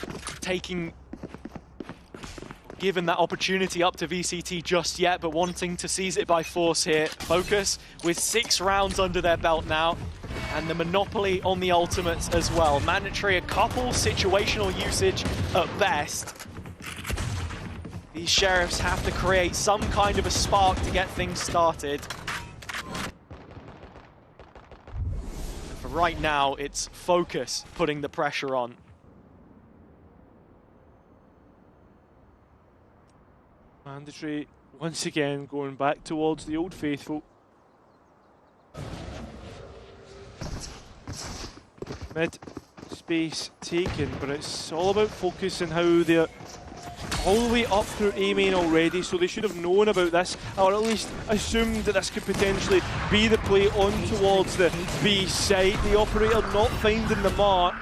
given that opportunity up to VCT just yet, but wanting to seize it by force here. Focus with 6 rounds under their belt now, and the monopoly on the ultimates as well. Mandatory, a couple situational usage at best. These Sheriffs have to create some kind of a spark to get things started. And for right now, it's Focus putting the pressure on. Mandatory, once again, going back towards the old faithful. Mid space taken, but it's all about Focus and how they're all the way up through A main already, so they should have known about this, or at least assumed that this could potentially be the play on towards the B site. The operator not finding the mark.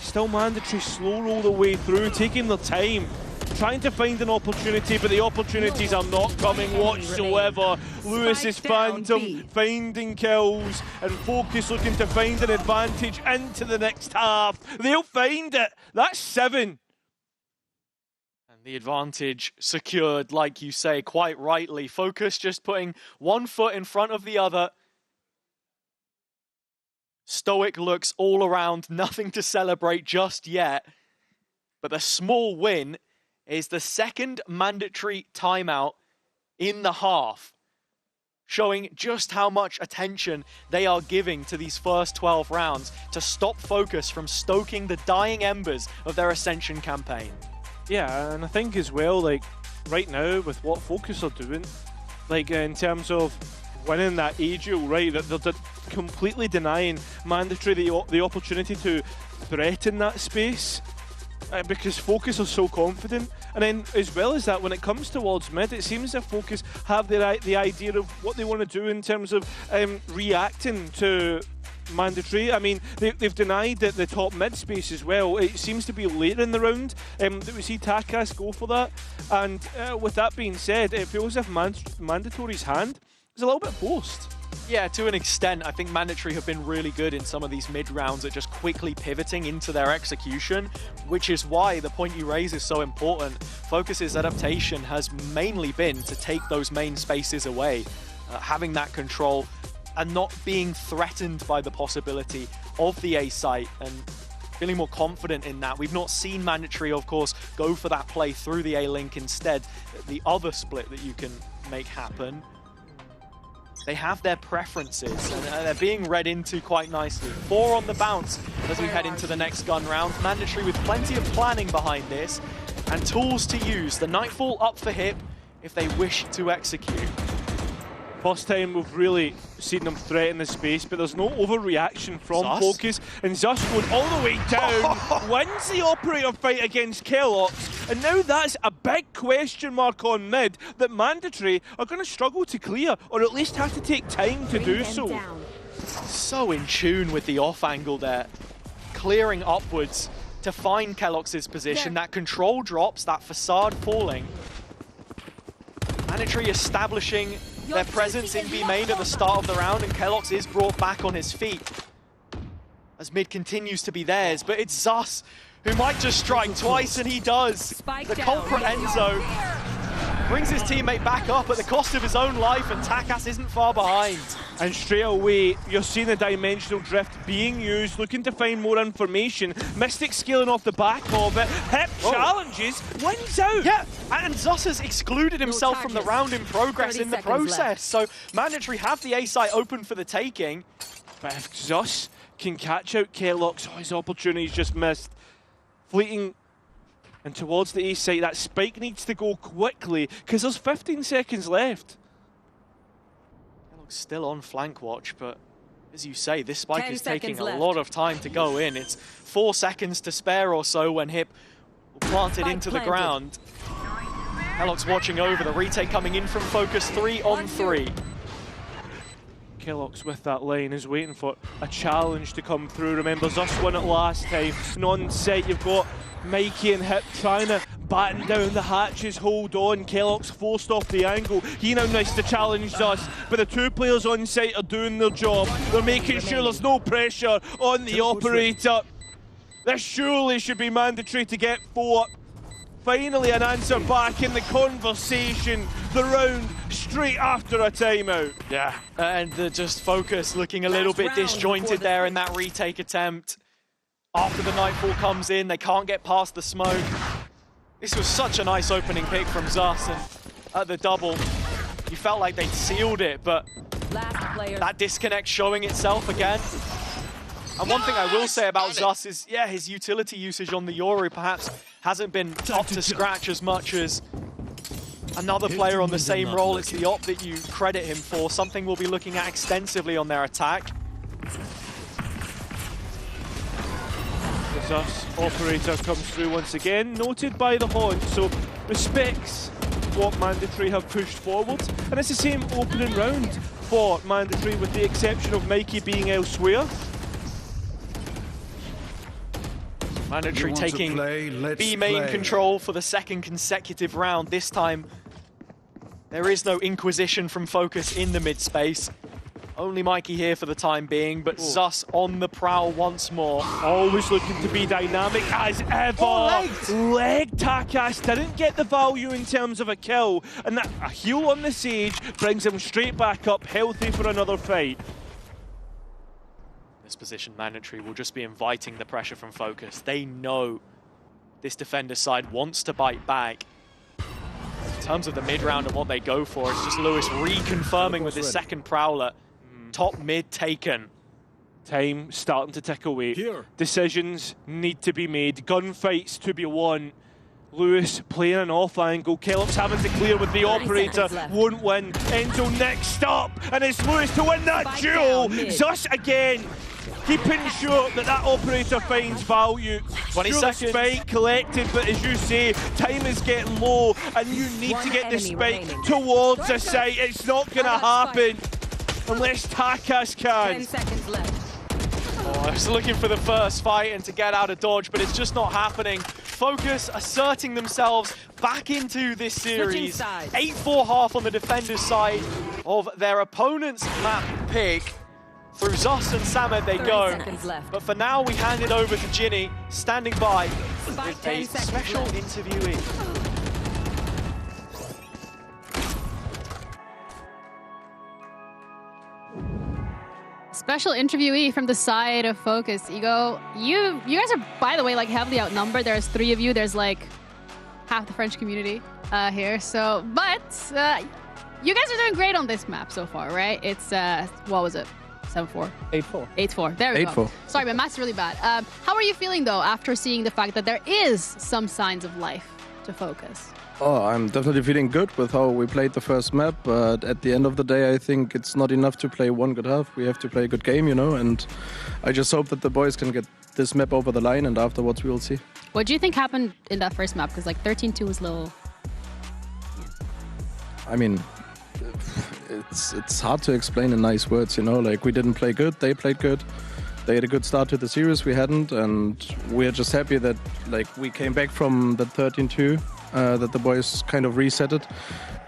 Still Mandatory slow roll the way through, taking their time, trying to find an opportunity, but the opportunities are not coming whatsoever. Lewis's Phantom finding kills, and Focus looking to find an advantage into the next half. They'll find it. That's 7. The advantage secured, like you say, quite rightly. Focus just putting one foot in front of the other. Stoic looks all around, nothing to celebrate just yet. But the small win is the second Mandatory timeout in the half, showing just how much attention they are giving to these first 12 rounds to stop Focus from stoking the dying embers of their Ascension campaign. Yeah, and I think as well, like, right now, with what Focus are doing, like, in terms of winning that AGL, right, that they're completely denying Mandatory the opportunity to threaten that space, because Focus are so confident. And then, as well as that, when it comes towards mid, it seems that Focus have the idea of what they want to do in terms of reacting to Mandatory. I mean, they've denied the top mid space as well. It seems to be later in the round that we see Takas go for that. And with that being said, it feels as if Mandatory's hand is a little bit forced. Yeah, to an extent. I think Mandatory have been really good in some of these mid rounds at just quickly pivoting into their execution, which is why the point you raise is so important. Focus's adaptation has mainly been to take those main spaces away, having that control and not being threatened by the possibility of the A site, and feeling more confident in that. We've not seen Mandatory, of course, go for that play through the A link instead, the other split that you can make happen. They have their preferences, and they're being read into quite nicely. 4 on the bounce as we head into the next gun round. Mandatory with plenty of planning behind this, and tools to use. The Nightfall up for Hip if they wish to execute. First time we've really seen them threaten the space, but there's no overreaction from Zus? Focus. And Zus going all the way down, wins the operator fight against Kellox. And now that's a big question mark on mid that Mandatory are going to struggle to clear, or at least have to take time to do so. So in tune with the off angle there, clearing upwards to find Kellox's position. That control drops, that facade falling. Mandatory establishing their presence in B main at the start of the round, and Kellox is brought back on his feet as mid continues to be theirs. But it's Zus who might just strike twice, and he does. The culprit Enzo brings his teammate back up at the cost of his own life, and Takas isn't far behind. And straight away, you're seeing the dimensional drift being used, looking to find more information. Mystic scaling off the back of it. Hip challenges, wins out. Yeah, and Zus has excluded himself from the round in progress in the process. So Mandatory have the A site open for the taking. But if Zus can catch out Kellox, his opportunity's just missed. Fleeting and towards the A site, that spike needs to go quickly because there's 15 seconds left. Kellox still on flank watch, but as you say, this spike is taking a left. lot of time to go in. It's 4 seconds to spare or so when Hip will plant it into the ground. Kellox watching over, the retake coming in from Focus, 3 on 3. Kellox with that lane is waiting for a challenge to come through. Remember, Zus won it last time. And on site, you've got Mikey and Hip trying to batten down the hatches, hold on. Kellox forced off the angle. He now needs to challenge Zus, but the two players on site are doing their job. They're making sure there's no pressure on the operator. This surely should be mandatory to get 4. Finally an answer back in the conversation, the round straight after a timeout. Yeah, and just Focus looking a little bit disjointed there in that retake attempt. After the Nightfall comes in, they can't get past the smoke. This was such a nice opening pick from Zus, and at the double, you felt like they'd sealed it, but that disconnect showing itself again. And one thing I will say about Zus is, yeah, his utility usage on the Yoru perhaps hasn't been up to scratch as much as another player on the same role. It's the op that you credit him for, something we'll be looking at extensively on their attack. The Zus operator comes through once again, noted by the Haunt, so respects what Mandatory have pushed forward. And it's the same opening round for Mandatory with the exception of Mikey being elsewhere. Mandatory taking B main control for the second consecutive round. This time, there is no Inquisition from Focus in the mid space. Only Mikey here for the time being, but Zus on the prowl once more. Always looking to be dynamic as ever. Leg Takas didn't get the value in terms of a kill, and that a heal on the Sage brings him straight back up, healthy for another fight. This position, Mandatory will just be inviting the pressure from Focus. They know this defender side wants to bite back. In terms of the mid round and what they go for, it's just Lewis reconfirming with his second prowler. Top mid taken. Time starting to tick away. Decisions need to be made. Gunfights to be won. Lewis playing an off angle. Kellox having to clear with the operator. Won't win. Enzo next up. And it's Lewis to win that duel. Zus again. Keeping sure that that operator finds value. 20 seconds. Spike collected, but as you say, time is getting low, and you need to get the spike towards the site. It's not going to happen unless Takas can. 10 seconds left. Oh, I was looking for the first fight and to get out of dodge, but it's just not happening. Focus asserting themselves back into this series. 8-4 half on the defender's side of their opponent's map pick. Through Zus and Samad they go, but for now we hand it over to Ginny, standing by with a special interviewee. Special interviewee from the side of Focus. Ego, you guys are, by the way, like heavily outnumbered. There's 3 of you. There's like half the French community here. So, but you guys are doing great on this map so far, right? It's what was it? 7-4. 8-4. 8-4. There we go. Sorry, my math's really bad. How are you feeling though after seeing the fact that there is some signs of life to Focus? Oh, I'm definitely feeling good with how we played the first map, but at the end of the day, I think it's not enough to play one good half. We have to play a good game, you know, and I just hope that the boys can get this map over the line, and afterwards we will see. What do you think happened in that first map? Because like 13-2 was low. I mean, it's hard to explain in nice words, you know, like we didn't play good, they played good. They had a good start to the series, we hadn't, and we're just happy that like we came back from the 13-2, that the boys kind of reset it,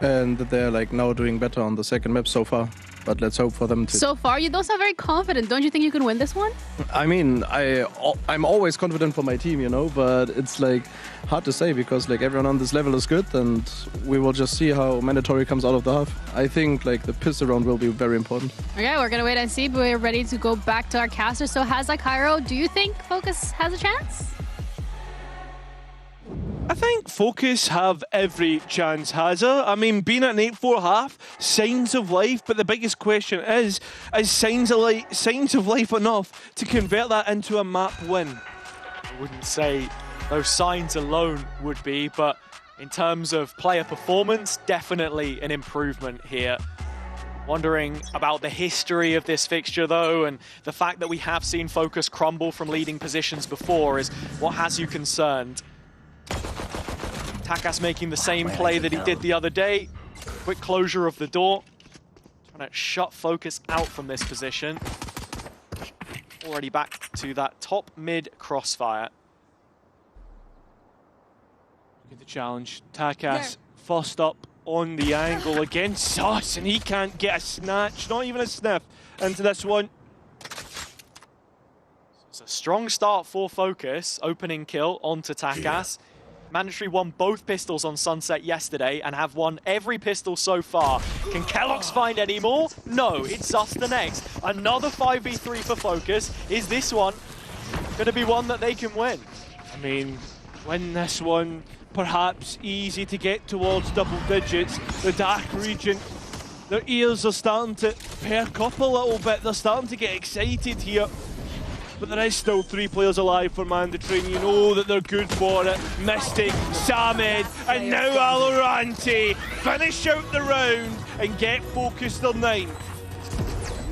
and that they're like now doing better on the second map so far. But let's hope for them to. So far, you don't sound very confident. Don't you think you can win this one? I mean, I'm always confident for my team, you know, but it's like hard to say because like everyone on this level is good, and we will just see how mandatory comes out of the half. I think like the pistol round will be very important. Okay, we're gonna wait and see, but we're ready to go back to our caster. So Hazza, Cairo, do you think Focus has a chance? I think Focus have every chance, Hazza. I mean, being at an 8-4 half, signs of life, but the biggest question is signs of life enough to convert that into a map win? I wouldn't say those signs alone would be, but in terms of player performance, definitely an improvement here. Wondering about the history of this fixture though, and the fact that we have seen Focus crumble from leading positions before is what has you concerned. Takas making the same play that he did the other day. Quick closure of the door. Trying to shut Focus out from this position. Already back to that top mid crossfire. Look at the challenge. Takas first up on the angle against Sus, and he can't get a snatch, not even a sniff, into this one. It's a strong start for Focus. Opening kill onto Takas. Mandatory won both pistols on Sunset yesterday and have won every pistol so far. Can keloqz find any more? No, it's Sus the next. Another 5v3 for Focus. Is this one going to be one that they can win? I mean, win this one, perhaps easy to get towards double digits. The dark region, their ears are starting to perk up a little bit. They're starting to get excited here. But there is still 3 players alive for Mandatory, and you know that they're good for it. Mystic, Samed, and now Valorant finish out the round and get Focus their 9.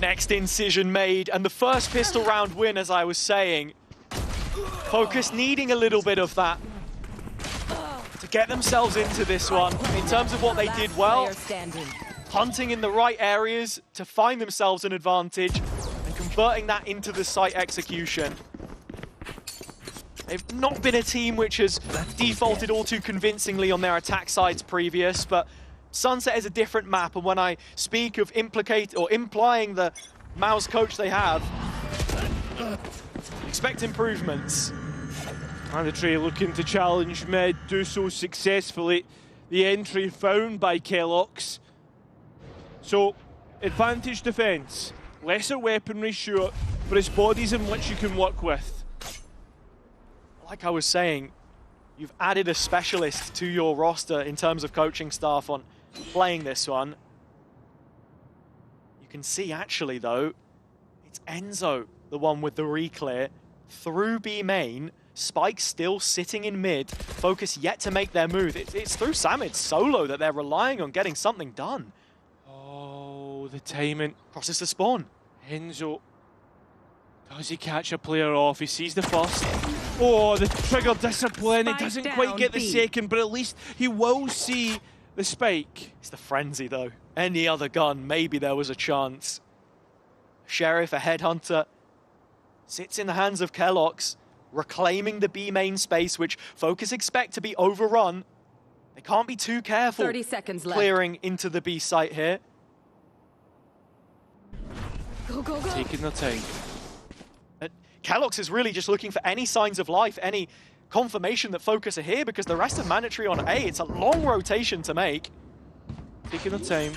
Next incision made, and the first pistol round win, as I was saying. Focus needing a little bit of that to get themselves into this one. In terms of what they did well, hunting in the right areas to find themselves an advantage, converting that into the site execution. They've not been a team which has defaulted all too convincingly on their attack sides previous, but Sunset is a different map, and when I speak of implying the mouse coach they have, expect improvements. Mandatory looking to challenge mid, do so successfully. The entry found by keloqz. So, advantage defense. Lesser weaponry, sure, but it's bodies in which you can work with. Like I was saying, you've added a specialist to your roster in terms of coaching staff on playing this one. You can see actually though, it's Enzo, the one with the reclear, through B main, Spike still sitting in mid, Focus yet to make their move. It's through Samed's solo that they're relying on getting something done. Oh, the timing. Crosses the spawn. Enzo, does he catch a player off? He sees the first. Oh, the trigger discipline. He doesn't quite get the second, but at least he will see the spike. It's the frenzy though. Any other gun, maybe there was a chance. Sheriff, a headhunter, sits in the hands of keloqz, reclaiming the B main space, which Focus expect to be overrun. They can't be too careful 30 seconds left. Clearing into the B site here. Go, go, go. Taking their time. keloqz is really just looking for any signs of life, any confirmation that Focus are here, because the rest of Mandatory on A, it's a long rotation to make. Taking their time.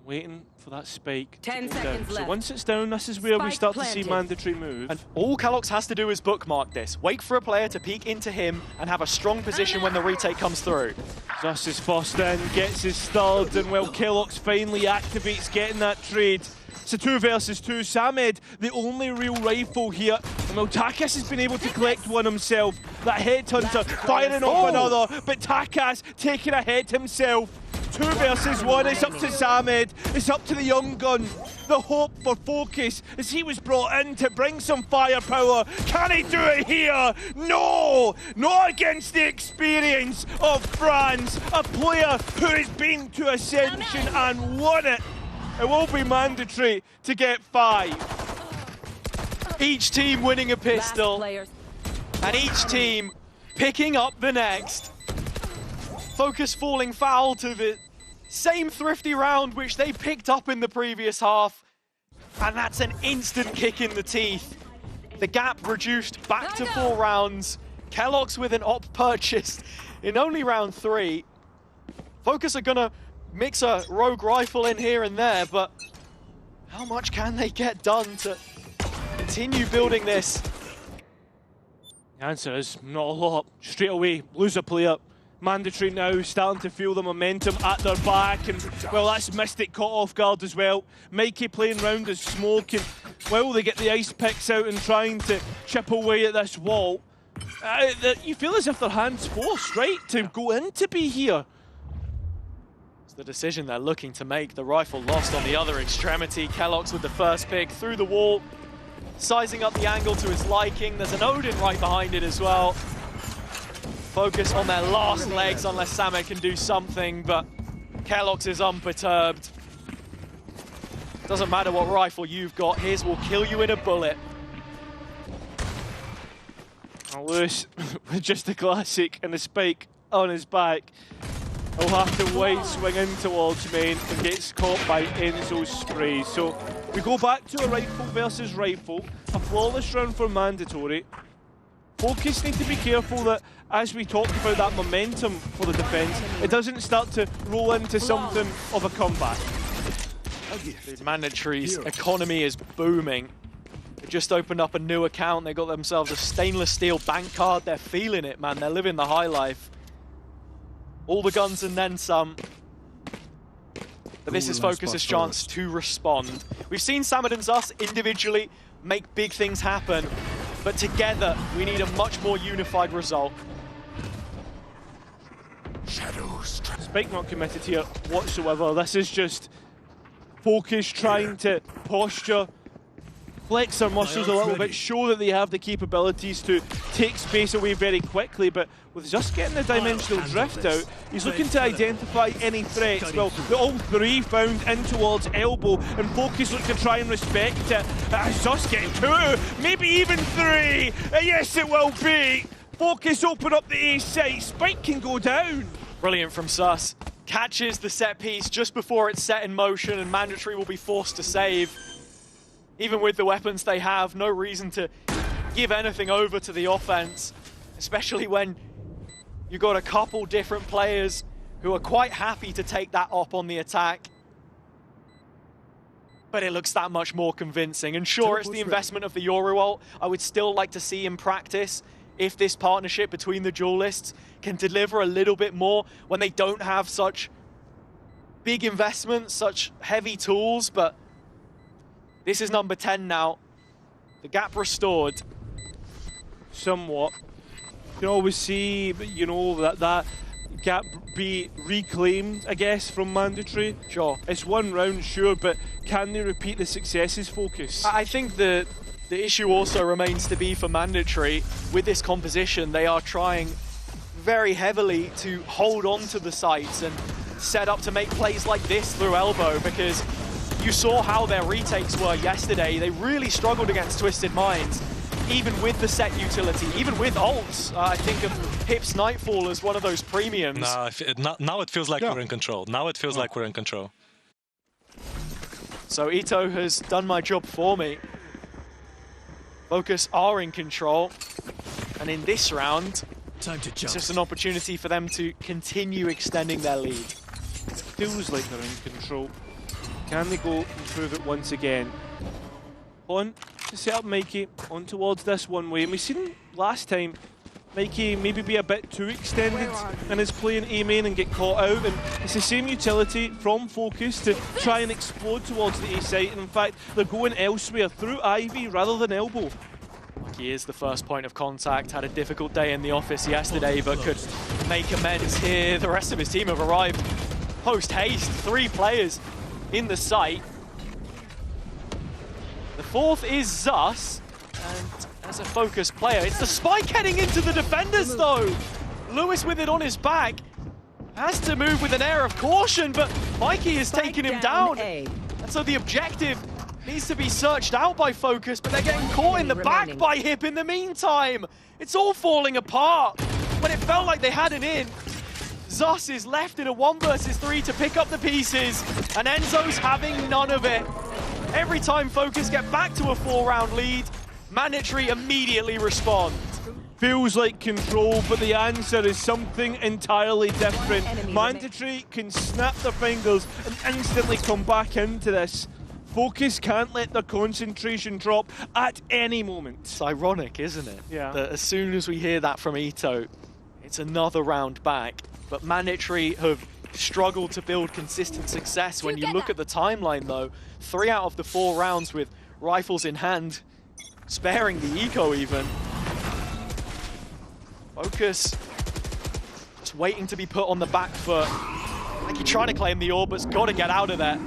Waiting for that spike 10 to go seconds down. left. So once it's down, this is where Spike we start planted. to see Mandatory move. And all keloqz has to do is bookmark this. Wait for a player to peek into him and have a strong position when the retake comes through. Zus is first in, gets his stud, and well, keloqz finally activates getting that trade. It's a 2 versus 2. Samed, the only real rifle here. And well, Takas has been able to collect one himself. That headhunter firing off another, but Takas taking a hit himself. 2 versus 1, it's up to Samed, it's up to the young gun. The hope for Focus as he was brought in to bring some firepower. Can he do it here? No! Not against the experience of Franz, a player who has been to Ascension and won it. It will be mandatory to get 5. Each team winning a pistol, and each team picking up the next. Focus falling foul to the same thrifty round which they picked up in the previous half. And that's an instant kick in the teeth. The gap reduced back to 4 rounds. Kellogg's with an op purchased in only round 3. Focus are gonna mix a rogue rifle in here and there, but how much can they get done to continue building this? The answer is not a lot. Straight away, lose a player. Mandatory now, starting to feel the momentum at their back, and well, that's Mystic caught off guard as well. Mikey playing round as smoke, and well, they get the ice picks out and trying to chip away at this wall. You feel as if their hands forced, right, to go in to be here. It's the decision they're looking to make. The rifle lost on the other extremity. Kellogg's with the first pick through the wall, sizing up the angle to his liking. There's an Odin right behind it as well. Focus on their last legs unless Samet can do something, but Kellogg's is unperturbed. Doesn't matter what rifle you've got, his will kill you in a bullet. And Lewis, with just a classic and a spike on his back, will have to wide swing in towards main and gets caught by Enzo's spray. So we go back to a rifle versus rifle, a flawless round for mandatory. Focus need to be careful that, as we talked about that momentum for the defense, it doesn't start to roll into something of a comeback. The mandatory's economy is booming. They just opened up a new account. They got themselves a stainless steel bank card. They're feeling it, man. They're living the high life. All the guns and then some. But this is Focus's chance to respond. We've seen Samad and Zus individually make big things happen, but together we need a much more unified result. Shadows. Spike not committed here whatsoever. This is just Focus trying to posture, flex their muscles a little bit, show that they have the capabilities to take space away very quickly, but with just getting the dimensional drift out, he's looking to identify any threats. Well, all 3 found in towards elbow, and Focus look to try and respect it. Zus getting 2, maybe even 3. Yes, it will be. Focus open up the A site. Spike can go down. Brilliant from Sus. Catches the set piece just before it's set in motion, and Mandatory will be forced to save. Even with the weapons they have, no reason to give anything over to the offense, especially when you've got a couple different players who are quite happy to take that op on the attack. But it looks that much more convincing. And sure, it's the investment of the Yoru ult. I would still like to see in practice if this partnership between the duelists can deliver a little bit more when they don't have such big investments, such heavy tools, but this is number 10 now. The gap restored. Somewhat. You can always see, you know, that gap be reclaimed, I guess, from Mandatory. Sure. It's 1 round, sure, but can they repeat the successes, Focus? I think the issue also remains to be for Mandatory. With this composition, they are trying very heavily to hold on to the sites and set up to make plays like this through elbow, because you saw how their retakes were yesterday. They really struggled against Twisted Minds, even with the set utility, even with ults. I think of Hip's Nightfall as one of those premiums. Now it feels like we're in control. Now it feels like we're in control. So Ito has done my job for me. Focus are in control, and in this round, it's just an opportunity for them to continue extending their lead. Feels like they're in control. Can they go and prove it once again? On to set up Mikey, on towards this one way. And we've seen last time, Mikey maybe be a bit too extended in his play in A main and get caught out, and it's the same utility from Focus to try and explode towards the A site, and in fact they're going elsewhere through Ivy rather than Elbow. He is the first point of contact, had a difficult day in the office yesterday but could make amends here. The rest of his team have arrived post-haste, 3 players in the site. The 4th is Zus, and as a Focus player, it's the spike heading into the defenders though! Lewis with it on his back, has to move with an air of caution, but Mikey has taken him down. And so the objective needs to be searched out by Focus, but they're getting caught in the back by Hip in the meantime. It's all falling apart. When it felt like they had an in, Zus is left in a 1 versus 3 to pick up the pieces, and Enzo's having none of it. Every time Focus get back to a 4-round lead, Mandatory immediately respond. Feels like control, but the answer is something entirely different. Mandatory can snap their fingers and instantly come back into this. Focus can't let their concentration drop at any moment. It's ironic, isn't it? Yeah. That as soon as we hear that from Ito, it's another round back. But Mandatory have struggled to build consistent success. When you look at the timeline though, 3 out of the 4 rounds with rifles in hand, sparing the eco even. Focus just waiting to be put on the back foot. Like you're trying to claim the orb, but's got to get out of there.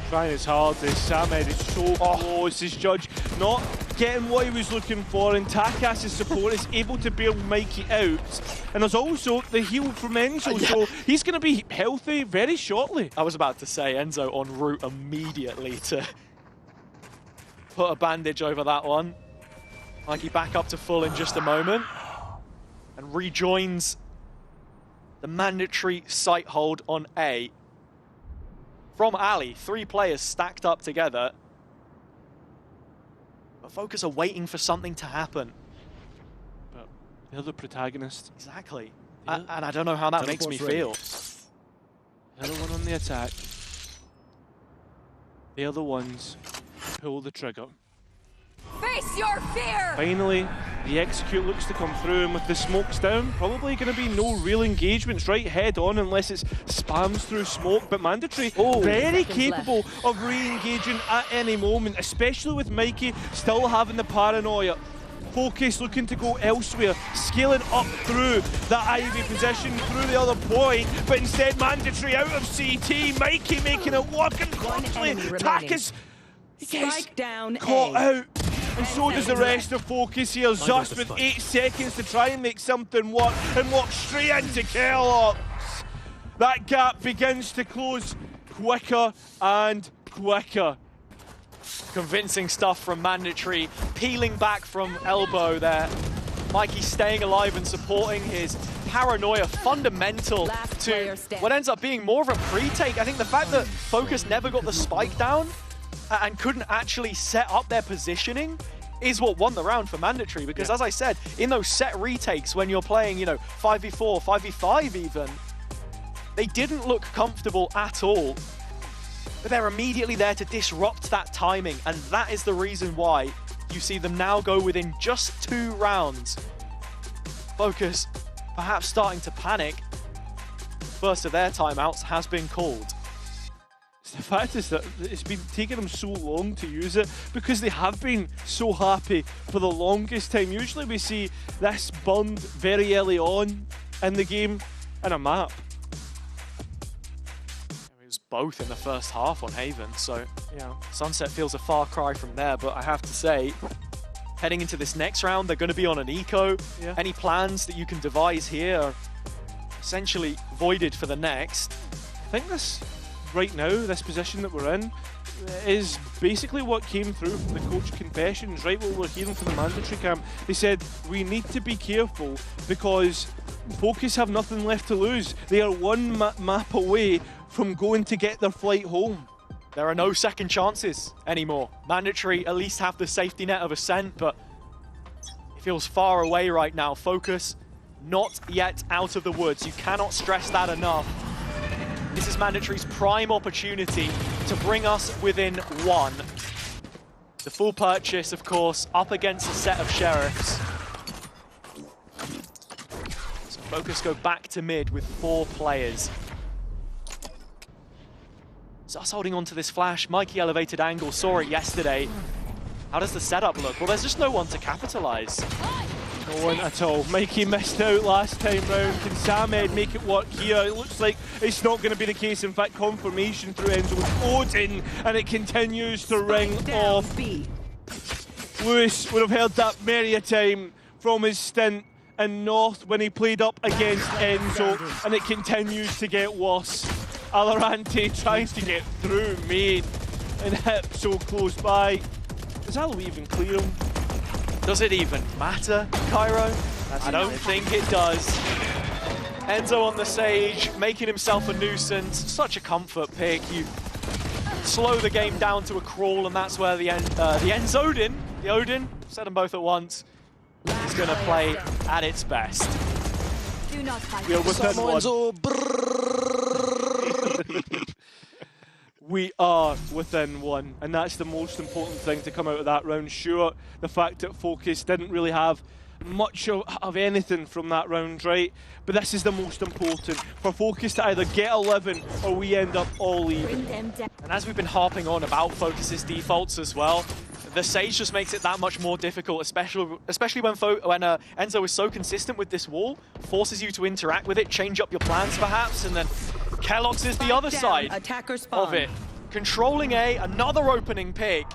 Trying his hardest. Samed is so close. His judge not getting what he was looking for, and Takas' support is able to bail Mikey out. And there's also the heal from Enzo, so he's going to be healthy very shortly. I was about to say Enzo en route immediately to put a bandage over that one. Mikey back up to full in just a moment and rejoins the Mandatory site hold on A. From Ali, 3 players stacked up together. But Focus are waiting for something to happen. But they're the protagonist. Exactly. And I don't know how that makes me feel. They're the one on the attack. They're the ones who pull the trigger. Face your fear! Finally, the execute looks to come through, and with the smokes down, probably going to be no real engagements right head on unless it's spams through smoke, but Mandatory very capable of re-engaging at any moment, especially with Mikey still having the paranoia. Focus looking to go elsewhere, scaling up through that Ivy position, through the other point, but instead Mandatory out of CT, Mikey making it work, and clumsily Takas gets caught out. And so does the rest of Focus here. Zus with 8 seconds to try and make something work, and walk straight into Kellogg's. That gap begins to close quicker and quicker. Convincing stuff from Mandatory, peeling back from elbow there. Mikey staying alive and supporting his paranoia, fundamental to what ends up being more of a pre-take. I think the fact that Focus never got the spike down and couldn't actually set up their positioning is what won the round for Mandatory, because as I said, in those set retakes when you're playing, you know, 5v4, 5v5 even, they didn't look comfortable at all. But they're immediately there to disrupt that timing, and that is the reason why you see them now go within just 2 rounds. Focus perhaps starting to panic. First of their timeouts has been called. The fact is that it's been taking them so long to use it because they have been so happy for the longest time. Usually we see this burned very early on in the game in a map. It was both in the first half on Haven, so yeah, Sunset feels a far cry from there, but I have to say, heading into this next round, they're going to be on an eco. Yeah. Any plans that you can devise here are essentially voided for the next. I think this, right now, this position that we're in, is basically what came through from the coach confessions, right? What we're hearing from the Mandatory camp. They said, we need to be careful because Focus have nothing left to lose. They are 1 map away from going to get their flight home. There are no second chances anymore. Mandatory at least have the safety net of Ascent, but it feels far away right now. Focus not yet out of the woods. You cannot stress that enough. This is Mandatory's prime opportunity to bring us within 1. The full purchase, of course, up against a set of Sheriffs. Focus go back to mid with 4 players. Zus holding on to this flash. Mikey elevated angle, saw it yesterday. How does the setup look? Well, there's just no one to capitalize. No one at all. Mikey missed out last time round. Can Samed make it work here? It looks like it's not going to be the case. In fact, confirmation through Enzo with Odin, and it continues to ring off. Lewis would have heard that many a time from his stint in North when he played up against Enzo, and it continues to get worse. Alorante tries to get through main and hit so close by. Does Alo even clear him? Does it even matter, Cairo? I don't think it does. Enzo on the Sage, making himself a nuisance. Such a comfort pick. You slow the game down to a crawl, and that's where the Odin, said them both at once, is going to play at its best. Do not fight. We are within one. We are within one, and that's the most important thing to come out of that round. Sure, the fact that Focus didn't really have much of anything from that round, right? But this is the most important, for Focus to either get 11 or we end up all even. And as we've been harping on about Focus's defaults as well, the Sage just makes it that much more difficult, especially when Enzo is so consistent with this wall, forces you to interact with it, change up your plans perhaps, and then Kellogg's is the other side of it. Controlling A, another opening pick.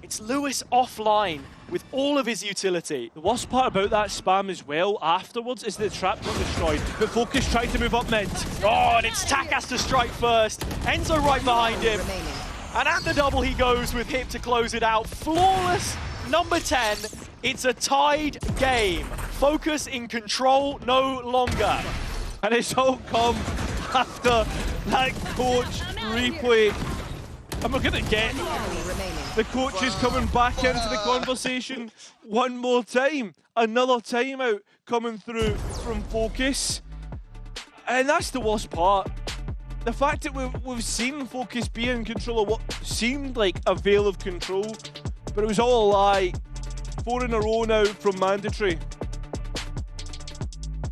It's Lewis offline with all of his utility. The worst part about that spam as well afterwards is the trap got destroyed, but Focus tried to move up mid. Oh, and it's Tak has to strike first. Enzo right behind him. And at the double he goes with Hip to close it out. Flawless number 10. It's a tied game. Focus in control no longer. And it's all come after that coach replay. And we're going to get the coaches coming back into the conversation one more time. Another timeout coming through from Focus. And that's the worst part. The fact that we've seen Focus be in control of what seemed like a veil of control, but it was all a lie. 4 in a row now from Mandatory.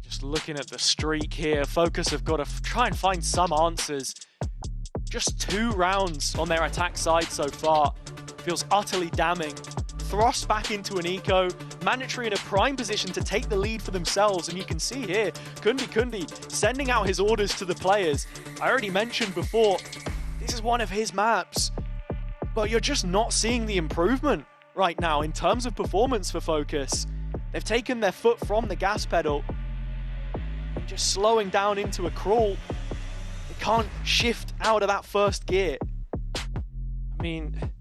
Just looking at the streak here, Focus have got to try and find some answers. Just 2 rounds on their attack side so far. Feels utterly damning. Thrust back into an eco, Mandatory in a prime position to take the lead for themselves, and you can see here, Kundi sending out his orders to the players. I already mentioned before, this is one of his maps, but you're just not seeing the improvement right now in terms of performance for Focus. They've taken their foot from the gas pedal, and just slowing down into a crawl. They can't shift out of that first gear. I mean,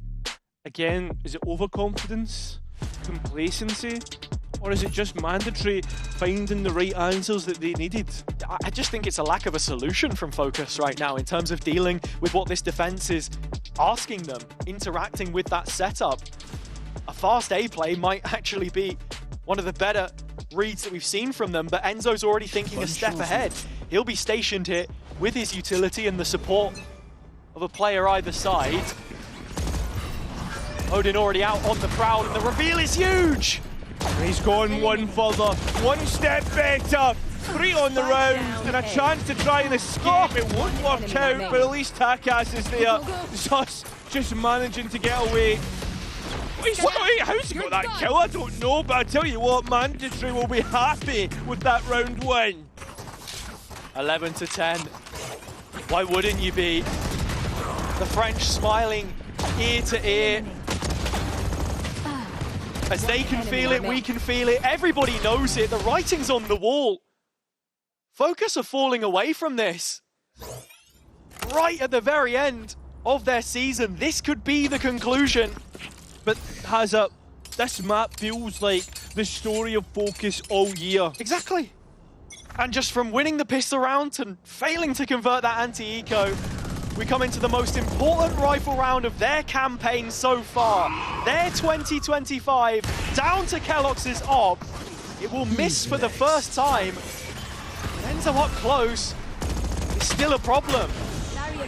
again, is it overconfidence, complacency, or is it just Mandatory finding the right answers that they needed? I just think it's a lack of a solution from Focus right now in terms of dealing with what this defense is asking them, interacting with that setup. A fast A play might actually be one of the better reads that we've seen from them, but Enzo's already thinking a step ahead. He'll be stationed here with his utility and the support of a player either side. Odin already out on the prowl, and the reveal is huge! He's gone one further, one step better. 3 on the round, and a chance to try and escape. It won't work out, but at least Takas is there. Zus just managing to get away. Wait, how's he got that kill? I don't know, but I tell you what, Mandatory will be happy with that round win. 11 to 10. Why wouldn't you be? The French smiling ear to ear. As they can feel it, we can feel it. Everybody knows it. The writing's on the wall. Focus are falling away from this. Right at the very end of their season, this could be the conclusion. But Hazza, this map feels like the story of Focus all year. Exactly. And just from winning the pistol round and failing to convert that anti-eco, we come into the most important rifle round of their campaign so far. Their 2025, down to Kellogg's op. It will miss for the first time. Enzo up close is still a problem.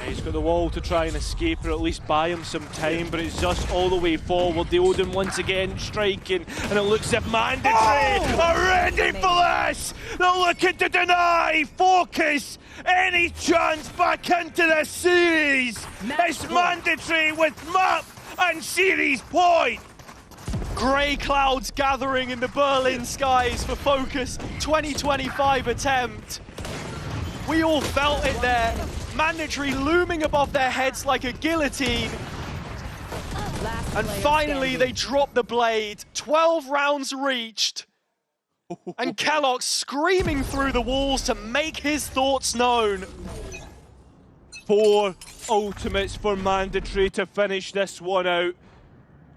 He's got the wall to try and escape or at least buy him some time, but it's just all the way forward. The Odin once again striking, and it looks as if Mandatory are ready for this! They're looking to deny Focus any chance back into this series! It's Mandatory with map and series point! Grey clouds gathering in the Berlin skies for Focus 2025 attempt. We all felt it there. Mandatory looming above their heads like a guillotine. And finally they drop the blade. 12 rounds reached. And Kellogg screaming through the walls to make his thoughts known. 4 ultimates for Mandatory to finish this one out.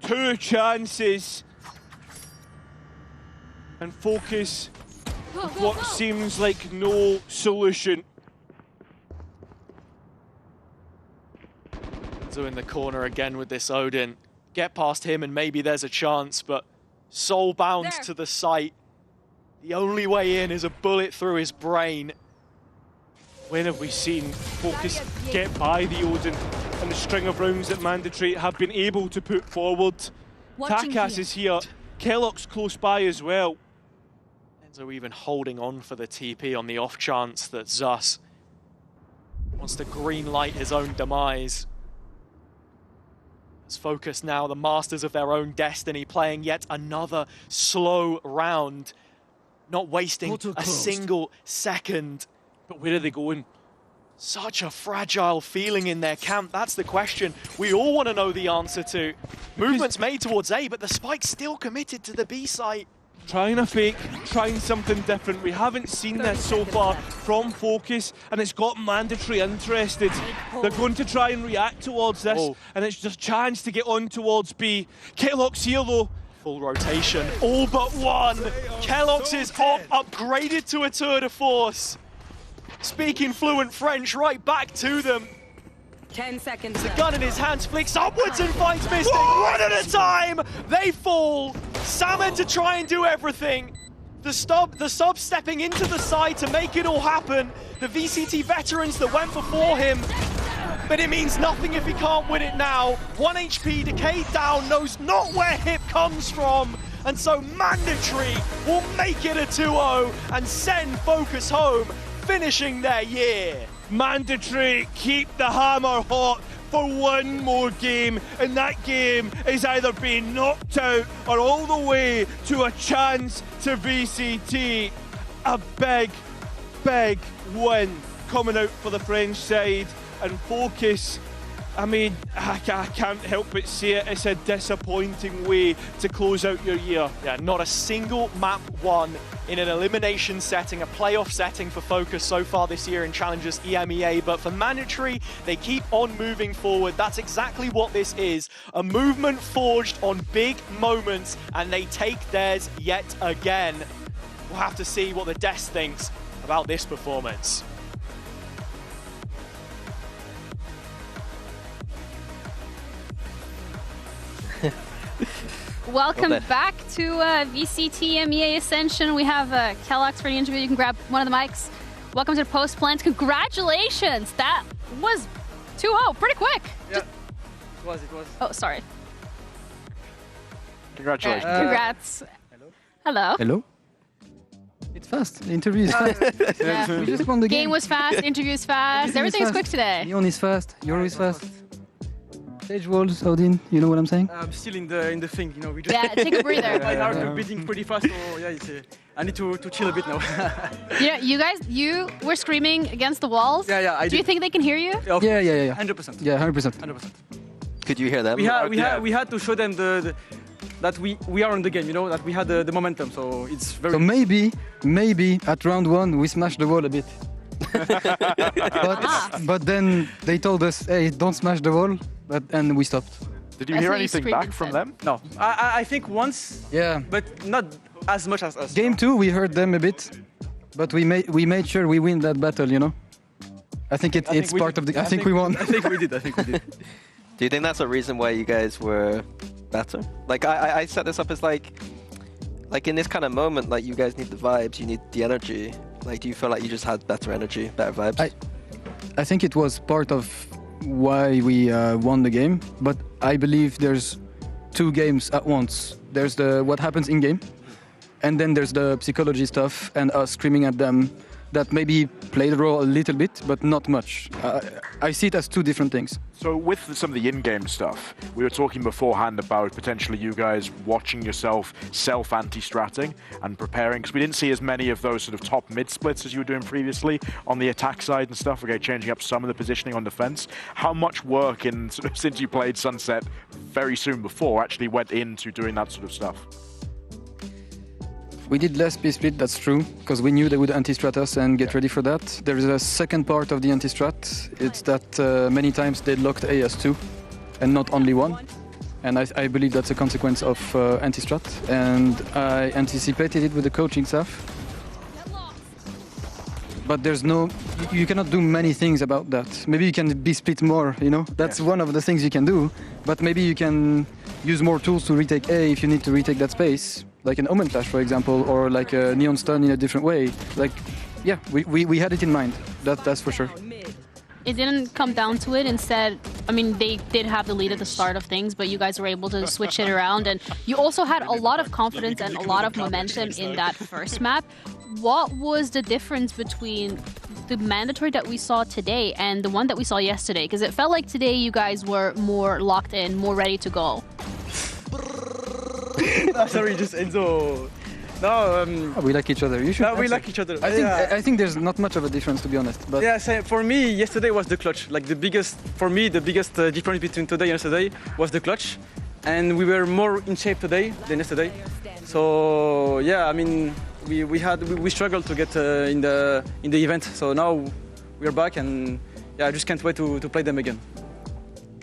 2 chances. And Focus with what seems like no solution. So in the corner again with this Odin. Get past him and maybe there's a chance, but soul bound to the site. The only way in is a bullet through his brain. When have we seen Focus get by the Odin and the string of rounds that Mandatory have been able to put forward? Takas is here. Kellogg's close by as well. Enzo even holding on for the TP on the off chance that Zus wants to green light his own demise. As Focus now the masters of their own destiny, playing yet another slow round, not wasting a single second. But where are they going? Such a fragile feeling in their camp. That's the question we all want to know the answer to. Movements made towards A, but the Spike's still committed to the B site. Trying a fake, trying something different. We haven't seen this so far from Focus, and it's got Mandatory interested. They're going to try and react towards this, and it's just a chance to get on towards B. Kellogg's here though. Full rotation, all but one. Kellogg's is upgraded to a tour de force. Speaking fluent French, right back to them. 10 seconds. The gun in his hands flicks upwards and finds Mystic. One at a time, they fall. Salmon to try and do everything. The sub stepping into the side to make it all happen. The VCT veterans that went before him. But it means nothing if he can't win it now. 1 HP, Decay down, knows not where Hip comes from. And so Mandatory will make it a 2-0 and send Focus home, finishing their year. Mandatory keep the hammer hot for one more game, and that game is either being knocked out or all the way to a chance to VCT. A big, big win coming out for the French side, and Focus, I mean, I can't help but say it, it's a disappointing way to close out your year. Yeah, not a single map won in an elimination setting, a playoff setting for Focus so far this year in Challengers EMEA, but for Mandatory, they keep on moving forward. That's exactly what this is, a movement forged on big moments, and they take theirs yet again. We'll have to see what the Desk thinks about this performance. Welcome back to VCT EMEA Ascension. We have Kellogg's for the interview. You can grab one of the mics. Welcome to the post plans. Congratulations! That was 2-0, pretty quick. Yeah, it was. Oh, sorry. Congratulations. Congrats. Hello. Hello. It's fast. The interview is fast. Yeah. We just won the game. Game was fast, interview is fast, everything is quick today. Neon is fast, Euro is fast. Stage walls, Odin, you know what I'm saying? I'm still in the thing, you know. We just Yeah, take a breather. My heart is beating pretty fast, so yeah, I need to chill a bit now. You were screaming against the walls. Yeah, Do you think they can hear you? Yeah. 100%. Yeah, 100%. 100%. Could you hear them? We had to show them that we are in the game, you know, that we had the momentum, so it's very... So maybe at round 1 we smashed the wall a bit. but then they told us, hey, don't smash the wall, and we stopped. Did you hear anything back from them? No, I think once, yeah, but not as much as us. Game 2 we heard them a bit, but we made sure we win that battle, you know. I think it's part of the... I think we won. I think we did. Do you think that's a reason why you guys were better? Like I set this up as like in this kind of moment, like you guys need the vibes, you need the energy. Like, do you feel like you just had better energy, better vibes? I think it was part of why we won the game, but I believe there's two games at once. There's what happens in game, and then there's the psychology stuff and us screaming at them that maybe played a role a little bit, but not much. I see it as two different things. So with some of the in-game stuff, we were talking beforehand about potentially you guys watching yourself self-anti-stratting and preparing, because we didn't see as many of those sort of top mid splits as you were doing previously on the attack side and stuff, okay, changing up some of the positioning on defense. How much work in sort of, since you played Sunset very soon before, actually went into doing that sort of stuff? We did less B-split, that's true, because we knew they would anti-strat us and get ready for that. There is a second part of the anti-strat. It's that many times they locked A as 2 and not only 1. And I believe that's a consequence of anti-strat. And I anticipated it with the coaching staff. But there's you cannot do many things about that. Maybe you can B-split more, you know? That's one of the things you can do. But maybe you can use more tools to retake A if you need to retake that space. Like an Omen Flash, for example, or like a Neon Stun in a different way. Like, yeah, we had it in mind, that's for sure. It didn't come down to it. Instead, I mean, they did have the lead at the start of things, but you guys were able to switch it around. And you also had a lot of confidence and a lot of momentum in that first map. What was the difference between the mandatory that we saw today and the one that we saw yesterday? Because it felt like today you guys were more locked in, more ready to go. Sorry, just Enzo. No, we like each other. You should. No, we like each other. I think there's not much of a difference, to be honest. But yeah, for me, yesterday was the clutch. Like the biggest difference between today and yesterday was the clutch, and we were more in shape today than yesterday. So yeah, I mean, we struggled to get in the event. So now we're back, and yeah, I just can't wait to play them again.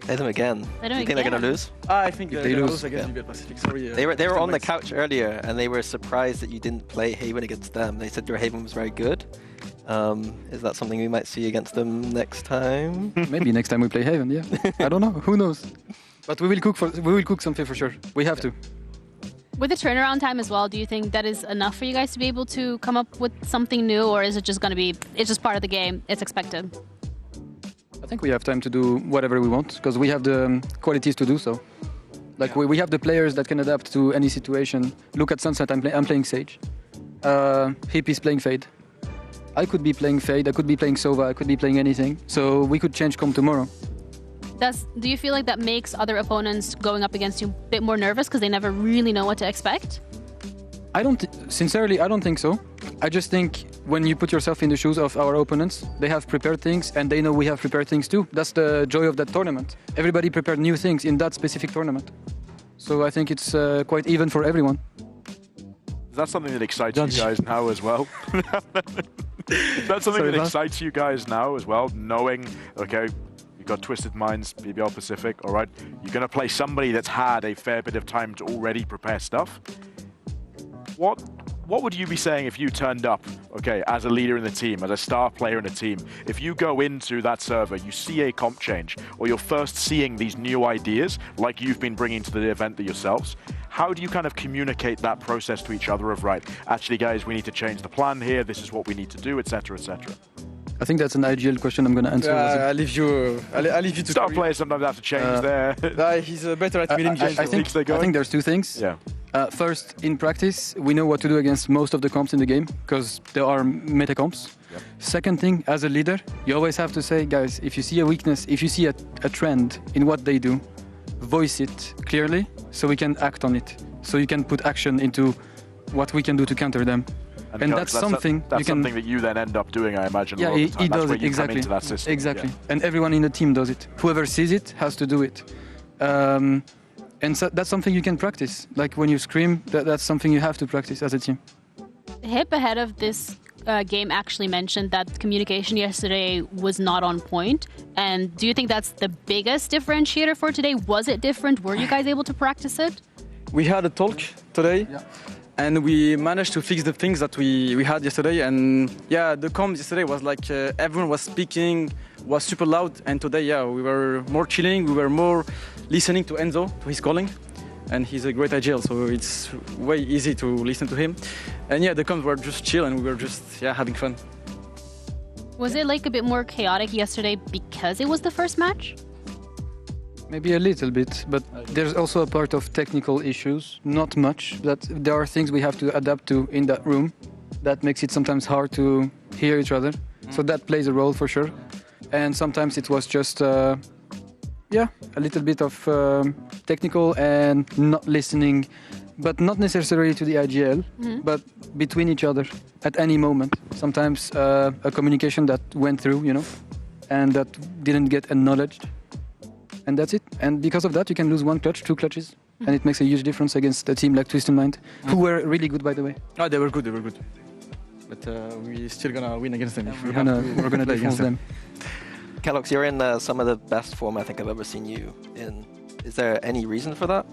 Play them again. You think they're gonna lose? I think they lose against EMEA Pacific. Sorry. They were on the couch earlier, and they were surprised that you didn't play Haven against them. They said your Haven was very good. Is that something we might see against them next time? Maybe next time we play Haven. Yeah, I don't know. Who knows? But we will cook something for sure. We have to. With the turnaround time as well, do you think that is enough for you guys to be able to come up with something new, or is it just gonna be? It's just part of the game. It's expected. I think we have time to do whatever we want because we have the qualities to do so. Like we have the players that can adapt to any situation. Look at Sunset, I'm playing Sage. Hip is playing Fade. I could be playing Fade, I could be playing Sova, I could be playing anything. So we could change come tomorrow. Do you feel like that makes other opponents going up against you a bit more nervous because they never really know what to expect? Sincerely, I don't think so. I just think when you put yourself in the shoes of our opponents, they have prepared things and they know we have prepared things too. That's the joy of that tournament. Everybody prepared new things in that specific tournament. So I think it's quite even for everyone. Is that something that excites you guys now as well? That's something that excites you guys now as well, knowing, okay, you've got Twisted Minds, BBL Pacific, all right, you're going to play somebody that's had a fair bit of time to already prepare stuff. What would you be saying if you turned up, okay, as a leader in the team, as a star player in the team? If you go into that server, you see a comp change, or you're first seeing these new ideas, like you've been bringing to the event yourselves, how do you kind of communicate that process to each other of, right, actually, guys, we need to change the plan here, this is what we need to do, etc., etc.? I think that's an ideal question I'm going to answer. I'll leave you to star players sometimes have to change there. He's better at meeting change. I think there's two things. Yeah. First, in practice, we know what to do against most of the comps in the game because there are meta comps. Yep. Second thing, as a leader, you always have to say, guys, if you see a weakness, if you see a trend in what they do, voice it clearly so we can act on it. So you can put action into what we can do to counter them. And that's something that you then end up doing, I imagine. Yeah, he does it, exactly. Come into that system. Exactly. Yeah. And everyone in the team does it. Whoever sees it has to do it. And so that's something you can practice. Like when you scream, that's something you have to practice as a team. Hip ahead of this game actually mentioned that communication yesterday was not on point. And do you think that's the biggest differentiator for today? Was it different? Were you guys able to practice it? We had a talk today. Yeah. And we managed to fix the things that we had yesterday. And yeah, the comms yesterday was like everyone was speaking, was super loud. And today, yeah, we were more chilling. We were more listening to Enzo, to his calling. And he's a great IGL, so it's way easy to listen to him. And yeah, the comms were just chill and we were just, yeah, having fun. Was it like a bit more chaotic yesterday because it was the first match? Maybe a little bit, but there's also a part of technical issues, not much. That there are things we have to adapt to in that room that makes it sometimes hard to hear each other. So that plays a role for sure. And sometimes it was just, a little bit of technical and not listening, but not necessarily to the IGL, but between each other at any moment. Sometimes a communication that went through, and that didn't get acknowledged. And that's it. And because of that, you can lose 1 clutch, 2 clutches. And it makes a huge difference against a team like Twisted Mind, who were really good, by the way. Oh, they were good. But we're still gonna win against them. We're gonna defend them. Kellogg's, you're in some of the best form I think I've ever seen you in. Is there any reason for that?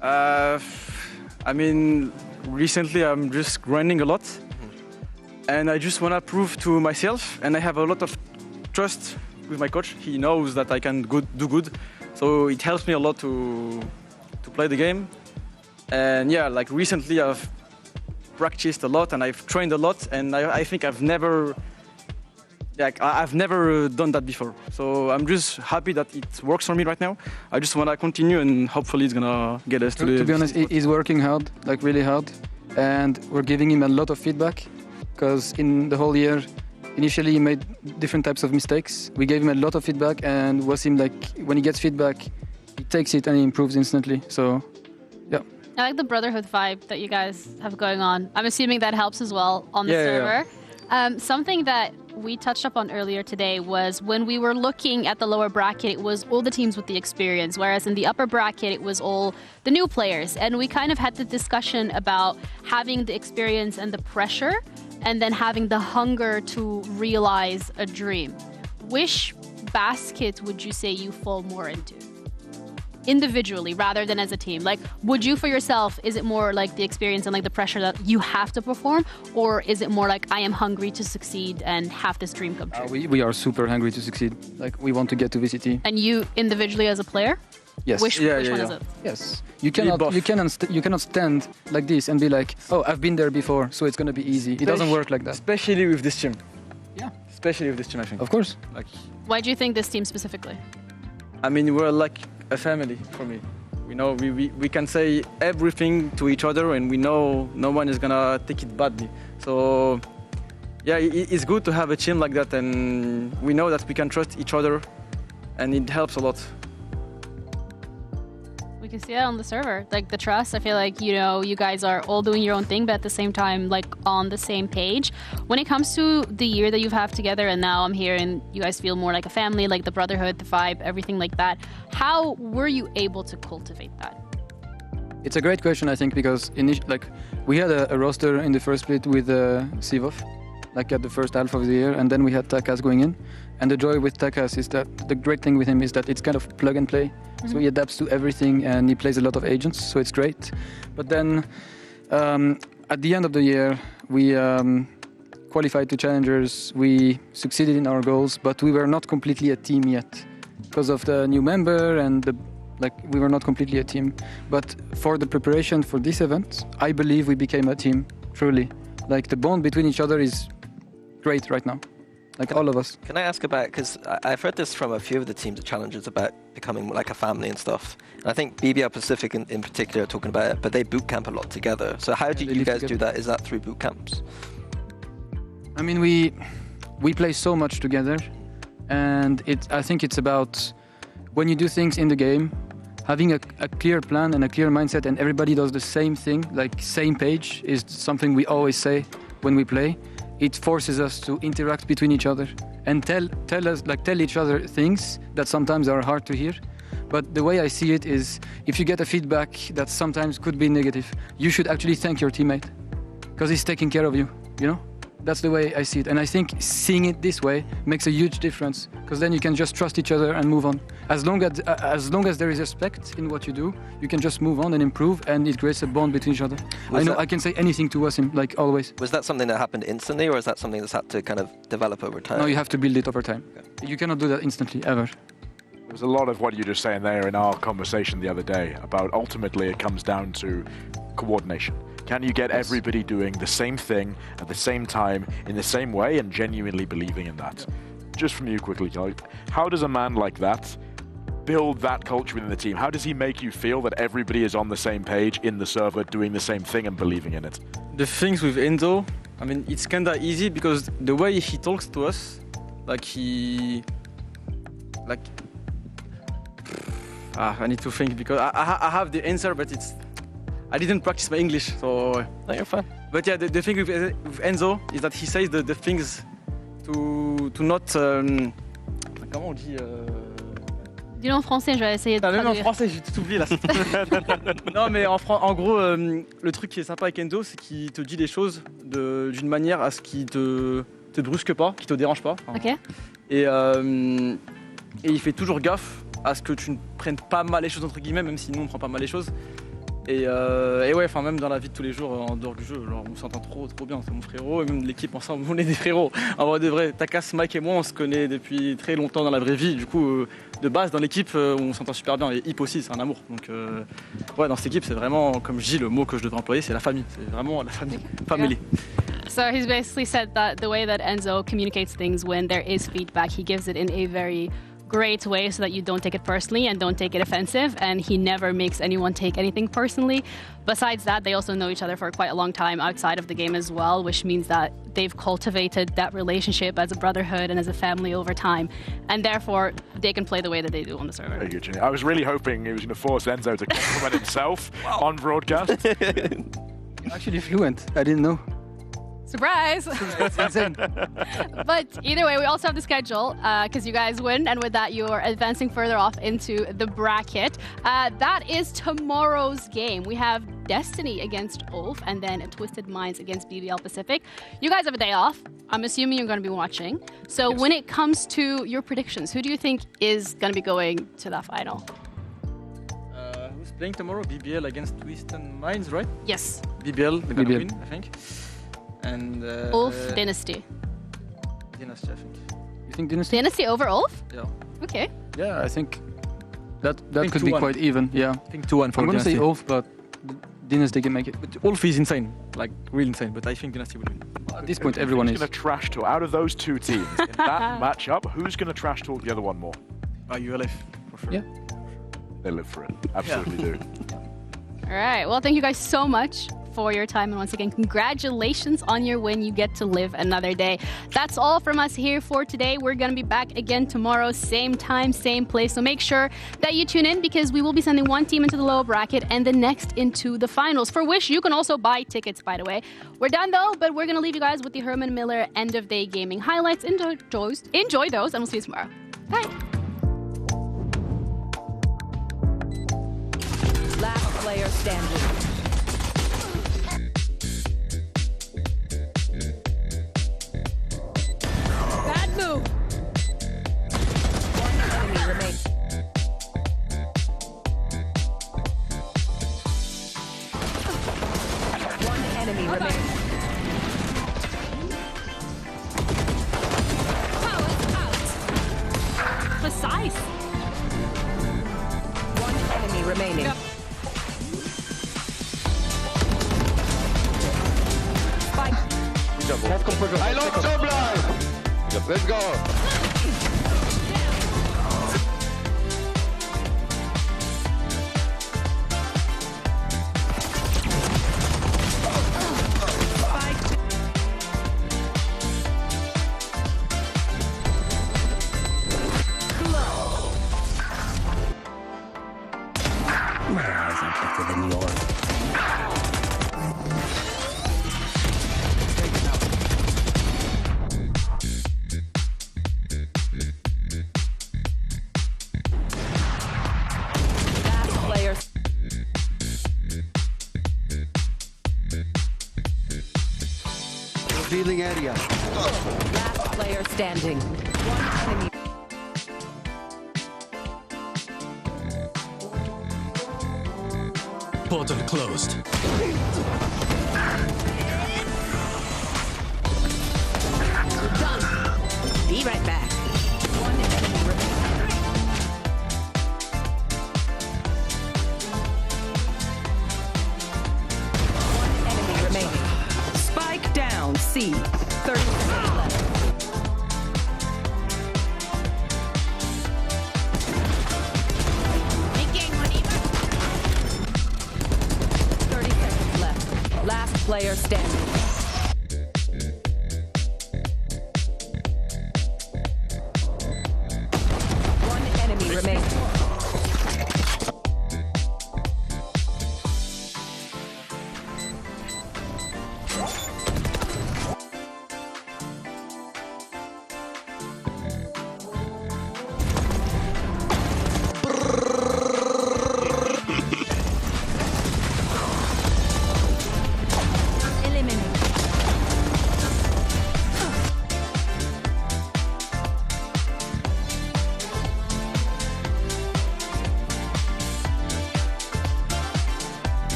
I mean, recently I'm just grinding a lot. And I just want to prove to myself, and I have a lot of trust with my coach. He knows that I can do good, so it helps me a lot to play the game. And yeah, like recently I've practiced a lot and I've trained a lot, and I think I've never done that before. So I'm just happy that it works for me right now. I just want to continue, and hopefully it's gonna get us to the... To be honest, he's working hard, like really hard, and we're giving him a lot of feedback, because in the whole year, initially he made different types of mistakes. We gave him a lot of feedback, and Wasim, like when he gets feedback, he takes it and he improves instantly. So, yeah. I like the brotherhood vibe that you guys have going on. I'm assuming that helps as well on the server. Yeah. Something that we touched up on earlier today was when we were looking at the lower bracket, it was all the teams with the experience, whereas in the upper bracket, it was all the new players. And we kind of had the discussion about having the experience and the pressure, and then having the hunger to realize a dream. Which basket would you say you fall more into? Individually rather than as a team? Like, would you for yourself, is it more like the experience and like the pressure that you have to perform, or is it more like I am hungry to succeed and have this dream come true? We are super hungry to succeed. Like, we want to get to VCT. And you individually as a player? Yes. Which one is it? Yes. You cannot stand like this and be like, oh, I've been there before, so it's gonna be easy. It doesn't work like that. Especially with this team. Yeah. Especially with this team, I think. Of course. Like. Why do you think this team specifically? I mean, we're like a family for me. We can say everything to each other, and we know no one is gonna take it badly. So yeah, it's good to have a team like that, and we know that we can trust each other, and it helps a lot. We can see that on the server, like the trust. I feel like, you guys are all doing your own thing, but at the same time, like on the same page. When it comes to the year that you've had together, and now I'm hearing you guys feel more like a family, like the brotherhood, the vibe, everything like that. How were you able to cultivate that? It's a great question, I think, because we had a roster in the first split with Sivov, like at the first half of the year, and then we had Takas going in. And the joy with Takas is that the great thing with him is that it's kind of plug and play. So he adapts to everything, and he plays a lot of agents, so it's great. But then at the end of the year, we qualified to challengers, we succeeded in our goals, but we were not completely a team yet because of the new member, and we were not completely a team. But for the preparation for this event, I believe we became a team, truly. Like, the bond between each other is great right now. Like, all of us. Can I ask about, because I've heard this from a few of the teams at Challengers about becoming like a family and stuff. And I think BBL Pacific in particular are talking about it, but they boot camp a lot together. So how do you guys do that? Is that through boot camps? I mean, we play so much together, and I think it's about when you do things in the game, having a clear plan and a clear mindset, and everybody does the same thing, like same page, is something we always say when we play. It forces us to interact between each other and tell each other things that sometimes are hard to hear. But the way I see it is, if you get a feedback that sometimes could be negative, you should actually thank your teammate, because he's taking care of you, That's the way I see it. And I think seeing it this way makes a huge difference, because then you can just trust each other and move on. As long as there is respect in what you do, you can just move on and improve, and it creates a bond between each other. I can say anything to Wasim, like always. Was that something that happened instantly, or is that something that's had to kind of develop over time? No, you have to build it over time. Okay. You cannot do that instantly, ever. There's a lot of what you're just saying there in our conversation the other day about ultimately it comes down to coordination. Can you get everybody doing the same thing at the same time in the same way and genuinely believing in that? Just from you quickly, Kelly, how does a man like that build that culture within the team? How does he make you feel that everybody is on the same page in the server doing the same thing and believing in it? The things with Enzo, I mean, it's kinda easy because the way he talks to us, I need to think because I have the answer, but I didn't practice my English, so. No, you're fine. But yeah, the thing with Enzo is that he says the things to not. Comment on dit? Dis-le en français, je vais essayer de traduire. Même en français, j'ai tout oublié là. Non, mais en gros, le truc qui est sympa avec Enzo, c'est qu'il te dit les choses d'une manière à ce qu'il te brusque pas, qu'il te dérange pas. Ok. Et il fait toujours gaffe à ce que tu ne prennes pas mal les choses entre guillemets, même si nous on prend pas mal les choses. Et ouais, enfin même dans la vie de tous les jours en dehors du jeu, genre on s'entend trop bien, c'est mon frérot et même l'équipe ensemble, on est des frérots. En vrai de vrai, Takas, Mike et moi on se connaît depuis très longtemps dans la vraie vie, du coup de base dans l'équipe on s'entend super bien et Hip aussi, c'est un amour. Donc ouais, dans cette équipe c'est vraiment, comme je dis, le mot que je devrais employer, c'est la famille, c'est vraiment la famille. Family. So he's basically said that the way that Enzo communicates things when there is feedback, he gives it in a very great way so that you don't take it personally and don't take it offensive, and he never makes anyone take anything personally. Besides that, they also know each other for quite a long time outside of the game as well, which means that they've cultivated that relationship as a brotherhood and as a family over time, and therefore they can play the way that they do on the server. Very good, Ginny. I was really hoping he was going to force Enzo to compliment himself on broadcast. Actually fluent, I didn't know. Surprise! That's insane. But either way, we also have the schedule because you guys win, and with that, you are advancing further off into the bracket. That is tomorrow's game. We have Destiny against Ulf, and then Twisted Minds against BBL Pacific. You guys have a day off. I'm assuming you're going to be watching. So yes. When it comes to your predictions, who do you think is going to be going to that final? Who's playing tomorrow? BBL against Twisted Minds, right? Yes. BBL, they're going to win, I think. And Ulf Dynasty. Dynasty, I think. You think Dynasty? Dynasty over Ulf? Yeah. Okay. Yeah, I think that could be quite even. Yeah. I think 2-1 for I'm going to Dynasty. say Ulf, but Dynasty can make it. But Ulf is insane, like really insane. But I think Dynasty will win. At this point, everyone is. Who's going to trash talk out of those two teams in that matchup? Who's going to trash talk the other one more? ULF for sure. Yeah. They live for it. Absolutely do. All right. Well, thank you guys so much for your time, and once again, congratulations on your win. You get to live another day. That's all from us here for today. We're going to be back again tomorrow, same time, same place. So make sure that you tune in because we will be sending one team into the lower bracket and the next into the finals, for which you can also buy tickets, by the way. We're done though, but we're going to leave you guys with the Herman Miller end of day gaming highlights. Enjoy those, and we'll see you tomorrow. Bye. Last player standing. Move. One enemy remains. One enemy remains. Precise. One enemy remaining. Yep. Spike. I lost job live. Let's go. My eyes are better than yours. Revealing area. Last player standing. One enemy. Portal closed. Done. Be right back. One enemy remaining. One enemy player standing. One enemy remaining.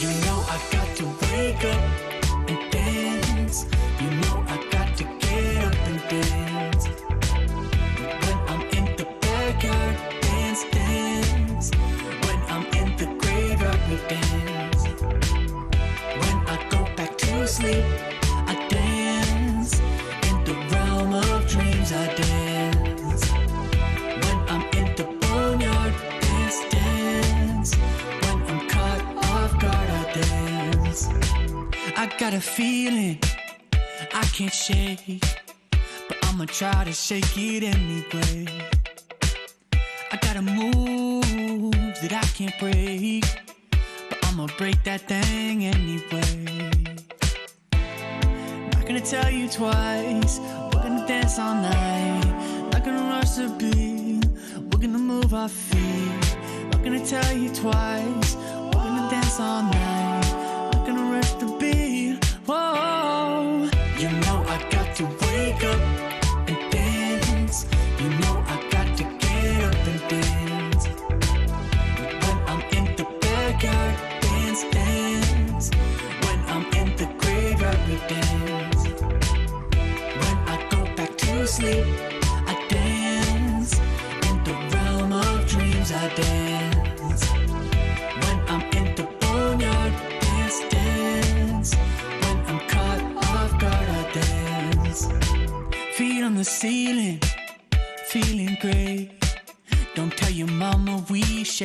You know I got to wake up and dance. You know I got to get up and dance. When I'm in the backyard, dance, dance. When I'm in the graveyard, we dance. When I go back to sleep, I dance. In the realm of dreams, I dance. When I'm in the boneyard, dance, dance. When I'm caught off guard, I dance. I got a feeling I can't shake, but I'ma try to shake it anyway. I got a move that I can't break, but I'ma break that thing anyway. Not gonna tell you twice, we're gonna dance all night. Not gonna rush the beat, we're gonna move our feet. Not gonna tell you twice, we're gonna dance all night. Not gonna rush the beat, whoa. You know I got to wake up and dance. You know I got to get up and dance. When I'm in the backyard, dance, dance. When I'm in the graveyard, we dance. When I go back to sleep, I dance. In the realm of dreams, I dance. When I'm in the boneyard, dance, dance. When I'm caught off guard, I dance. Feet on the ceiling, feeling great. Don't tell your mama we shake.